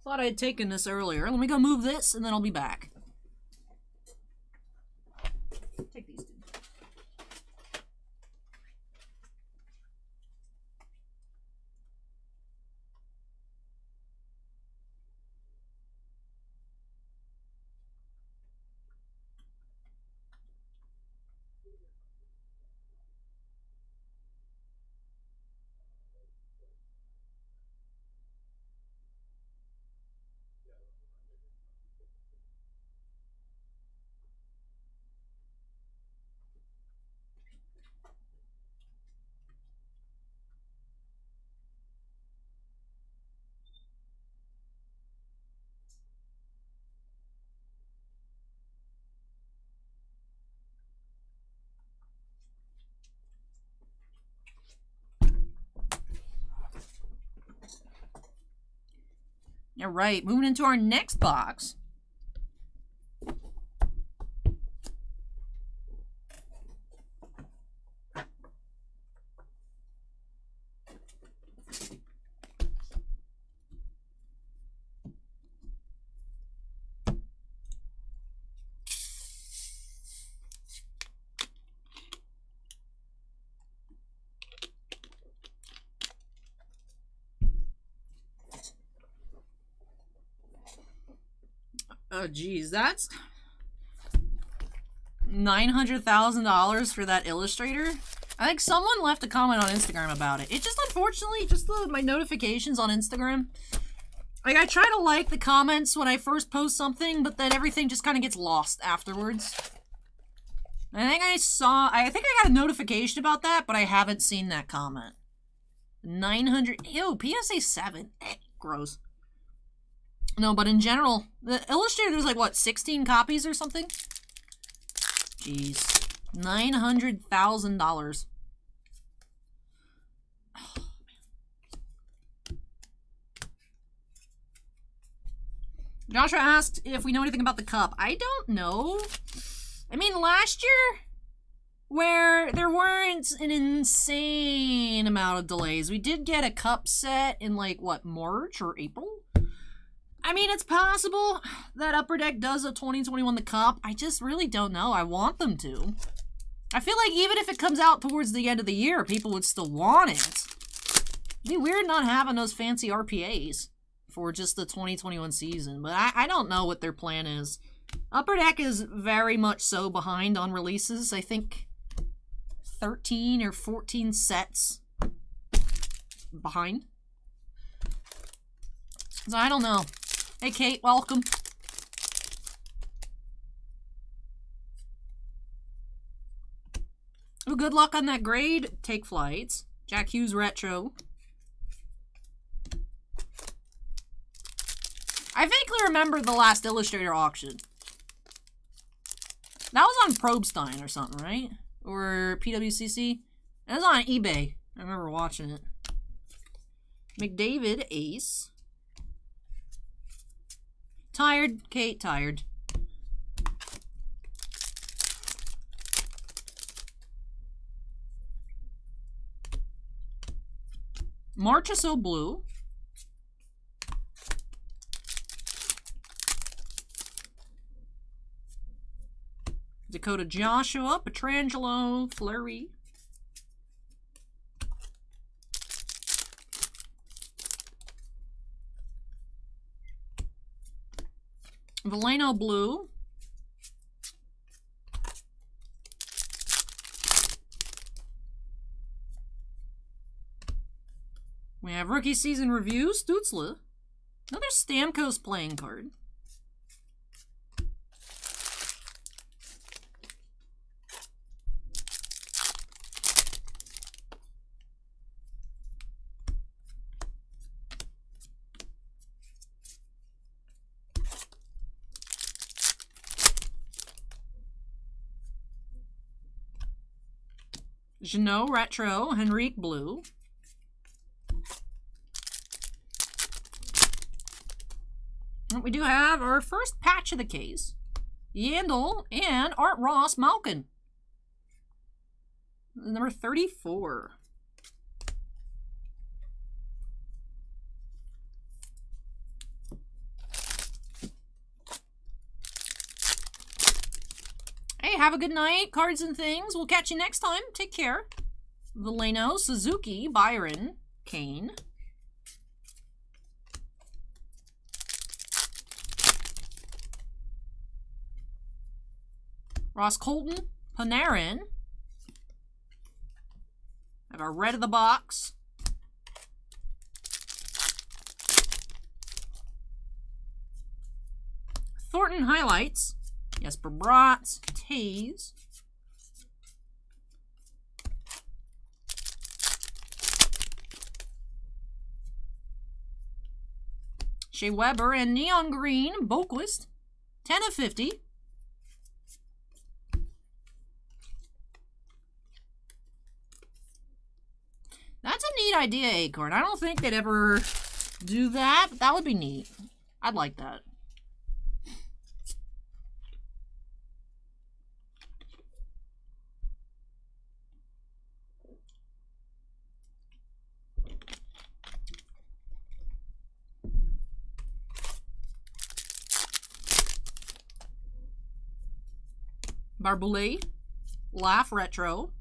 Thought I had taken this earlier. Let me go move this, and then I'll be back. Take these two. All right, moving into our next box. Oh, geez, that's $900,000 for that illustrator. I think someone left a comment on Instagram about it. It just, unfortunately, just my notifications on Instagram. Like, I try to like the comments when I first post something, but then everything just kind of gets lost afterwards. I think I got a notification about that, but I haven't seen that comment. 900, ew, PSA 7, gross. No, but in general, the illustrator, there's like, what, 16 copies or something? Jeez. $900,000. Oh, Joshua asked if we know anything about the cup. I don't know. I mean, last year, where there weren't an insane amount of delays, we did get a cup set in, like, what, March or April? I mean, it's possible that Upper Deck does a 2021 The Cup. I just really don't know. I want them to. I feel like even if it comes out towards the end of the year, people would still want it. It'd be weird not having those fancy RPAs for just the 2021 season, but I don't know what their plan is. Upper Deck is very much so behind on releases. I think 13 or 14 sets behind. So I don't know. Hey, Kate, welcome. Oh, good luck on that grade. Take flights. Jack Hughes Retro. I vaguely remember the last Illustrator auction. That was on Probstein or something, right? Or PWCC? It was on eBay. I remember watching it. McDavid Ace. Tired, Kate, tired. Marchessault blue. Dakota Joshua, Petrangelo, Fleury. Veleno blue. We have rookie season review, Stutzle. Another Stamkos playing card. Jeannot retro, Henrique blue. And we do have our first patch of the case. Yandel and Art Ross Malkin. Number 34. Hey, have a good night, cards and things. We'll catch you next time. Take care. Veleno, Suzuki, Byron, Kane. Ross Colton, Panarin. Have our red of the box. Thornton highlights. Jesper Bratt, Taze. Shea Weber and Neon Green, Boquist. 10 of 50. That's a neat idea, Acorn. I don't think they'd ever do that, but that would be neat. I'd like that. Barboulet, Laugh retro.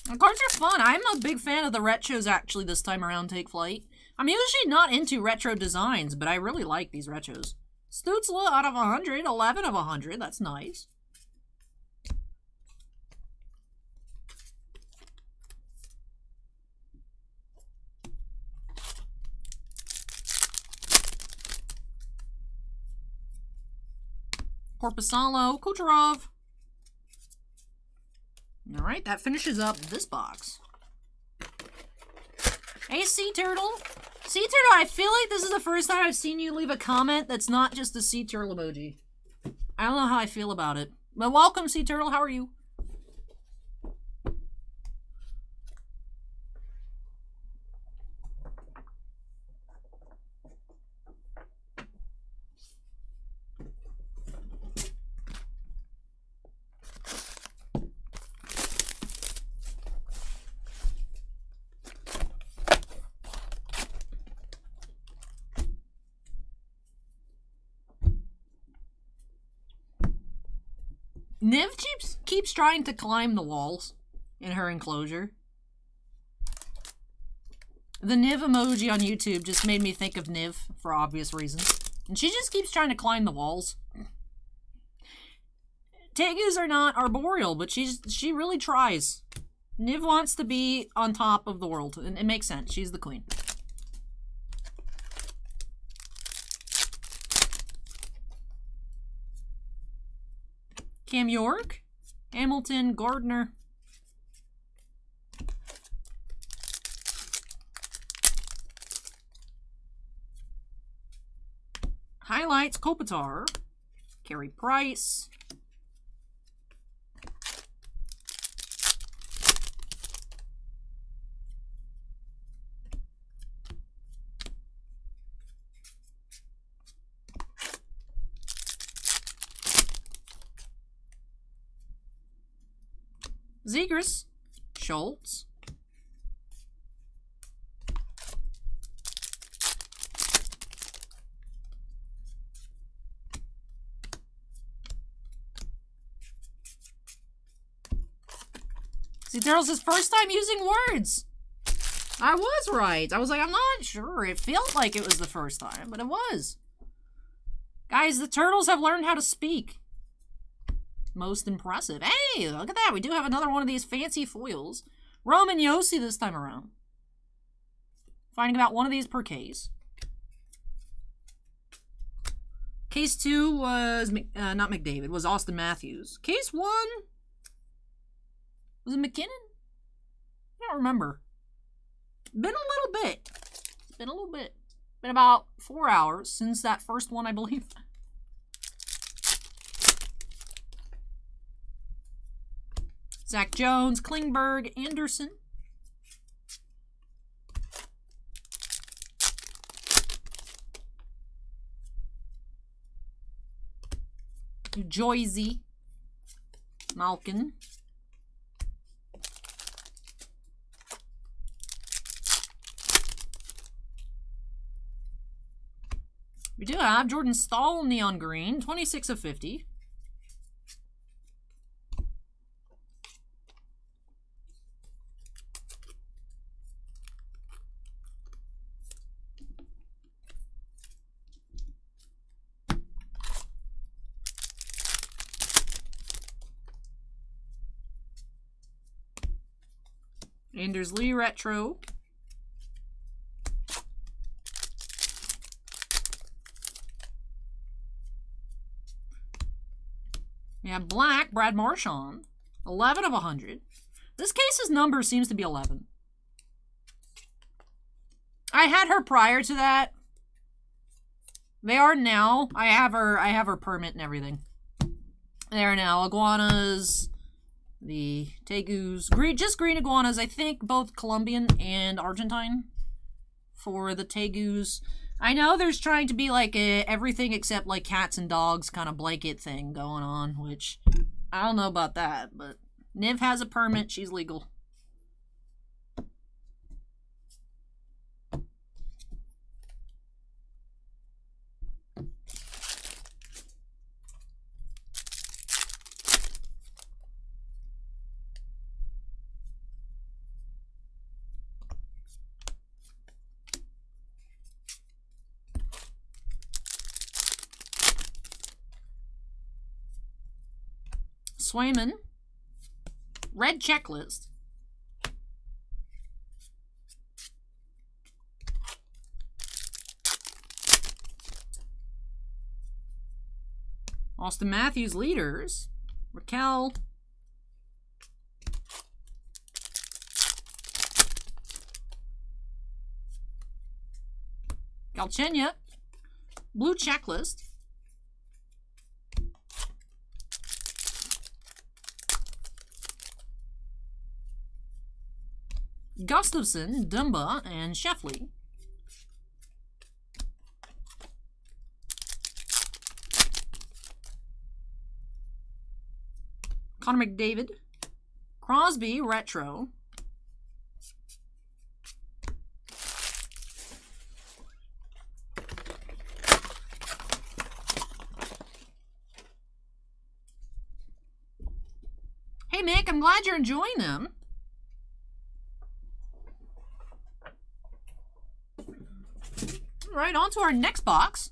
The cards are fun. I'm a big fan of the retros actually this time around, Take Flight. I'm usually not into retro designs, but I really like these retros. Stutzla out of 100, 11 of 100. That's nice. Korpisalo, Kucherov. All right, that finishes up this box. Hey, Sea Turtle. Sea Turtle, I feel like this is the first time I've seen you leave a comment that's not just a Sea Turtle emoji. I don't know how I feel about it. But welcome, Sea Turtle. How are you? Niv keeps trying to climb the walls in her enclosure. The Niv emoji on YouTube just made me think of Niv for obvious reasons. And she just keeps trying to climb the walls. Tegus are not arboreal, but she really tries. Niv wants to be on top of the world, and it makes sense. She's the queen. Cam York, Hamilton, Gardner. Highlights, Kopitar, Carey Price. Zegras, Schultz, see, Daryl's first time using words. I was right. I was like, I'm not sure. It felt like it was the first time, but it was. Guys, the turtles have learned how to speak. Most impressive. Hey, look at that. We do have another one of these fancy foils. Roman Yossi this time around. Finding about one of these per case. Case 2 was, not McDavid, was Austin Matthews. Case 1, was it McKinnon? I don't remember. Been a little bit. It's been a little bit. Been about 4 hours since that first one, I believe. Zach Jones, Klingberg, Anderson. Joyzy, Malkin. We do have Jordan Stahl, Neon Green, 26 of 50. Anders Lee Retro. We have black, Brad Marchand, 11 of 100. This case's number seems to be 11. I had her prior to that. They are now. I have her permit and everything. They are now iguanas, the tegus, green, just green iguanas. I think both Colombian and Argentine for the tegus. I know there's trying to be like a everything except like cats and dogs kind of blanket thing going on, which I don't know about that, but Niv has a permit, she's legal. Swayman, red checklist. Austin Matthews leaders. Raquel. Galchenyuk, blue checklist. Gustafson, Dumba, and Sheffley. Connor McDavid. Crosby, retro. Hey, Mick, I'm glad you're enjoying them. All right, on to our next box.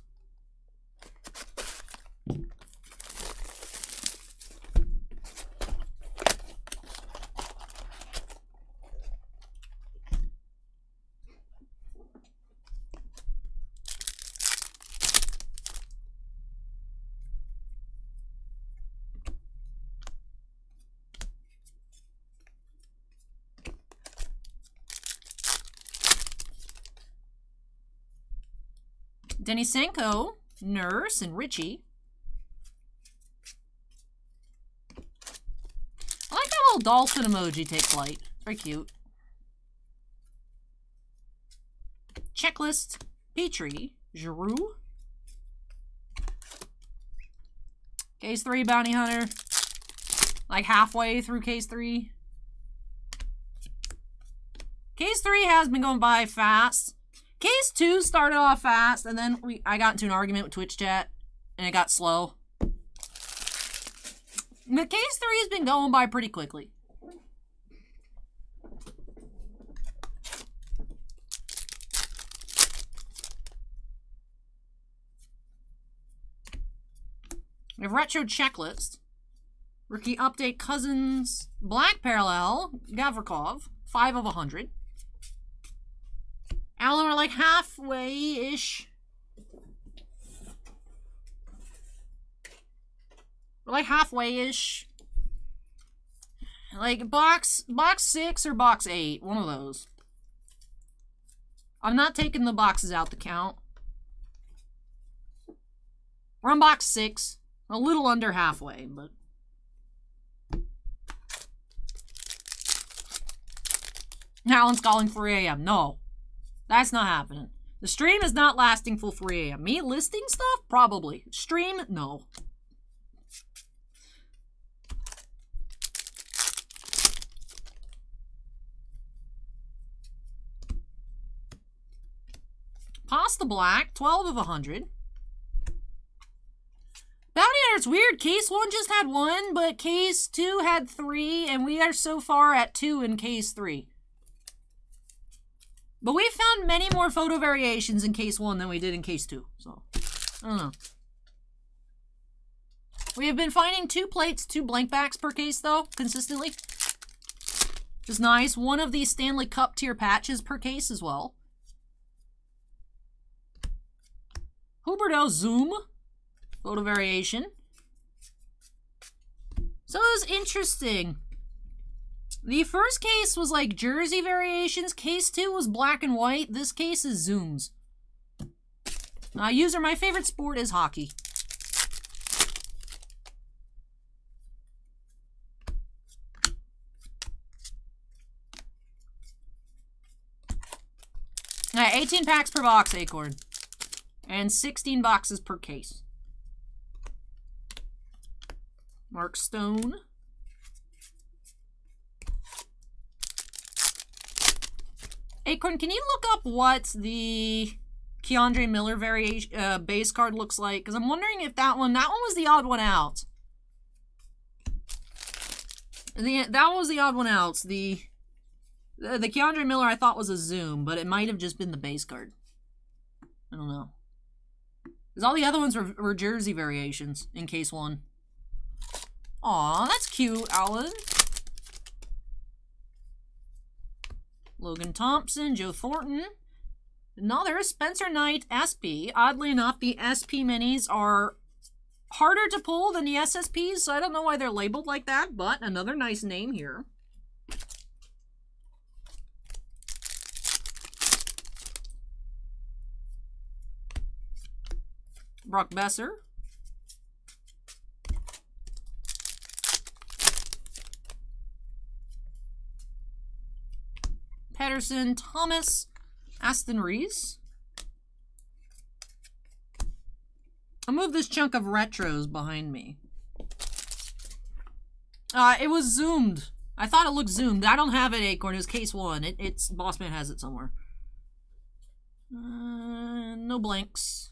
Denisenko, Nurse, and Richie. I like that little dolphin emoji take flight. Very cute. Checklist, Petrie, Giroux. Case 3, Bounty Hunter. Like halfway through Case 3. Case 3 has been going by fast. Case 2 started off fast, and then I got into an argument with Twitch chat, and it got slow. But case 3 has been going by pretty quickly. We have Retro Checklist. Rookie Update Cousins. Black Parallel. Gavrikov. 5 of 100. Allen, we're like halfway-ish. We're like halfway-ish. Like box 6 or box 8. One of those. I'm not taking the boxes out to count. We're on box 6. A little under halfway, but... Alan's calling 3 a.m. No. That's not happening. The stream is not lasting full 3 a.m. Me listing stuff? Probably. Stream? No. Pasta Black, 12 of 100. Bounty Hunter, it's weird. Case 1 just had 1, but Case 2 had 3, and we are so far at 2 in Case 3. But we found many more photo variations in Case 1 than we did in Case 2, so I don't know. We have been finding 2 plates, 2 blank backs per case, though, consistently. Which is nice. One of these Stanley Cup tier patches per case as well. Huberdeau Zoom. Photo variation. So it was interesting. The first case was like jersey variations. Case 2 was black and white. This case is zooms. User, my favorite sport is hockey. Alright, 18 packs per box, Acorn. And 16 boxes per case. Mark Stone. Acorn, can you look up what the Keandre Miller variation base card looks like? Because I'm wondering if that one was the odd one out. That was the odd one out. The Keandre Miller I thought was a zoom, but it might have just been the base card. I don't know. Because all the other ones were jersey variations in Case 1. Aw, that's cute, Alan. Logan Thompson, Joe Thornton. No, there's Spencer Knight, SP. Oddly enough, the SP minis are harder to pull than the SSPs, so I don't know why they're labeled like that, but another nice name here. Brock Besser. Pedersen, Thomas, Aston Reese. I'll move this chunk of retros behind me. It was zoomed. I thought it looked zoomed. I don't have it, Acorn. It was Case 1. It's Bossman has it somewhere. No blanks.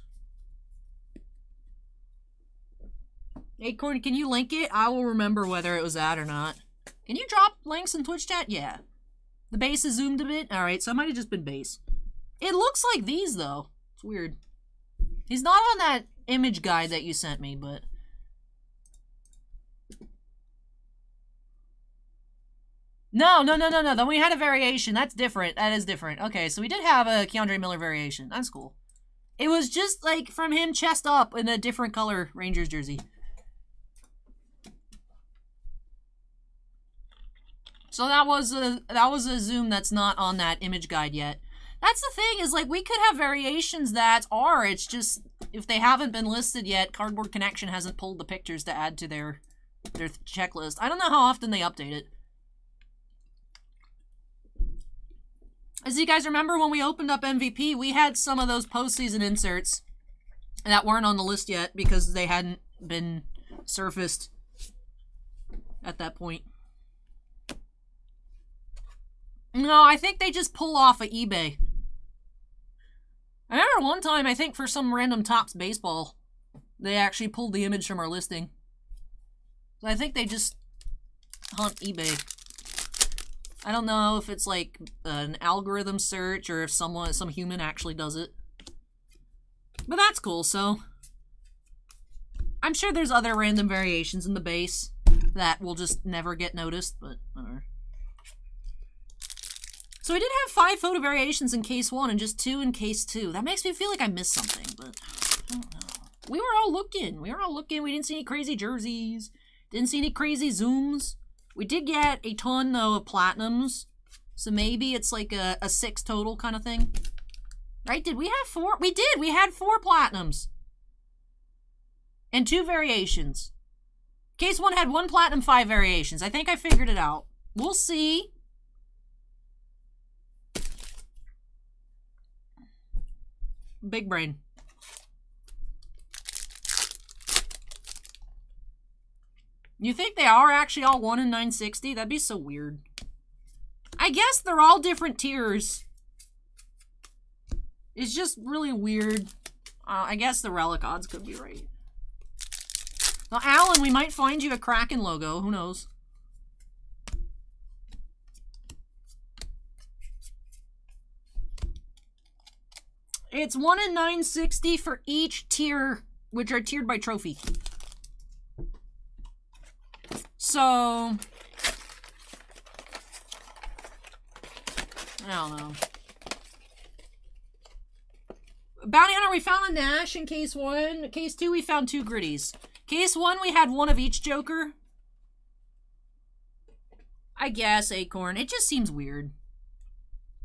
Acorn, can you link it? I will remember whether it was that or not. Can you drop links in Twitch chat? Yeah. The base is zoomed a bit? Alright, so it might have just been base. It looks like these, though. It's weird. He's not on that image guide that you sent me, but... No. Then we had a variation. That's different. That is different. Okay, so we did have a Keandre Miller variation. That's cool. It was just, like, from him chest up in a different color Rangers jersey. So that was a zoom that's not on that image guide yet. That's the thing, is like we could have variations that are, it's just if they haven't been listed yet, Cardboard Connection hasn't pulled the pictures to add to their checklist. I don't know how often they update it. As you guys remember, when we opened up MVP, we had some of those postseason inserts that weren't on the list yet because they hadn't been surfaced at that point. No, I think they just pull off of eBay. I remember one time, I think for some random Topps baseball, they actually pulled the image from our listing. So I think they just hunt eBay. I don't know if it's like an algorithm search or if some human actually does it. But that's cool, so I'm sure there's other random variations in the base that will just never get noticed, but whatever. So we did have 5 photo variations in case 1 and just 2 in case 2. That makes me feel like I missed something, but I don't know. We were all looking. We didn't see any crazy jerseys. Didn't see any crazy zooms. We did get a ton, though, of platinums. So maybe it's like a 6 total kind of thing. Right? Did we have 4? We did. We had 4 platinums. And 2 variations. Case 1 had 1 platinum, 5 variations. I think I figured it out. We'll see. Big brain. You think they are actually all 1 in 960? That'd be so weird. I guess they're all different tiers. It's just really weird. I guess the relic odds could be right. Now, Alan, we might find you a Kraken logo. Who knows? It's 1 in 960 for each tier, which are tiered by trophy. So, I don't know. Bounty Hunter, we found a Nash in case 1. Case 2, we found 2 gritties. Case 1, we had 1 of each Joker. I guess, Acorn. It just seems weird.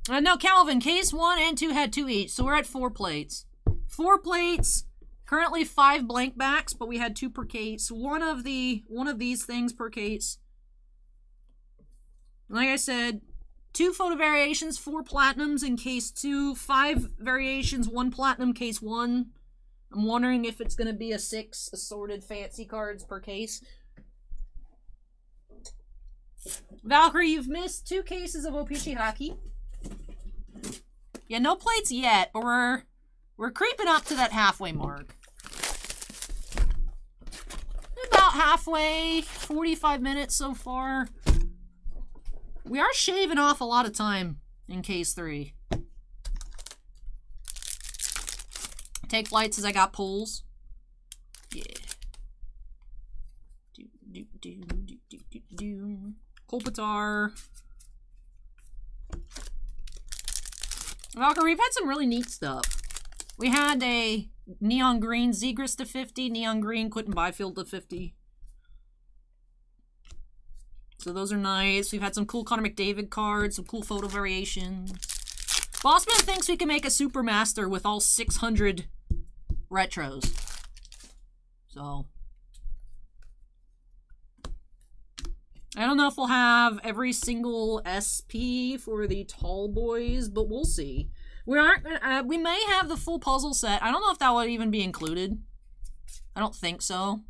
No, Calvin, case 1 and 2 had 2 each, so we're at 4 plates. 4 plates, currently 5 blank backs, but we had 2 per case. One of these things per case. Like I said, 2 photo variations, 4 platinums in case 2, 5 variations, 1 platinum case 1. I'm wondering if it's going to be a 6 assorted fancy cards per case. Valkyrie, you've missed 2 cases of O-Pee-Chee Hockey. Yeah, no plates yet, but we're creeping up to that halfway mark. About halfway, 45 minutes so far. We are shaving off a lot of time in case 3. Take flights as I got pulls. Yeah. Kolpitar. Valkyrie, we've had some really neat stuff. We had a neon green Zegras to 50, neon green Quentin Byfield to 50. So those are nice. We've had some cool Connor McDavid cards, some cool photo variations. Bossman thinks we can make a Super Master with all 600 retros. So I don't know if we'll have every single SP for the tall boys, but we'll see. We may have the full puzzle set. I don't know if that would even be included. I don't think so.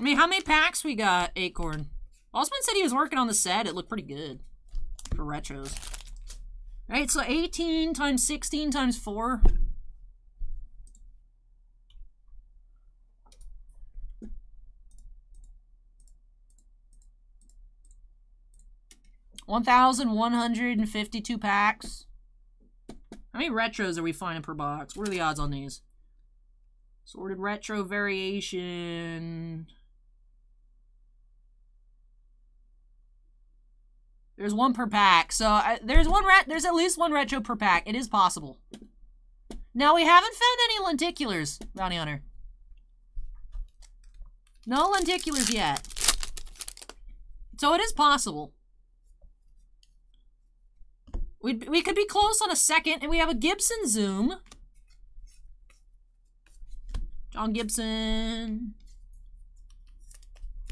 I mean, how many packs we got, Acorn? Osman said he was working on the set. It looked pretty good for retros. All right, so 18 times 16 times 4. $1,152 packs. How many retros are we finding per box? What are the odds on these? Sorted retro variation. There's 1 per pack. So there's at least 1 retro per pack. It is possible. Now we haven't found any lenticulars, Bounty Hunter. No lenticulars yet. So it is possible. We could be close on a second, and we have a Gibson Zoom. John Gibson.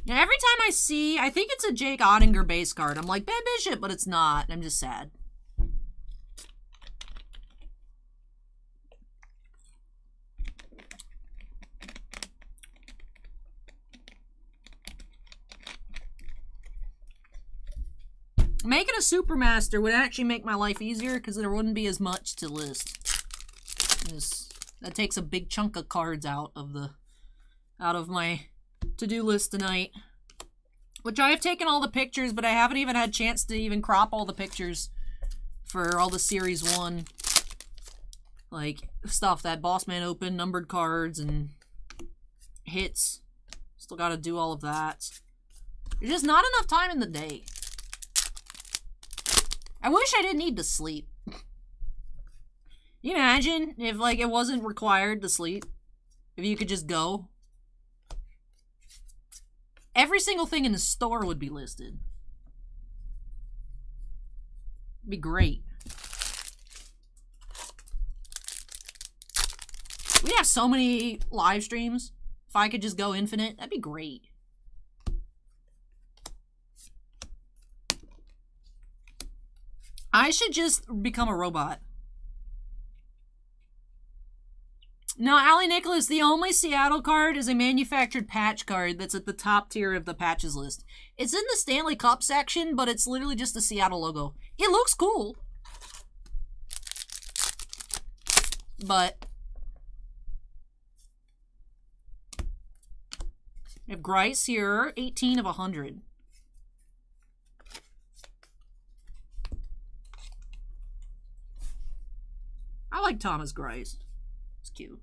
Yeah, every time I see, I think it's a Jake Ottinger base card. I'm like, Ben Bishop, but it's not. I'm just sad. Making a Supermaster would actually make my life easier because there wouldn't be as much to list. That takes a big chunk of cards out of my to-do list tonight. Which I have taken all the pictures, but I haven't even had a chance to even crop all the pictures for all the Series 1. Like, stuff that Boss Man opened, numbered cards, and hits. Still gotta do all of that. There's just not enough time in the day. I wish I didn't need to sleep. Can you imagine if, like, it wasn't required to sleep? If you could just go? Every single thing in the store would be listed. It'd be great. We have so many live streams. If I could just go infinite, that'd be great. I should just become a robot. No, Allie Nicholas, the only Seattle card is a manufactured patch card that's at the top tier of the patches list. It's in the Stanley Cup section, but it's literally just the Seattle logo. It looks cool. But we have Grice here, 18 of 100. I like Thomas Grice. It's cute.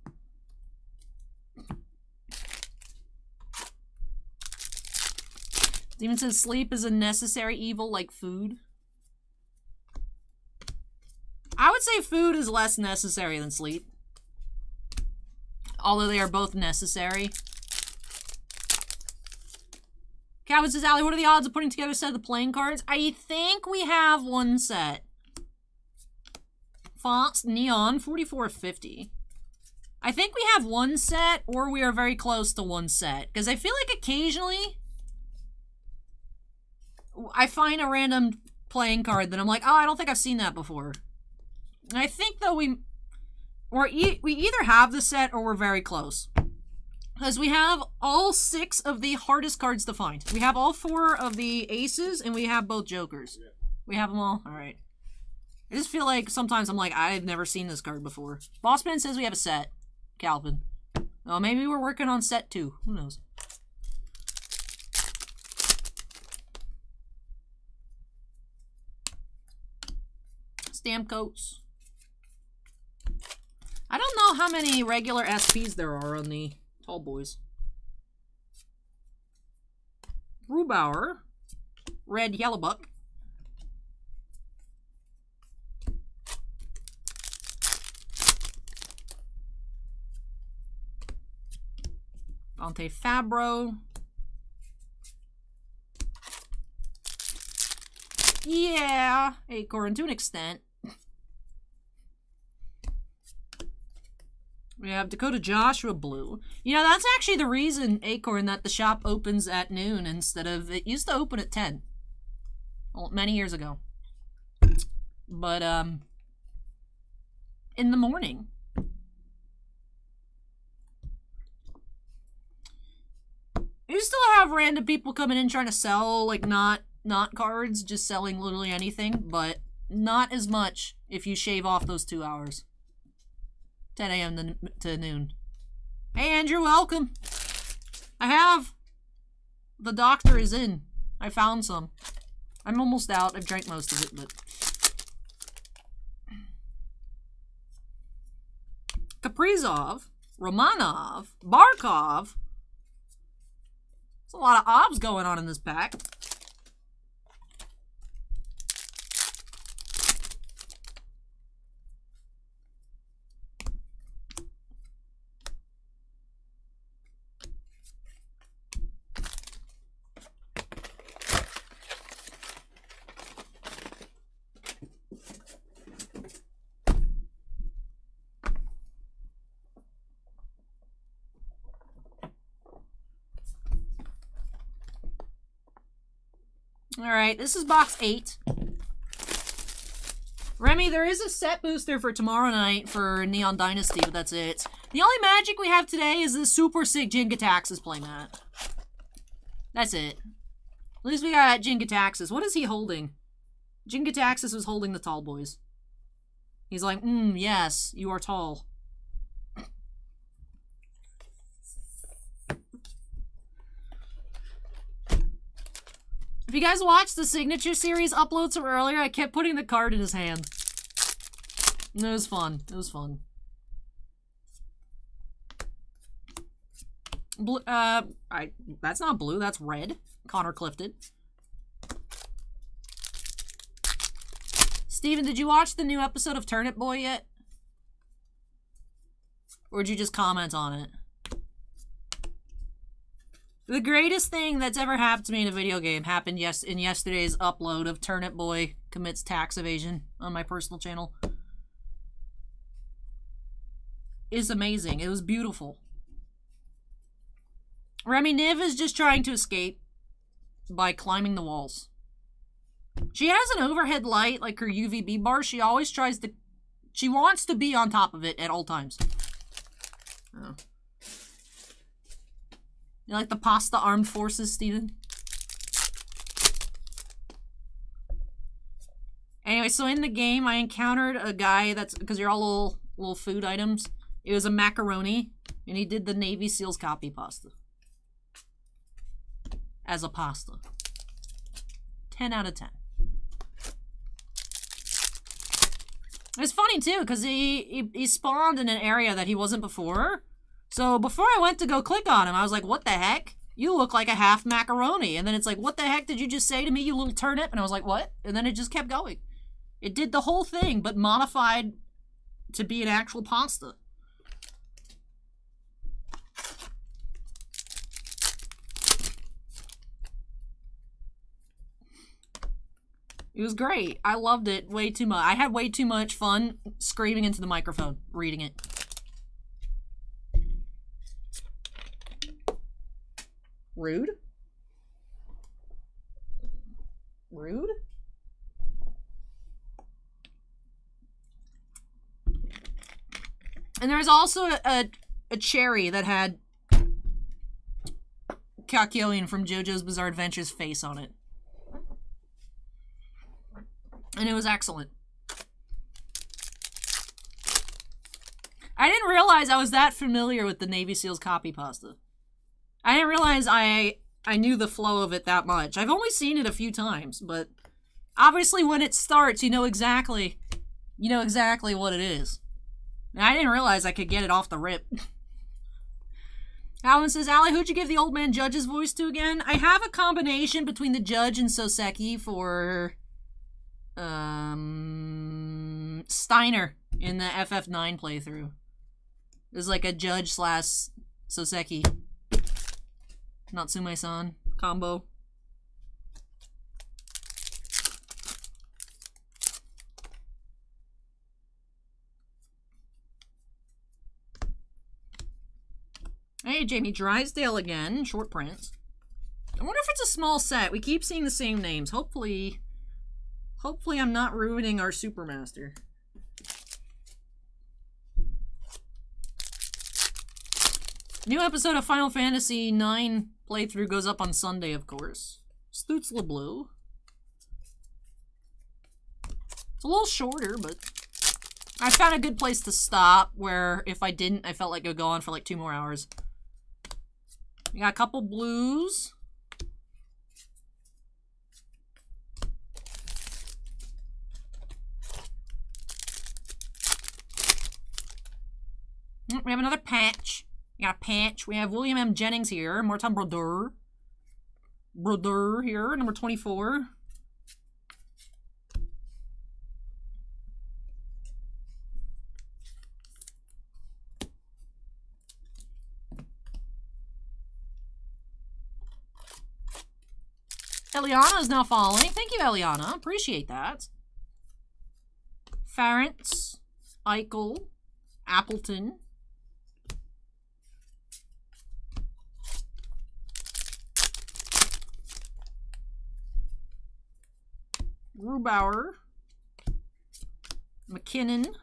Demon says sleep is a necessary evil like food. I would say food is less necessary than sleep. Although they are both necessary. Calvin says, Allie, what are the odds of putting together a set of the playing cards? I think we have one set. Fonts, Neon, 44.50. I think we have one set, or we are very close to one set. Because I feel like occasionally, I find a random playing card that I'm like, oh, I don't think I've seen that before. And I think, though, we either have the set, or we're very close. Because we have all 6 of the hardest cards to find. We have all 4 of the aces, and we have both jokers. Yeah. We have them all? Alright. I just feel like sometimes I'm like, I've never seen this card before. Bossman says we have a set. Calvin. Oh, maybe we're working on set 2. Who knows? Stamp coats. I don't know how many regular SPs there are on the Tall Boys. Rubauer. Red Yellow Buck. Dante Fabro. Yeah, Acorn to an extent. We have Dakota Joshua Blue. You know, that's actually the reason, Acorn, that the shop opens at noon instead of... It used to open at 10. Well, many years ago. But, in the morning. You still have random people coming in trying to sell, like, not cards, just selling literally anything, but not as much if you shave off those 2 hours. 10 a.m. to noon. Hey, Andrew, welcome. I have. The doctor is in. I found some. I'm almost out. I've drank most of it, but... Kaprizov, Romanov, Barkov. There's a lot of obs going on in this pack. Alright, this is box 8. Remy, there is a set booster for tomorrow night for Neon Dynasty, but that's it. The only magic we have today is this super sick Jingataxis playmat. That's it. At least we got Jingataxis. What is he holding? Jingataxis was holding the tall boys. He's like, yes, you are tall. If you guys watched the Signature Series uploads from earlier, I kept putting the card in his hand. It was fun. It was fun. Blue, that's not blue, that's red. Connor Clifton. Steven, did you watch the new episode of Turnip Boy yet? Or did you just comment on it? The greatest thing that's ever happened to me in a video game happened in yesterday's upload of Turnip Boy commits tax evasion on my personal channel. It's amazing. It was beautiful. Remy Niv is just trying to escape by climbing the walls. She has an overhead light, like her UVB bar. She always tries to... She wants to be on top of it at all times. Oh. You like the pasta armed forces, Steven? Anyway, so in the game, I encountered a guy that's... Because you're all little food items. It was a macaroni, and he did the Navy SEALs copy pasta. As a pasta. 10 out of 10. It's funny, too, because he spawned in an area that he wasn't before. So before I went to go click on him, I was like, what the heck? You look like a half macaroni. And then it's like, what the heck did you just say to me, you little turnip? And I was like, what? And then it just kept going. It did the whole thing, but modified to be an actual pasta. It was great. I loved it way too much. I had way too much fun screaming into the microphone, reading it. Rude? Rude? And there was also a cherry that had Kakyoin from JoJo's Bizarre Adventure's face on it. And it was excellent. I didn't realize I was that familiar with the Navy SEALs copy pasta. I didn't realize I knew the flow of it that much. I've only seen it a few times, but obviously when it starts, you know exactly what it is. And I didn't realize I could get it off the rip. Alan says, Allie, who'd you give the old man Judge's voice to again? I have a combination between the Judge and Soseki for... Steiner in the FF9 playthrough. There's like a Judge / Soseki Natsume-san combo. Hey, Jamie Drysdale again. Short print. I wonder if it's a small set. We keep seeing the same names. Hopefully I'm not ruining our Supermaster. New episode of Final Fantasy IX playthrough goes up on Sunday, of course. Stutz LeBlue. It's a little shorter, but I found a good place to stop where if I didn't, I felt like it would go on for like 2 more hours. We got a couple blues. We have another patch. We got a patch. We have William M. Jennings here. Martin Brodeur. Brodeur here, number 24. Eliana is now following. Thank you, Eliana. Appreciate that. Farrance. Eichel. Appleton. Grubauer, McKinnon,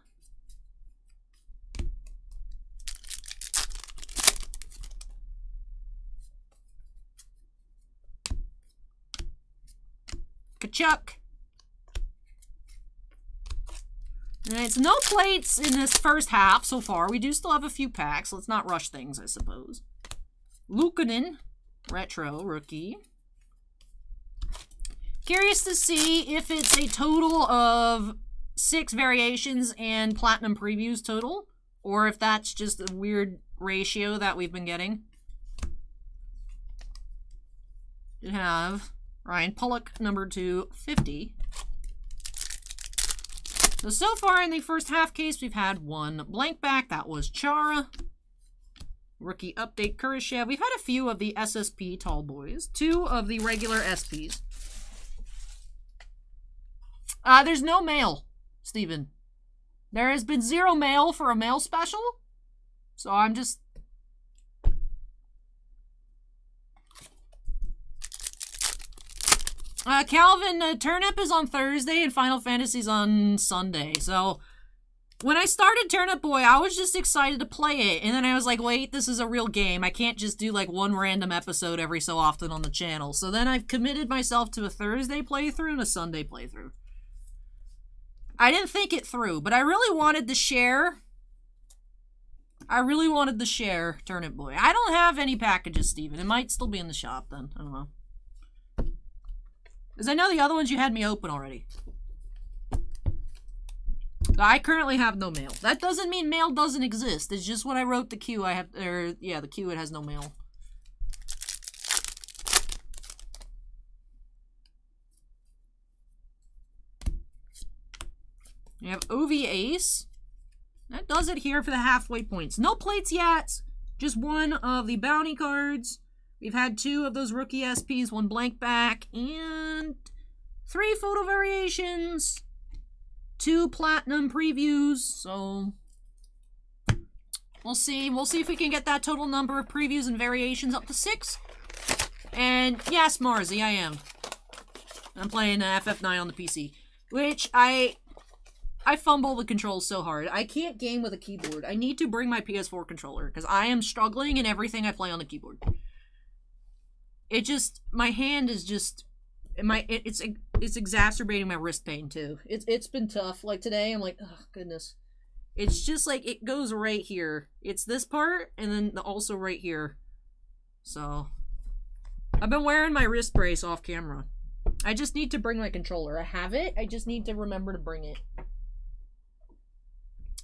Kachuk, Alright, so no plates in this first half so far. We do still have a few packs. Let's not rush things, I suppose. Luukkonen, retro rookie. Curious to see if it's a total of 6 variations and platinum previews total, or if that's just a weird ratio that we've been getting. We have Ryan Pulock, number 250. So far in the first half case, we've had 1 blank back. That was Chara. Rookie update, Kurashev. We've had a few of the SSP tall boys. 2 of the regular SPs. There's no mail, Steven. There has been 0 mail for a mail special. So I'm just... Calvin, Turnip is on Thursday and Final Fantasy's on Sunday. So when I started Turnip Boy, I was just excited to play it. And then I was like, wait, this is a real game. I can't just do like 1 random episode every so often on the channel. So then I've committed myself to a Thursday playthrough and a Sunday playthrough. I didn't think it through, but I really wanted to share. Turnip Boy. I don't have any packages, Steven. It might still be in the shop then. I don't know. Because I know the other ones you had me open already. I currently have no mail. That doesn't mean mail doesn't exist. It's just when I wrote the queue, the queue, it has no mail. You have OV Ace. That does it here for the halfway points. No plates yet. Just 1 of the bounty cards. We've had 2 of those rookie SPs, 1 blank back, and 3 photo variations, 2 platinum previews. So we'll see. We'll see if we can get that total number of previews and variations up to 6. And yes, Marzi, I am. I'm playing FF9 on the PC, which I fumble the controls so hard. I can't game with a keyboard. I need to bring my PS4 controller because I am struggling in everything I play on the keyboard. It just, my hand is just, it's exacerbating my wrist pain too. It's been tough. Like today, I'm like, oh goodness. It's just like, it goes right here. It's this part, and then also right here. So, I've been wearing my wrist brace off camera. I just need to bring my controller. I have it, I just need to remember to bring it.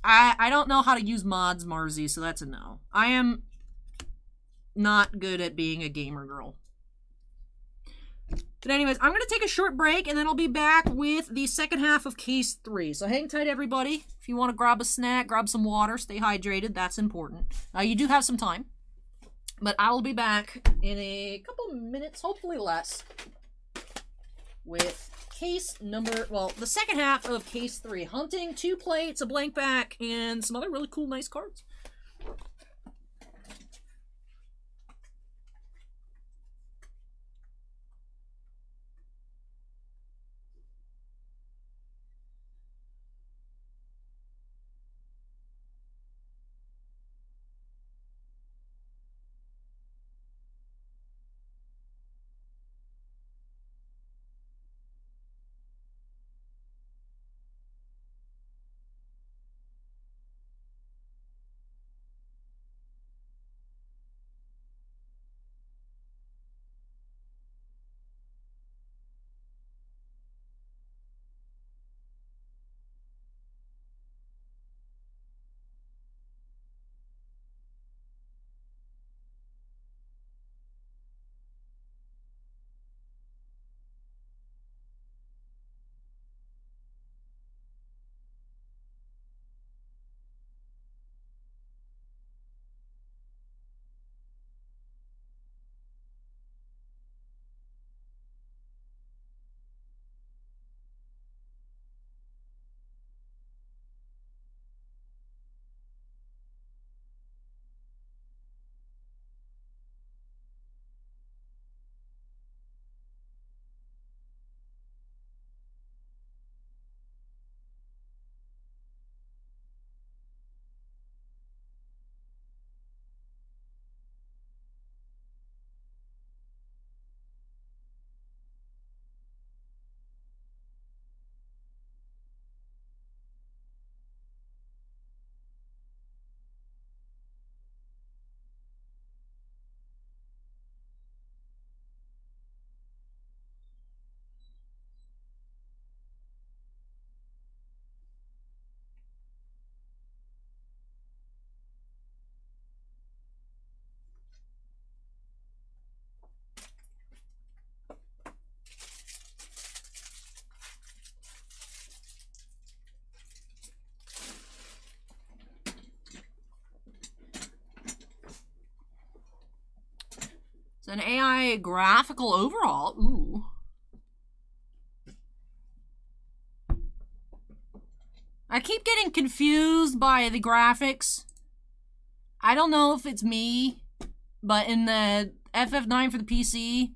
I don't know how to use mods, Marzi, so that's a no. I am not good at being a gamer girl. But anyways, I'm going to take a short break, and then I'll be back with the second half of Case 3. So hang tight, everybody. If you want to grab a snack, grab some water, stay hydrated. That's important. You do have some time. But I will be back in a couple minutes, hopefully less, with case number, well, the second half of Case 3. Hunting, 2 plates, a blank back, and some other really cool, nice cards. an AI graphical overall. Ooh. I keep getting confused by the graphics. I don't know if it's me, but in the FF9 for the PC,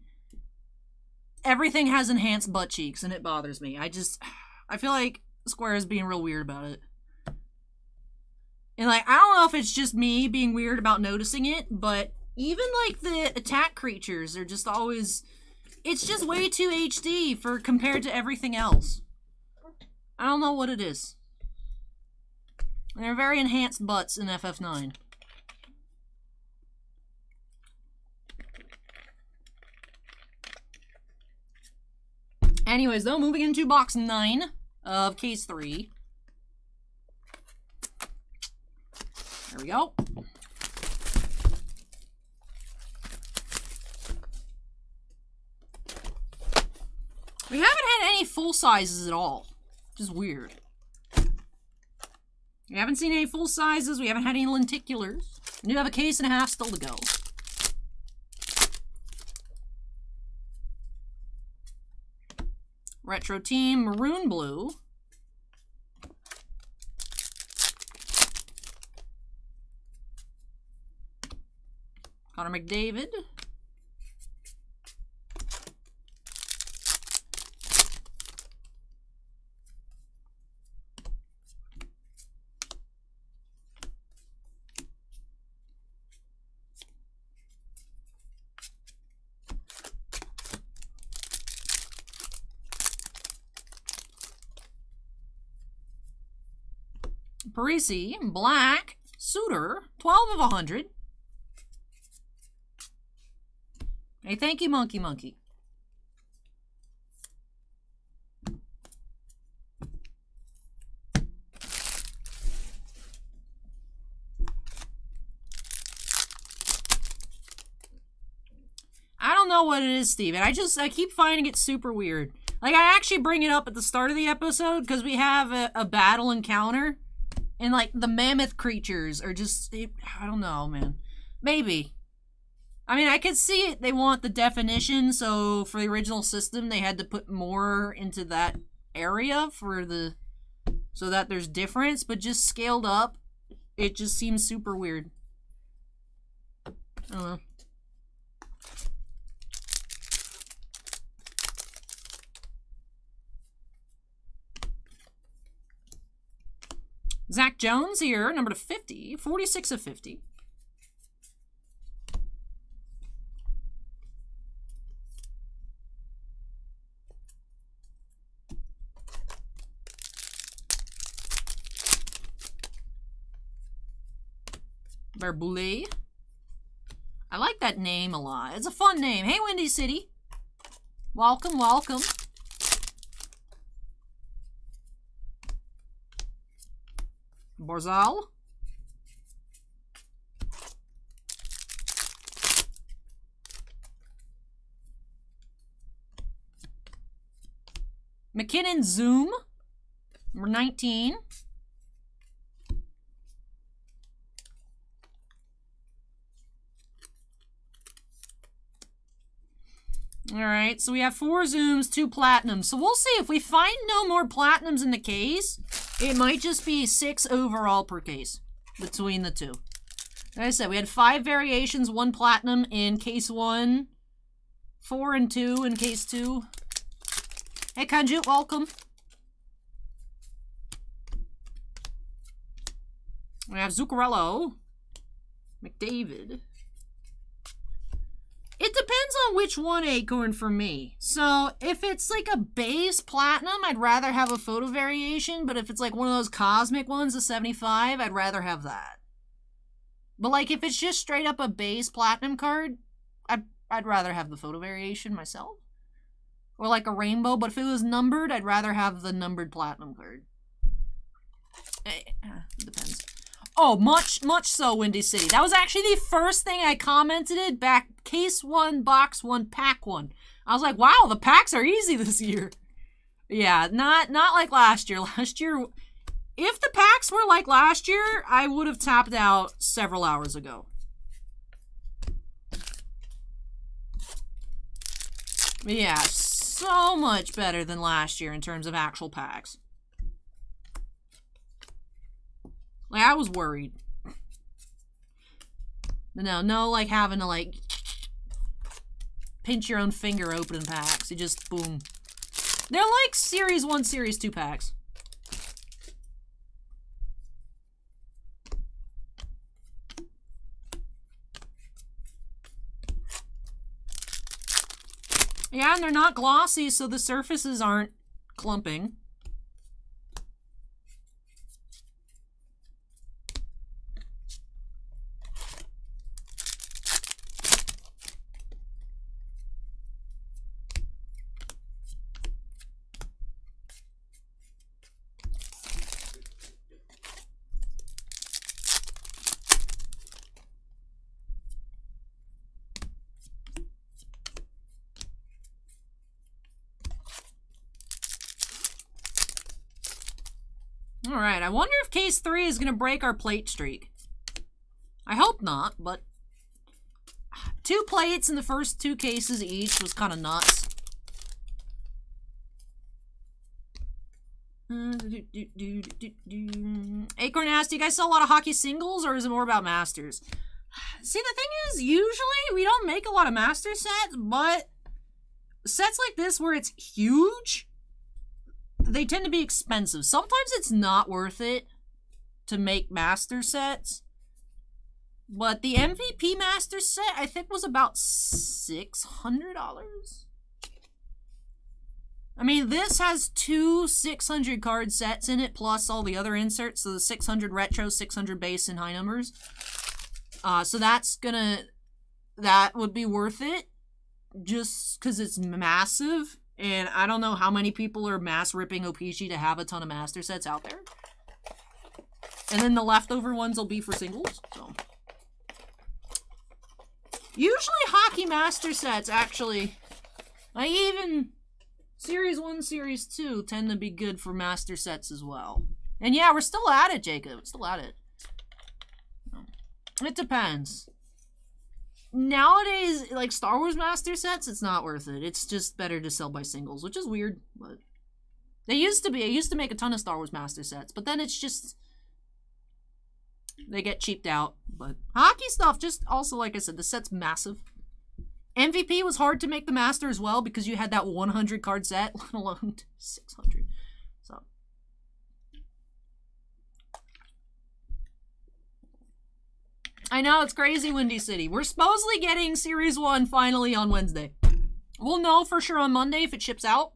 everything has enhanced butt cheeks, and it bothers me. I feel like Square is being real weird about it. And, like, I don't know if it's just me being weird about noticing it, but even, like, the attack creatures are just always... It's just way too HD for compared to everything else. I don't know what it is. They're very enhanced butts in FF9. Anyways, though, moving into box 9 of case 3. There we go. We haven't had any full sizes at all, which is weird. We haven't seen any full sizes. We haven't had any lenticulars. We do have a case and a half still to go. Retro Team Maroon Blue. Connor McDavid. Parisi, Black, Suter, 12 of 100. Hey, thank you, Monkey Monkey. I don't know what it is, Steven. I keep finding it super weird. Like, I actually bring it up at the start of the episode because we have a battle encounter. And, like, the mammoth creatures are just... I don't know, man. Maybe. I mean, I could see it. They want the definition, so for the original system, they had to put more into that area for the... so that there's difference, but just scaled up, it just seems super weird. I don't know. Zach Jones here, number to 50, 46 of 50. Park Blvd. I like that name a lot. It's a fun name. Hey, Windy City. Welcome, welcome. Barzal. McKinnon Zoom. Number 19. Alright, so we have 4 Zooms, 2 Platinums. So we'll see. If we find no more Platinums in the case, it might just be 6 overall per case between the two. Like I said, we had 5 variations, 1 Platinum in case 1, 4 and 2 in case 2. Hey, Kanju, welcome. We have Zuccarello, McDavid. It depends on which one, Acorn, for me. So, if it's like a base Platinum, I'd rather have a photo variation. But if it's like one of those cosmic ones, a 75, I'd rather have that. But like, if it's just straight up a base Platinum card, I'd rather have the photo variation myself. Or like a rainbow, but if it was numbered, I'd rather have the numbered Platinum card. It depends. Oh, much so, Windy City. That was actually the first thing I commented back, case 1, box 1, pack 1. I was like, wow, the packs are easy this year. Yeah, not like last year. Last year, if the packs were like last year, I would have tapped out several hours ago. But yeah, so much better than last year in terms of actual packs. Like, I was worried. No, like, having to, like, pinch your own finger opening packs. You just, boom. They're like Series 1, Series 2 packs. Yeah, and they're not glossy, so the surfaces aren't clumping. Alright, I wonder if case 3 is going to break our plate streak. I hope not, but 2 plates in the first 2 cases each was kind of nuts. Acorn asked, do you guys sell a lot of hockey singles, or is it more about masters? See, the thing is, usually we don't make a lot of master sets, but sets like this where it's huge, they tend to be expensive. Sometimes it's not worth it to make master sets. But the MVP master set, I think, was about $600. I mean, this has 2 600 card sets in it, plus all the other inserts. So the 600 retro, 600 base, and high numbers. So that would be worth it. Just because it's massive. And I don't know how many people are mass ripping O-Pee-Chee to have a ton of master sets out there. And then the leftover ones will be for singles. So usually hockey master sets, actually, like even Series 1, Series 2 tend to be good for master sets as well. And yeah, we're still at it, Jacob. Still at it. It depends. Nowadays, like Star Wars master sets, it's not worth it. It's just better to sell by singles, which is weird, but they used to be. I used to make a ton of Star Wars master sets, but then it's just they get cheaped out. But hockey stuff, just also, like I said, the set's massive. MVP was hard to make the master as well because you had that 100 card set, let alone 600. So I know, it's crazy, Windy City. We're supposedly getting Series 1 finally on Wednesday. We'll know for sure on Monday if it ships out.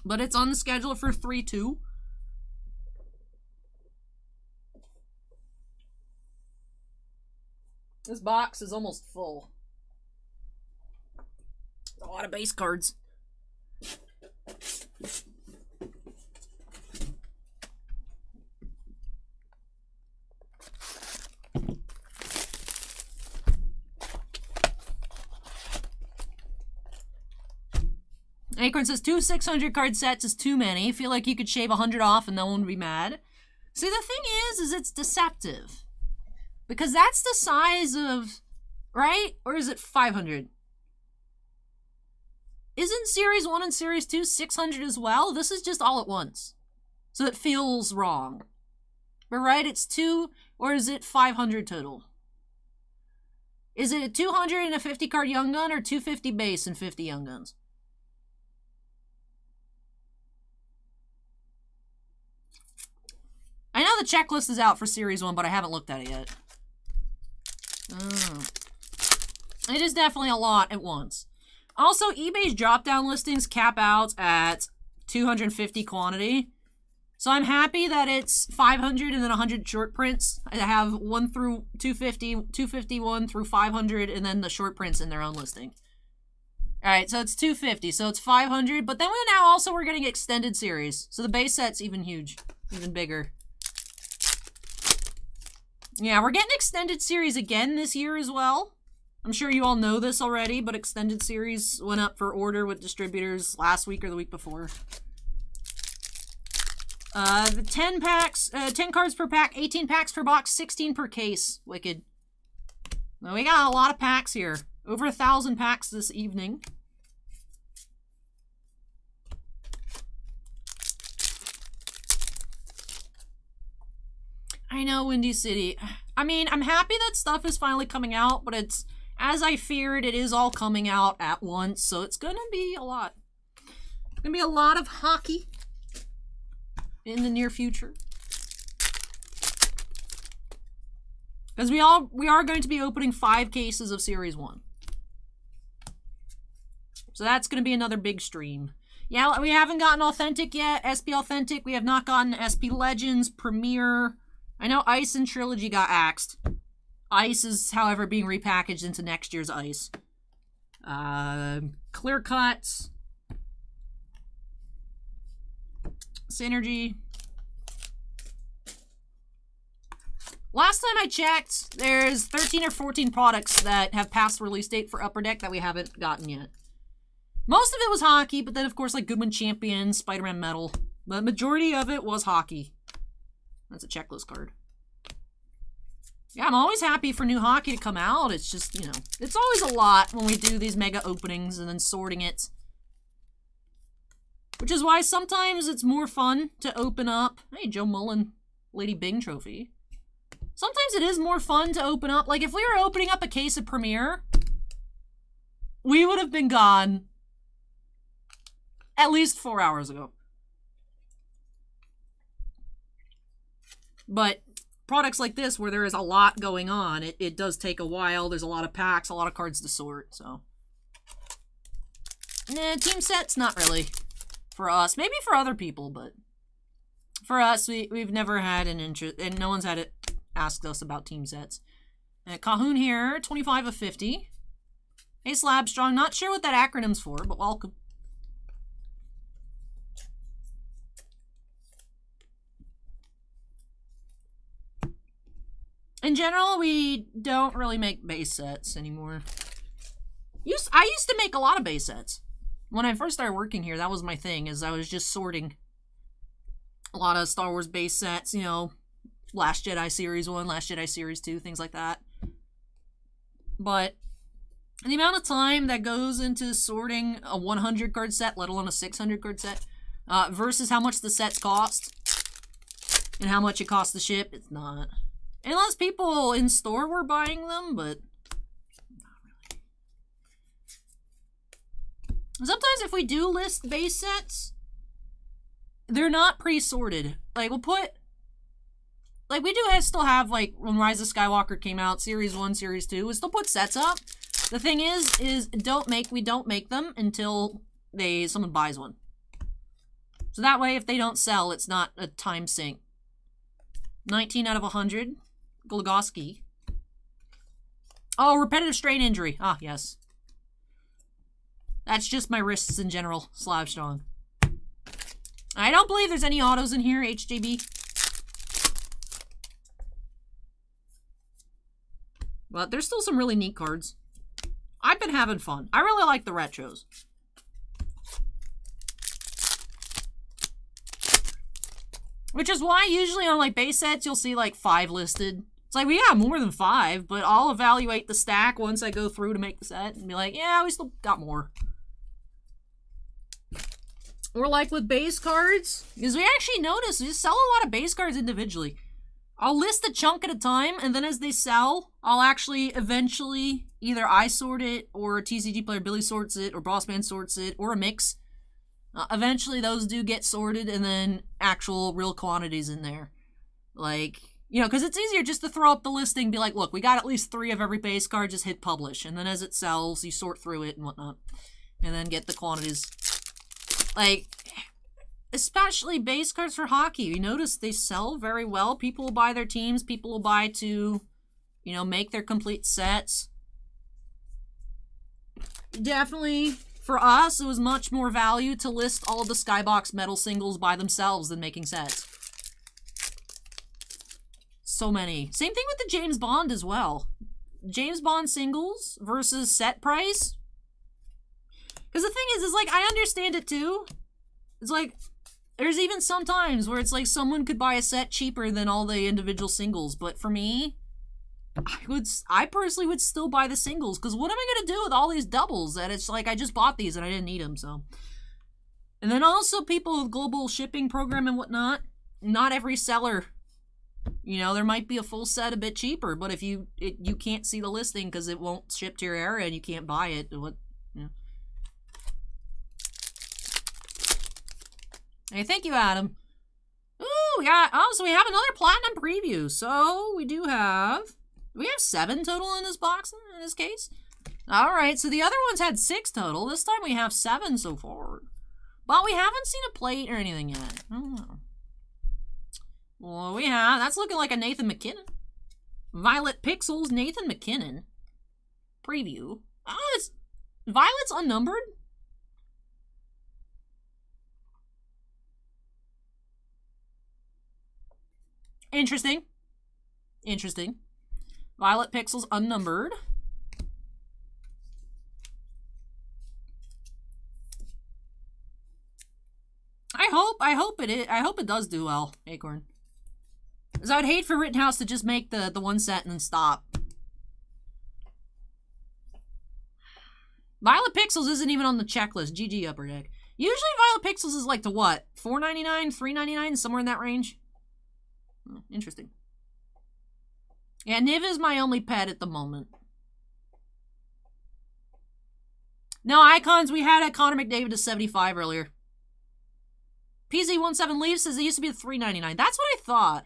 But it's on the schedule for 3/2. This box is almost full. A lot of base cards. Acorn says 2 600 card sets is too many. Feel like you could shave 100 off and no one would be mad. See, the thing is it's deceptive. Because that's the size of, right? Or is it 500? Isn't Series 1 and Series 2 600 as well? This is just all at once. So it feels wrong. But right, it's 2, or is it 500 total? Is it a 200 and a 50 card Young Gun, or 250 base and 50 Young Guns? I know the checklist is out for Series 1, but I haven't looked at it yet. It is definitely a lot at once. Also, eBay's drop-down listings cap out at 250 quantity. So I'm happy that it's 500 and then 100 short prints. I have 1 through 250, 251 through 500, and then the short prints in their own listing. Alright, so it's 250, so it's 500, but then now also we're getting extended series. So the base set's even huge, even bigger. Yeah, we're getting extended series again this year as well. I'm sure you all know this already, but extended series went up for order with distributors last week or the week before. The 10 packs, 10 cards per pack, 18 packs per box, 16 per case. Wicked. Well, we got a lot of packs here. Over 1,000 packs this evening. I know, Windy City. I mean, I'm happy that stuff is finally coming out, but it's, as I feared, it is all coming out at once, so it's gonna be a lot. Gonna be a lot of hockey in the near future. Because we are going to be opening 5 cases of Series 1. So that's going to be another big stream. Yeah, we haven't gotten Authentic yet. SP Authentic. We have not gotten SP Legends, Premier. I know Ice and Trilogy got axed. Ice is, however, being repackaged into next year's Ice. Clear Cuts. Synergy. Last time I checked, there's 13 or 14 products that have passed the release date for Upper Deck that we haven't gotten yet. Most of it was hockey, but then, of course, like Goodwin Champion, Spider-Man Metal. The majority of it was hockey. That's a checklist card. Yeah, I'm always happy for new hockey to come out. It's just, you know, it's always a lot when we do these mega openings and then sorting it. Which is why sometimes it's more fun to open up... Hey, Joe Mullen, Lady Bing trophy. Sometimes it is more fun to open up. Like, if we were opening up a case of Premier, we would have been gone at least 4 hours ago. But products like this, where there is a lot going on, it does take a while. There's a lot of packs, a lot of cards to sort, so. Nah, team sets, not really. For us. Maybe for other people, but for us, we've never had an interest, and no one's had it asked us about team sets. Cahoon here, 25 of 50. Hey, Slabstrong, not sure what that acronym's for, but welcome. In general, we don't really make base sets anymore. I used to make a lot of base sets. When I first started working here, that was my thing, is I was just sorting a lot of Star Wars base sets, you know, Last Jedi Series 1, Last Jedi Series 2, things like that. But the amount of time that goes into sorting a 100 card set, let alone a 600 card set, versus how much the sets cost and how much it costs to ship, it's not. Unless people in store were buying them, but not really. Sometimes if we do list base sets, they're not pre-sorted. Like, we'll put... Like, we do still have, like, when Rise of Skywalker came out, Series 1, Series 2, we still put sets up. The thing is we don't make them until someone buys one. So that way, if they don't sell, it's not a time sink. 19 out of 100. Glugoski. Oh, repetitive strain injury. Ah, yes. That's just my wrists in general. Slabstrong. I don't believe there's any autos in here, HJB. But there's still some really neat cards. I've been having fun. I really like the retros. Which is why usually on like base sets, you'll see like 5 listed. It's like, we got more than 5, but I'll evaluate the stack once I go through to make the set and be like, yeah, we still got more. Or like with base cards, because we actually notice we sell a lot of base cards individually. I'll list a chunk at a time, and then as they sell, I'll actually eventually either I sort it, or a TCG player Billy sorts it, or Bossman sorts it, or a mix. Eventually those do get sorted, and then actual real quantities in there. Like, you know, because it's easier just to throw up the listing, be like, look, we got at least 3 of every base card, just hit publish. And then as it sells, you sort through it and whatnot. And then get the quantities. Like, especially base cards for hockey. You notice they sell very well. People will buy their teams. People will buy to, you know, make their complete sets. Definitely, for us, it was much more value to list all the Skybox metal singles by themselves than making sets. So many. Same thing with the James Bond as well. James Bond singles versus set price. Because the thing is like, I understand it too. It's like, there's even some times where it's like someone could buy a set cheaper than all the individual singles. But for me, I personally would still buy the singles. Because what am I going to do with all these doubles that it's like, I just bought these and I didn't need them, so. And then also people with global shipping program and whatnot, not every seller You know, there might be a full set a bit cheaper, but if you can't see the listing because it won't ship to your area and you can't buy it, what? Yeah. Hey, thank you, Adam. Ooh, yeah. Oh, so we have another platinum preview. So we do have 7 total in this box in this case. All right, so the other ones had 6 total. This time we have 7 so far, but we haven't seen a plate or anything yet. I don't know. Well, we have, that's looking like a Nathan McKinnon. Violet Pixels, Nathan McKinnon. Preview. Oh, it's Violet's unnumbered? Interesting. Interesting. Violet Pixels unnumbered. I hope it does do well, Acorn. Because I would hate for Rittenhouse to just make the one set and then stop. Violet Pixels isn't even on the checklist. GG Upper Deck. Usually Violet Pixels is like to what? $4.99, $3.99, somewhere in that range. Interesting. Yeah, Niv is my only pet at the moment. No, icons, we had a Connor McDavid to 75 earlier. PZ17 Leaf says it used to be the $3.99. That's what I thought.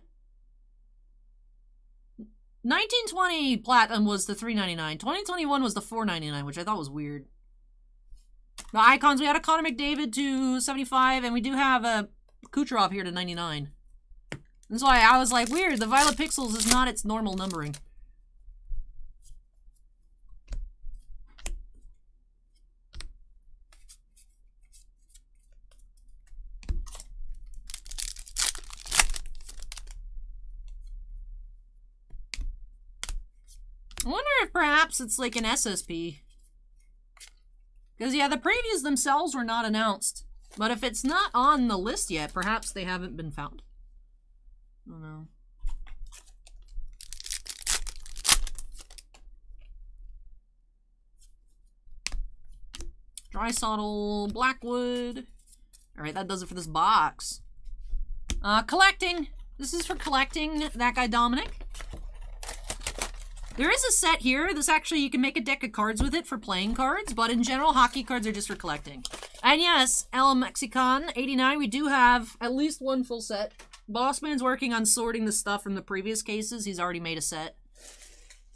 1920 Platinum was the $3.99. 2021 was the $4.99, which I thought was weird. The icons, we had a Connor McDavid to 75, and we do have a Kucherov here to 99. That's why I was like, weird, the Violet Pixels is not its normal numbering. I wonder if perhaps it's like an SSP. Because, yeah, the previews themselves were not announced. But if it's not on the list yet, perhaps they haven't been found. I don't know. Drysdale, Blackwood. Alright, that does it for this box. Collecting. This is for collecting that guy Dominic. There is a set here. This actually, you can make a deck of cards with it for playing cards, but in general, hockey cards are just for collecting. And yes, El Mexican 89, we do have at least one full set. Bossman's working on sorting the stuff from the previous cases. He's already made a set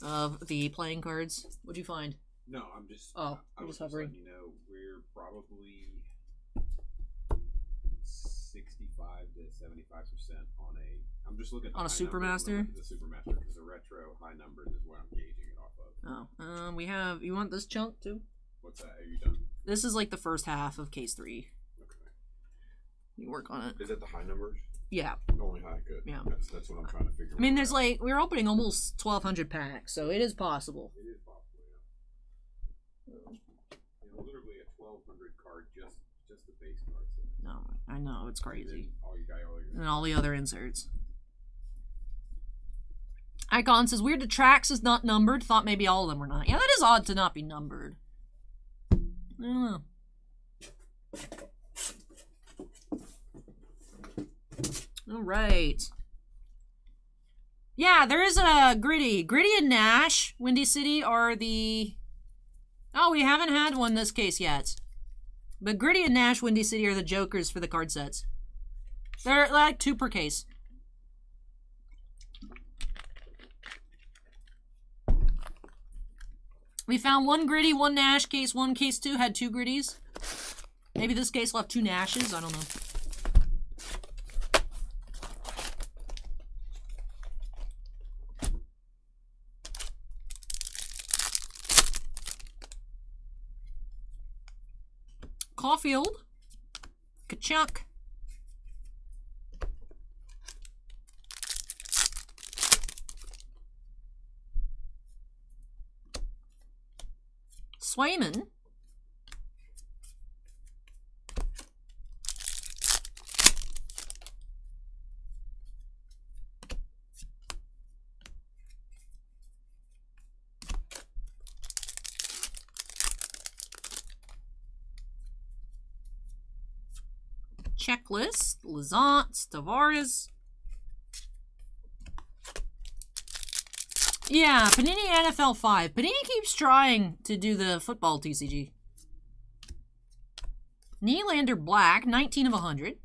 of the playing cards. What'd you find? No, I'm just. Oh, I was just hovering. letting you know, we're probably 65 to 75% on a. I'm just looking at on a Supermaster. The Supermaster because the retro high numbers is where I'm gauging it off of. Oh, we have. You want this chunk too? What's that? Are you done? This is like the first half of case 3. Okay. You work on it. Is that the high numbers? Yeah. Only high, good. Yeah. That's what I'm trying to figure out. I mean, there's like, we're opening almost 1,200 packs, so it is possible. It is possible, yeah. Literally a 1,200 card, just the base card set. No, I know, it's crazy. And all the other inserts. Icon says, weird the tracks is not numbered. Thought maybe all of them were not. Yeah, that is odd to not be numbered. I don't know. All right. Yeah, there is a Gritty. Gritty and Nash, Windy City, are the... Oh, we haven't had one in this case yet. But Gritty and Nash, Windy City are the jokers for the card sets. They're like 2 per case. We found 1 Gritty, 1 Nash. Case 1, case 2 had 2 Gritties. Maybe this case will have 2 Nashes. I don't know. Caulfield, Kachuk, Swayman, Checklist, Lazant, Tavares, Yeah, Panini NFL 5. Panini keeps trying to do the football TCG. Nylander Black, 19 of 100.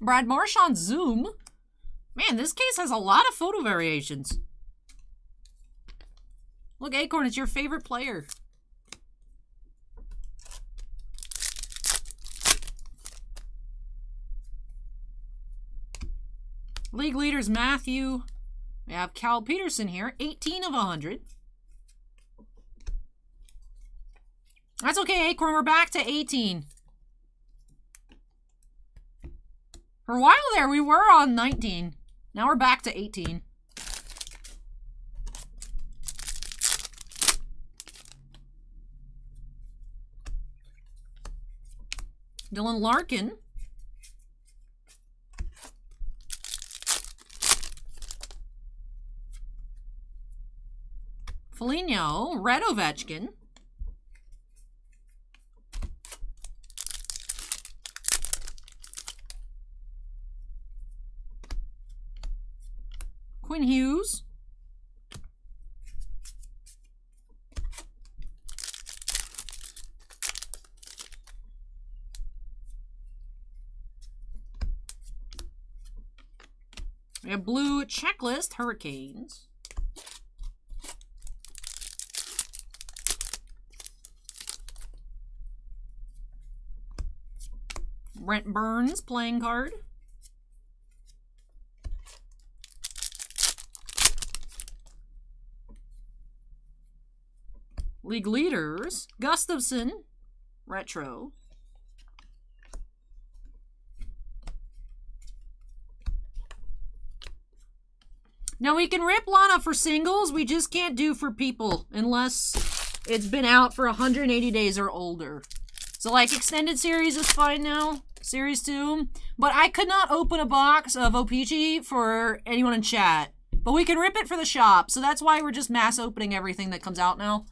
Brad Marchand Zoom. Man, this case has a lot of photo variations. Look, Acorn, it's your favorite player. League leaders Matthew. We have Cal Peterson here, 18 of 100. That's okay, Acorn, we're back to 18. For a while there, we were on 19. Now we're back to 18. Dylan Larkin. Foligno. Red Ovechkin. Quinn Hughes. We have blue checklist, Hurricanes. Brent Burns, playing card. League leaders, Gustafson, retro. Now we can rip Lana for singles, we just can't do for people unless it's been out for 180 days or older. So like extended series is fine now, series 2, but I could not open a box of O-Pee-Chee for anyone in chat. But we can rip it for the shop, so that's why we're just mass opening everything that comes out now.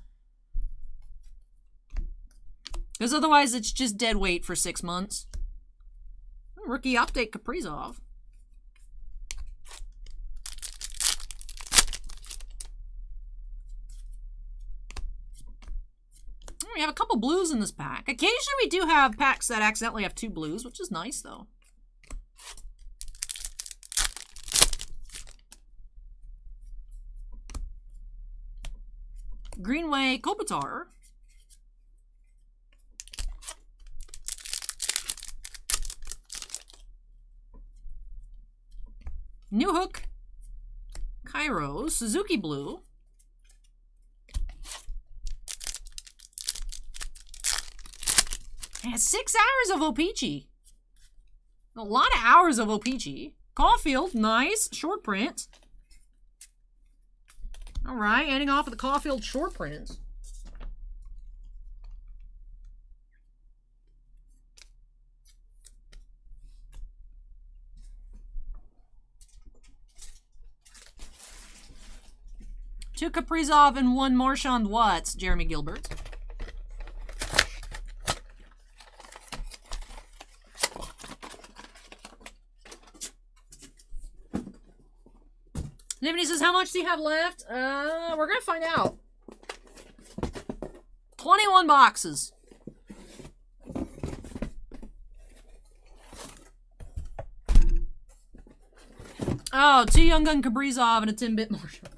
Because otherwise it's just dead weight for 6 months. Rookie update Kaprizov. We have a couple blues in this pack. Occasionally we do have packs that accidentally have 2 blues, which is nice though. Greenway Kopitar. New Hook. Cairo. Suzuki Blue. And 6 hours of O-Pee-Chee. A lot of hours of O-Pee-Chee. Caulfield, nice. Short print. Alright, ending off with the Caulfield short print. Two Kaprizov and one Marchand Watts, Jeremy Gilbert. Nivany says, how much do you have left? We're going to find out. 21 boxes. Oh, 2 Young Gun Kaprizov and a 10-bit Marshall.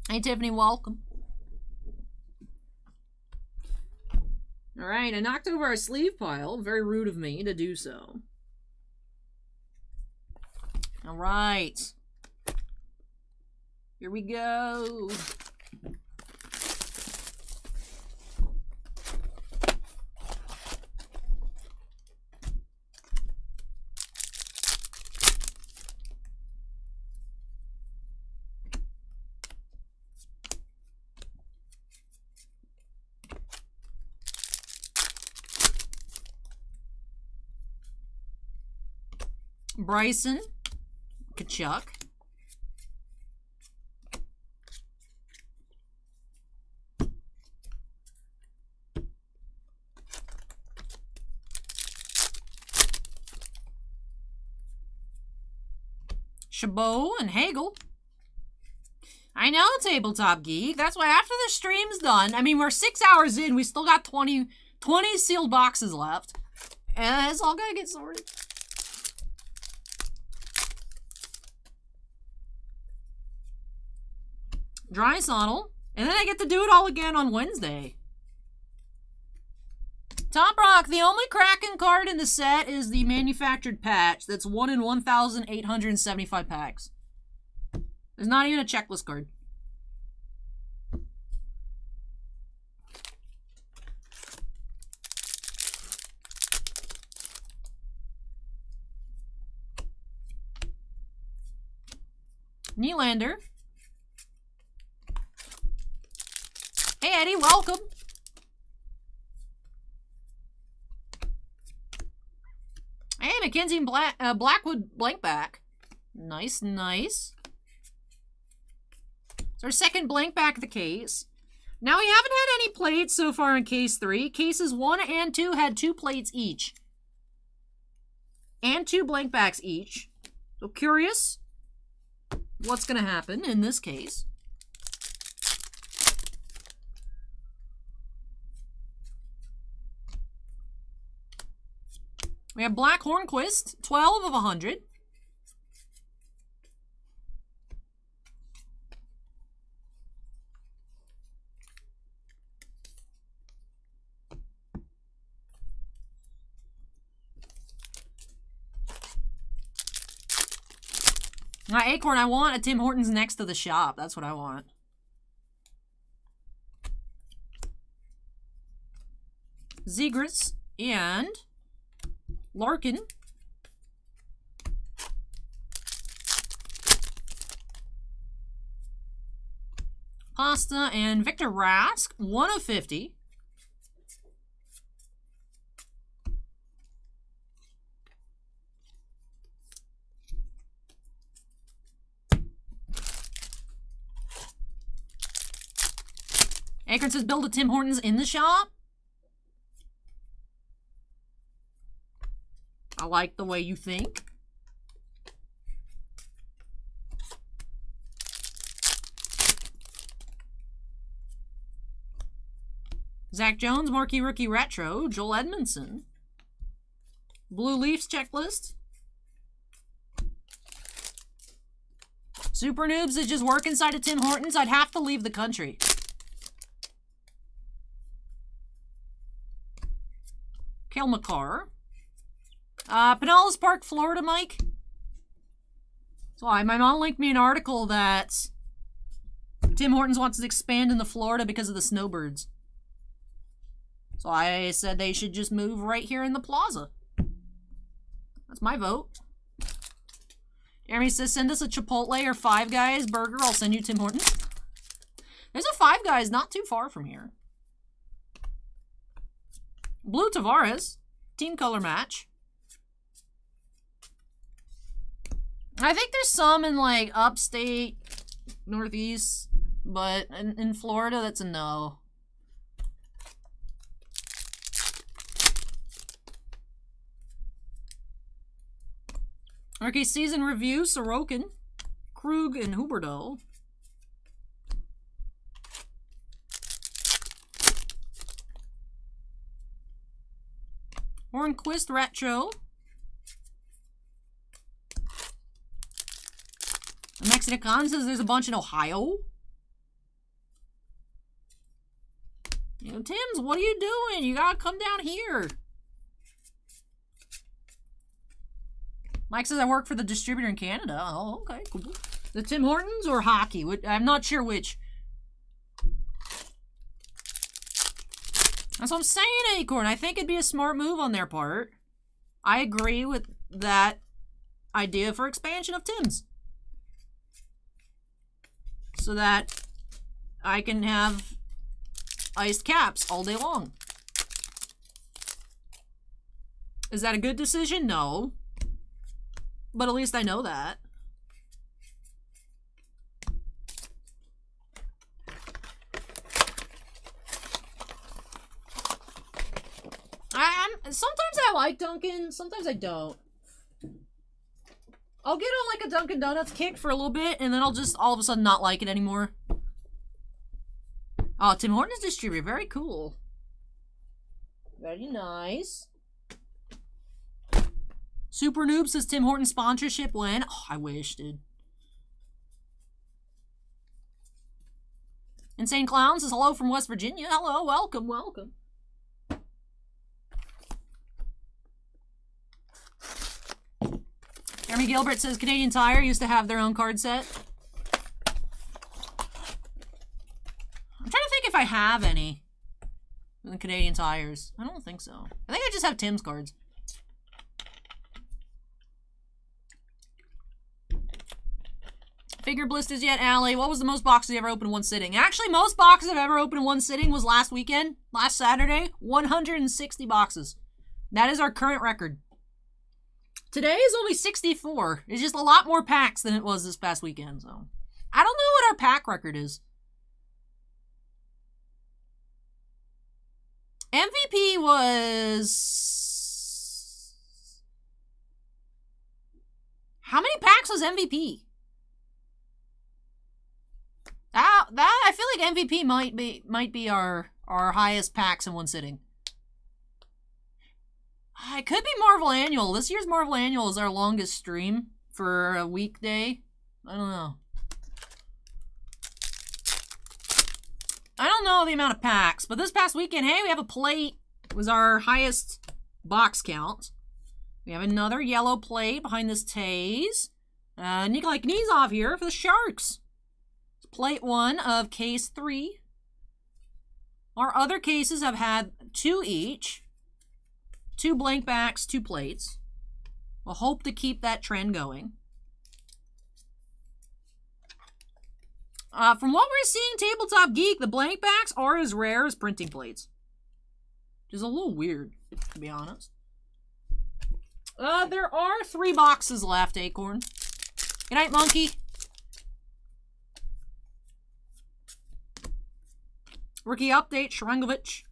Hey Tiffany, welcome. Alright, I knocked over our sleeve pile. Very rude of me to do so. Alright. Here we go. Bryson. Kachuk. Chabot and Hagel. I know, Tabletop Geek. That's why after the stream's done, I mean, we're 6 hours in. We still got 20 sealed boxes left. And it's all gonna get sorted. Drysdale. And then I get to do it all again on Wednesday. Top Rock, the only Kraken card in the set is the manufactured patch. That's 1 in 1,875 packs. There's not even a checklist card. Nylander. Hey Eddie, welcome. Hey, Mackenzie and Blackwood blank back. Nice, nice. It's our second blank back of the case. Now, we haven't had any plates so far in case 3. Cases 1 and 2 had 2 plates each. And 2 blank backs each. So curious what's going to happen in this case. We have Black Hornquist, 12 of 100. Acorn, I want a Tim Hortons next to the shop. That's what I want. Zegras and Larkin. Pasta and Victor Rask, 1 of 50. Akron says build a Tim Hortons in the shop. I like the way you think. Zach Jones, Marquee Rookie Retro, Joel Edmondson. Blue Leafs checklist. Super Noobs that just work inside of Tim Hortons, I'd have to leave the country. Cale Makar. Pinellas Park, Florida, Mike. So my mom linked me an article that Tim Hortons wants to expand into Florida because of the snowbirds. So I said they should just move right here in the plaza. That's my vote. Jeremy says, send us a Chipotle or Five Guys burger. I'll send you Tim Hortons. There's a Five Guys not too far from here. Blue Tavares. Team color match. I think there's some in like upstate, northeast, but in Florida, that's a no. Rookie season review, Sorokin, Krug, and Huberdeau. Hornquist retro. The Mexican says there's a bunch in Ohio. You know, Tim's, what are you doing? You gotta come down here. Mike says I work for the distributor in Canada. Oh, okay, cool. The Tim Hortons or hockey? I'm not sure which. That's what I'm saying, Acorn. I think it'd be a smart move on their part. I agree with that idea for expansion of Tim's. So that I can have iced caps all day long. Is that a good decision? No. But at least I know that. Sometimes I like Dunkin', sometimes I don't. I'll get on like a Dunkin' Donuts kick for a little bit, and then I'll just all of a sudden not like it anymore. Oh, Tim Hortons distributor, very cool. Very nice. Super Noob says Tim Hortons sponsorship when? Oh, I wish, dude. Insane Clown says hello from West Virginia. Hello, welcome, welcome. Jeremy Gilbert says Canadian Tire used to have their own card set. I'm trying to think if I have any in Canadian Tires. I don't think so. I think I just have Tim's cards. Figure blisters yet, Allie? What was the most boxes you ever opened in one sitting? Actually, most boxes I've ever opened in one sitting was last weekend, last Saturday. 160 boxes. That is our current record. Today is only 64. It's just a lot more packs than it was this past weekend, so. I don't know what our pack record is. MVP was... How many packs was MVP? That I feel like MVP might be our highest packs in one sitting. It could be Marvel Annual. This year's Marvel Annual is our longest stream for a weekday. I don't know. I don't know the amount of packs, but this past weekend, hey, we have a plate. It was our highest box count. We have another yellow plate behind this Taze. Nikolai Knizov here for the Sharks. It's plate 1 of case 3. Our other cases have had 2 each. 2 blank backs, 2 plates. We'll hope to keep that trend going. From what we're seeing, Tabletop Geek, the blank backs are as rare as printing plates. Which is a little weird, to be honest. There are 3 boxes left, Acorn. Good night, Monkey. Rookie update, Sharangovich.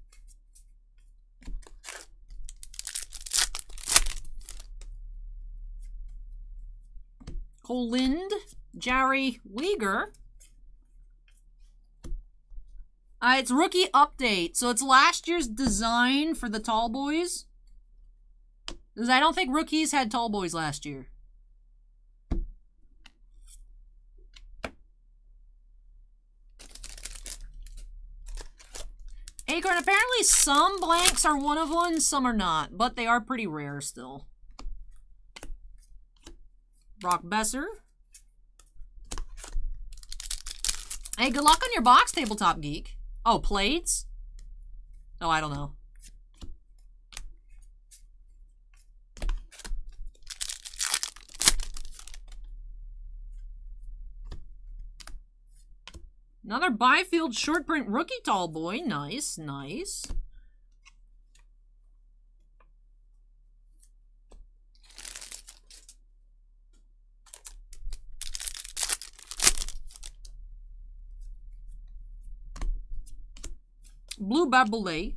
Lind, Jari Weger. It's rookie update. So it's last year's design for the tall boys. Because I don't think rookies had tall boys last year. Acorn, apparently some blanks are one of one, some are not. But they are pretty rare still. Brock Besser. Hey, good luck on your box, Tabletop Geek. Oh, plates? Oh, I don't know. Another Byfield short print rookie tall boy. Nice, nice. Blue Baboulet.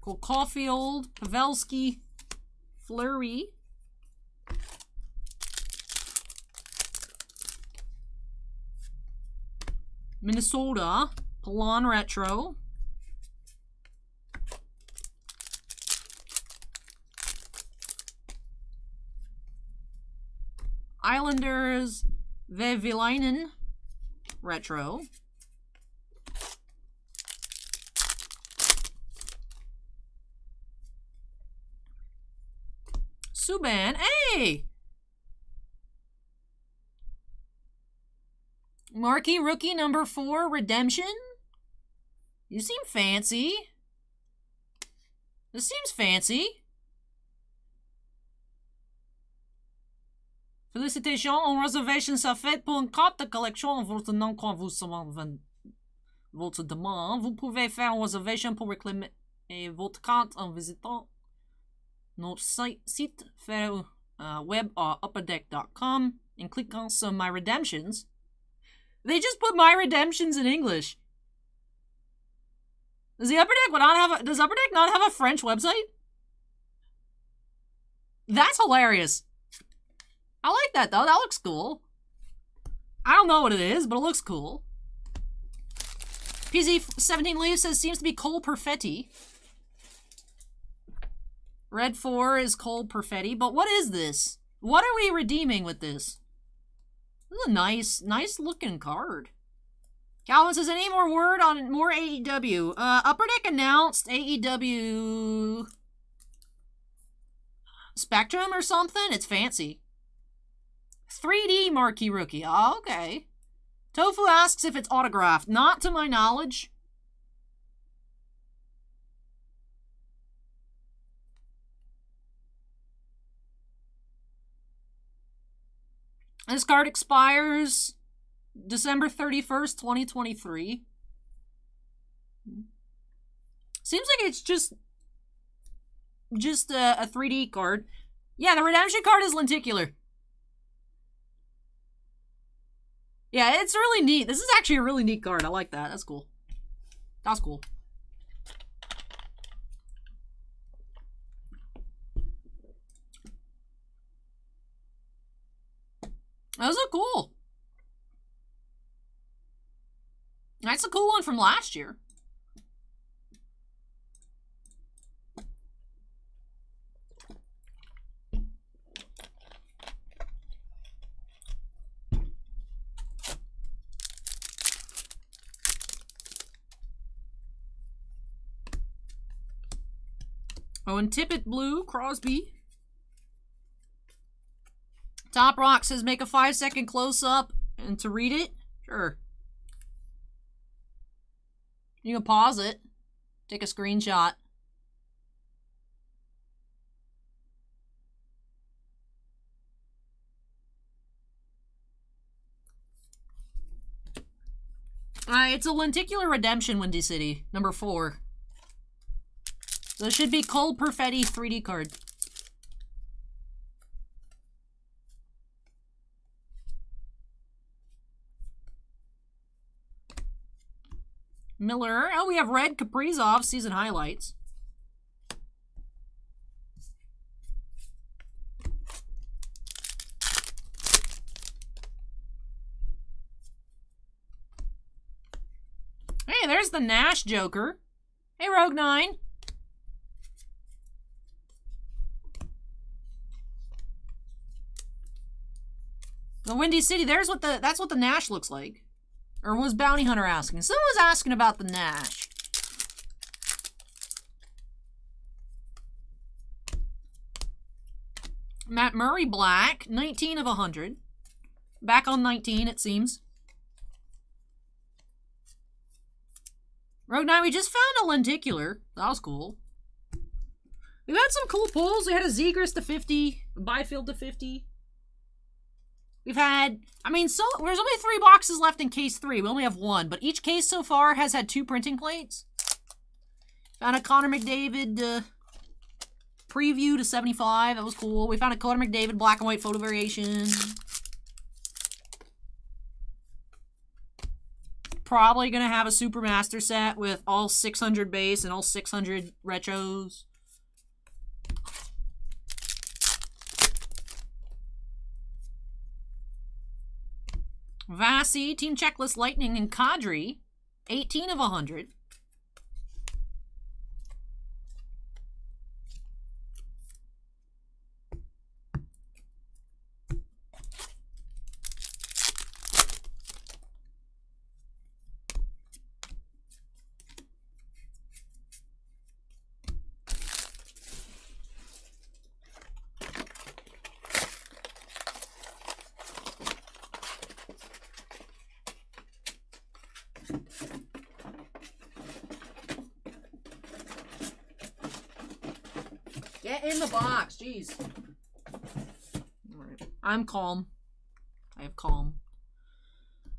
Cole Caulfield, Pavelski, Fleury. Minnesota, Pelon Retro. Islanders, Vehvilainen, Retro. Subban, hey! Marquee rookie number 4, Redemption. You seem fancy. This seems fancy. Félicitations, en réservation ça fait pour une carte de collection en votre nom quand vous serez votre demande. Vous pouvez faire une réservation pour réclamer votre carte en visitant notre site web à upperdeck.com and cliquant sur My Redemptions. They just put My Redemptions in English. Does Upper Deck not have a French website? That's hilarious. I like that though. That looks cool. I don't know what it is, but it looks cool. PZ17 Leaves says seems to be Cole Perfetti. Red 4 is Cole Perfetti, but what is this? What are we redeeming with this? This is a nice looking card. Calvin says, any more word on more AEW? Upper Deck announced AEW Spectrum or something? It's fancy. 3D marquee rookie. Oh, okay. Tofu asks if it's autographed. Not to my knowledge. This card expires December 31st, 2023. Seems like it's just a 3D card. Yeah, the redemption card is lenticular. Yeah, it's really neat. This is actually a really neat card. I like that. That's cool. That's cool. Those are cool. That's a cool one from last year. Oh, and Tippett Blue, Crosby. Top Rock says make a 5-second close-up and to read it. Sure. You can pause it. Take a screenshot. It's a lenticular redemption, Windy City. Number 4. So it should be Cole Perfetti 3D card. Miller. Oh, we have Red Kaprizov season highlights. Hey, there's the Nash Joker. Hey, Rogue 9. The Windy City, that's what the Nash looks like. Or was Bounty Hunter asking? Someone was asking about the Nash. Matt Murray Black, 19 of 100. Back on 19, it seems. Rogue 9, we just found a lenticular. That was cool. We've had some cool pulls. We had a Zegras to 50, a Byfield to 50. We've had, there's only 3 boxes left in case 3. We only have 1, but each case so far has had 2 printing plates. Found a Connor McDavid preview to 75. That was cool. We found a Connor McDavid black and white photo variation. Probably going to have a Supermaster set with all 600 base and all 600 retros. Vasi, Team Checklist, Lightning, and Kadri, 18 of 100. Get in the box, jeez. Alright. I'm calm. I have calm.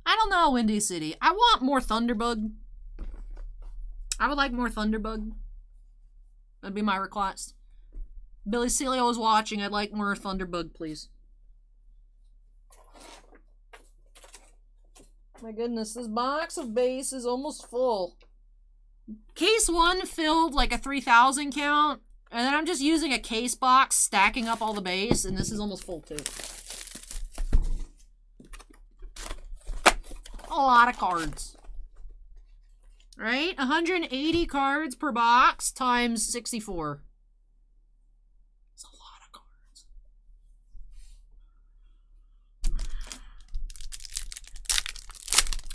I don't know, Windy City. I want more Thunderbug. I would like more Thunderbug. That'd be my request. Billy Celio is watching. I'd like more Thunderbug, please. My goodness, this box of base is almost full. Case 1 filled like a 3,000 count, and then I'm just using a case box, stacking up all the base, and this is almost full too. A lot of cards. Right? 180 cards per box times 64. That's a lot of cards.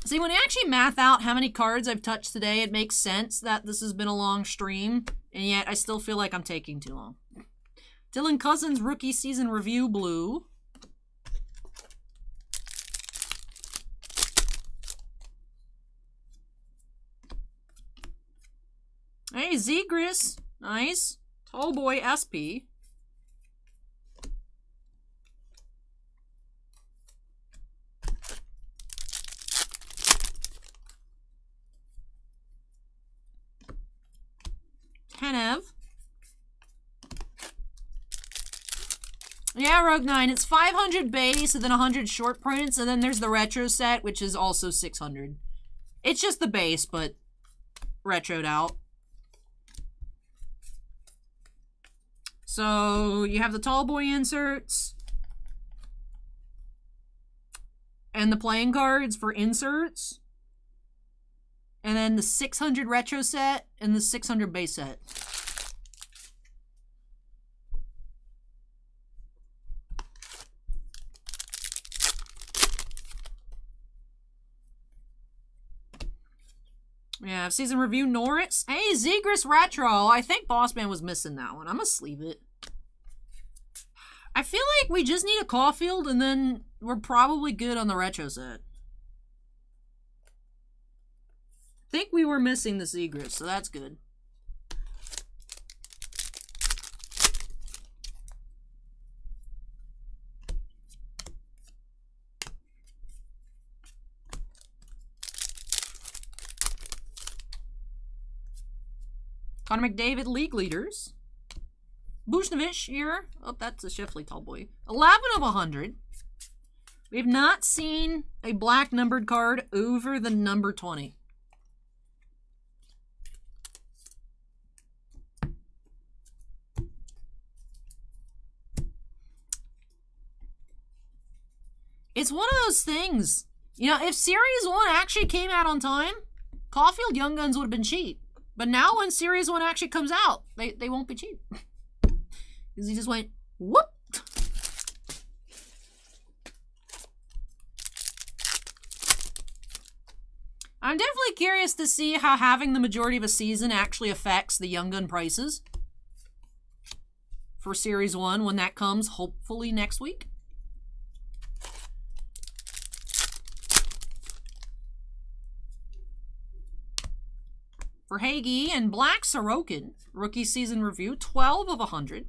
See, when I actually math out how many cards I've touched today, it makes sense that this has been a long stream, and yet I still feel like I'm taking too long. Dylan Cousins Rookie Season Review Blue. Hey, Zegris. Nice. Tallboy SP. Kenev. Yeah, Rogue 9. It's 500 base and then 100 short prints, and then there's the retro set, which is also 600. It's just the base, but retroed out. So you have the Tallboy inserts and the playing cards for inserts, and then the 600 retro set and the 600 base set. Yeah, season review Norris. Hey, Zegris Retro. I think Bossman was missing that one. I'm gonna sleeve it. I feel like we just need a Caulfield and then we're probably good on the retro set. I think we were missing the Zegris, so that's good. Connor McDavid League Leaders. Bushnovich here. Oh, that's a Shifley Tallboy. 11 of 100. We have not seen a black numbered card over the number 20. It's one of those things. You know, if Series 1 actually came out on time, Caulfield Young Guns would have been cheap. But now when Series 1 actually comes out, they won't be cheap. Because he just went, whoop! I'm definitely curious to see how having the majority of a season actually affects the Young Gun prices for Series 1 when that comes, hopefully next week. For Hagee and Black Sorokin, Rookie Season Review, 12 of 100.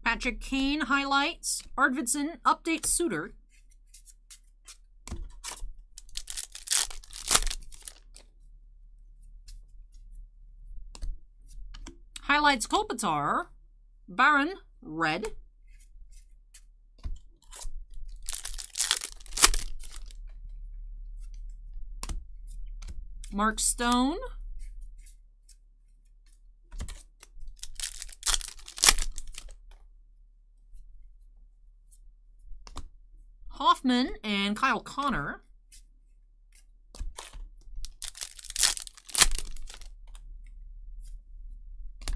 Patrick Kane highlights. Arvidsson update Suter. Highlights Kopitar. Baron red. Mark Stone. Hoffman and Kyle Connor.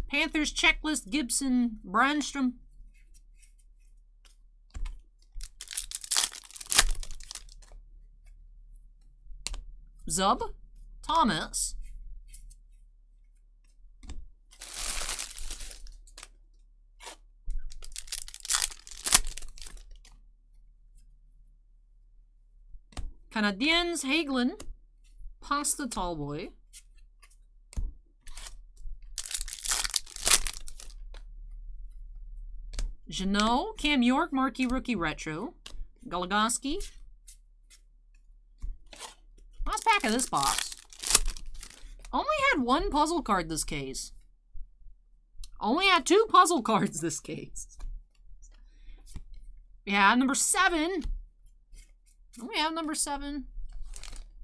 Panthers checklist Gibson Brandstrom. Zub Thomas. Canadiens Hagelin. Pasta Tallboy. Jeannot, Cam York, Marquee Rookie Retro, Goligoski. Last pack of this box. Only had one puzzle card this case. Only had 2 puzzle cards this case. We have number 7. We have number 7.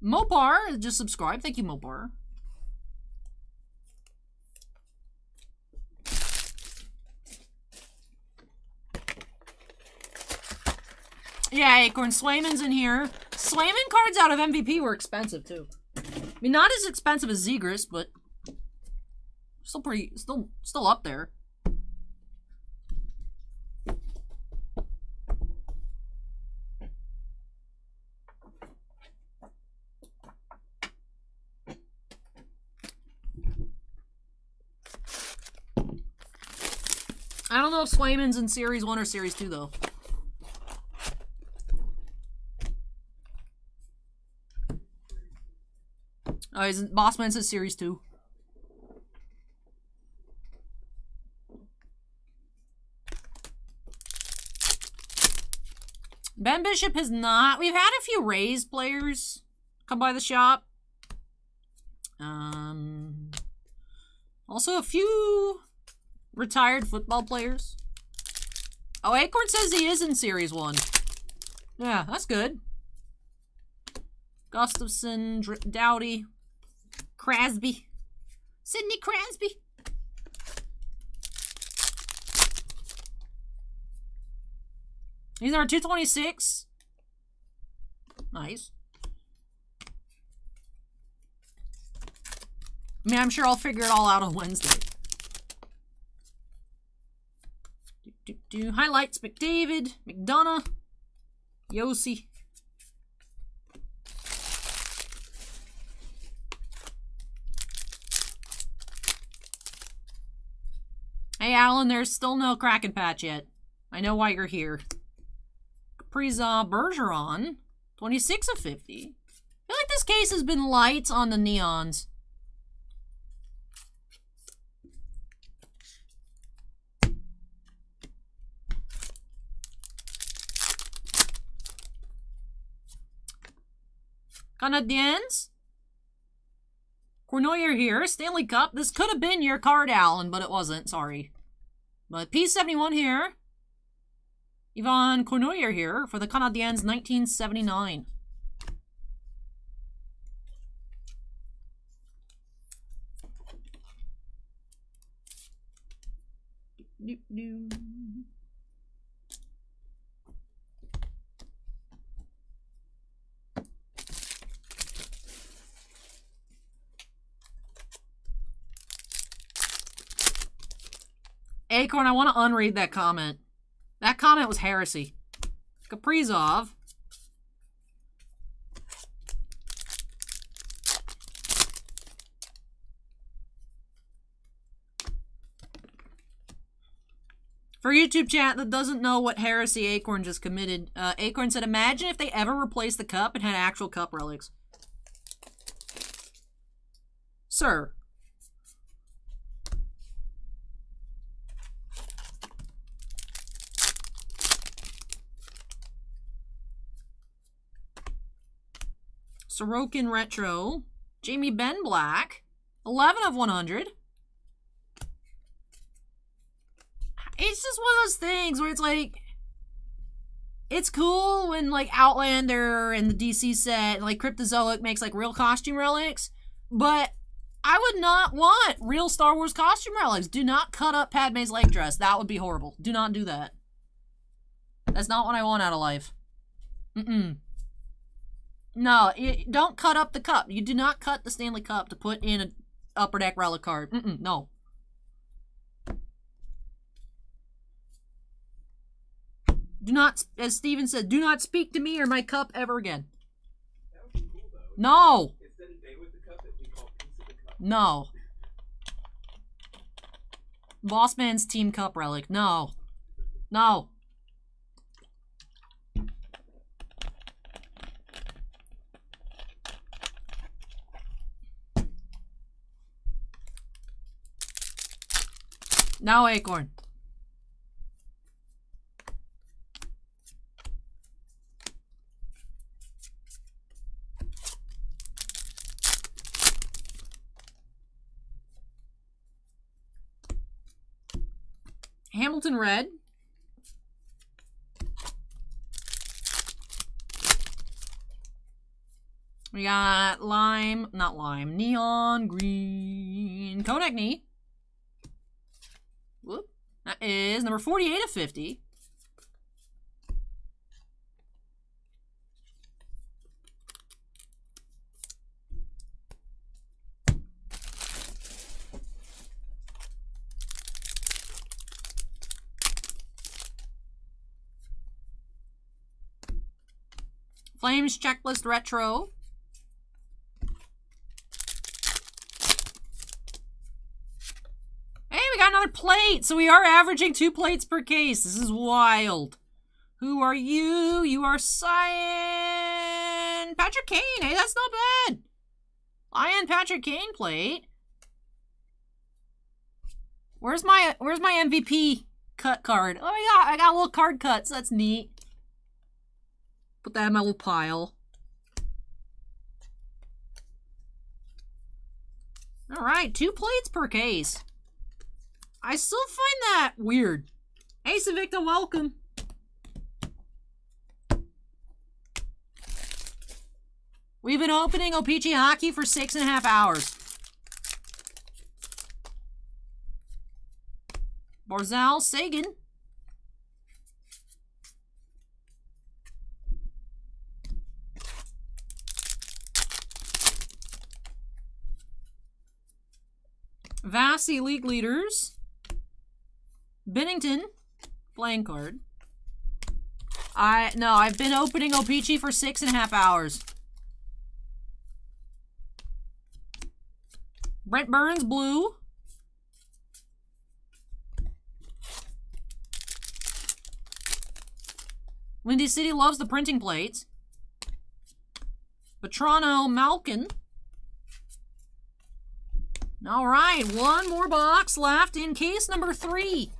Mopar just subscribed. Thank you, Mopar. Yeah, Acorn, Swayman's in here. Swayman cards out of MVP were expensive too. I mean, not as expensive as Zegras, but still pretty, still up there. I don't know if Swayman's in Series 1 or Series 2, though. Oh, he's Bossman says Series 2. Ben Bishop has not. We've had a few Rays players come by the shop. Also a few retired football players. Oh, Acorn says he is in Series 1. Yeah, that's good. Gustafson, Dowdy, Crasby, Sidney Crasby. He's our 226. Nice. I mean, I'm sure I'll figure it all out on Wednesday. Highlights, McDavid, McDonough, Yossi. Hey, Alan, there's still no Kraken patch yet. I know why you're here. Kaprizov, Bergeron, 26 of 50. I feel like this case has been light on the neons. Canadiens. Cournoyer here. Stanley Cup. This could have been your card, Alan, but it wasn't. Sorry. But P71 here. Yvon Cournoyer here for the Canadiens 1979. Acorn, I want to unread that comment. That comment was heresy. Kaprizov. For YouTube chat that doesn't know what heresy Acorn just committed, Acorn said, imagine if they ever replaced the cup and had actual cup relics. Sir. Sorokin Retro. Jamie Benn Black. 11 of 100. It's just one of those things where it's like, it's cool when like Outlander and the DC set and like Cryptozoic makes like real costume relics, but I would not want real Star Wars costume relics. Do not cut up Padme's lake dress. That would be horrible. Do not do that. That's not what I want out of life. No, don't cut up the cup. You do not cut the Stanley Cup to put in an Upper Deck relic card. No. Do not, as Steven said, do not speak to me or my cup ever again. That would be cool, though. No. Instead of day with the cup, it'd be called piece of the cup. No. Bossman's Team Cup relic. No. No. No, Acorn. Hamilton red. We got neon green, Konak knee. Whoop. That is number 48 of 50. Flames Checklist Retro. Hey, we got another plate. So we are averaging 2 plates per case. This is wild. Who are you? You are Cyan Patrick Kane. Hey, that's not bad. Cyan Patrick Kane plate. Where's my MVP cut card? Oh yeah, I got little card cuts. That's neat. Put that in my little pile. All right, 2 plates per case. I still find that weird. Hey, Savicta, welcome. We've been opening O-Pee-Chee Hockey for 6.5 hours. Barzal Sagan. Vasi League Leaders. Bennington. Playing card. I've been opening O-Pee-Chee for 6.5 hours. Brent Burns, blue. Windy City loves the printing plates. Vetrano Malkin. All right, 1 more box left in case number 3.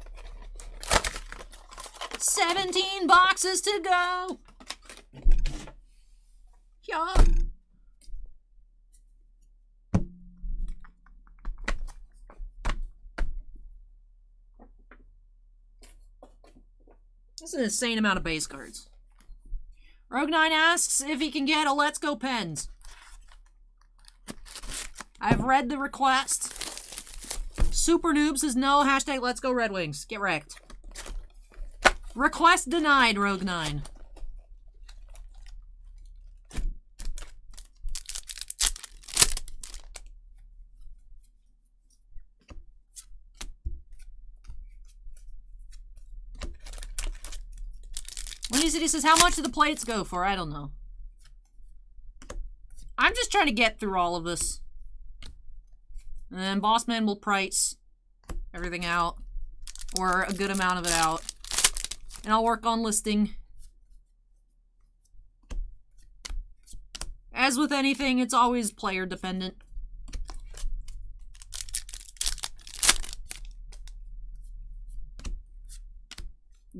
17 boxes to go. Yeah. That's an insane amount of base cards. Rogue9 asks if he can get a Let's Go Pens. I've read the request. Super Noob says no. Hashtag Let's Go Red Wings. Get wrecked. Request denied, Rogue9. Windy City says, how much do the plates go for? I don't know. I'm just trying to get through all of this. And then Bossman will price everything out. Or a good amount of it out. And I'll work on listing. As with anything, it's always player dependent.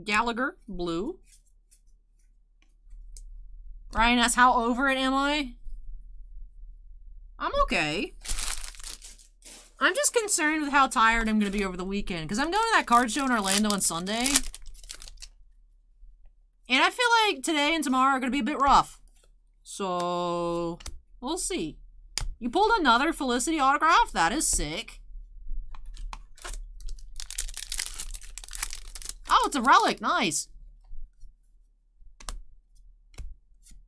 Gallagher, blue. Ryan asks, how over it am I? I'm okay. I'm just concerned with how tired I'm going to be over the weekend. Because I'm going to that card show in Orlando on Sunday. And I feel like today and tomorrow are going to be a bit rough. So, we'll see. You pulled another Felicity autograph? That is sick. Oh, it's a relic. Nice.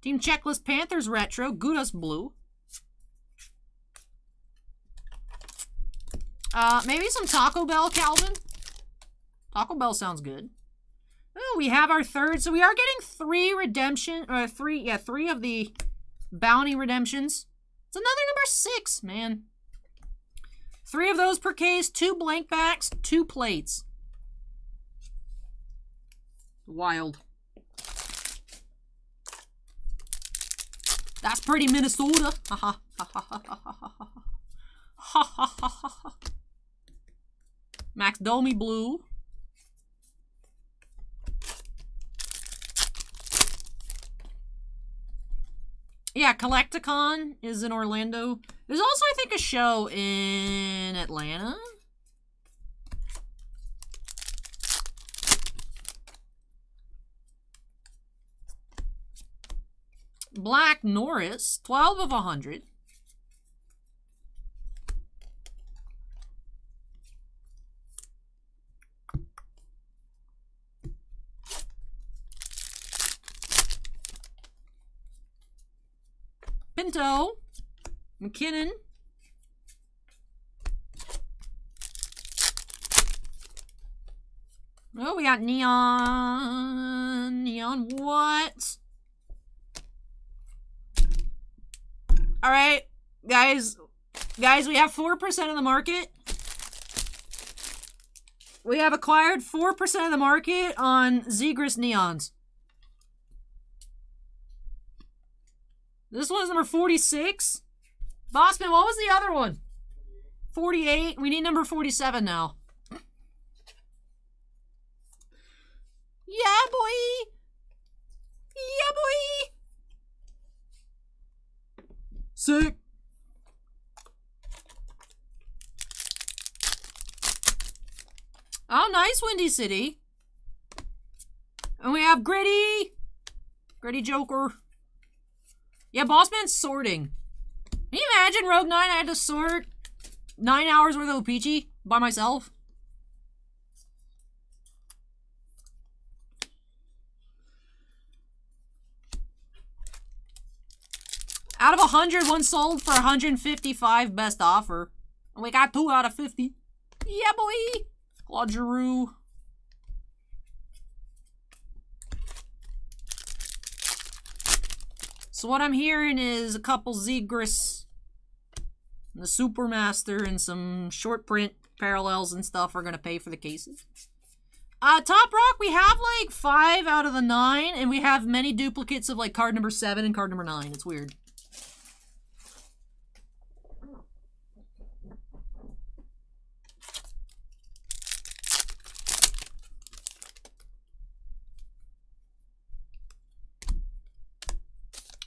Team Checklist Panthers Retro. Gudas blue. Maybe some Taco Bell, Calvin. Taco Bell sounds good. Oh, we have our third. So we are getting 3 redemption, three of the bounty redemptions. It's another number 6, man. 3 of those per case, 2 blank backs, 2 plates. Wild. That's pretty Minnesota. Ha ha ha ha ha ha ha ha ha ha. Max Domi blue. Yeah, Collecticon is in Orlando. There's also, I think, a show in Atlanta. Black Norris, 12 of 100. Pinto, McKinnon. Oh, we got neon. Neon what? All right, guys, we have 4% of the market. We have acquired 4% of the market on Zegras Neons. This one's number 46. Bossman, what was the other one? 48. We need number 47 now. Yeah, boy. Yeah, boy. Sick. Oh, nice, Windy City. And we have Gritty. Gritty Joker. Yeah, Bossman's sorting. Can you imagine Rogue 9? I had to sort 9 hours worth of O-Pee-Chee by myself. Out of 100, one sold for 155 best offer. And we got 2 out of 50. Yeah, boy. Quadru. So what I'm hearing is a couple Zegras, the Supermaster, and some short print parallels and stuff are going to pay for the cases. Top Rock, we have like 5 out of the 9, and we have many duplicates of like card number 7 and card number 9. It's weird.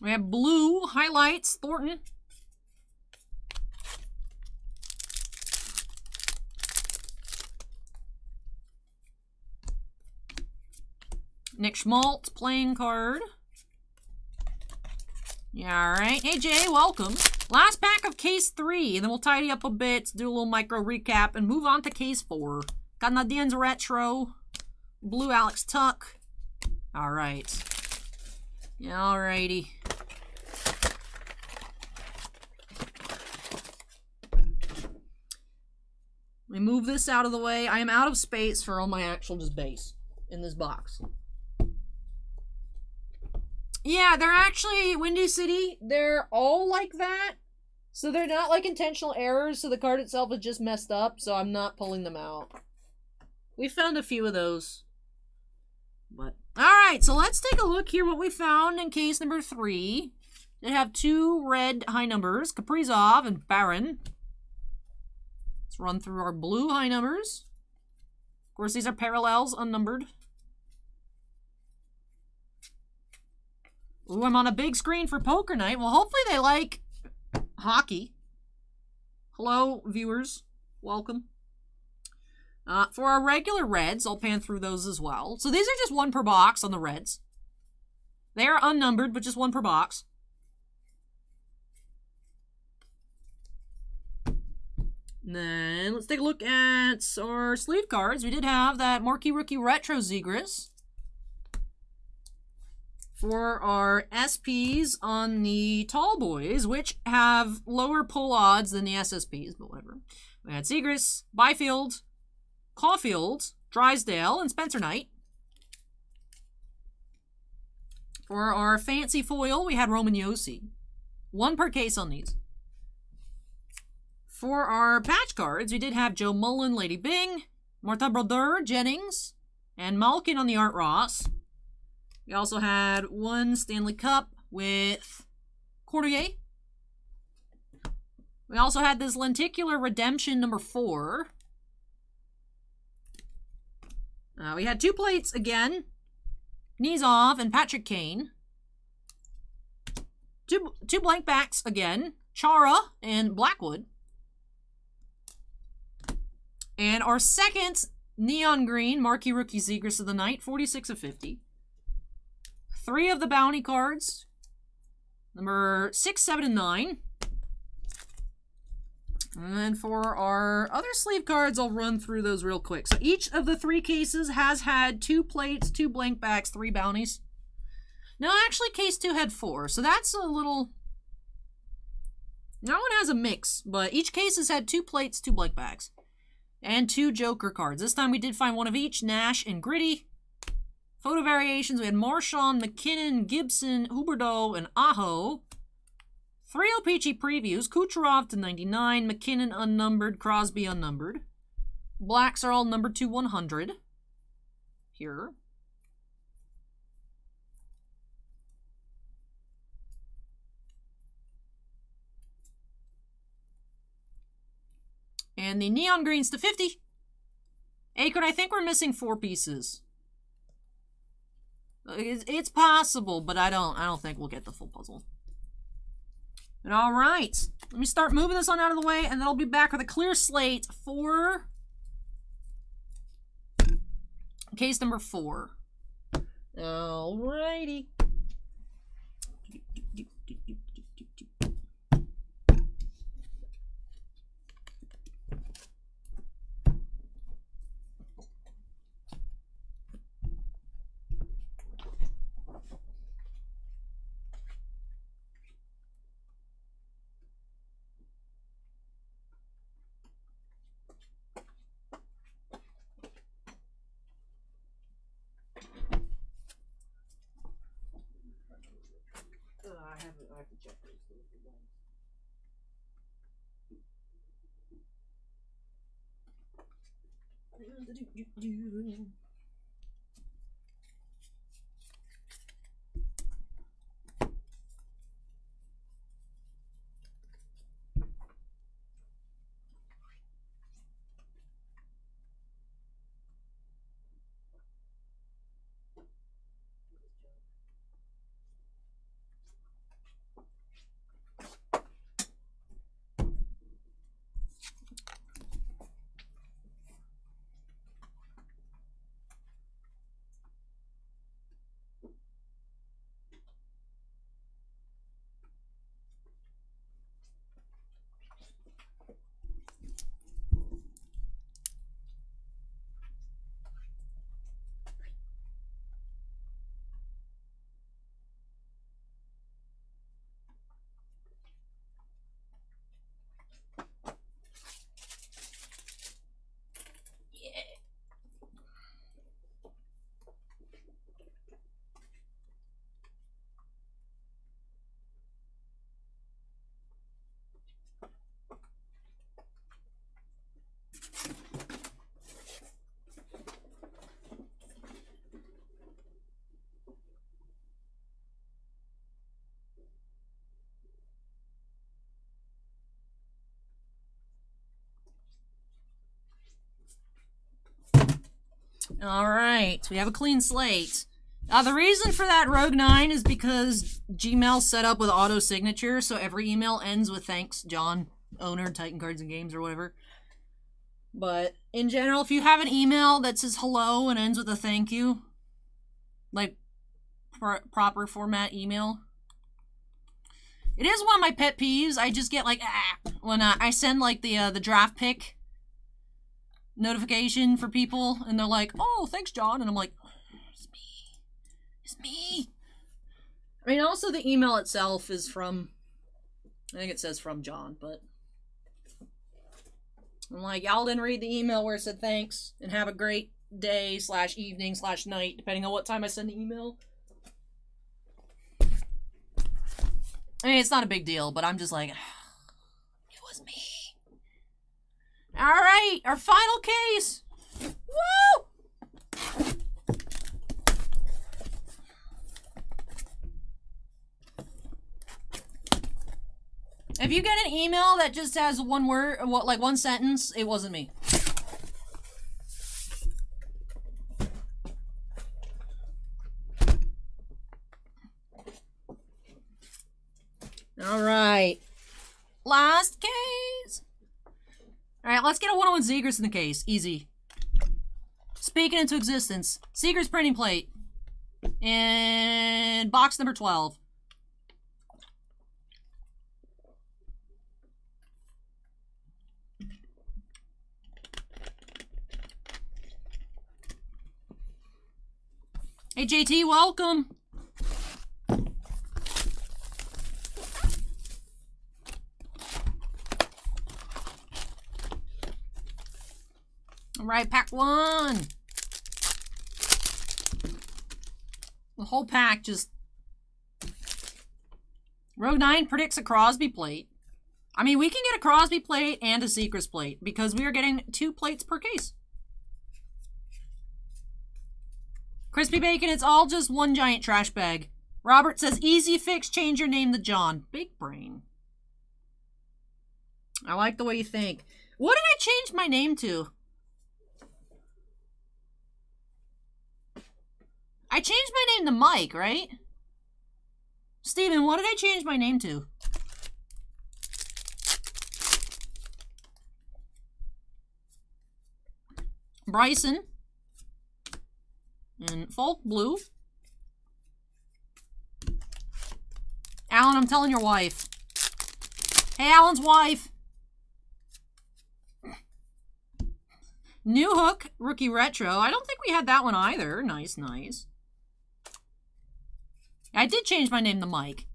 We have blue highlights, Thornton. Nick Schmaltz, playing card. Yeah, alright. Hey, Jay, welcome. Last pack of case 3, and then we'll tidy up a bit, do a little micro recap, and move on to case 4. Canadiens Retro. Blue Alex Tuck. Alright. Yeah, alrighty. Let me move this out of the way. I am out of space for all my actual just base in this box. Yeah, they're actually, Windy City, they're all like that. So they're not like intentional errors, so the card itself is just messed up, so I'm not pulling them out. We found a few of those. But alright, so let's take a look here what we found in case number 3. They have 2 red high numbers, Kaprizov and Barron. Let's run through our blue high numbers. Of course, these are parallels, unnumbered. Ooh, I'm on a big screen for poker night. Well, hopefully they like hockey. Hello, viewers. Welcome. For our regular reds, I'll pan through those as well. So these are just 1 per box on the reds. They are unnumbered, but just 1 per box. And then let's take a look at our sleeve cards. We did have that Marquee Rookie Retro Zegras. For our SPs on the tall boys, which have lower pull odds than the SSPs, but whatever. We had Zegras, Byfield, Caulfield, Drysdale, and Spencer Knight. For our fancy foil, we had Roman Josi. 1 per case on these. For our patch cards, we did have Joe Mullen, Lady Bing, Martin Brodeur, Jennings, and Malkin on the Art Ross. We also had 1 Stanley Cup with Courtier. We also had this Lenticular Redemption number 4. We had 2 plates again. Knizov and Patrick Kane. Two blank backs again. Chara and Blackwood. And our second neon green Marquee Rookie Zegras of the night, 46 of 50. 3 of the bounty cards. Number 6, 7, and 9. And then for our other sleeve cards, I'll run through those real quick. So each of the 3 cases has had 2 plates, 2 blank backs, 3 bounties. No, actually, case 2 had 4. So that's a little... That one has a mix, but each case has had 2 plates, 2 blank backs. And 2 Joker cards. This time we did find one of each, Nash and Gritty. Photo variations, we had Marchand, McKinnon, Gibson, Huberdeau, and Aho. 3 O-Pee-Chee previews, Kucherov to 99, McKinnon unnumbered, Crosby unnumbered. Blacks are all numbered to 100. Here. And the neon greens to 50. Acorn, I think we're missing 4 pieces. It's possible, but I don't think we'll get the full puzzle. And all right, let me start moving this on out of the way, and then I'll be back with a clear slate for case number 4. All righty. I have to check those. All right, we have a clean slate. The reason for that Rogue 9 is because Gmail's set up with auto signature, so every email ends with thanks, John, owner, Titan Cards and Games, or whatever. But in general, if you have an email that says hello and ends with a thank you, like proper format email, it is one of my pet peeves. I just get like, when I send like the draft pick notification for people, and they're like, oh, thanks, John, and I'm like, it's me. I mean, also the email itself is from, I think it says from John, but I'm like, y'all didn't read the email where it said thanks and have a great day / evening / night, depending on what time I send the email. I mean, it's not a big deal, but I'm just like, it was me. All right, our final case. Woo! If you get an email that just has one word, like one sentence, it wasn't me. All right. Last case. All right, let's get a 101 Zegers in the case. Easy. Speaking into existence. Zegers printing plate. And box number 12. Hey, JT, welcome. All right, pack 1. The whole pack just... Rogue 9 predicts a Crosby plate. I mean, we can get a Crosby plate and a Secrets plate because we are getting 2 plates per case. Crispy Bacon, it's all just one giant trash bag. Robert says, easy fix, change your name to John. Big brain. I like the way you think. What did I change my name to? I changed my name to Mike, right? Steven, what did I change my name to? Bryson. And Folk Blue. Alan, I'm telling your wife. Hey, Alan's wife. New Hook, Rookie Retro. I don't think we had that one either. Nice, nice. I did change my name to Mike.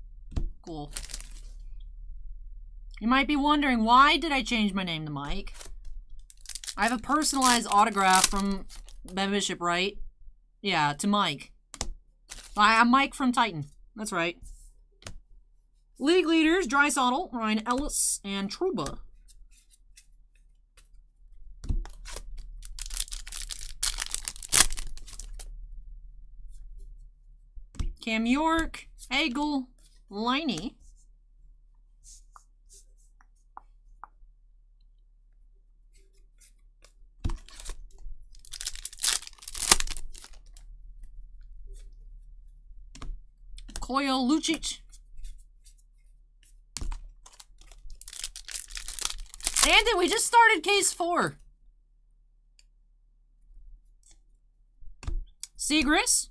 Cool. You might be wondering, why did I change my name to Mike? I have a personalized autograph from Ben Bishop, right? Yeah, to Mike. I'm Mike from Titan. That's right. League leaders, Draisaitl, Ryan Ellis, and Trouba. Cam York, Hagel, Liney. Koyo Lucic. And then we just started case 4. Seagrass.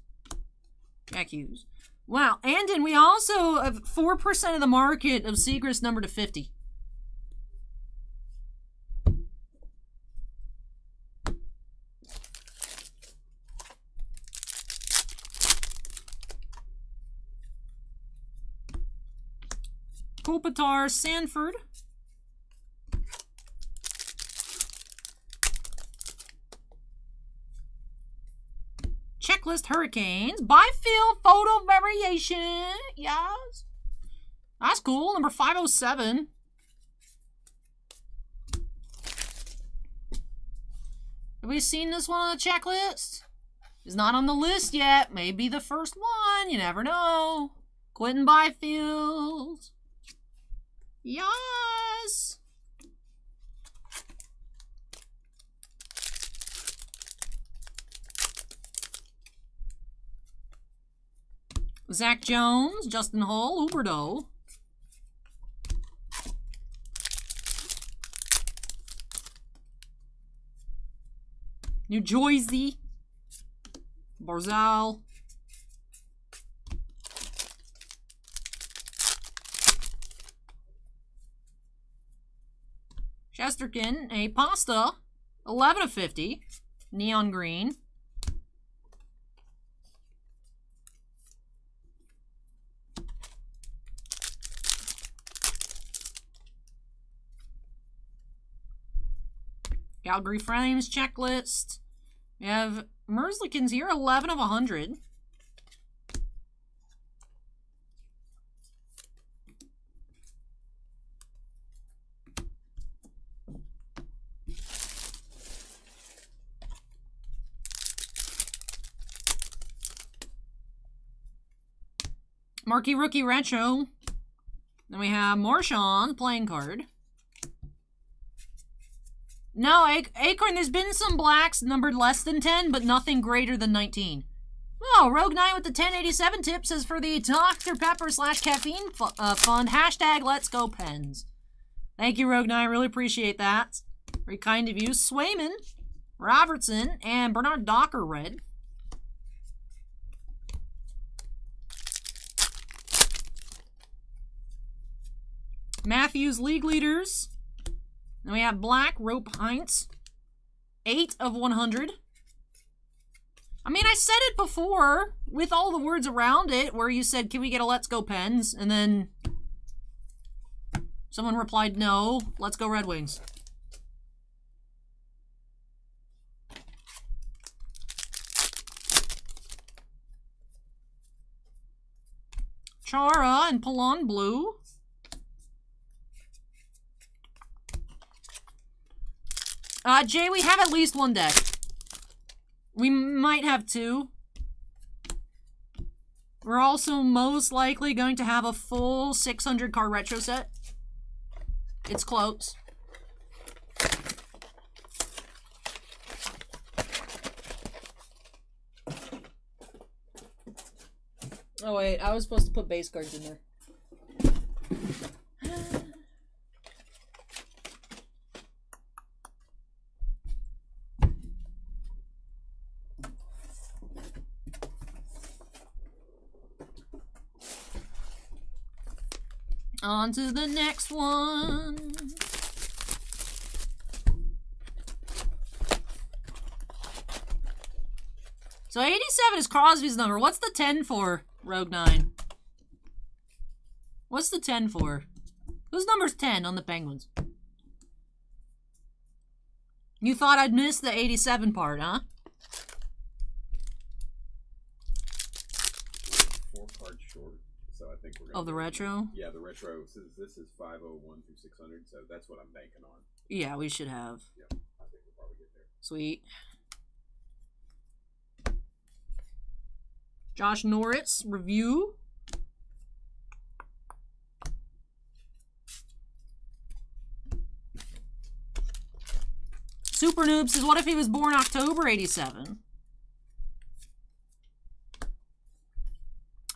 Jack Hughes. Wow, and then we also have 4% of the market of Seagrass number to 50. Kopitar, Sanford. Checklist Hurricanes. Byfield photo variation. Yes. That's cool. Number 507. Have we seen this one on the checklist? It's not on the list yet. Maybe the first one. You never know. Quentin Byfield. Yes. Zach Jones, Justin Hull, Huberdeau. New Jersey. Barzal. Chesterkin, a pasta, 11 of 50, neon green. Calgary Frames checklist. We have Merzlikins here, 11 of 100. Marquee Rookie Retro. Then we have Marchand, playing card. No, Acorn, there's been some blacks numbered less than 10, but nothing greater than 19. Oh, Rogue 9 with the 1087 tip says for the Dr. Pepper / caffeine fund, hashtag Let's Go Pens. Thank you, Rogue 9. Really appreciate that. Very kind of you. Swayman, Robertson, and Bernard Docker red. Matthews league leaders. Then we have black Rope Heinz. 8 of 100. I mean, I said it before. with all the words around it, where you said, can we get a Let's Go Pens? And then someone replied, no, let's go Red Wings. Chara and Pelon Blue. Jay, we have at least one deck. We might have two. We're also most likely going to have a full 600 card retro set. It's close. Oh wait, I was supposed to put base cards in there. On to the next one. So 87 is Crosby's number. What's the 10 for, Rogue 9? What's the 10 for? Whose number's 10 on the Penguins? You thought I'd miss the 87 part, huh? 4 cards short, so I think we're gonna... Of the retro? Yeah, the retro. This is 501 through 600, so that's what I'm banking on. Yeah, we should have. Yep, I think we'll probably get there. Sweet. Josh Norris, review. Super Noob says, what if he was born October 87?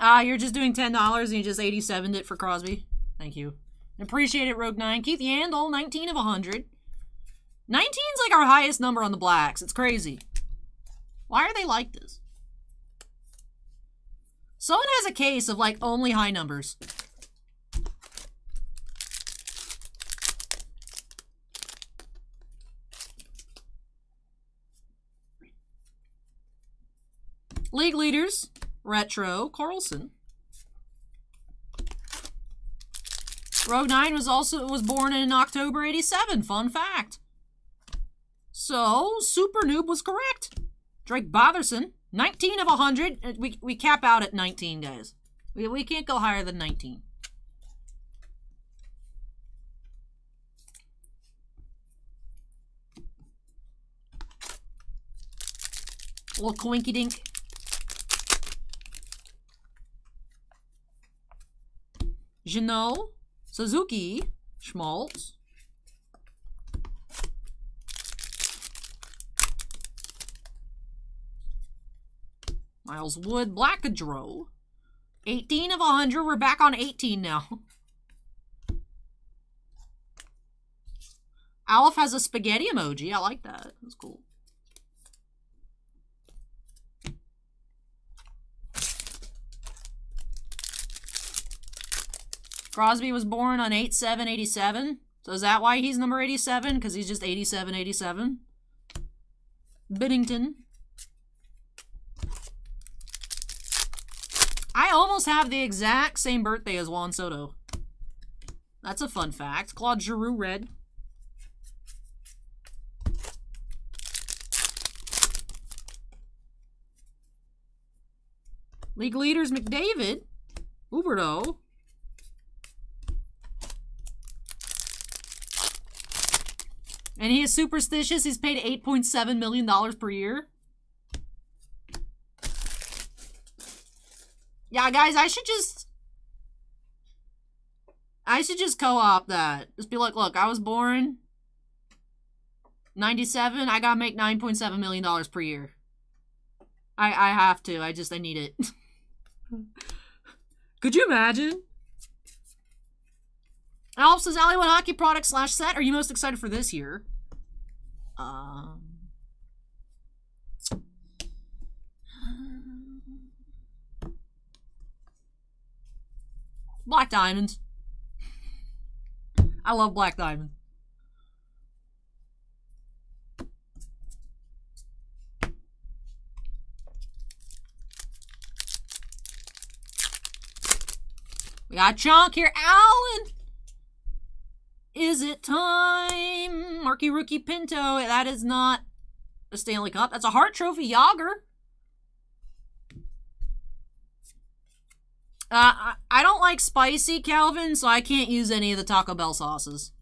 You're just doing $10 and you just 87'd it for Crosby. Thank you. Appreciate it, Rogue 9. Keith Yandel, 19 of 100. 19's like our highest number on the Blacks. It's crazy. Why are they like this? Someone has a case of, like, only high numbers. League leaders, retro, Carlson. Rogue 9 was born in October 87, fun fact. So, Super Noob was correct. Drake Batherson, 19 of 100. We cap out at 19, guys. We can't go higher than 19. Little coinky dink. Janot, Suzuki, Schmaltz. Miles Wood, Blackadro. 18 of 100. We're back on 18 now. Aleph has a spaghetti emoji. I like that. That's cool. Crosby was born on 8/7/87. So is that why he's number 87? Because he's just 87/87. Biddington. I almost have the exact same birthday as Juan Soto. That's a fun fact. Claude Giroux, red. League leaders, McDavid. Huberto. And he is superstitious. He's paid $8.7 million per year. Yeah, guys, I should just co-op that. Just be like, look, I was born 97. I gotta make $9.7 million per year. I have to. I need it. Could you imagine? Alf says, Alley, what hockey product / set are you most excited for this year? Black Diamonds. I love Black Diamond. We got Chonk here. Alan! Is it time? Marquee Rookie Pinto. That is not a Stanley Cup. That's a Hart Trophy Yager. I don't like spicy, Calvin, so I can't use any of the Taco Bell sauces.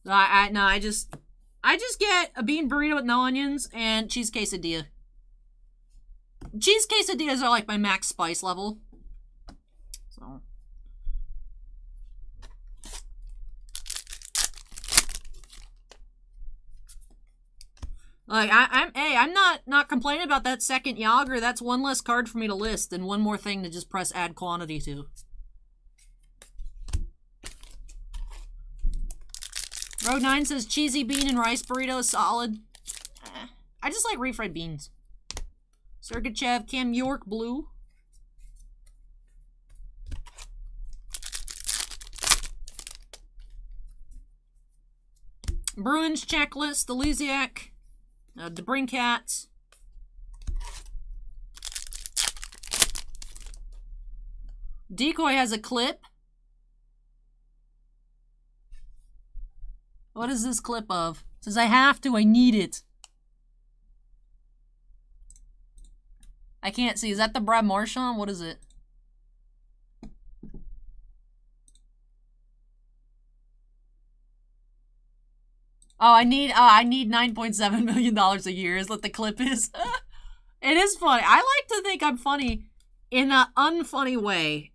I just get a bean burrito with no onions and cheese quesadilla. Cheese quesadillas are like my max spice level. So. Like I'm not complaining about that second Yager. That's one less card for me to list and one more thing to just press add quantity to. Road 9 says cheesy bean and rice burrito solid. I just like refried beans. Sergachev, Cam York, blue. Bruins checklist, the Lysiak. DeBrincats. Decoy has a clip. What is this clip of? It says I have to, I need it. I can't see. Is that the Brad Marchand? What is it? Oh, I need $9.7 million a year is what the clip is. It is funny. I like to think I'm funny in an unfunny way,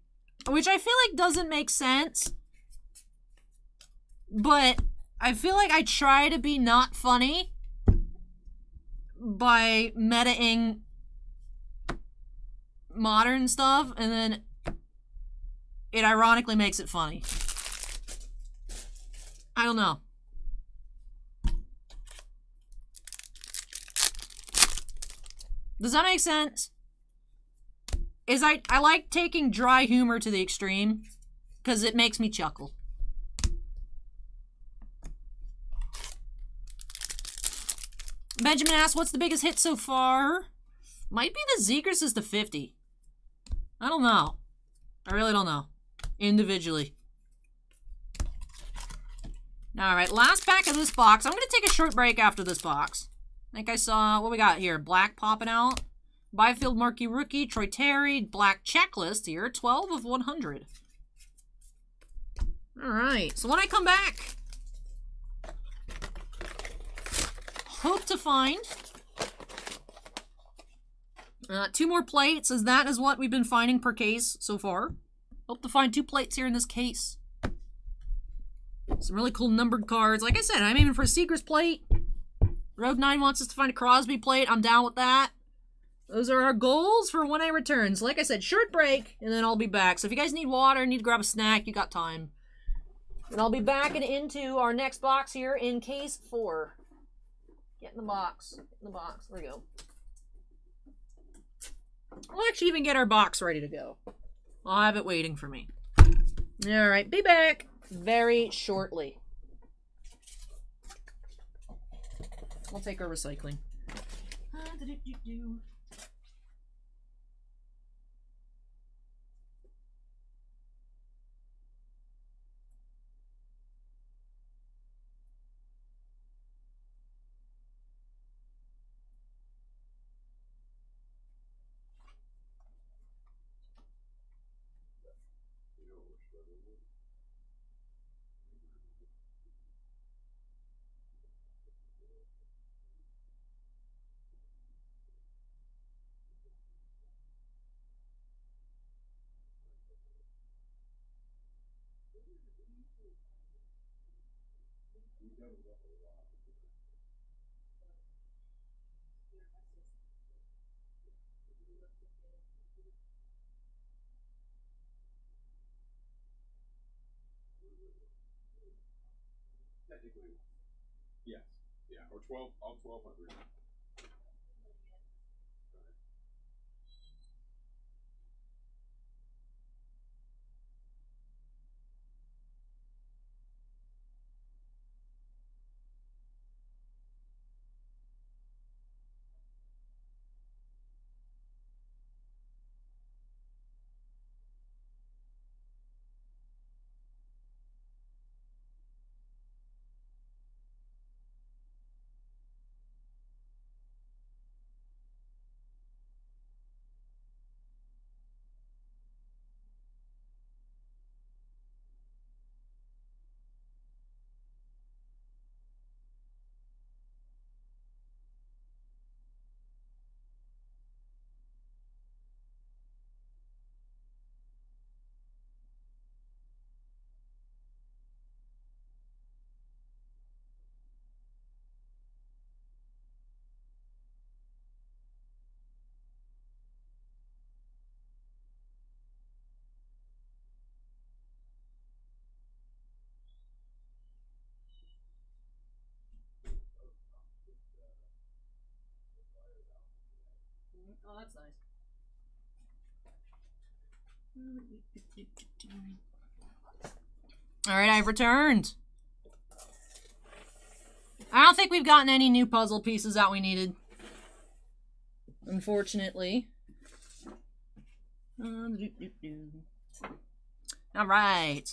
which I feel like doesn't make sense. But I feel like I try to be not funny by metaing modern stuff, and then it ironically makes it funny. I don't know. Does that make sense? I like taking dry humor to the extreme because it makes me chuckle. Benjamin asks, what's the biggest hit so far? Might be the Zegers is the 50. I don't know. I really don't know. Individually. Alright, last pack of this box. I'm going to take a short break after this box. I think I saw, what we got here? Black popping out. Byfield Marquee Rookie, Troy Terry, black checklist here. 12 of 100. Alright, so when I come back, hope to find 2 more plates, as that is what we've been finding per case so far. Hope to find 2 plates here in this case. Some really cool numbered cards. Like I said, I'm aiming for a Seeker's plate. Road 9 wants us to find a Crosby plate. I'm down with that. Those are our goals for when I return. So like I said, short break, and then I'll be back. So if you guys need water, need to grab a snack, you got time. And I'll be back and into our next box here in case 4. Get in the box. Get in the box. There we go. We'll actually even get our box ready to go. I'll have it waiting for me. Alright, be back very shortly. We'll take our recycling. Technically, yes. Yeah, or 12, all 1,200. Alright, I've returned. I don't think we've gotten any new puzzle pieces that we needed. Unfortunately. Alright.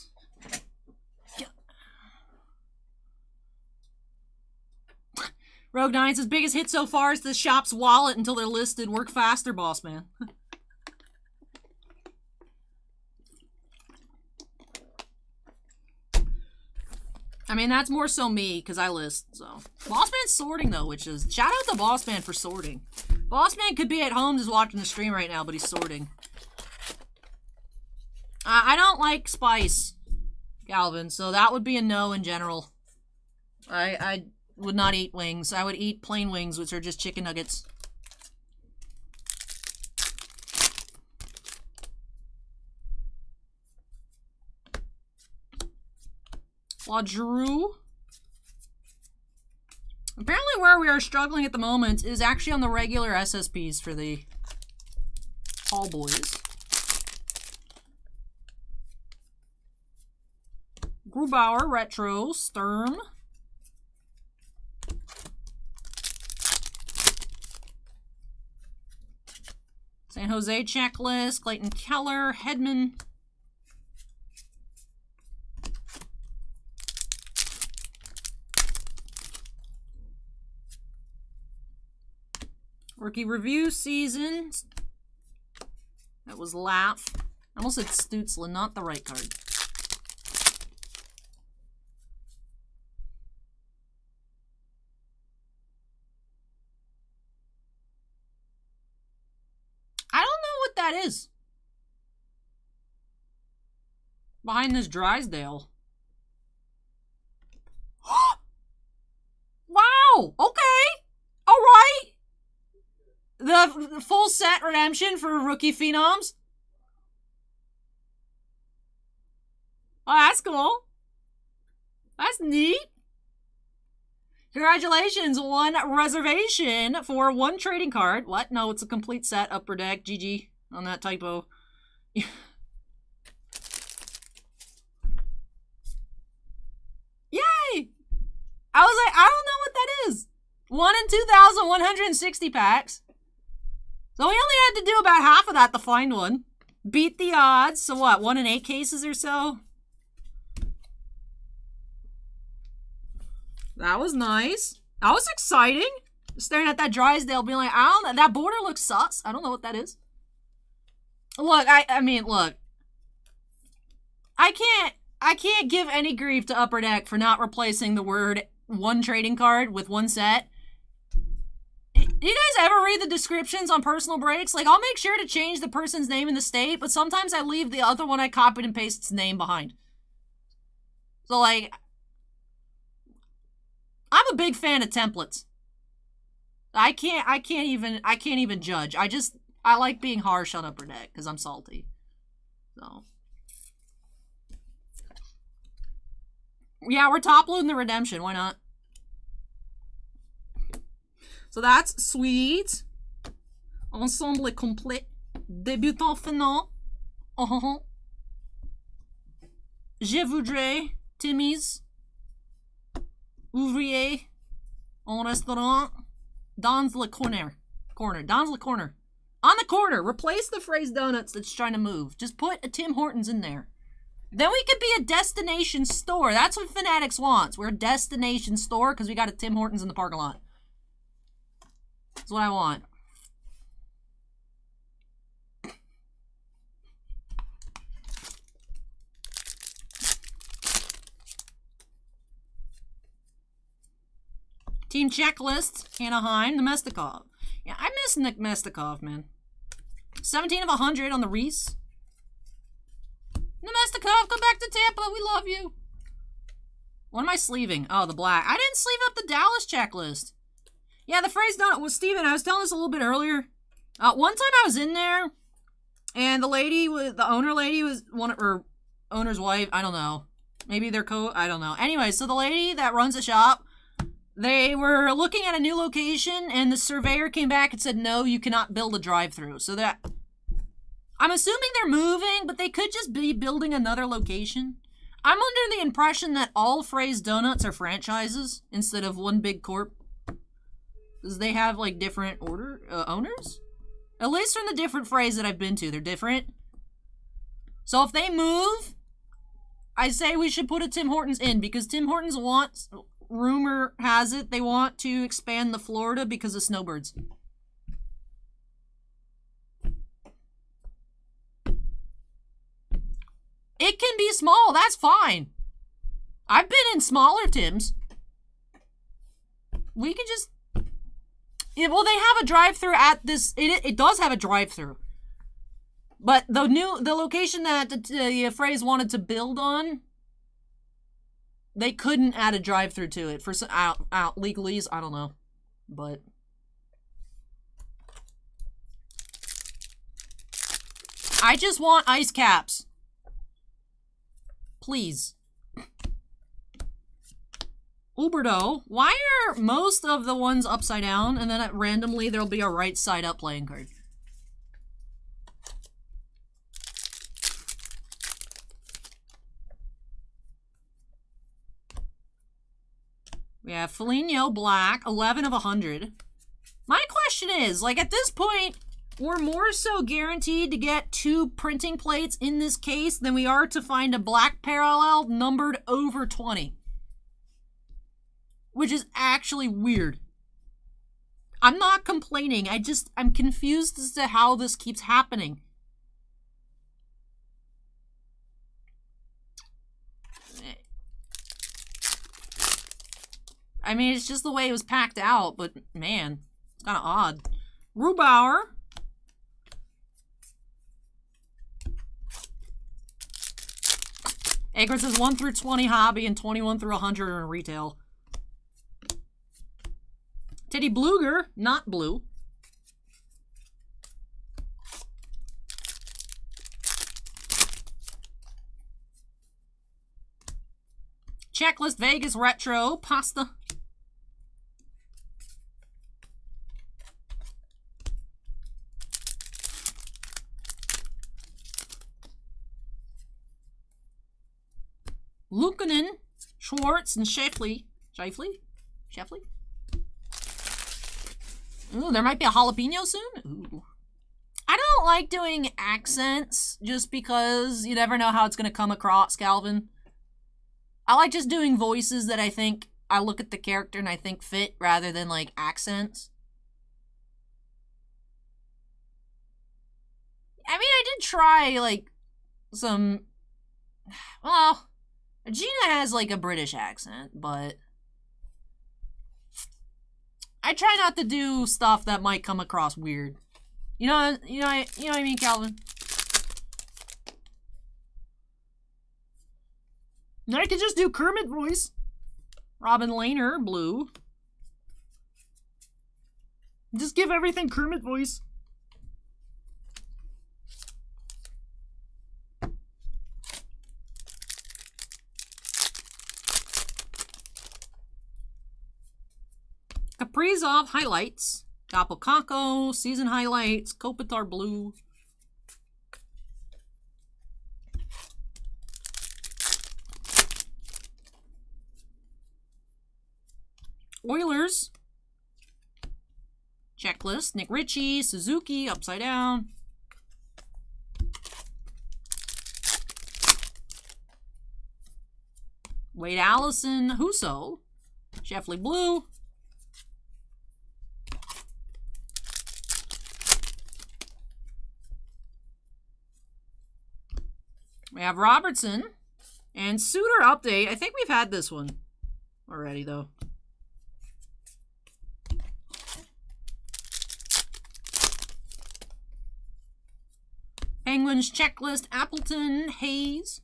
Rogue Knight's biggest hit so far is the shop's wallet until they're listed. Work faster, boss man. I mean, that's more so me, because I list, so. Boss Man's sorting, though, which is... Shout out to Boss Man for sorting. Boss Man could be at home just watching the stream right now, but he's sorting. I don't like spice, Galvin, so that would be a no in general. I would not eat wings. I would eat plain wings, which are just chicken nuggets. Quadruple. Apparently where we are struggling at the moment is actually on the regular SSPs for the tall boys. Grubauer, Retro, Sturm. San Jose checklist, Clayton Keller, Hedman. Rookie review season. That was Laugh. I almost said Stutzla, not the right card. I don't know what that is. Behind this Drysdale. Wow! Okay! Alright! The full set redemption for rookie phenoms. Oh, that's cool. That's neat. Congratulations, one reservation for one trading card. What? No, it's a complete set. Upper Deck. GG on that typo. Yay! I was like, I don't know what that is. 1 in 2,160 packs. So we only had to do about half of that to find one. Beat the odds. So what, 1 in 8 cases or so? That was nice. That was exciting. Staring at that Drysdale being like, I don't know, that border looks sus. I don't know what that is. Look, I mean, look. I can't give any grief to Upper Deck for not replacing the word one trading card with one set. You guys ever read the descriptions on personal breaks? Like, I'll make sure to change the person's name in the state, but sometimes I leave the other one I copied and pasted its name behind. So, like, I'm a big fan of templates. I can't even judge. I like being harsh on Upper Deck because I'm salty. So, yeah, we're top loading the redemption. Why not? So that's sweet. Ensemble complet. Débutant final. Je voudrais, Timmy's. Ouvrier. En restaurant. Dans le corner. Dans le corner. On the corner. Replace the phrase donuts that's trying to move. Just put a Tim Hortons in there. Then we could be a destination store. That's what Fanatics wants. We're a destination store because we got a Tim Hortons in the parking lot. That's what I want. Team checklist, Anaheim, Nemestikov. Yeah, I miss Nick Nemestikov, man. 17 of 100 on the Reese. Nemestikov, come back to Tampa. We love you. What am I sleeving? Oh, the black. I didn't sleeve up the Dallas checklist. Yeah, the phrase donut was Steven. I was telling this a little bit earlier. One time I was in there, and the lady, the owner lady was one of her owner's wife. I don't know. Maybe they're I don't know. Anyway, so the lady that runs the shop, they were looking at a new location, and the surveyor came back and said, no, you cannot build a drive-through. So that, I'm assuming they're moving, but they could just be building another location. I'm under the impression that all Frey's Donuts are franchises instead of one big corp. Because they have, like, different owners? At least from the different Frey's that I've been to, they're different. So if they move, I say we should put a Tim Hortons in, because Tim Hortons wants, rumor has it, they want to expand the Florida because of snowbirds. It can be small, that's fine. I've been in smaller Tims. We can just... Yeah, well, they have a drive-thru at this... It does have a drive-thru. But the location that the Frey's wanted to build on, they couldn't add a drive-thru to it for legalese. I don't know, but I just want ice caps, please. Uberdo, why are most of the ones upside down, and then randomly there'll be a right side up playing card? We have Foligno black, 11 of 100. My question is, like, at this point, we're more so guaranteed to get 2 printing plates in this case than we are to find a black parallel numbered over 20. Which is actually weird. I'm not complaining, I'm confused as to how this keeps happening. I mean, it's just the way it was packed out, but man, it's kind of odd. Rubauer. Akron says 1 through 20 hobby and 21 through 100 are in retail. Teddy Bluger, not blue. Checklist Vegas Retro Pasta. Luukkonen, Schwartz, and Sheffley. Sheffley? Ooh, there might be a jalapeno soon? Ooh. I don't like doing accents just because you never know how it's going to come across, Calvin. I like just doing voices that I think, I look at the character and I think fit rather than like accents. I mean, I did try like some, well, Gina has like a British accent, but I try not to do stuff that might come across weird. You know what I mean, Calvin? I could just do Kermit voice. Robin Lehner, blue. Just give everything Kermit voice. Kaprizov highlights. Kapokako, season highlights. Kopitar blue. Oilers. Checklist. Nick Ritchie, Suzuki, upside down. Wade Allison, Husso. Sheffley blue. We have Robertson and Suter update. I think we've had this one already, though. Penguins checklist. Appleton, Hayes.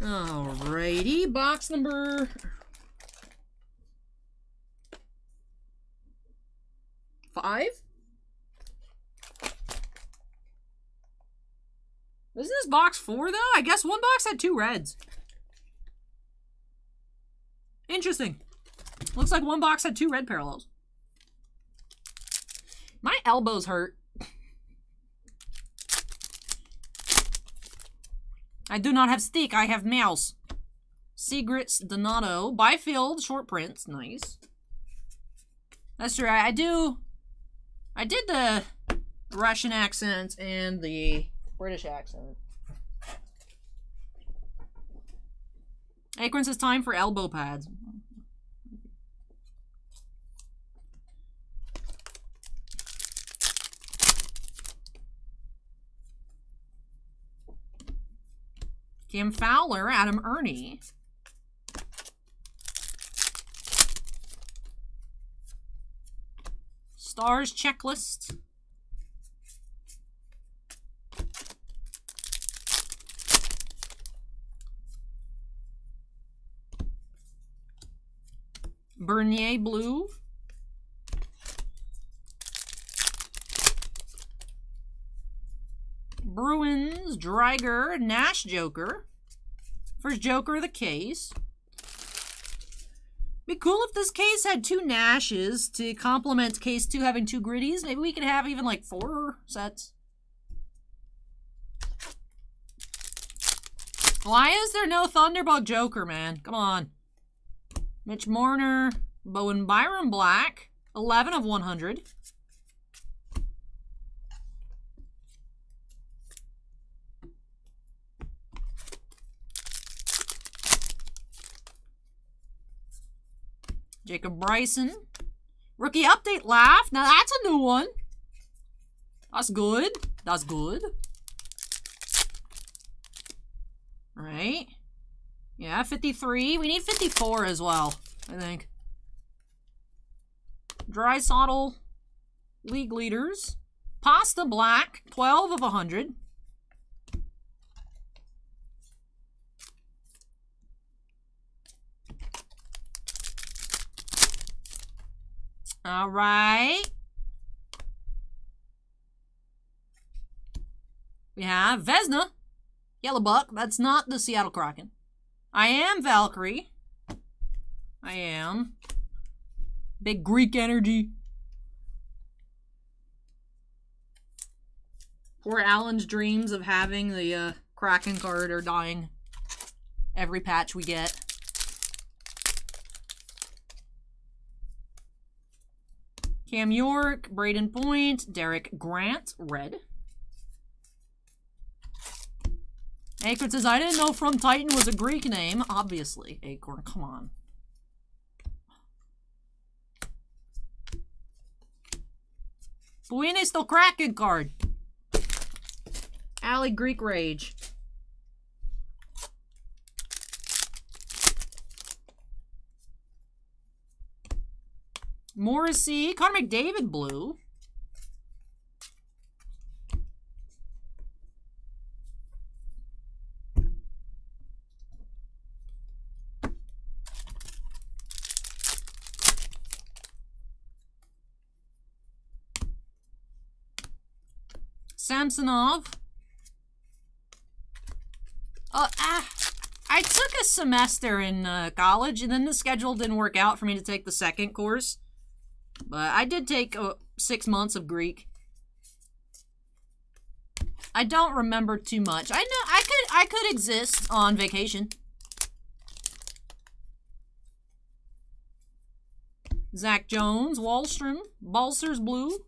Alrighty, box number 5. Isn't this box 4 though? I guess one box had 2 reds. Interesting. Looks like one box had 2 red parallels. My elbows hurt. I do not have stick, I have mouse. Secrets Donato. Byfield, short prints. Nice. That's true. I did the Russian accent and the British accent. Acorn says time for elbow pads. Cam Fowler, Adam Ernie. Stars checklist. Bernier blue. Bruins, Dreiger, Nash Joker. First Joker of the case. Be cool if this case had 2 Nashes to complement case 2 having 2 gritties. Maybe we could have even like 4 sets. Why is there no Thunderbug Joker, man? Come on. Mitch Marner, Bowen Byron Black, 11 of 100. Jacob Bryson. Rookie update laugh. Now that's a new one. That's good. That's good. Right. Yeah, 53. We need 54 as well, I think. Drysdale, league leaders. Pasta Black, 12 of 100. All right. We have Vesna, Yellow Buck. That's not the Seattle Kraken. I am Valkyrie. I am. Big Greek energy. Poor Alan's dreams of having the Kraken card are dying every patch we get. Cam York, Braden Point, Derek Grant, red. Acorn says, I didn't know From Titan was a Greek name. Obviously, Acorn, come on. Buenos the Kraken card. Alley Greek Rage. Morrissey, Connor McDavid blue. Samsonov. I took a semester in college, and then the schedule didn't work out for me to take the second course. But I did take 6 months of Greek. I don't remember too much. I know I could exist on vacation. Zach Jones, Wallstrom, Balsers blue.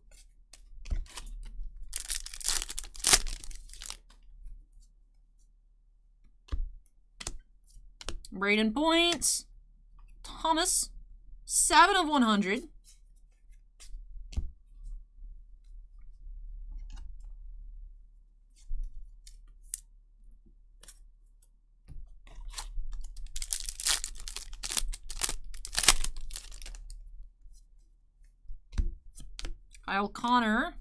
Braden Points. Thomas, 7 of 100. Kyle Connor.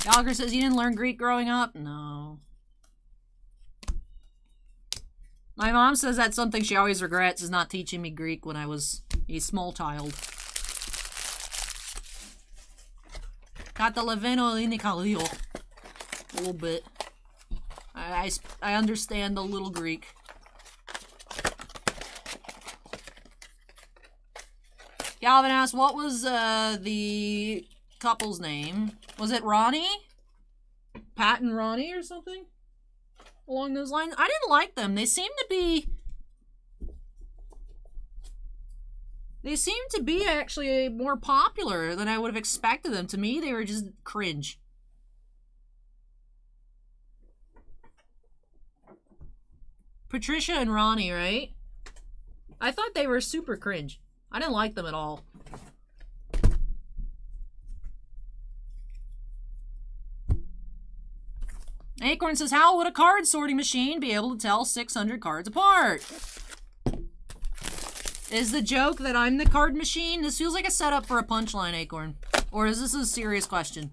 Gallagher says, you didn't learn Greek growing up? No. My mom says that's something she always regrets, is not teaching me Greek when I was a small child. Catalaveno inikalio. A little bit. I understand a little Greek. Galvin asked, what was the couple's name? Was it Ronnie? Pat and Ronnie or something? Along those lines? I didn't like them. They seemed to be... They seemed to be actually more popular than I would have expected them. To me, they were just cringe. Patricia and Ronnie, right? I thought they were super cringe. I didn't like them at all. Acorn says, how would a card sorting machine be able to tell 600 cards apart? Is the joke that I'm the card machine? This feels like a setup for a punchline, Acorn. Or is this a serious question?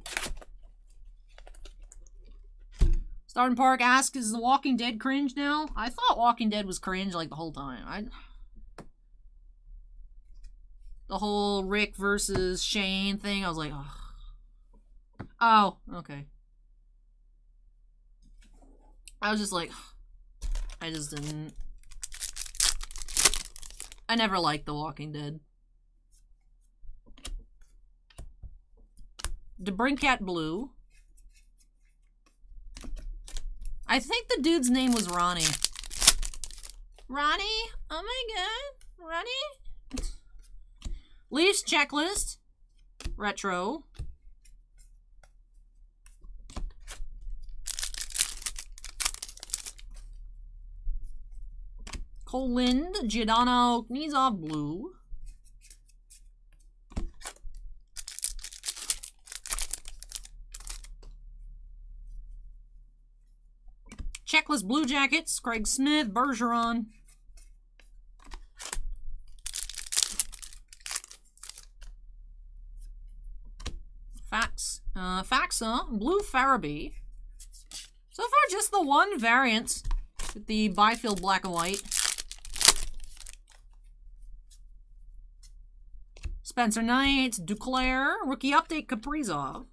Starting Park asks, is The Walking Dead cringe now? I thought Walking Dead was cringe like the whole time. The whole Rick versus Shane thing, I was like, oh. Oh, okay. I was just like, I just didn't. I never liked The Walking Dead. DeBrincat Blue. I think the dude's name was Ronnie. Ronnie? Oh my god. Ronnie? Leafs Checklist. Retro. Lind, Giordano, Knizov Blue. Checklist Blue Jackets, Craig Smith, Bergeron. Faxa, Blue Farabee. So far, just the one variant with the Byfield black and white. Spencer Knight, Duclair, Rookie Update, Kaprizov.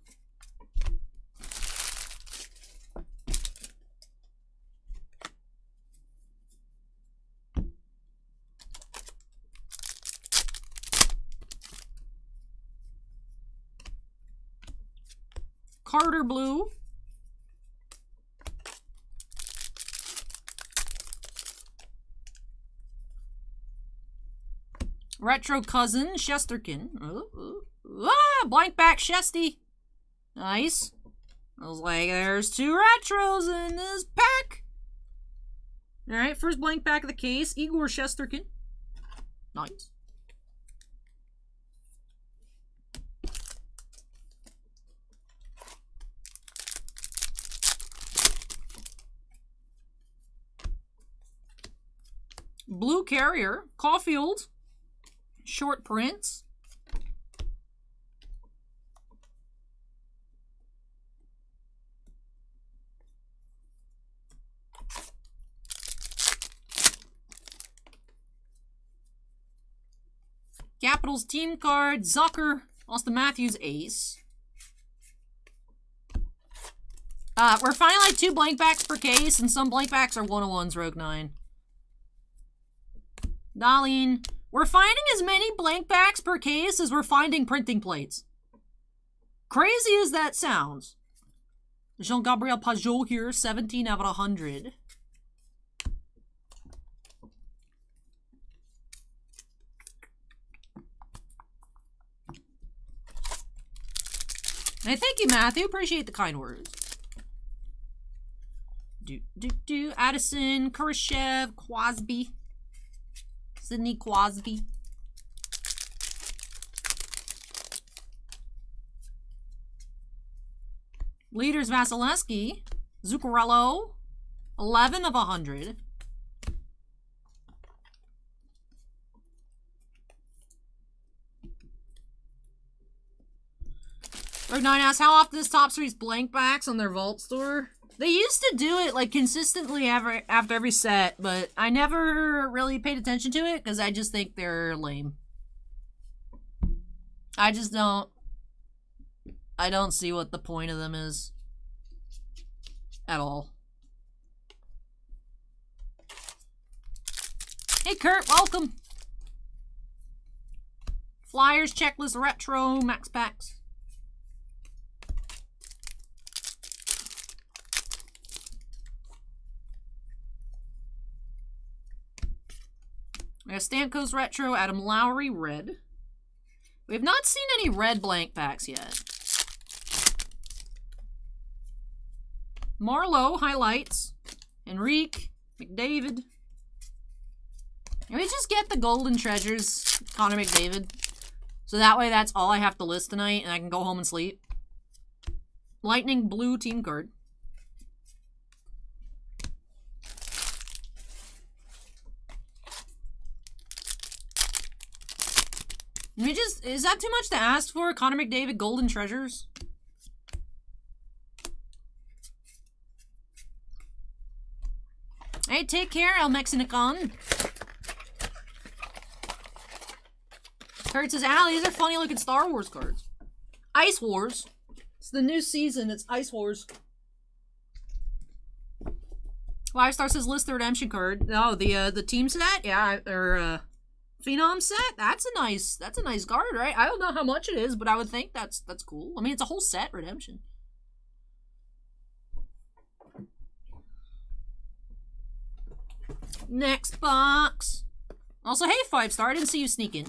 Carter Blue. Retro Cousin, Shesterkin. Blank back Shesty. Nice. I was like, there's two retros in this pack. Alright, first blank back of the case, Igor Shesterkin. Nice. Blue Carrier, Caulfield. Short prints. Capitals team card, Zucker, Austin Matthews, ace. We're finding like 2 blank backs per case, and some blank backs are 101s, Rogue 9. Darlene. We're finding as many blank backs per case as we're finding printing plates. Crazy as that sounds. Jean-Gabriel Pajot here, 17 out of 100. Hey, thank you, Matthew. Appreciate the kind words. Addison, Kurashev, Crosby. Sidney Crosby. Leaders Vasilevsky. Zuccarello. 11 of 100. Road 9 asks, how often does Topps release blank backs on their vault store? They used to do it like consistently after every set, but I never really paid attention to it because I just think they're lame. I don't see what the point of them is at all. Hey Kurt, welcome. Flyers, checklist, retro, max packs. We have Stamkos retro, Adam Lowry red. We have not seen any red blank packs yet. Marlowe highlights. Enrique, McDavid. Can we just get the golden treasures, Connor McDavid? So that way that's all I have to list tonight and I can go home and sleep. Lightning blue team card. Is that too much to ask for? Connor McDavid golden treasures? Hey, take care, El Mexican. Kurt says, Allie, these are funny looking Star Wars cards. Ice Wars. It's the new season. It's Ice Wars. 5-star says list the redemption card. Oh, the team set? Yeah, or Phenom set? That's a nice card, right? I don't know how much it is, but I would think that's cool. I mean, it's a whole set redemption. Next box. Also, hey, 5-star, I didn't see you sneak in.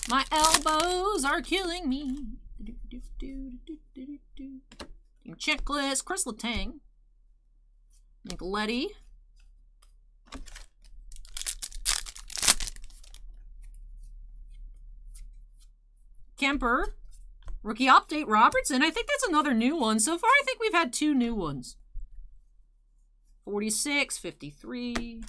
My elbows are killing me. Checklist, Chris Letang. Nicoletti. Kemper. Rookie update, Robertson. I think that's another new one. So far, I think we've had 2 new ones. 46, 53.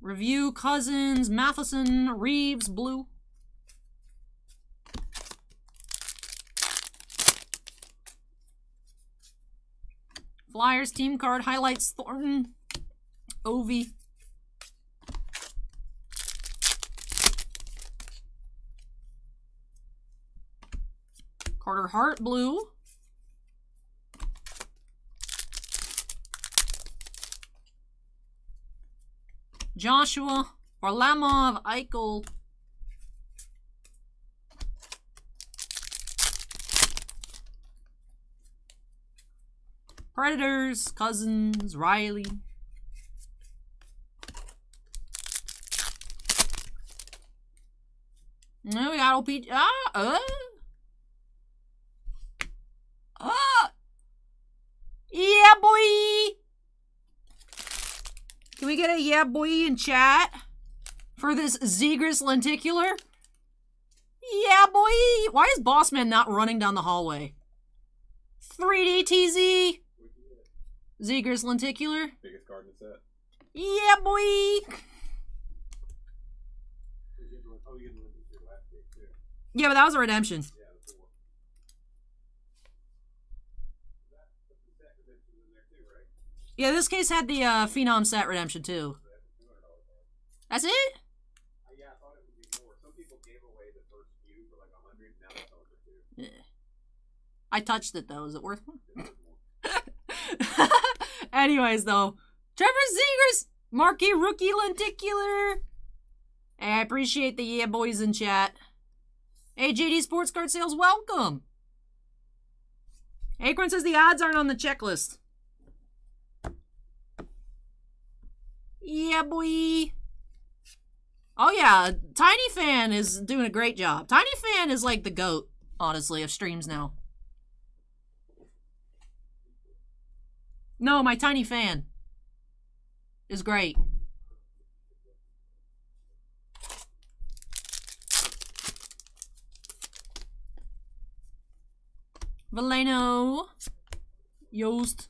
Review, Cousins, Matheson, Reeves, blue. Flyers team card highlights, Thornton, Ovi. Carter Hart, blue. Joshua, Varlamov, Eichel. Predators, Cousins, Riley. No, we got O-Pee-Chee. Yeah, boy. Can we get a yeah, boy in chat for this Zegras lenticular? Yeah, boy. Why is Bossman not running down the hallway? 3D TZ. Zegras lenticular. Biggest card in the set. Yeah, boy. Yeah, but that was a redemption. Yeah, this case had the Phenom set redemption too. That's it? Yeah, I thought it would be more. Some people gave away the first few for like 100, now they sold for 2. Yeah. I touched it though. Is it worth more? Anyways, though, Trevor Zegras, marquee rookie lenticular. Hey, I appreciate the yeah boys in chat. Hey, JD Sports Card Sales, welcome. Acorn says the odds aren't on the checklist. Yeah, boy. Oh, yeah. Tiny Fan is doing a great job. Tiny Fan is like the GOAT, honestly, of streams now. No, my Tiny Fan is great. Veleno. Yost.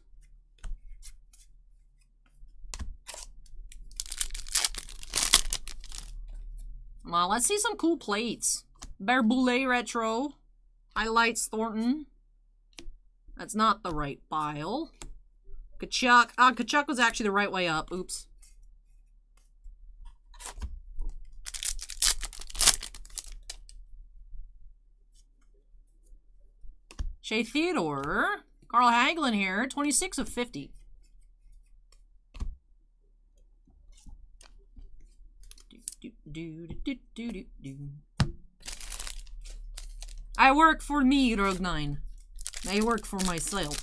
Come on, let's see some cool plates. Park Blvd Retro. Highlights Thornton. That's not the right pile. Kachuk. Kachuk was actually the right way up. Oops. Shea Theodore. Carl Hagelin here. 26 of 50. I work for me, Rogue9. I work for myself.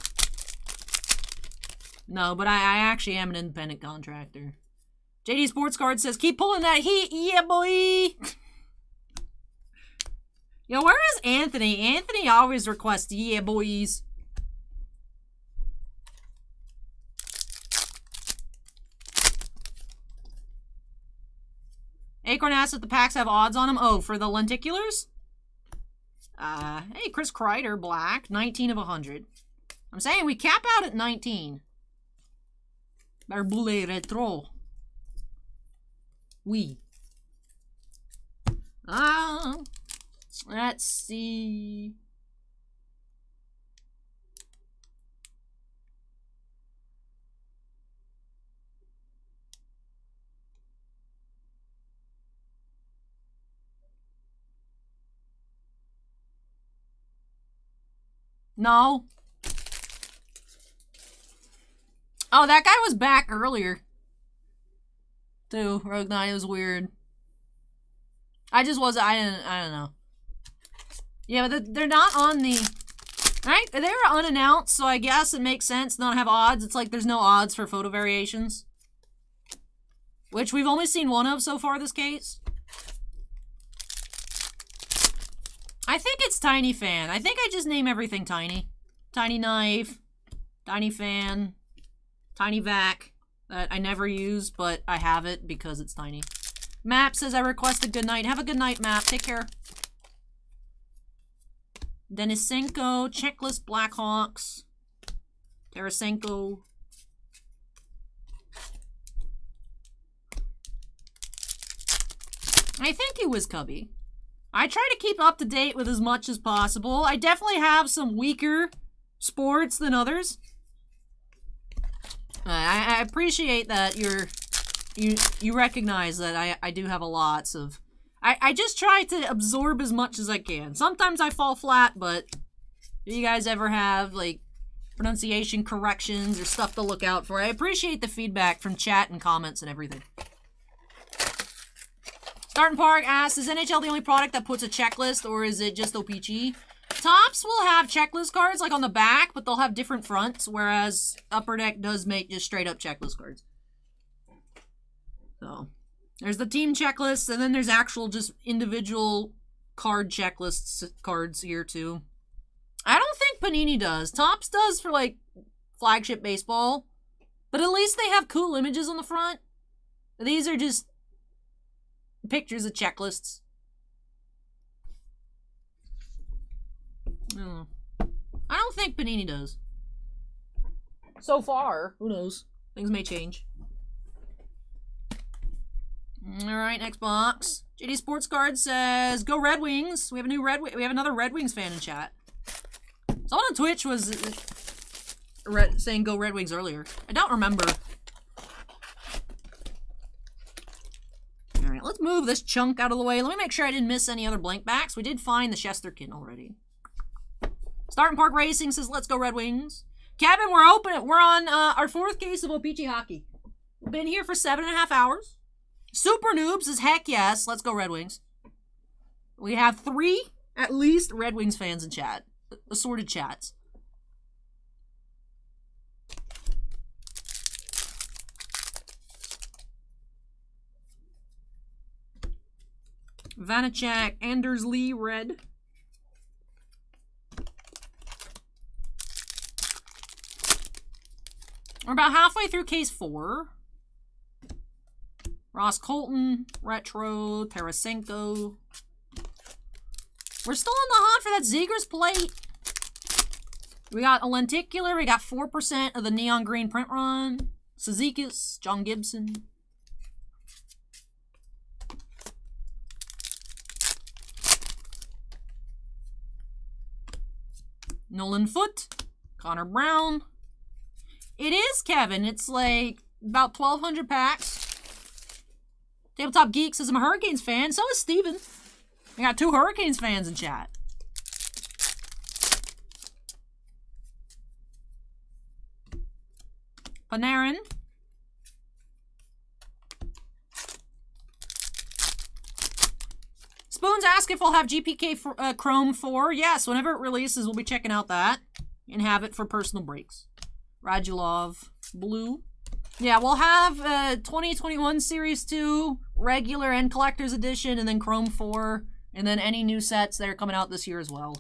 No, but I actually am an independent contractor. JD Sports Card says, keep pulling that heat, yeah, boy! Yo, where is Anthony? Anthony always requests, yeah, boys. Acorn asks if the packs have odds on them. Oh, for the lenticulars? Hey, Chris Kreider, black. 19 of 100. I'm saying we cap out at 19. Park Blvd Retro. Oui. Let's see. No. Oh, that guy was back earlier. Too. Rogue9, it was weird. I don't know. Yeah, but they're not on the... Right? They were unannounced, so I guess it makes sense not have odds. It's like there's no odds for photo variations. Which we've only seen one of so far this case. I think it's Tiny Fan. I think I just name everything Tiny. Tiny Knife, Tiny Fan, Tiny Vac, that I never use, but I have it because it's tiny. Map says I request a good night. Have a good night, Map. Take care. Denisenko, Checklist Blackhawks, Tarasenko. I think he was Cubby. I try to keep up to date with as much as possible. I definitely have some weaker sports than others. I appreciate that you recognize that I do have a lots of... I just try to absorb as much as I can. Sometimes I fall flat, but do you guys ever have, like, pronunciation corrections or stuff to look out for? I appreciate the feedback from chat and comments and everything. Starting Park asks, is NHL the only product that puts a checklist, or is it just O-Pee-Chee? Tops will have checklist cards, like on the back, but they'll have different fronts, whereas Upper Deck does make just straight-up checklist cards. So, there's the team checklists, and then there's actual just individual card checklists cards here, too. I don't think Panini does. Tops does for, like, flagship baseball, but at least they have cool images on the front. These are just pictures of checklists. I don't think Panini does. So far. Who knows? Things may change. Alright, next box. JD Sports Card says, go Red Wings. We have another Red Wings fan in chat. Someone on Twitch was saying go Red Wings earlier. I don't remember. Alright, let's move this chunk out of the way. Let me make sure I didn't miss any other blank backs. We did find the Shesterkin already. Starting Park Racing says, let's go Red Wings. Kevin, we're on our 4th case of O-Pee-Chee Hockey. We've been here for 7.5 hours. Super Noob says, heck yes, let's go Red Wings. We have 3, at least, Red Wings fans in chat. Assorted chats. Vanacek, Anders Lee, red. We're about halfway through case 4. Ross Colton, retro, Tarasenko. We're still on the hunt for that Zegras plate. We got a lenticular. We got 4% of the neon green print run. Cizikas, John Gibson. Nolan Foote, Connor Brown. It is, Kevin. It's like about 1,200 packs. Tabletop Geek says I'm a Hurricanes fan. So is Steven. We got 2 Hurricanes fans in chat. Panarin. Spoons ask if I'll have GPK for, Chrome 4. Yes, whenever it releases, we'll be checking out that. And have it for personal breaks. Radulov, blue. Yeah, we'll have 2021 Series 2, regular and Collector's Edition, and then Chrome 4. And then any new sets that are coming out this year as well.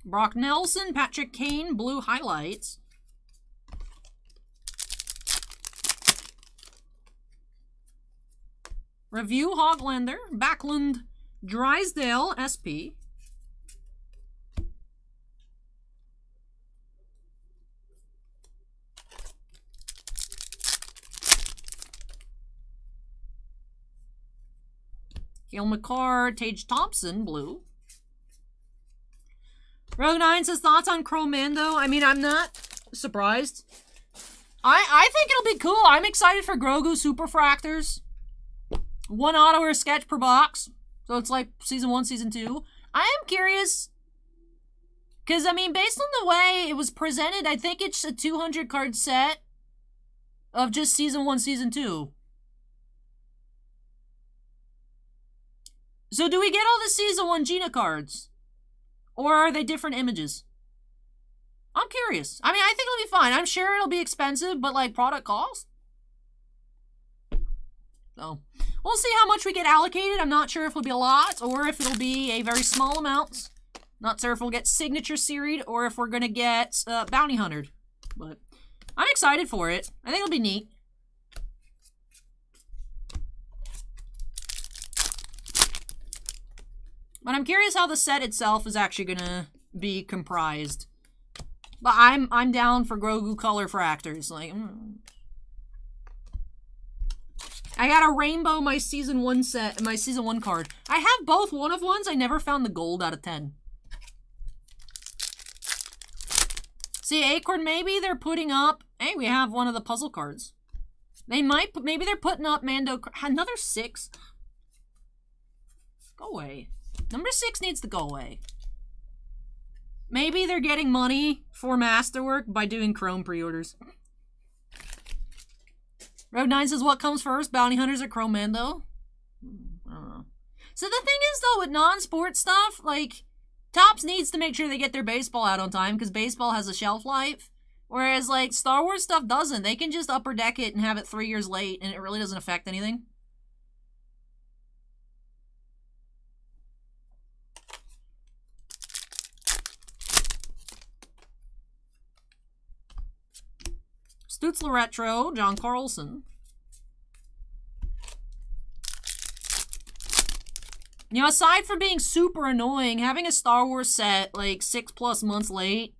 Brock Nelson, Patrick Kane, blue highlights. Review Hoglander, Backlund, Drysdale, SP. Cale Makar, Tage Thompson, blue. Rogue 9 says thoughts on Chrome Mando. I mean, I'm not surprised. I think it'll be cool. I'm excited for Grogu Superfractors. 1 auto or sketch per box. So it's like Season 1, Season 2. I am curious. Because, I mean, based on the way it was presented, I think it's a 200 card set of just Season 1, Season 2. So do we get all the Season 1 Gina cards? Or are they different images? I'm curious. I mean, I think it'll be fine. I'm sure it'll be expensive, but like product cost. So, we'll see how much we get allocated. I'm not sure if it'll be a lot or if it'll be a very small amount. Not sure if we'll get signature seried or if we're going to get bounty huntered. But I'm excited for it. I think it'll be neat. But I'm curious how the set itself is actually gonna be comprised. But I'm down for Grogu color fractors. Like, I got a rainbow my Season 1 set, my Season 1 card. I have both 1 of 1s. I never found the gold out of 10. See, Acorn, maybe they're putting up. Hey, we have one of the puzzle cards. They might. Maybe they're putting up Mando. Another 6. Go away. Number 6 needs to go away. Maybe they're getting money for Masterwork by doing Chrome pre-orders. Road 9 says, what comes first, Bounty Hunters or Chrome Mando? I don't know. So the thing is, though, with non-sport stuff, like, Topps needs to make sure they get their baseball out on time, because baseball has a shelf life. Whereas, like, Star Wars stuff doesn't. They can just Upper Deck it and have it 3 years late, and it really doesn't affect anything. Stutzler Retro, John Carlson. You know, aside from being super annoying, having a Star Wars set like 6+ months late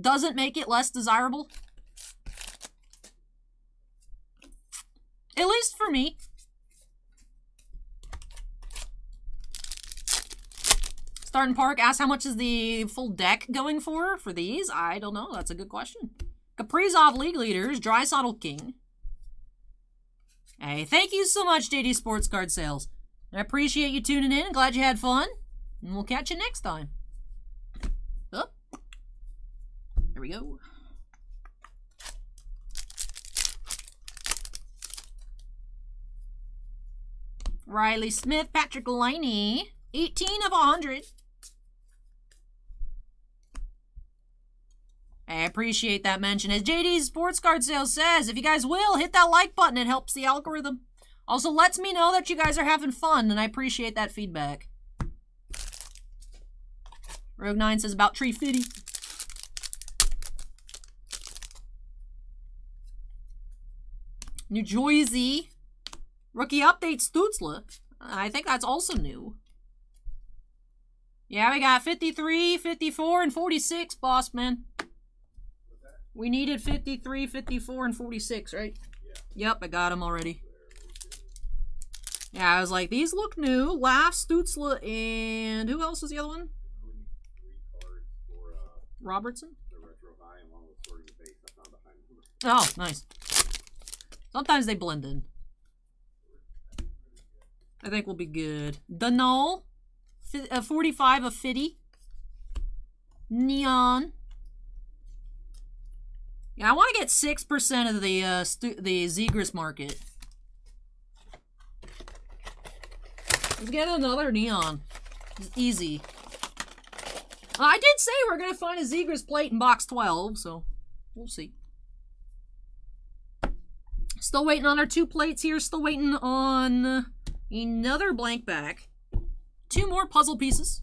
doesn't make it less desirable. At least for me. Starting Park asks how much is the full deck going for these? I don't know. That's a good question. Kaprizov League Leaders, Draisaitl King. Hey, thank you so much, JD Sports Card Sales. I appreciate you tuning in. Glad you had fun. And we'll catch you next time. Oh. There we go. Riley Smith, Patrick Liney. 18 of 100. I appreciate that mention. As JD's Sports Card Sales says, if you guys will, hit that like button. It helps the algorithm. Also lets me know that you guys are having fun, and I appreciate that feedback. Rogue 9 says about Tree Fitty. New Jersey. Rookie update Stutzler. I think that's also new. Yeah, we got 53, 54, and 46, boss man. We needed 53, 54, and 46, right? Yeah. Yep, I got them already. Yeah, I was like, these look new. Laugh, Stutzla, and who else was the other one? Robertson? Oh, nice. Sometimes they blend in. I think we'll be good. The Null, 45 of 50. Neon. Yeah, I want to get 6% of the Zegras market. Let's get another Neon. It's easy. I did say we're going to find a Zegras plate in box 12, so we'll see. Still waiting on our 2 plates here. Still waiting on another blank back. 2 more puzzle pieces.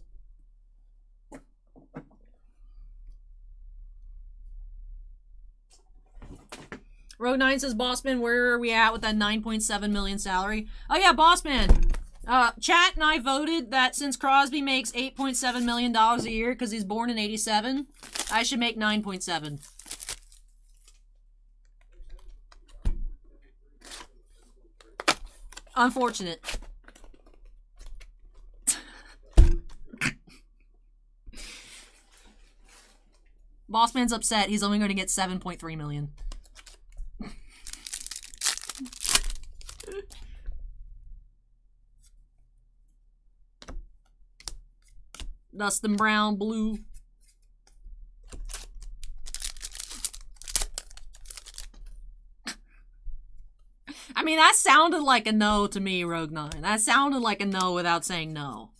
Road 9 says, Bossman, where are we at with that 9.7 million salary? Oh yeah, Bossman. Chat and I voted that since Crosby makes $8.7 million a year because he's born in 87, I should make 9.7. Unfortunate. Bossman's upset. He's only going to get 7.3 million. Dustin Brown, blue. I mean, that sounded like a no to me, Rogue 9. That sounded like a no without saying no.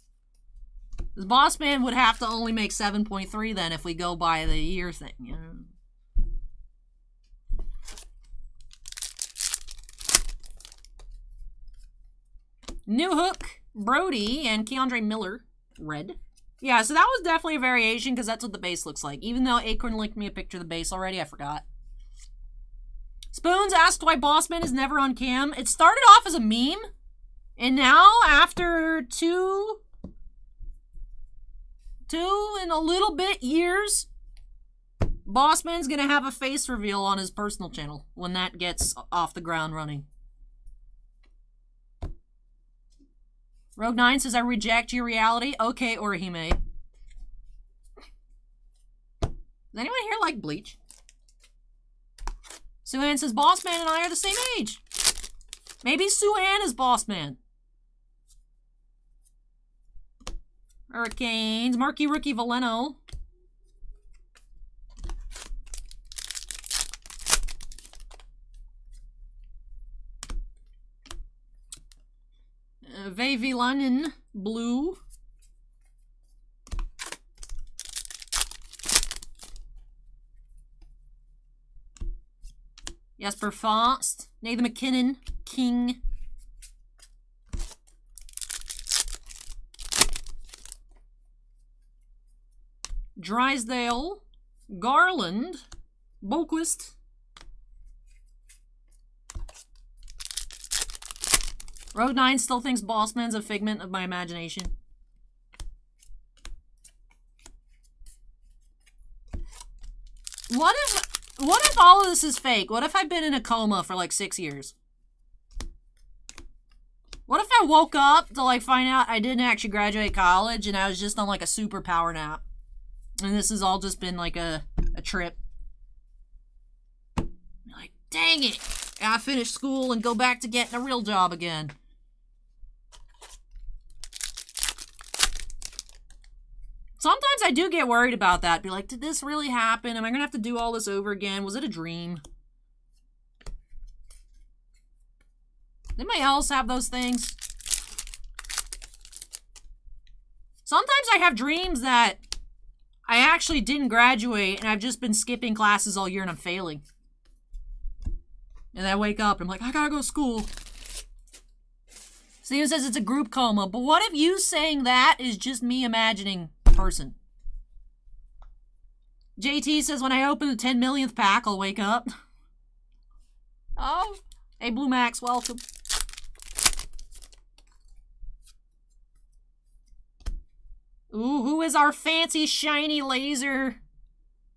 This Bossman would have to only make 7.3 then if we go by the year thing, you know? New Hook, Brody, and Keandre Miller, red. Yeah, so that was definitely a variation because that's what the base looks like. Even though Acorn linked me a picture of the base already, I forgot. Spoons asked why Bossman is never on cam. It started off as a meme, and now after two and a little bit years, Bossman's gonna have a face reveal on his personal channel when that gets off the ground running. Rogue 9 says, I reject your reality. Okay, Orihime. Does anyone here like Bleach? Sue-Ann says, Bossman and I are the same age. Maybe Sue-Ann is Bossman. Hurricanes. Marquee Rookie Valeno. Veivilainen, blue. Jesper Fast. Nathan McKinnon, king. Drysdale, Garland, Boquist. Road 9 still thinks Bossman's a figment of my imagination. What if all of this is fake? What if I've been in a coma for like 6 years? What if I woke up to like find out I didn't actually graduate college and I was just on like a super power nap? And this has all just been like a trip. Like, dang it! I gotta finish school and go back to getting a real job again. Sometimes I do get worried about that. Be like, did this really happen? Am I gonna have to do all this over again? Was it a dream? Anybody else have those things? Sometimes I have dreams that I actually didn't graduate and I've just been skipping classes all year and I'm failing. And I wake up and I'm like, I gotta go to school. Steven says it's a group coma, but what if you saying that is just me imagining a person? JT says when I open the 10 millionth pack, I'll wake up. Oh, hey Blue Max, welcome. Ooh, who is our fancy shiny laser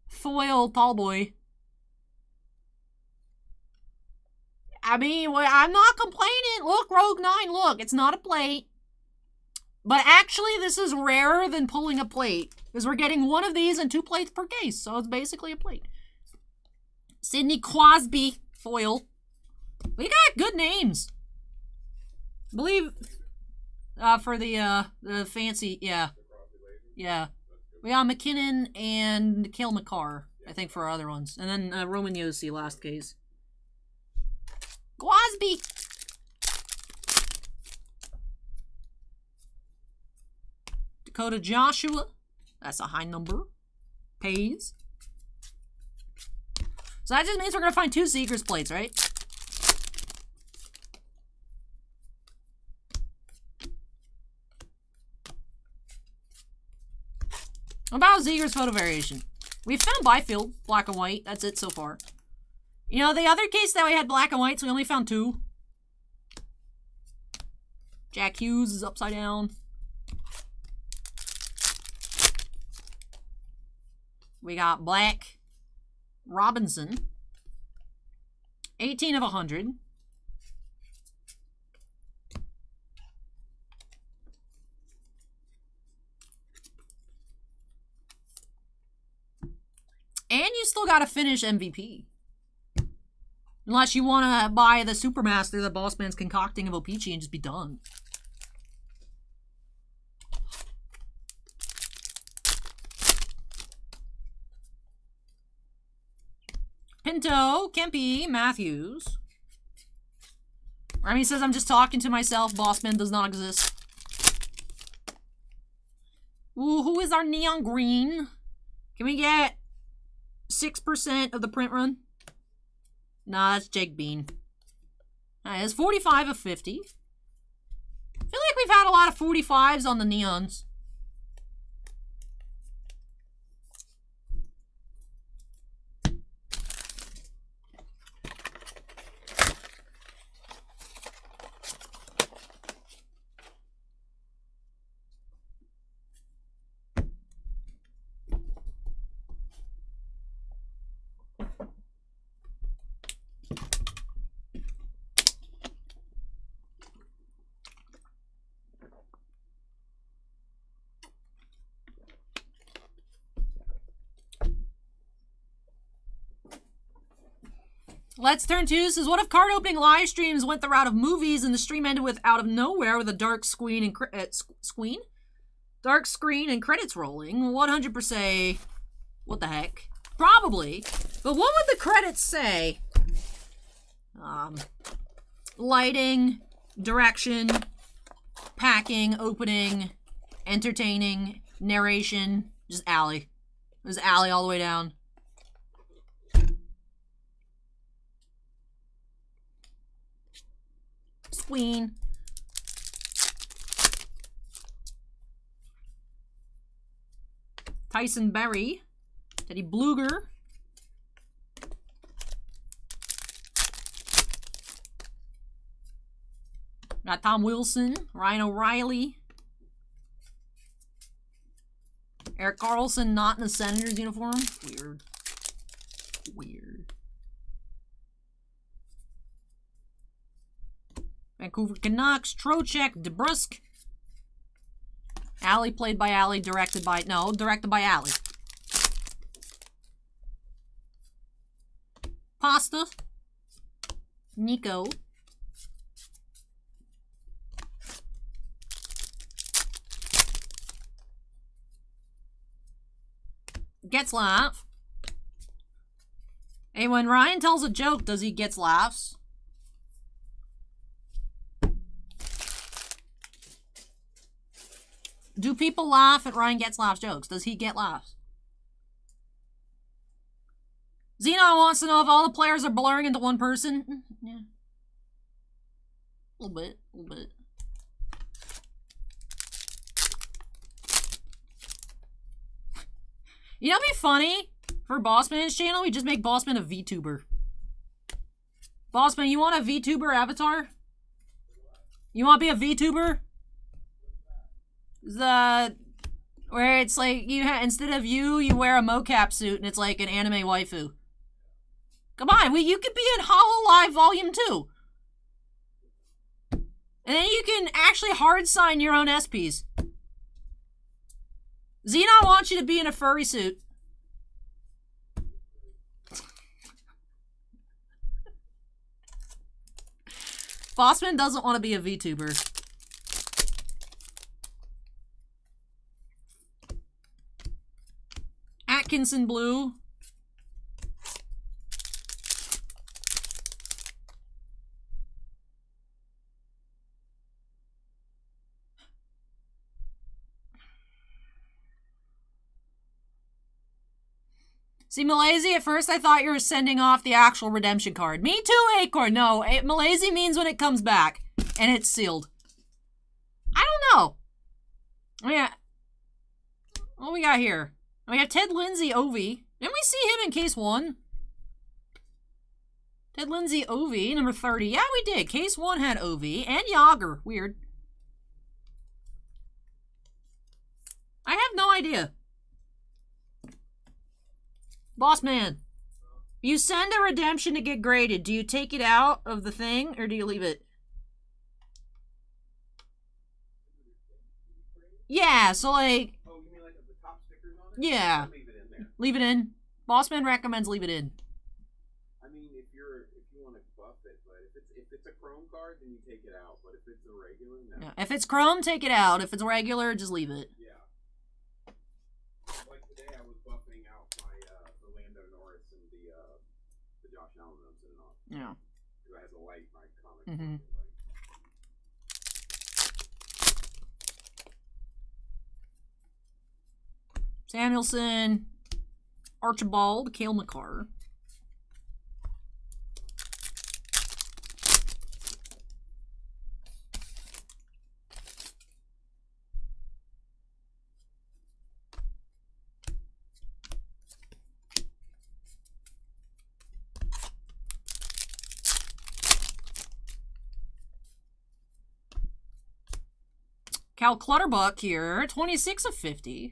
foil tall boy? I mean, I'm not complaining. Look, Rogue 9, look, it's not a plate. But actually, this is rarer than pulling a plate. Because we're getting one of these and 2 plates per case. So it's basically a plate. Sidney Crosby foil. We got good names. I believe for the fancy, yeah. Yeah. We got McKinnon and Cale Makar, I think, for our other ones. And then Roman Yossi, last case. Crosby! Dakota Joshua. That's a high number. Pays. So that just means we're going to find 2 Seekers plates, right? What about Seekers photo variation? We found Byfield, black and white. That's it so far. You know, the other case that we had black and white, so we only found 2. Jack Hughes is upside down. We got black Robinson. 18 of 100. And you still gotta finish MVP. Unless you want to buy the Supermaster that Bossman's concocting of O-Pee-Chee and just be done. Pinto, Kempe, Matthews. Remy says, I'm just talking to myself. Bossman does not exist. Ooh, who is our neon green? Can we get 6% of the print run? Nah, that's Jake Bean. Alright, it's 45 of 50. I feel like we've had a lot of 45s on the neons. Let's Turn 2 says, what if card opening live streams went the route of movies and the stream ended with out of nowhere with a dark screen and dark screen and credits rolling? 100%. What the heck? Probably. But what would the credits say? Lighting, direction, packing, opening, entertaining, narration, just alley. There's alley all the way down. Queen. Tyson Berry. Teddy Bluger. Got Tom Wilson. Ryan O'Reilly. Eric Carlson not in the Senators uniform. Weird. Weird. Vancouver Canucks, Trocheck, DeBrusk. Alley played by Alley, directed by... No, directed by Alley. Pasta. Nico. Gets laugh. Hey, when Ryan tells a joke, does he gets laughs? Do people laugh at Ryan Gets Laughs jokes? Does he get laughs? Xenon wants to know if all the players are blurring into one person. Yeah. A little bit. A little bit. You know what'd be funny? For Bossman's channel, we just make Bossman a VTuber. Bossman, you want a VTuber avatar? You want to be a VTuber? Where it's like, instead of you wear a mocap suit and it's like an anime waifu. Come on, you could be in Hololive Volume 2. And then you can actually hard sign your own SPs. Xenon wants you to be in a furry suit. Bossman doesn't want to be a VTuber. Atkinson Blue. See, Malazy, at first I thought you were sending off the actual redemption card. Me too, Acorn. No, Malazy means when it comes back. And it's sealed. I don't know. Yeah. What we got here? We have Ted Lindsay Ovi. Didn't we see him in case 1? Ted Lindsay Ovi, number 30. Yeah, we did. Case 1 had Ovi and Yager. Weird. I have no idea. Boss man, you send a redemption to get graded. Do you take it out of the thing or do you leave it? Yeah, so like... Oh, you mean like the top stickers on it? Yeah. Leave it in there. Leave it in. Boss man recommends leave it in. I mean, if you want to buff it, but if it's a chrome card, then you take it out. But if it's a regular, no. Yeah. If it's chrome, take it out. If it's regular, just leave it. Yeah. Like today, I was buffing out my the Lando Norris and the Josh Allen I'm sitting on. Yeah. Because I had the light, my comic. Mm-hmm. Samuelson, Archibald, Cale McCarr. Cal Clutterbuck here, 26 of 50.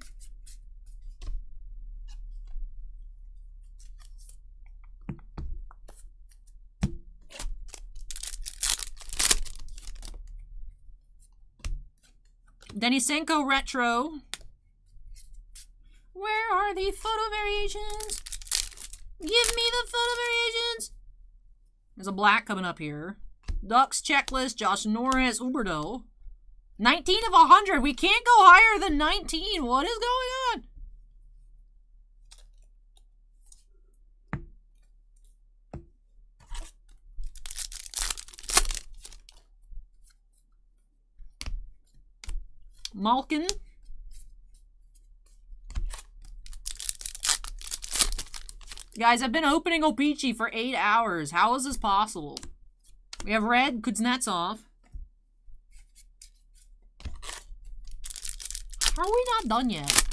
Denisenko Retro. Where are the photo variations? Give me the photo variations. There's a black coming up here. Ducks checklist, Josh Norris, Uberdo. 19 of 100. We can't go higher than 19. What is going on? Malkin. Guys, I've been opening O-Pee-Chee for 8 hours. How is this possible? We have red Kuznetsov. How are we not done yet?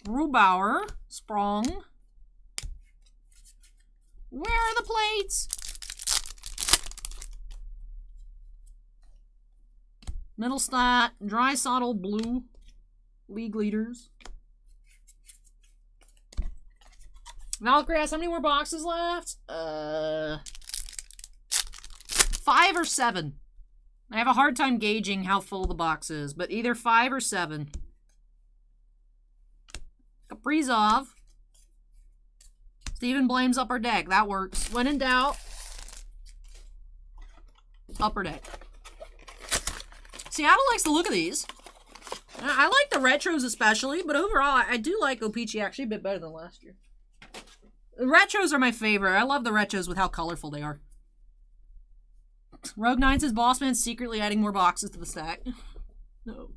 Rubauer. Sprong. Where are the plates? Middlestat, Draisaitl Blue, league leaders. Malgrass, how many more boxes left? 5 or 7. I have a hard time gauging how full the box is, but either 5 or 7. Kaprizov. Steven blames Upper Deck. That works. When in doubt, Upper Deck. Seattle likes the look of these. I like the retros especially, but overall, I do like O-Pee-Chee actually a bit better than last year. The retros are my favorite. I love the retros with how colorful they are. Rogue 9 says Bossman's secretly adding more boxes to the stack. No.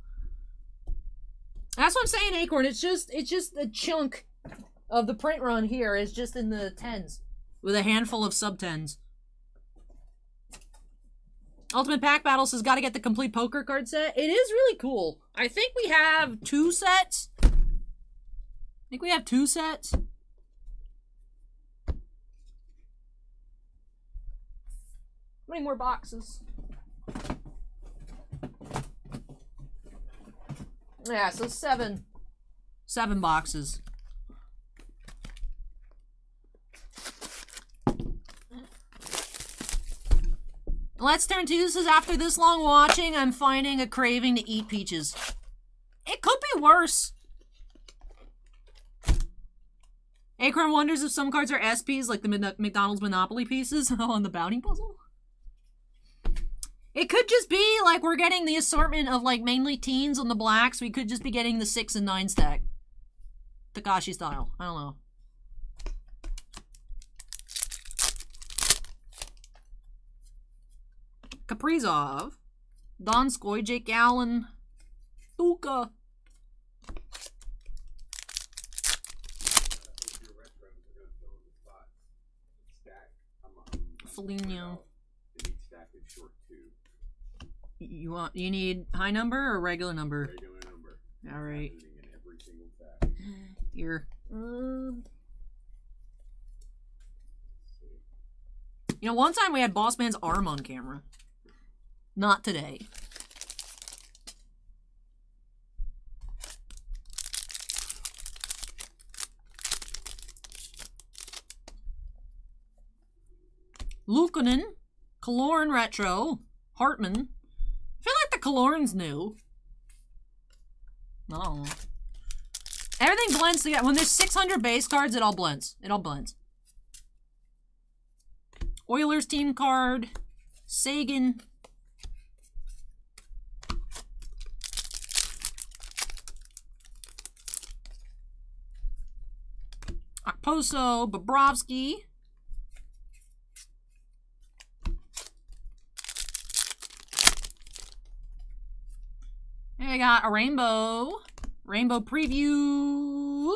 That's what I'm saying, Acorn. It's just a chunk of the print run here is just in the 10s. With a handful of sub-10s. Ultimate Pack Battles has got to get the complete poker card set. It is really cool. I think we have 2 sets. How many more boxes? Yeah, so 7 boxes. Let's turn to uses. After this long watching, I'm finding a craving to eat peaches. It could be worse. Acorn wonders if some cards are SPs, like the McDonald's Monopoly pieces on the bounty puzzle. It could just be like we're getting the assortment of like mainly teens on the blacks. We could just be getting the 6 and 9 stack. Takashi style. I don't know. Kaprizov. Donskoy, Jake Allen. Tuca. Foligno. You need high number or regular number? Regular number. All right. In every single stack. Here. You know, one time we had Boss Man's arm on camera. Not today. Luukkonen, Kaloran Retro, Hartman. I feel like the Kaloran's new. No. Everything blends together. When there's 600 base cards, it all blends. It all blends. Oilers team card, Sagan. Okposo, Bobrovsky. I got a rainbow preview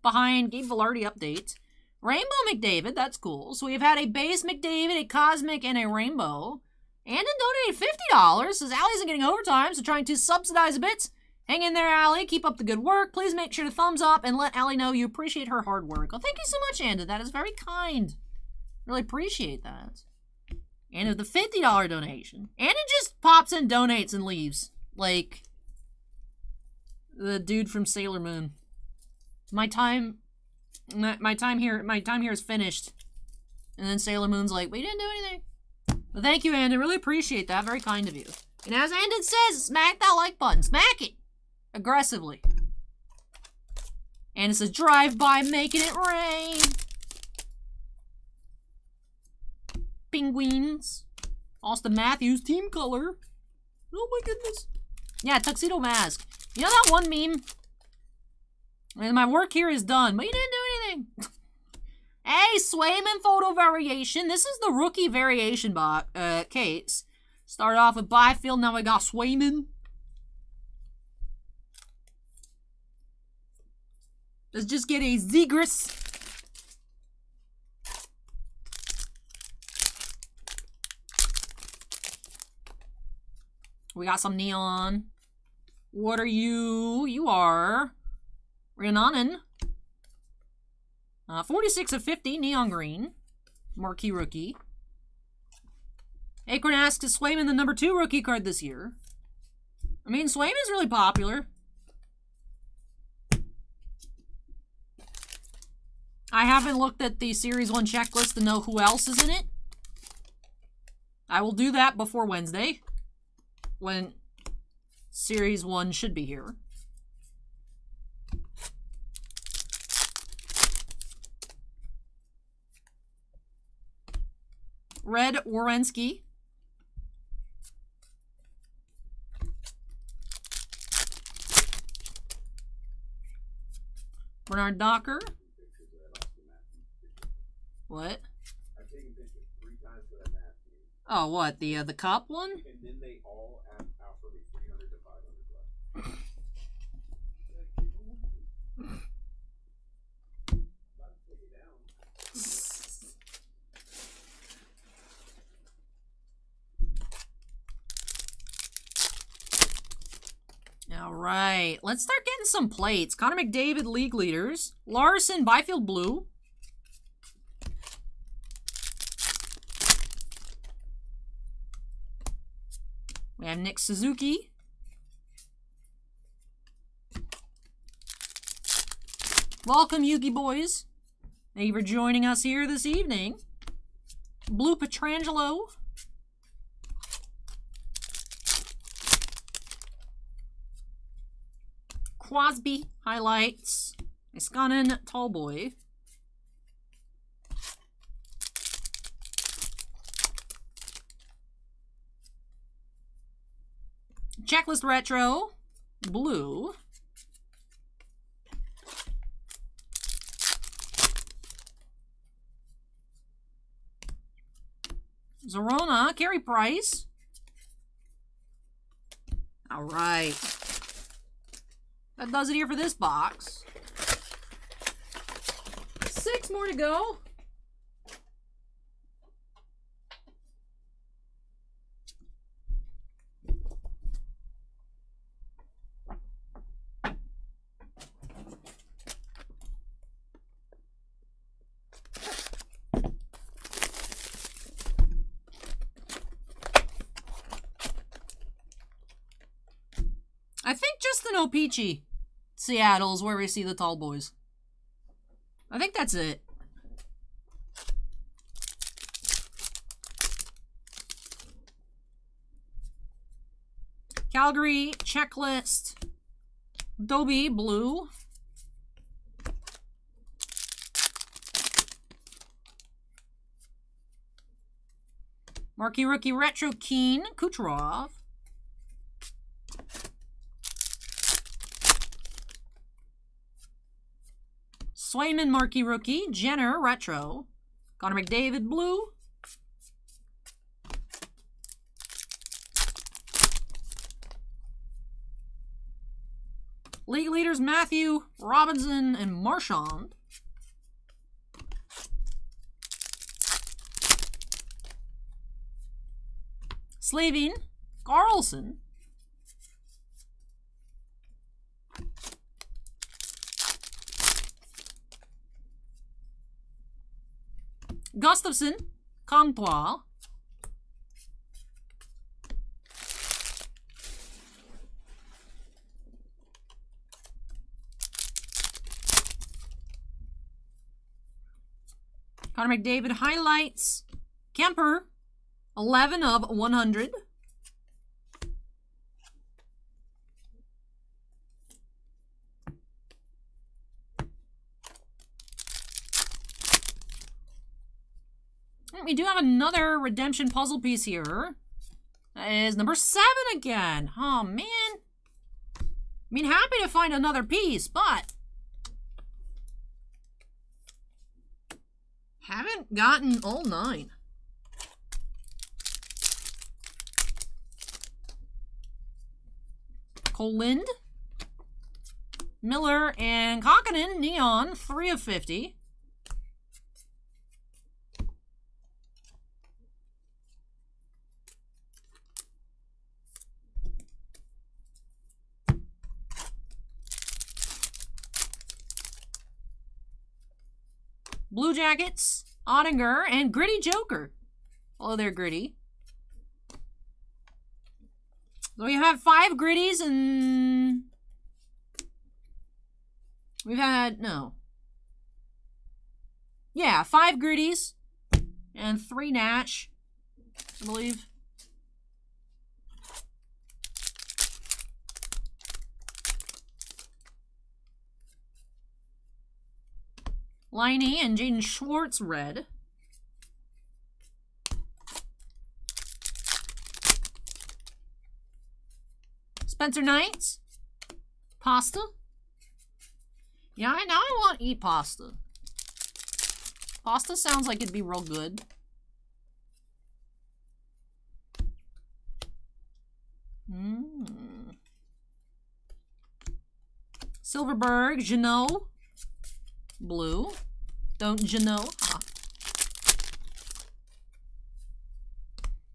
behind Gabe Velarde update. Rainbow McDavid, that's cool. So we've had a base McDavid, a cosmic, and a rainbow. And it donated $50. Says Allie isn't getting overtime, so trying to subsidize a bit. Hang in there, Allie. Keep up the good work. Please make sure to thumbs up and let Allie know you appreciate her hard work. Well, thank you so much, Anda. That is very kind. Really appreciate that. And of the $50 donation. Anda just pops in, donates, and leaves. Like the dude from Sailor Moon. My time here is finished. And then Sailor Moon's like, we didn't do anything. Well, thank you, Anda. Really appreciate that. Very kind of you. And as Anda says, smack that like button. Smack it. Aggressively. And it says, drive by making it rain. Penguins. Austin Matthews, team color. Oh my goodness. Yeah, tuxedo mask. You know that one meme? And my work here is done, but you didn't do anything. Hey, Swayman photo variation. This is the rookie variation case. Started off with Byfield, now we got Swayman. Let's just get a Zegras. We got some neon. What are you? You are Rhiannon. 46 of 50, neon green. Marquee rookie. Acorn asks, is Swayman the number 2 rookie card this year? I mean, Swayman's really popular. I haven't looked at the Series 1 checklist to know who else is in it. I will do that before Wednesday, when Series 1 should be here. Red Werenski. Bernard Docker. What? I've taken pictures 3 times for that match. Oh, what? The cup one? And then they all offer me 300 to 500 left. About to take it down. All right, let's start getting some plates. Connor McDavid, league leaders. Larson, Byfield blue. We have Nick Suzuki. Welcome, Yugi boys. Thank you for joining us here this evening. Blue Petrangelo. Crosby highlights. Iskanen Tallboy. Checklist Retro. Blue. Zorona, Carey Price. All right. That does it here for this box. 6 more to go. I think just an O-Pee-Chee Seattle is where we see the tall boys. I think that's it. Calgary checklist. Adobe blue. Marquee rookie retro Keen Kucherov. Swayman marquee rookie, Jenner retro, Connor McDavid blue, league leaders Matthew, Robinson, and Marchand. Slavin, Carlson. Gustafson, Comtois. Connor McDavid highlights. Kemper, 11 of 100. We do have another redemption puzzle piece here. That is number 7 again. Oh, man. I mean, happy to find another piece, but haven't gotten all 9. Colind, Miller, and Kokkonen, Neon, 3 of 50. Blue Jackets, Ottinger, and Gritty Joker. Hello there, Gritty. So we have 5 Gritties and we've had, no. Yeah, 5 Gritties and 3 Natch, I believe. Liney and Jaden Schwartz, red. Spencer Knights. Pasta. Yeah, now I want to eat pasta. Pasta sounds like it'd be real good. Silverberg, Jeannot. Blue. Don't Jeannot. Ah.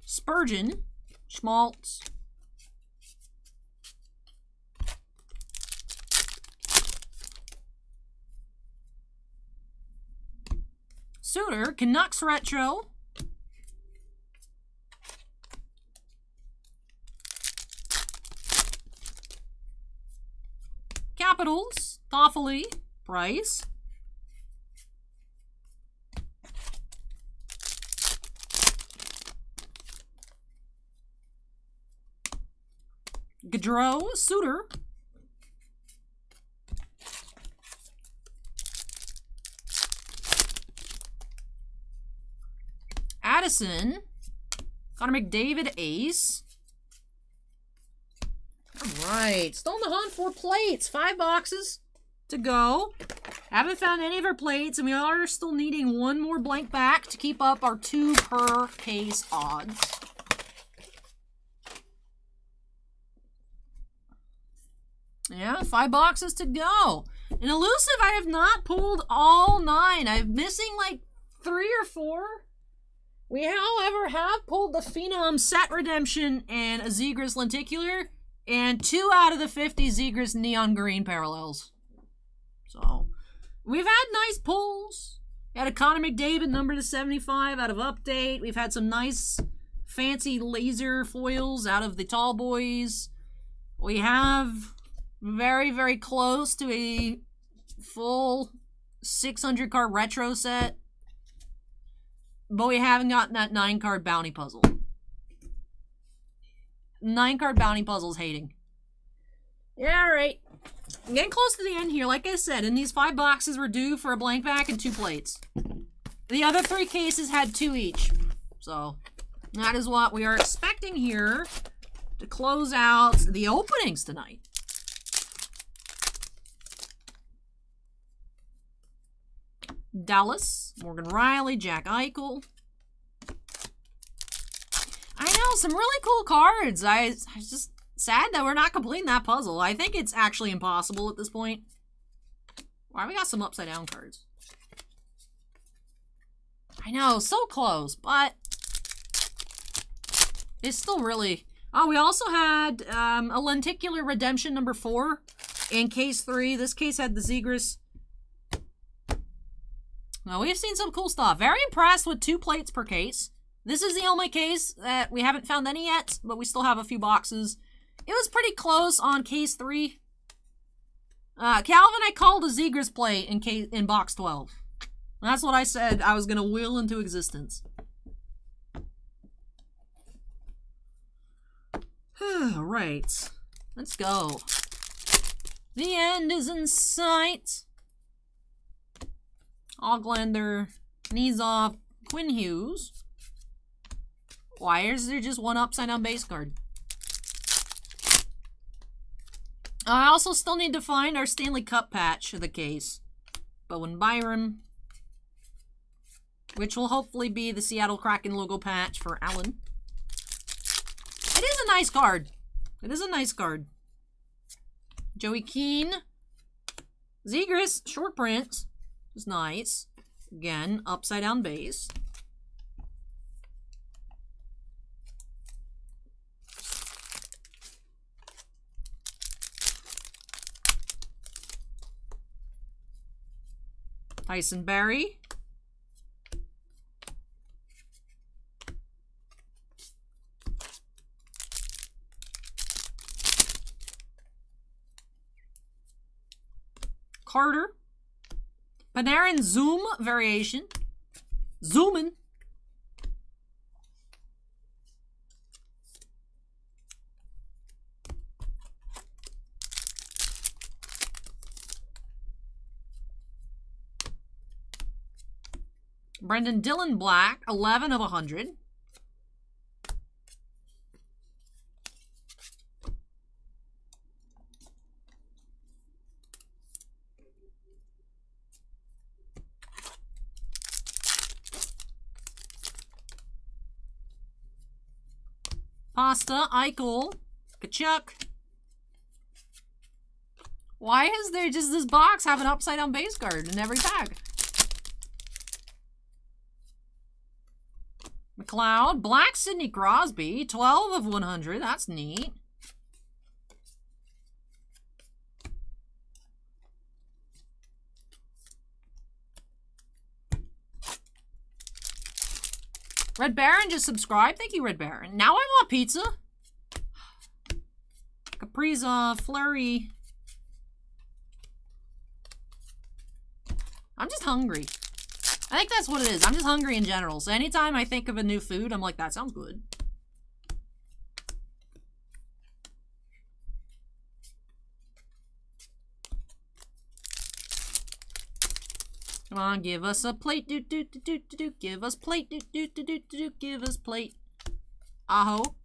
Spurgeon. Schmaltz. Suter. Canucks retro. Capitals. Toffoli. Price. Gaudreau, Suter. Addison. Connor McDavid, Ace. Alright, still on the hunt for plates. 5 boxes to go. Haven't found any of our plates, and we are still needing one more blank back to keep up our 2 per case odds. Yeah, 5 boxes to go. In elusive, I have not pulled all 9. I'm missing like 3 or 4. We, however, have pulled the Phenom Set Redemption and a Zegras Lenticular, and 2 out of the 50 Zegras Neon Green Parallels. So, we've had nice pulls. We had a Connor McDavid number to 75 out of Update. We've had some nice fancy laser foils out of the Tall Boys. We have very, very close to a full 600 card retro set. But we haven't gotten that 9-card bounty puzzle. 9-card bounty puzzle's hating. Yeah, alright. Getting close to the end here. Like I said, in these 5 boxes, we're due for a blank back and 2 plates. The other 3 cases had 2 each. So, that is what we are expecting here to close out the openings tonight. Dallas, Morgan Riley, Jack Eichel. I know, some really cool cards. I just sad that we're not completing that puzzle. I think it's actually impossible at this point. Why, we got some upside down cards. I know, so close, but it's still really... Oh, we also had a Lenticular Redemption number 4 in case 3. This case had the Zegras. Well, we've seen some cool stuff. Very impressed with 2 plates per case. This is the only case that we haven't found any yet, but we still have a few boxes. It was pretty close on case 3. Calvin, I called a Zegras plate in box 12. That's what I said I was going to will into existence. Alright. Let's go. The end is in sight. Oglander, Kneesoff, Quinn Hughes. Why is there just 1 upside down base card? I also still need to find our Stanley Cup patch of the case. Bowen Byram. Which will hopefully be the Seattle Kraken logo patch for Allen. It is a nice card. It is a nice card. Joey Keane. Zegras, short print. Is nice. Again, upside down base. Tyson Barrie. Carter. Panarin Zoom variation. Zoomin'. Brendan Dillon Black, 11 of 100. Pasta, Eichel, Kachuk. Why is there just this box have an upside down base card in every pack? McLeod, Black Sidney Crosby, 12 of 100. That's neat. Red Baron just subscribed. Thank you, Red Baron. Now I want pizza. Kaprizov, Fleury. I'm just hungry. I think that's what it is. I'm just hungry in general. So anytime I think of a new food, I'm like, that sounds good. Come on, give us a plate. Do do do do do do. Give us plate. Do do do do do do. Give us plate. Aho.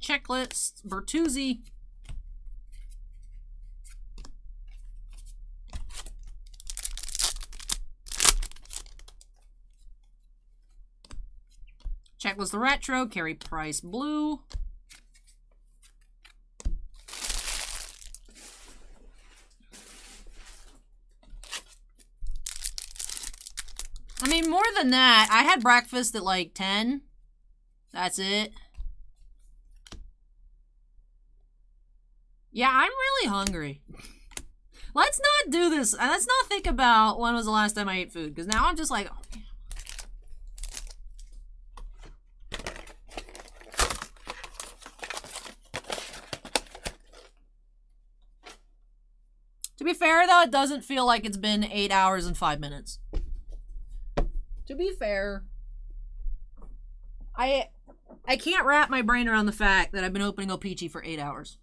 Checklist. Bertuzzi. Checklist the retro. Carey Price blue. I mean, more than that, I had breakfast at like 10. That's it. Yeah, I'm really hungry. Let's not do this. Let's not think about when was the last time I ate food. Because now I'm just like, oh, man. To be fair, though, it doesn't feel like it's been 8 hours and 5 minutes. To be fair, I can't wrap my brain around the fact that I've been opening O-Pee-Chee for 8 hours.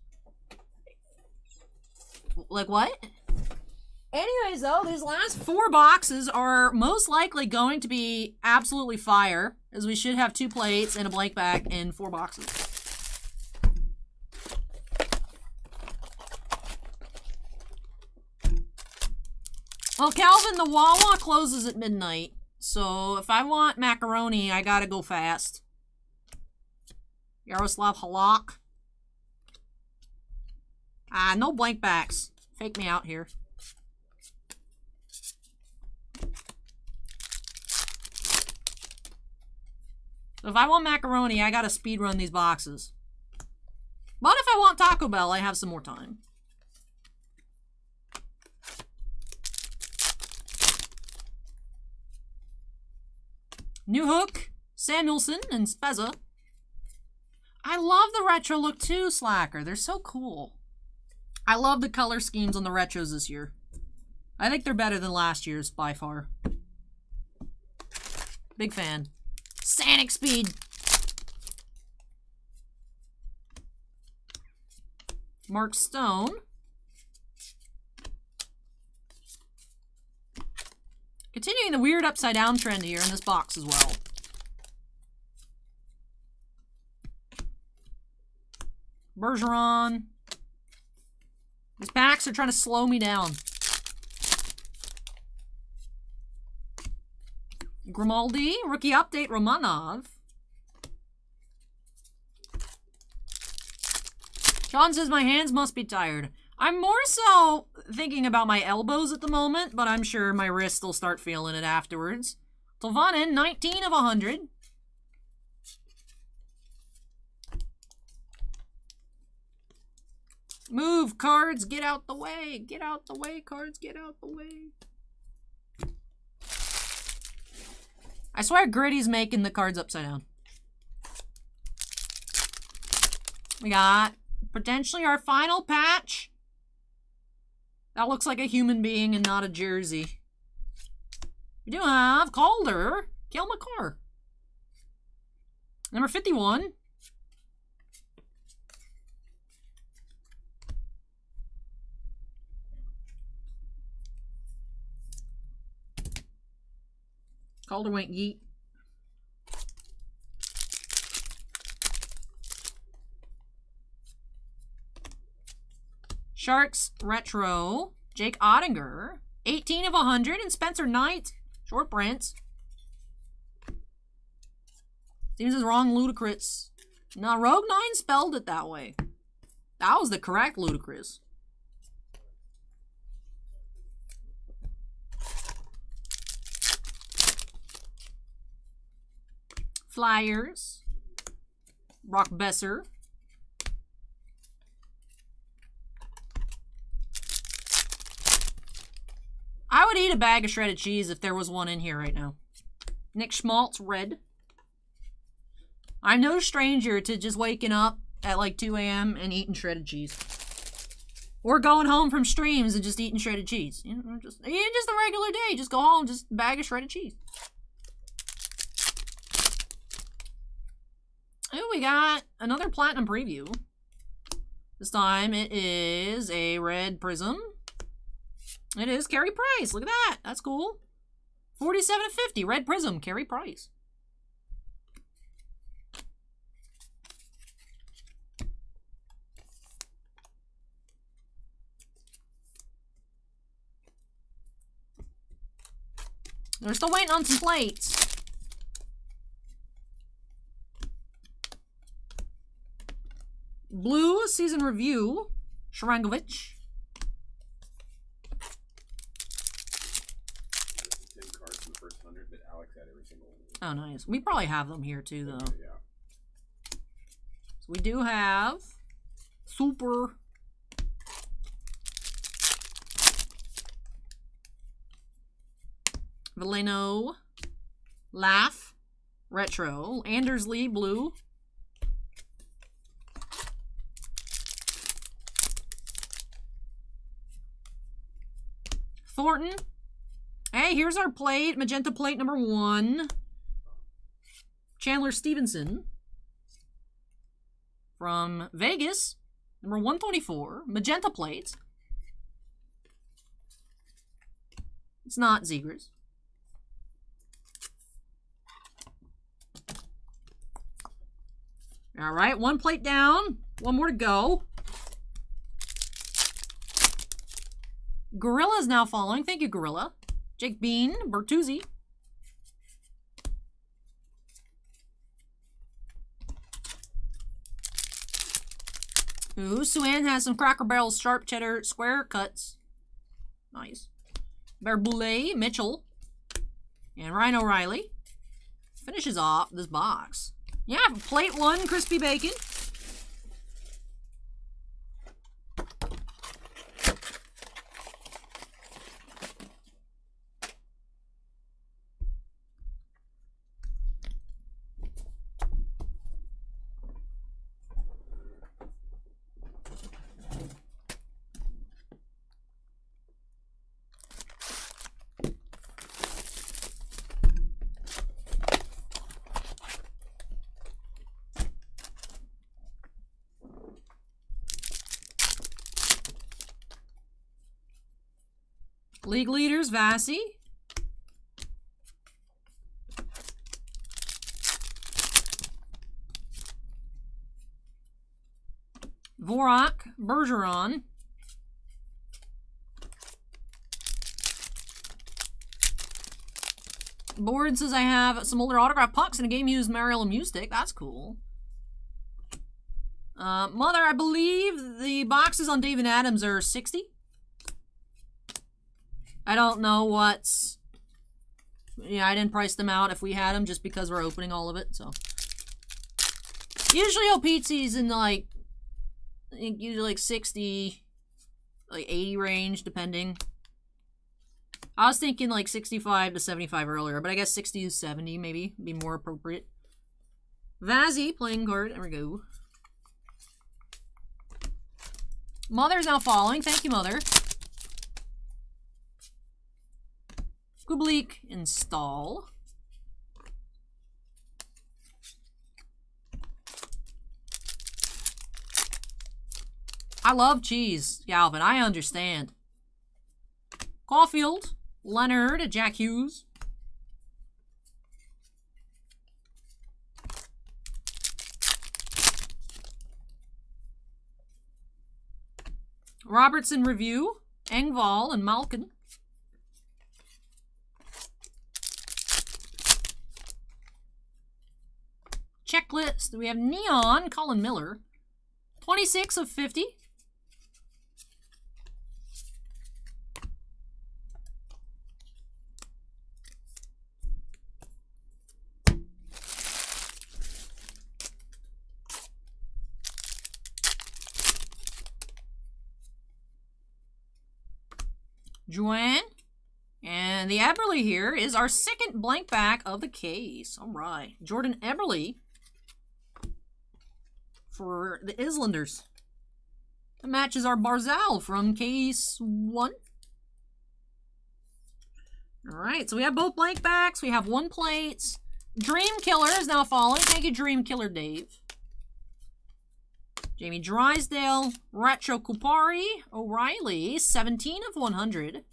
Like, what? Anyways, though, these last 4 boxes are most likely going to be absolutely fire, as we should have 2 plates and a blank bag in 4 boxes. Well, Calvin, the Wawa closes at midnight, so if I want macaroni, I gotta go fast. Yaroslav Halak. Ah, no blank backs. Fake me out here. So if I want macaroni, I gotta speed run these boxes. But if I want Taco Bell, I have some more time. New Hook, Samuelson, and Spezza. I love the retro look too, Slacker. They're so cool. I love the color schemes on the retros this year. I think they're better than last year's by far. Big fan. Sanic Speed. Mark Stone. Continuing the weird upside down trend here in this box as well. Bergeron. These packs are trying to slow me down. Grimaldi, rookie update, Romanov. Sean says my hands must be tired. I'm more so thinking about my elbows at the moment, but I'm sure my wrists will start feeling it afterwards. Tolvanen, 19 of 100. Move, cards, get out the way. Get out the way, cards, get out the way. I swear Gritty's making the cards upside down. We got potentially our final patch. That looks like a human being and not a jersey. We do have Calder, Cale Makar. Number 51. Calder went yeet. Sharks retro. Jake Ottinger. 18 of 100. And Spencer Knight. Short prints. Seems as wrong Ludicrous. No, Rogue 9 spelled it that way. That was the correct Ludicrous. Flyers. Brock Besser. would eat a bag of shredded cheese if there was one in here right now. Nick Schmaltz, red. I'm no stranger to just waking up at like 2 a.m. and eating shredded cheese. Or going home from streams and just eating shredded cheese. You know, just a regular day. Just go home, just a bag of shredded cheese. Oh, we got another platinum preview. This time it is a red prism. It is Carey Price. Look at that. That's cool. 47.50. Red prism. Carey Price. They're still waiting on some plates. Blue season review. Sharangovich. 10 cards in the first 100, but Alex had every single one. Oh, nice. We probably have them here too, though. Okay, yeah. So we do have Super. Veleno. Laugh. Retro. Andersley blue. Thornton. Hey, here's our plate. Magenta plate number 1. Chandler Stevenson. From Vegas. Number 124. Magenta plate. It's not Zegras. All right, 1 plate down. 1 more to go. Gorilla is now following. Thank you, Gorilla. Jake Bean, Bertuzzi. Ooh, Suan has some Cracker Barrel sharp cheddar square cuts. Nice. Berboulet, Mitchell. And Ryan O'Reilly. Finishes off this box. Yeah, plate 1, crispy bacon. League leaders, Vasi. Vorak, Bergeron. Board says I have some older autograph pucks and a game used Mario Lemieux stick. That's cool. Mother, I believe the boxes on David Adams are 60. I don't know what's... Yeah, I didn't price them out if we had them just because we're opening all of it, so... Usually O-Pee-Chee's in like... I think usually like 60... like 80 range, depending. I was thinking like 65 to 75 earlier, but I guess 60 to 70 maybe be more appropriate. Vazzy, playing card. There we go. Mother's now following. Thank you, Mother. Kublik, install. I love cheese, Galvin. I understand. Caulfield, Leonard, Jack Hughes. Robertson review, Engvall and Malkin. Checklist. We have Neon, Colin Miller. 26 of 50. Juan And the Eberle here is our second blank back of the case. All right. Jordan Eberle for the Islanders. The matches our Barzal from case 1. All right. So we have both blank backs. We have 1 plate. Dream Killer is now falling. Thank you, Dream Killer Dave. Jamie Drysdale, Retro Kupari, O'Reilly, 17 of 100.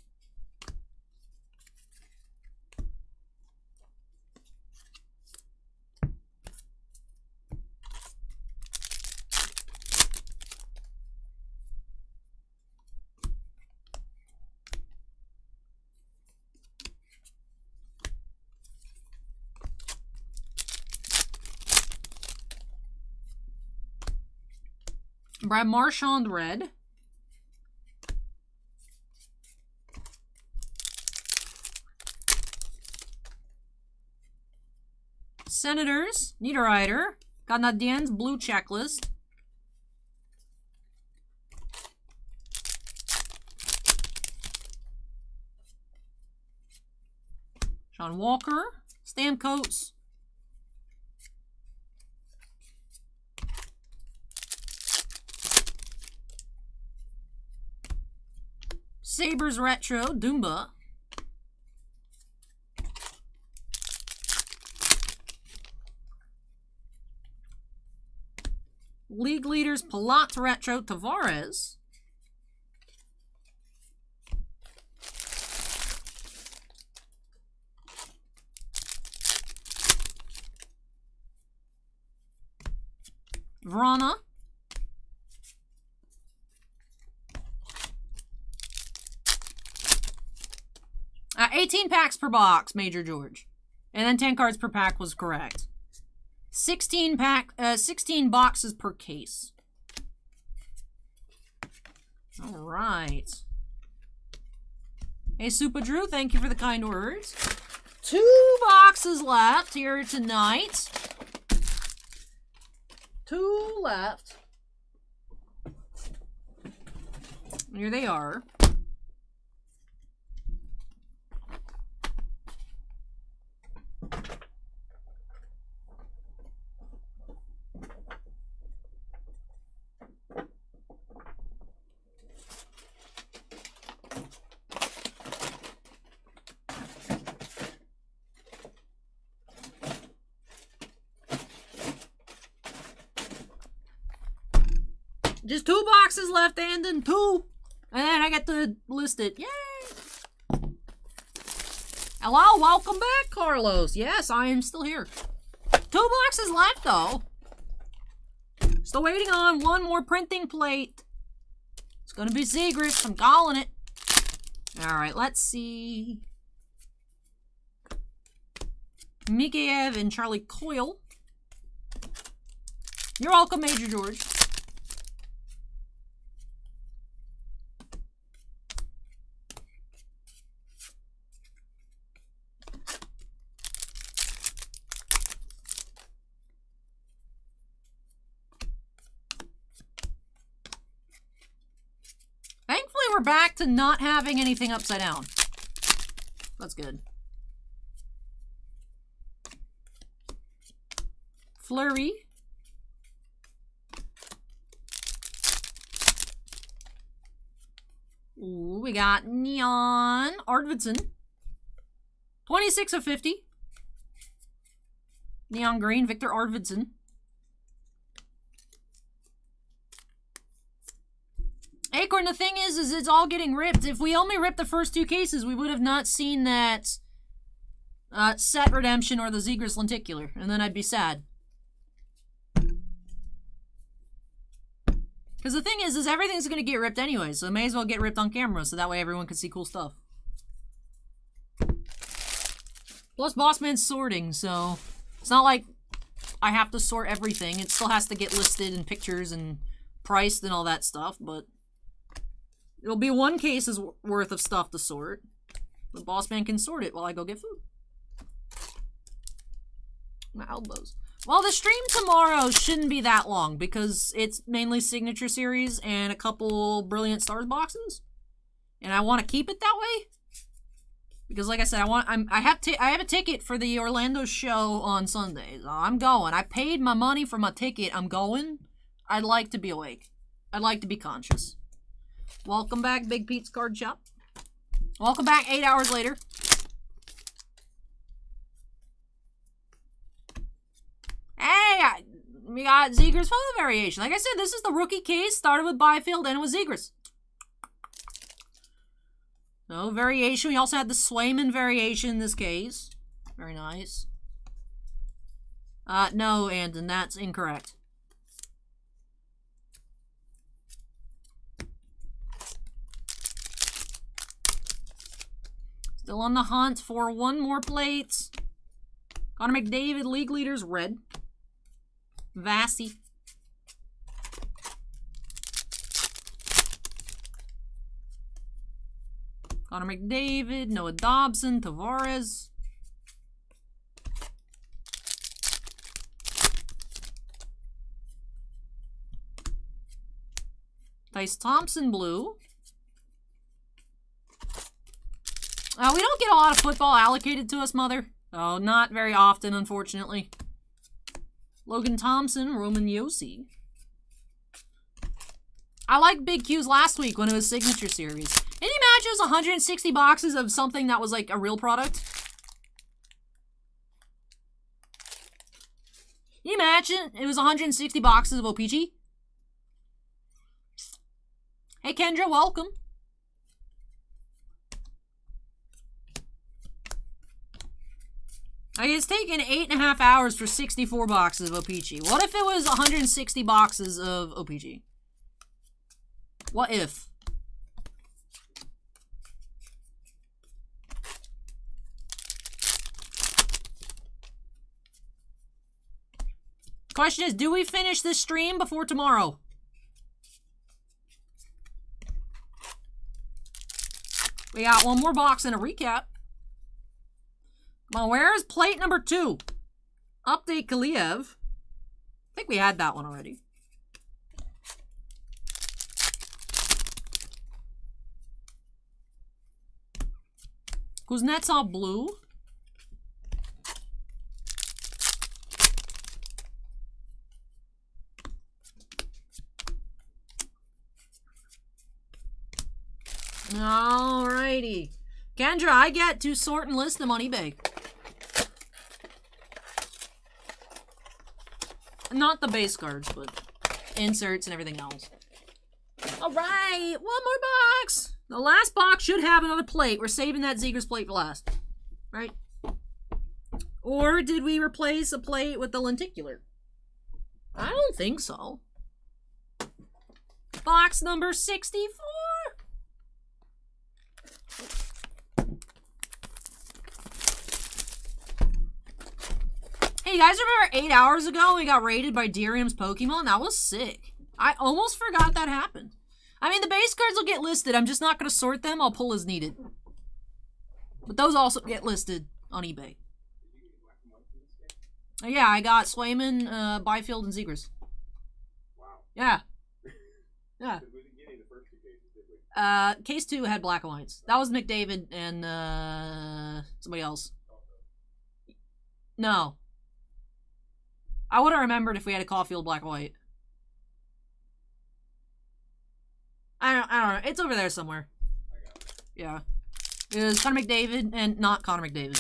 Brad Marchand red. Senators, Niederreiter, Canadiens blue checklist. Sean Walker, Stamkos. Sabres Retro, Dumba. League Leaders, Palat Retro, Tavares. Vrana. 18 packs per box, Major George. And then 10 cards per pack was correct. 16 boxes per case. All right. Hey, Super Drew, thank you for the kind words. 2 boxes left here tonight. 2 left. Here they are. Just 2 boxes left, and then 2. And then I get to list it. Yay! Hello, welcome back, Carlos. Yes, I am still here. 2 boxes left, though. Still waiting on 1 more printing plate. It's going to be Zegras. I'm calling it. All right, let's see. Mikheyev and Charlie Coyle. You're welcome, Major George. Thankfully, we're back to not having anything upside down. That's good. Fleury. Ooh, we got Neon Arvidsson. 26 of 50. Neon Green, Victor Arvidsson. Acorn, the thing is it's all getting ripped. If we only ripped the first 2 cases, we would have not seen that set redemption or the Zegras lenticular, and then I'd be sad. Because the thing is everything's going to get ripped anyway, so it may as well get ripped on camera, so that way everyone can see cool stuff. Plus, Bossman's sorting, so it's not like I have to sort everything. It still has to get listed and pictures and priced and all that stuff, but it'll be 1 case's worth of stuff to sort. The Bossman can sort it while I go get food. My elbows. Well, the stream tomorrow shouldn't be that long because it's mainly Signature Series and a couple Brilliant Stars boxes. And I want to keep it that way Because like I said, I have a ticket for the Orlando show on Sunday. So I'm going. I paid my money for my ticket. I'm going. I'd like to be awake. I'd like to be conscious. Welcome back, Big Pete's Card Shop. Welcome back 8 hours later. Hey, we got Zegras photo variation. Like I said, this is the rookie case. Started with Byfield, and it was Zegras. No variation. We also had the Swayman variation in this case. Very nice. No, Andon, that's incorrect. Still on the hunt for one more plate. Connor McDavid, league leaders, red. Vasi. Connor McDavid, Noah Dobson, Tavares. Tyce Thompson, blue. We don't get a lot of football allocated to us, Mother. Oh, not very often, unfortunately. Logan Thompson, Roman Yossi. I liked Big Q's last week when it was Signature Series. Can you imagine it was 160 boxes of something that was like a real product? Can you imagine it was 160 boxes of O-Pee-Chee? Hey Kendra, welcome. It's taken 8.5 hours for 64 boxes of O-Pee-Chee. What if it was 160 boxes of O-Pee-Chee? What if? Question is, do we finish this stream before tomorrow? We got one more box and a recap. Come on, where is plate number 2? Update Kaliev. I think we had that one already. Kuznetsov blue. Alrighty. Kendra, I get to sort and list them on eBay. Not the base cards, but inserts and everything else. Alright, one more box. The last box should have another plate. We're saving that Zegras plate for last. Right? Or did we replace a plate with the lenticular? I don't think so. Box number 64. Hey, you guys remember 8 hours ago we got raided by Dirium's Pokemon? That was sick. I almost forgot that happened. I mean, the base cards will get listed. I'm just not going to sort them. I'll pull as needed. But those also get listed on eBay. Yeah, I got Swayman, Byfield, and Zegras. Wow. Yeah. Yeah. We didn't get any of the first two cases, did we? Case 2 had black and whites. That was McDavid and somebody else. No. I would have remembered if we had a Caulfield black and white. I don't know. It's over there somewhere. I got it. Yeah. It was Connor McDavid and not Connor McDavid.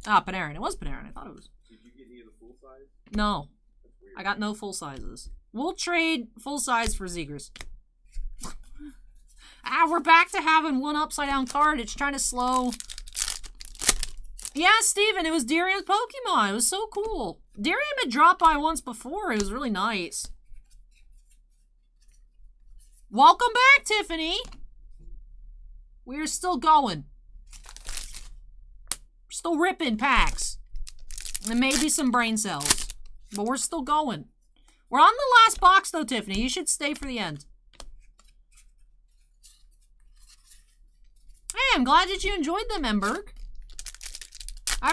Panarin. Panarin. It was Panarin. I thought it was. Did you get any of the full size? No. That's weird. I got no full sizes. We'll trade full size for Zegras. We're back to having one upside down card. It's trying to slow. Yeah, Steven, it was Dirium's Pokemon. It was so cool. Dirium had dropped by once before. It was really nice. Welcome back, Tiffany. We're still going. We're still ripping packs. And maybe some brain cells. But we're still going. We're on the last box, though, Tiffany. You should stay for the end. Hey, I'm glad that you enjoyed them, Emberg. I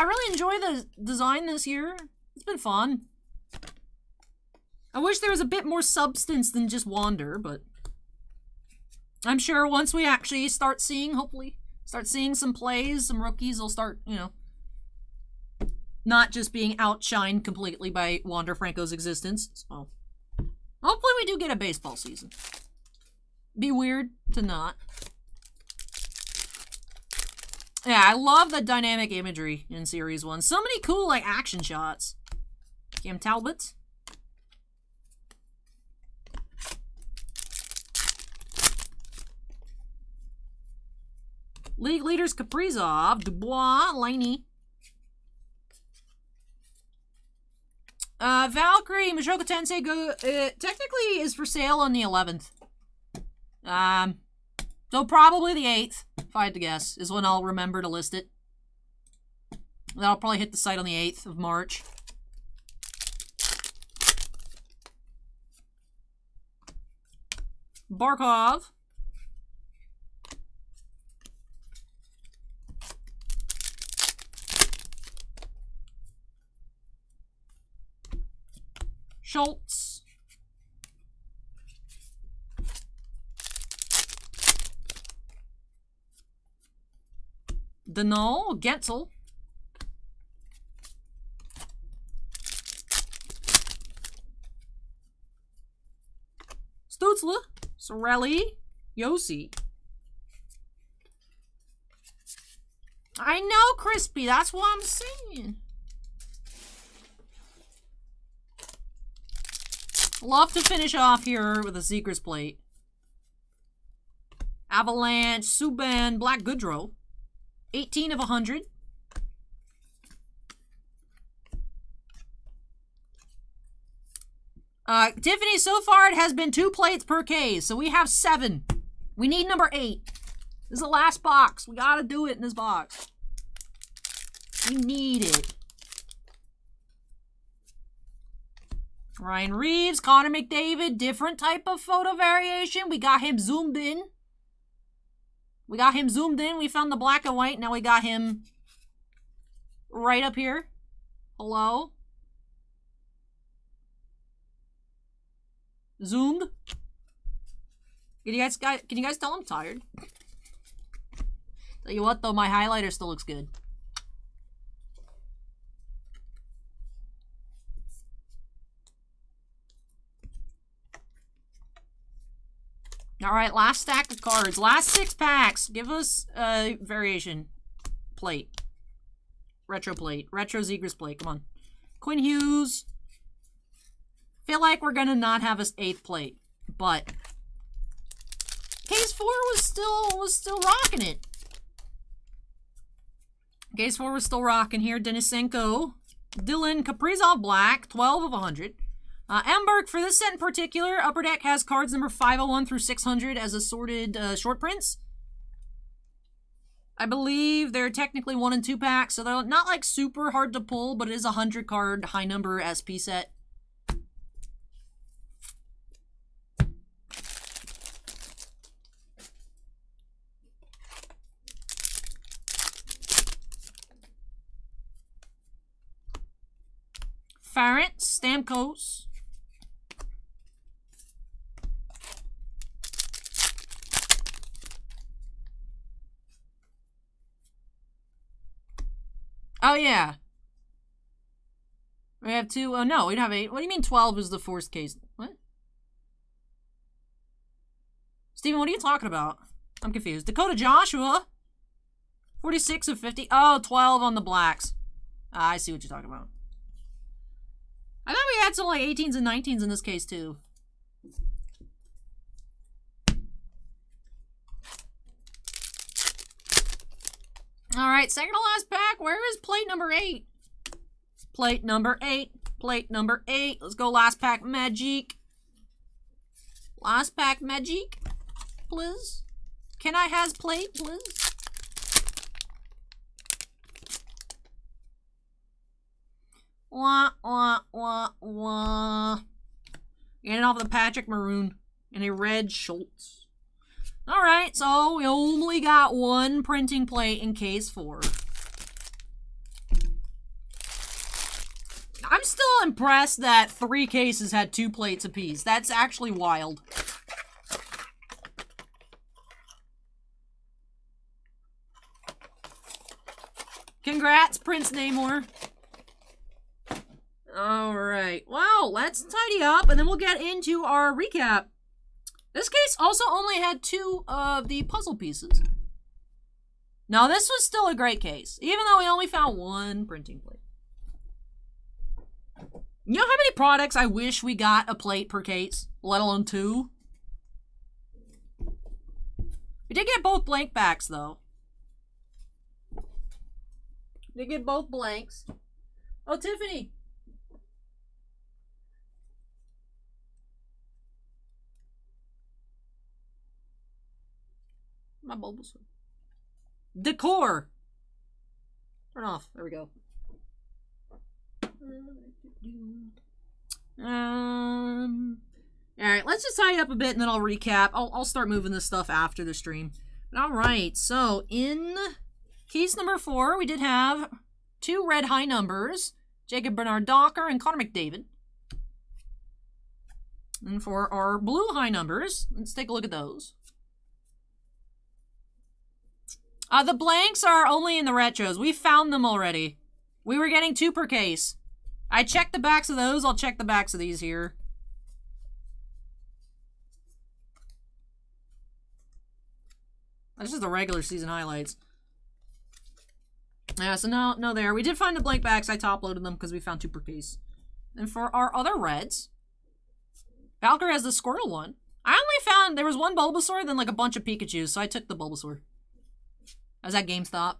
really enjoy the design this year. It's been fun. I wish there was a bit more substance than just Wander, but I'm sure once we actually start seeing, hopefully, Start seeing some plays, some rookies will start, you know, not just being outshined completely by Wander Franco's existence. So, hopefully we do get a baseball season. Be weird to not. Yeah, I love the dynamic imagery in Series 1. So many cool, like, action shots. Cam Talbot. League leaders Kaprizov, Dubois, Laney. Valkyrie, Mushoku Tensei technically is for sale on the 11th. So probably the 8th, if I had to guess, is when I'll remember to list it. That'll probably hit the site on the 8th of March. Barkov. Schultz. Dano, Gensel. Stutzla, Sorelli, Yossi. I know, Crispy, that's what I'm saying. Love to finish off here with a Seeker's Plate. Avalanche, Subban, Black Goodrow. 18 of 100. Tiffany, so far it has been 2 plates per case, so we have 7. We need number 8. This is the last box. We gotta do it in this box. We need it. Ryan Reeves, Connor McDavid, different type of photo variation. We got him zoomed in. We found the black and white. Now we got him right up here. Hello? Zoomed. Can you guys tell I'm tired? Tell you what though, my highlighter still looks good. Alright, last stack of cards. Last 6 packs. Give us a variation plate. Retro plate. Retro Zegras plate. Come on. Quinn Hughes. Feel like we're gonna not have an 8th plate. But Case 4 was still rocking it. Case 4 was still rocking here. Denisenko. Dylan Kaprizov Black. 12 of 100. Emberg, for this set in particular, Upper Deck has cards number 501 through 600 as assorted short prints. I believe they're technically 1 and 2 packs, so they're not like super hard to pull, but it is a 100 card high number SP set. Farrant, Stamkos. Oh, yeah. We have 2. Oh, no, we'd have 8. What do you mean 12 is the 4th case? What? Steven, what are you talking about? I'm confused. Dakota Joshua. 46 of 50. Oh, 12 on the blacks. I see what you're talking about. I thought we had some like 18s and 19s in this case, too. Alright, second to last pack. Where is plate number 8? Plate number 8. Plate number 8. Let's go last pack Magic. Last pack Magic. Please. Can I has plate, please? Wah, wah, wah, wah. Getting off the Patrick Maroon and a red Schultz. Alright, so we only got 1 printing plate in case 4. I'm still impressed that 3 cases had 2 plates apiece. That's actually wild. Pats Prince Namor. Alright, well, let's tidy up and then we'll get into our recap. This case also only had 2 of the puzzle pieces. Now, this was still a great case, even though we only found 1 printing plate. You know how many products I wish we got a plate per case, let alone 2? We did get both blank backs, though. We did get both blanks. Oh, Tiffany! My Bulbasaur. Decor! Turn off. There we go. Alright, let's just tidy up a bit and then I'll recap. I'll start moving this stuff after the stream. Alright, so in case number 4, we did have 2 red high numbers. Jacob Bernard Docker and Connor McDavid. And for our blue high numbers, let's take a look at those. The blanks are only in the retros. We found them already. We were getting 2 per case. I checked the backs of those. I'll check the backs of these here. That's just the regular season highlights. Yeah, so no there. We did find the blank backs. I top-loaded them because we found 2 per case. And for our other reds, Valkyrie has the Squirtle one. I only found, there was 1 Bulbasaur, then like a bunch of Pikachus, so I took the Bulbasaur. I was at GameStop.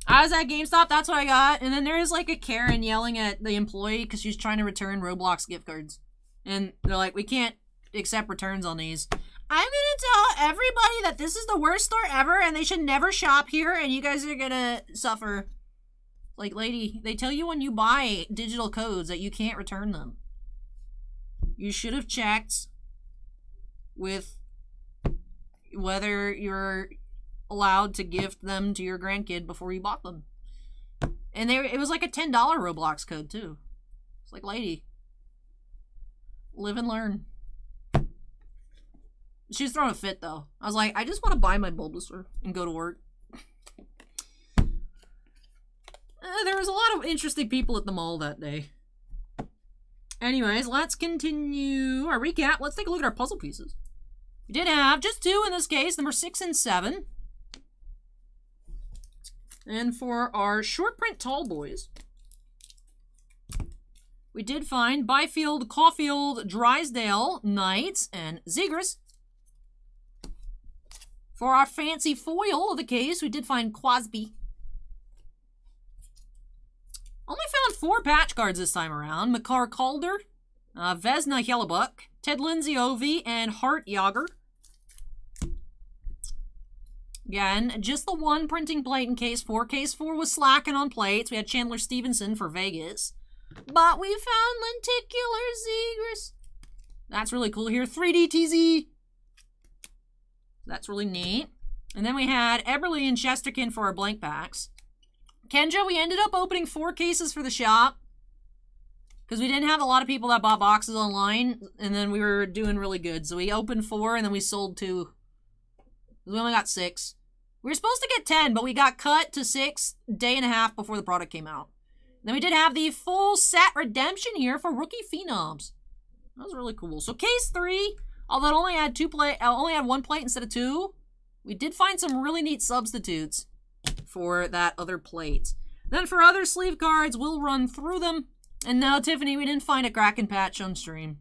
That's what I got. And then there is like a Karen yelling at the employee because she's trying to return Roblox gift cards. And they're like, we can't accept returns on these. I'm gonna tell everybody that this is the worst store ever and they should never shop here and you guys are gonna suffer. Like, lady, they tell you when you buy digital codes that you can't return them. You should have checked with whether you're allowed to gift them to your grandkid before you bought them. And it was like a $10 Roblox code too. It's like, lady, live and learn. She was throwing a fit though. I was like, I just want to buy my Bulbasaur and go to work. There was a lot of interesting people at the mall that day. Anyways, let's continue our recap. Let's take a look at our puzzle pieces. We did have just 2 in this case, number 6 and 7. And for our short print tall boys, we did find Byfield, Caulfield, Drysdale, Knights, and Zegras. For our fancy foil of the case, we did find Quasby. Only found 4 patch cards this time around. Makar Calder, Vesna Hellebuck, Ted Lindsay Ovi, and Hart Yager. Again, just the 1 printing plate in case 4. Case 4 was slacking on plates. We had Chandler Stevenson for Vegas. But we found Lenticular Zegras. That's really cool here. 3D TZ. That's really neat. And then we had Eberly and Chesterkin for our blank packs. Kenja, we ended up opening 4 cases for the shop. Because we didn't have a lot of people that bought boxes online. And then we were doing really good. So we opened 4 and then we sold 2. We only got 6. We were supposed to get 10, but we got cut to 6 a day and a half before the product came out. Then we did have the full set redemption here for Rookie Phenoms. That was really cool. So case 3, although it only had 1 plate instead of 2, we did find some really neat substitutes for that other plate. Then for other sleeve cards, we'll run through them. And now, Tiffany, we didn't find a Kraken patch on stream.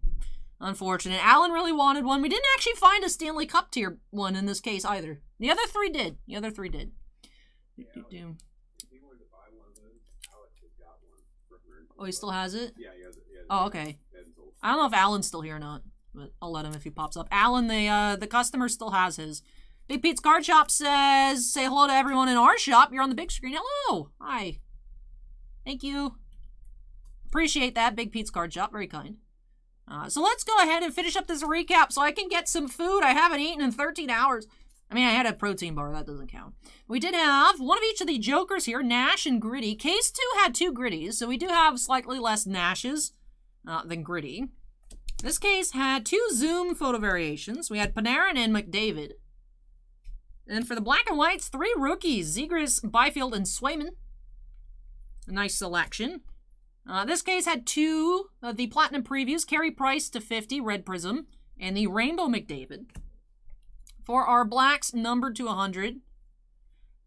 Unfortunate. Alan really wanted one. We didn't actually find a Stanley Cup tier one in this case either. The other 3 did. Yeah, if he wanted to buy one of those, Alex has got one. Oh, he still has it? Yeah, he has it. Oh, okay. I don't know if Alan's still here or not, but I'll let him if he pops up. Alan, the customer still has his. Big Pete's Card Shop says, say hello to everyone in our shop. You're on the big screen. Hello. Hi. Thank you. Appreciate that, Big Pete's Card Shop. Very kind. So let's go ahead and finish up this recap so I can get some food. I haven't eaten in 13 hours. I mean, I had a protein bar. That doesn't count. We did have one of each of the Jokers here, Nash and Gritty. Case 2 had 2 Gritties, so we do have slightly less Nashes than Gritty. This case had 2 Zoom photo variations. We had Panarin and McDavid. And for the black and whites, 3 rookies, Zegras, Byfield, and Swayman. A nice selection. This case had 2 of the Platinum Previews. Carey Price to 50, Red Prism. And the Rainbow McDavid. For our blacks, numbered to 100.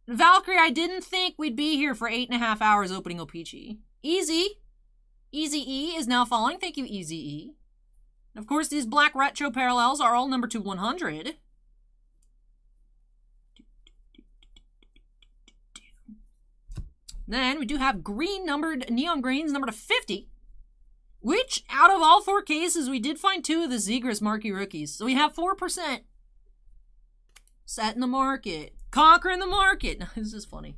Valkyrie, I didn't think we'd be here for 8.5 hours opening O-Pee-Chee. Easy E is now following. Thank you, Easy E. Of course, these black retro parallels are all numbered to 100. Then we do have green numbered, neon greens numbered to 50. Which, out of all 4 cases, we did find 2 of the Zegras marquee rookies. So we have 4%. Setting the market. Conquering the market. This is funny.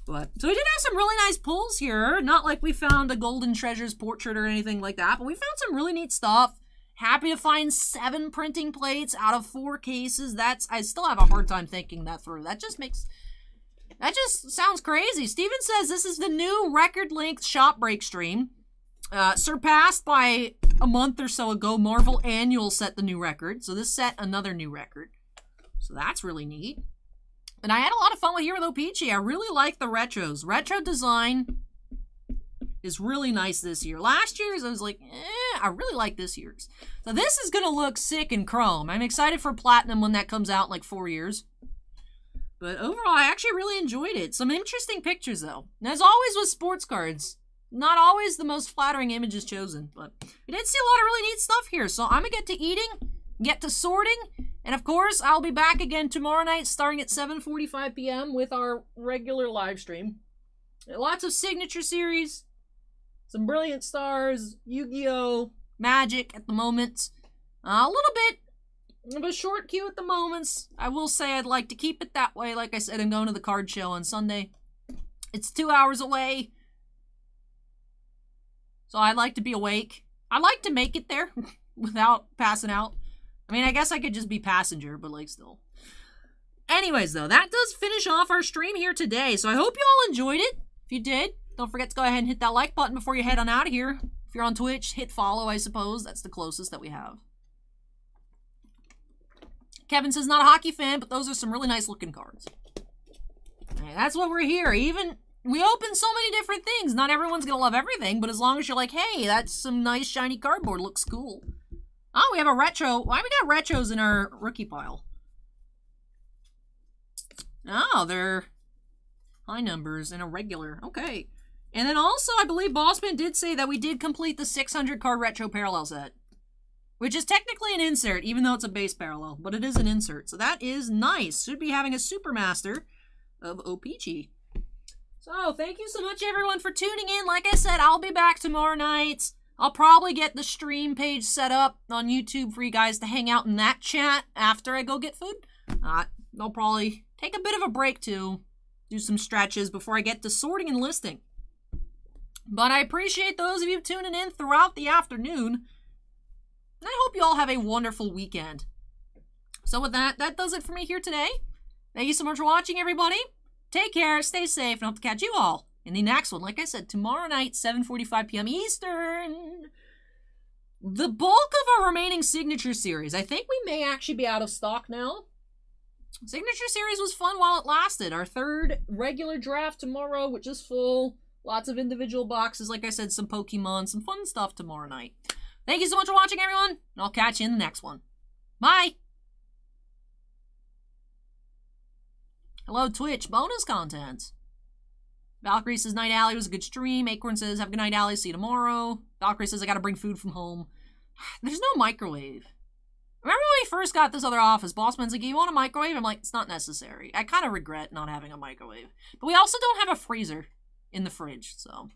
But so we did have some really nice pulls here. Not like we found a Golden Treasures portrait or anything like that. But we found some really neat stuff. Happy to find 7 printing plates out of 4 cases. I still have a hard time thinking that through. That just sounds crazy. Steven says this is the new record-length shop break stream. Surpassed by a month or so ago. Marvel Annual set the new record. So this set another new record. So that's really neat. And I had a lot of fun here with O-Pee-Chee. I really like the retros. Retro design is really nice this year. Last year's, I was like, I really like this year's. So this is going to look sick in chrome. I'm excited for Platinum when that comes out in like 4 years. But overall, I actually really enjoyed it. Some interesting pictures, though. And as always with sports cards, not always the most flattering images chosen. But we did see a lot of really neat stuff here. So I'm going to get to eating, get to sorting. And of course, I'll be back again tomorrow night starting at 7:45 p.m. with our regular live stream. Lots of signature series, some Brilliant Stars, Yu-Gi-Oh!, Magic at the moment. A little bit of a short queue at the moments. I will say I'd like to keep it that way. Like I said, I'm going to the card show on Sunday. It's 2 hours away. So I'd like to be awake. I'd like to make it there without passing out. I mean, I guess I could just be passenger, but like still. Anyways, though, that does finish off our stream here today. So I hope you all enjoyed it. If you did, don't forget to go ahead and hit that like button before you head on out of here. If you're on Twitch, hit follow, I suppose. That's the closest that we have. Kevin says, not a hockey fan, but those are some really nice looking cards. Right, that's what we're here. Even, we open so many different things. Not everyone's going to love everything, but as long as you're like, hey, that's some nice shiny cardboard. Looks cool. Oh, we have a retro. Why we got retros in our rookie pile? Oh, they're high numbers and a regular. Okay. And then also, I believe Bossman did say that we did complete the 600 card retro parallel set. Which is technically an insert, even though it's a base parallel. But it is an insert. So that is nice. Should be having a Supermaster of O-Pee-Chee. So, thank you so much, everyone, for tuning in. Like I said, I'll be back tomorrow night. I'll probably get the stream page set up on YouTube for you guys to hang out in that chat after I go get food. I'll probably take a bit of a break to do some stretches before I get to sorting and listing. But I appreciate those of you tuning in throughout the afternoon. And I hope you all have a wonderful weekend. So with that does it for me here today. Thank you so much for watching, everybody. Take care, stay safe, and I hope to catch you all in the next one. Like I said, tomorrow night, 7:45 p.m. Eastern. The bulk of our remaining signature series. I think we may actually be out of stock now. Signature series was fun while it lasted. Our 3rd regular draft tomorrow, which is full. Lots of individual boxes. Like I said, some Pokemon, some fun stuff tomorrow night. Thank you so much for watching, everyone, and I'll catch you in the next one. Bye! Hello, Twitch. Bonus content. Valkyrie says, Night Alley was a good stream. Acorn says, have a good night, Alley. See you tomorrow. Valkyrie says, I gotta bring food from home. There's no microwave. Remember when we first got this other office? Bossman's like, you want a microwave? I'm like, it's not necessary. I kind of regret not having a microwave. But we also don't have a freezer in the fridge, so...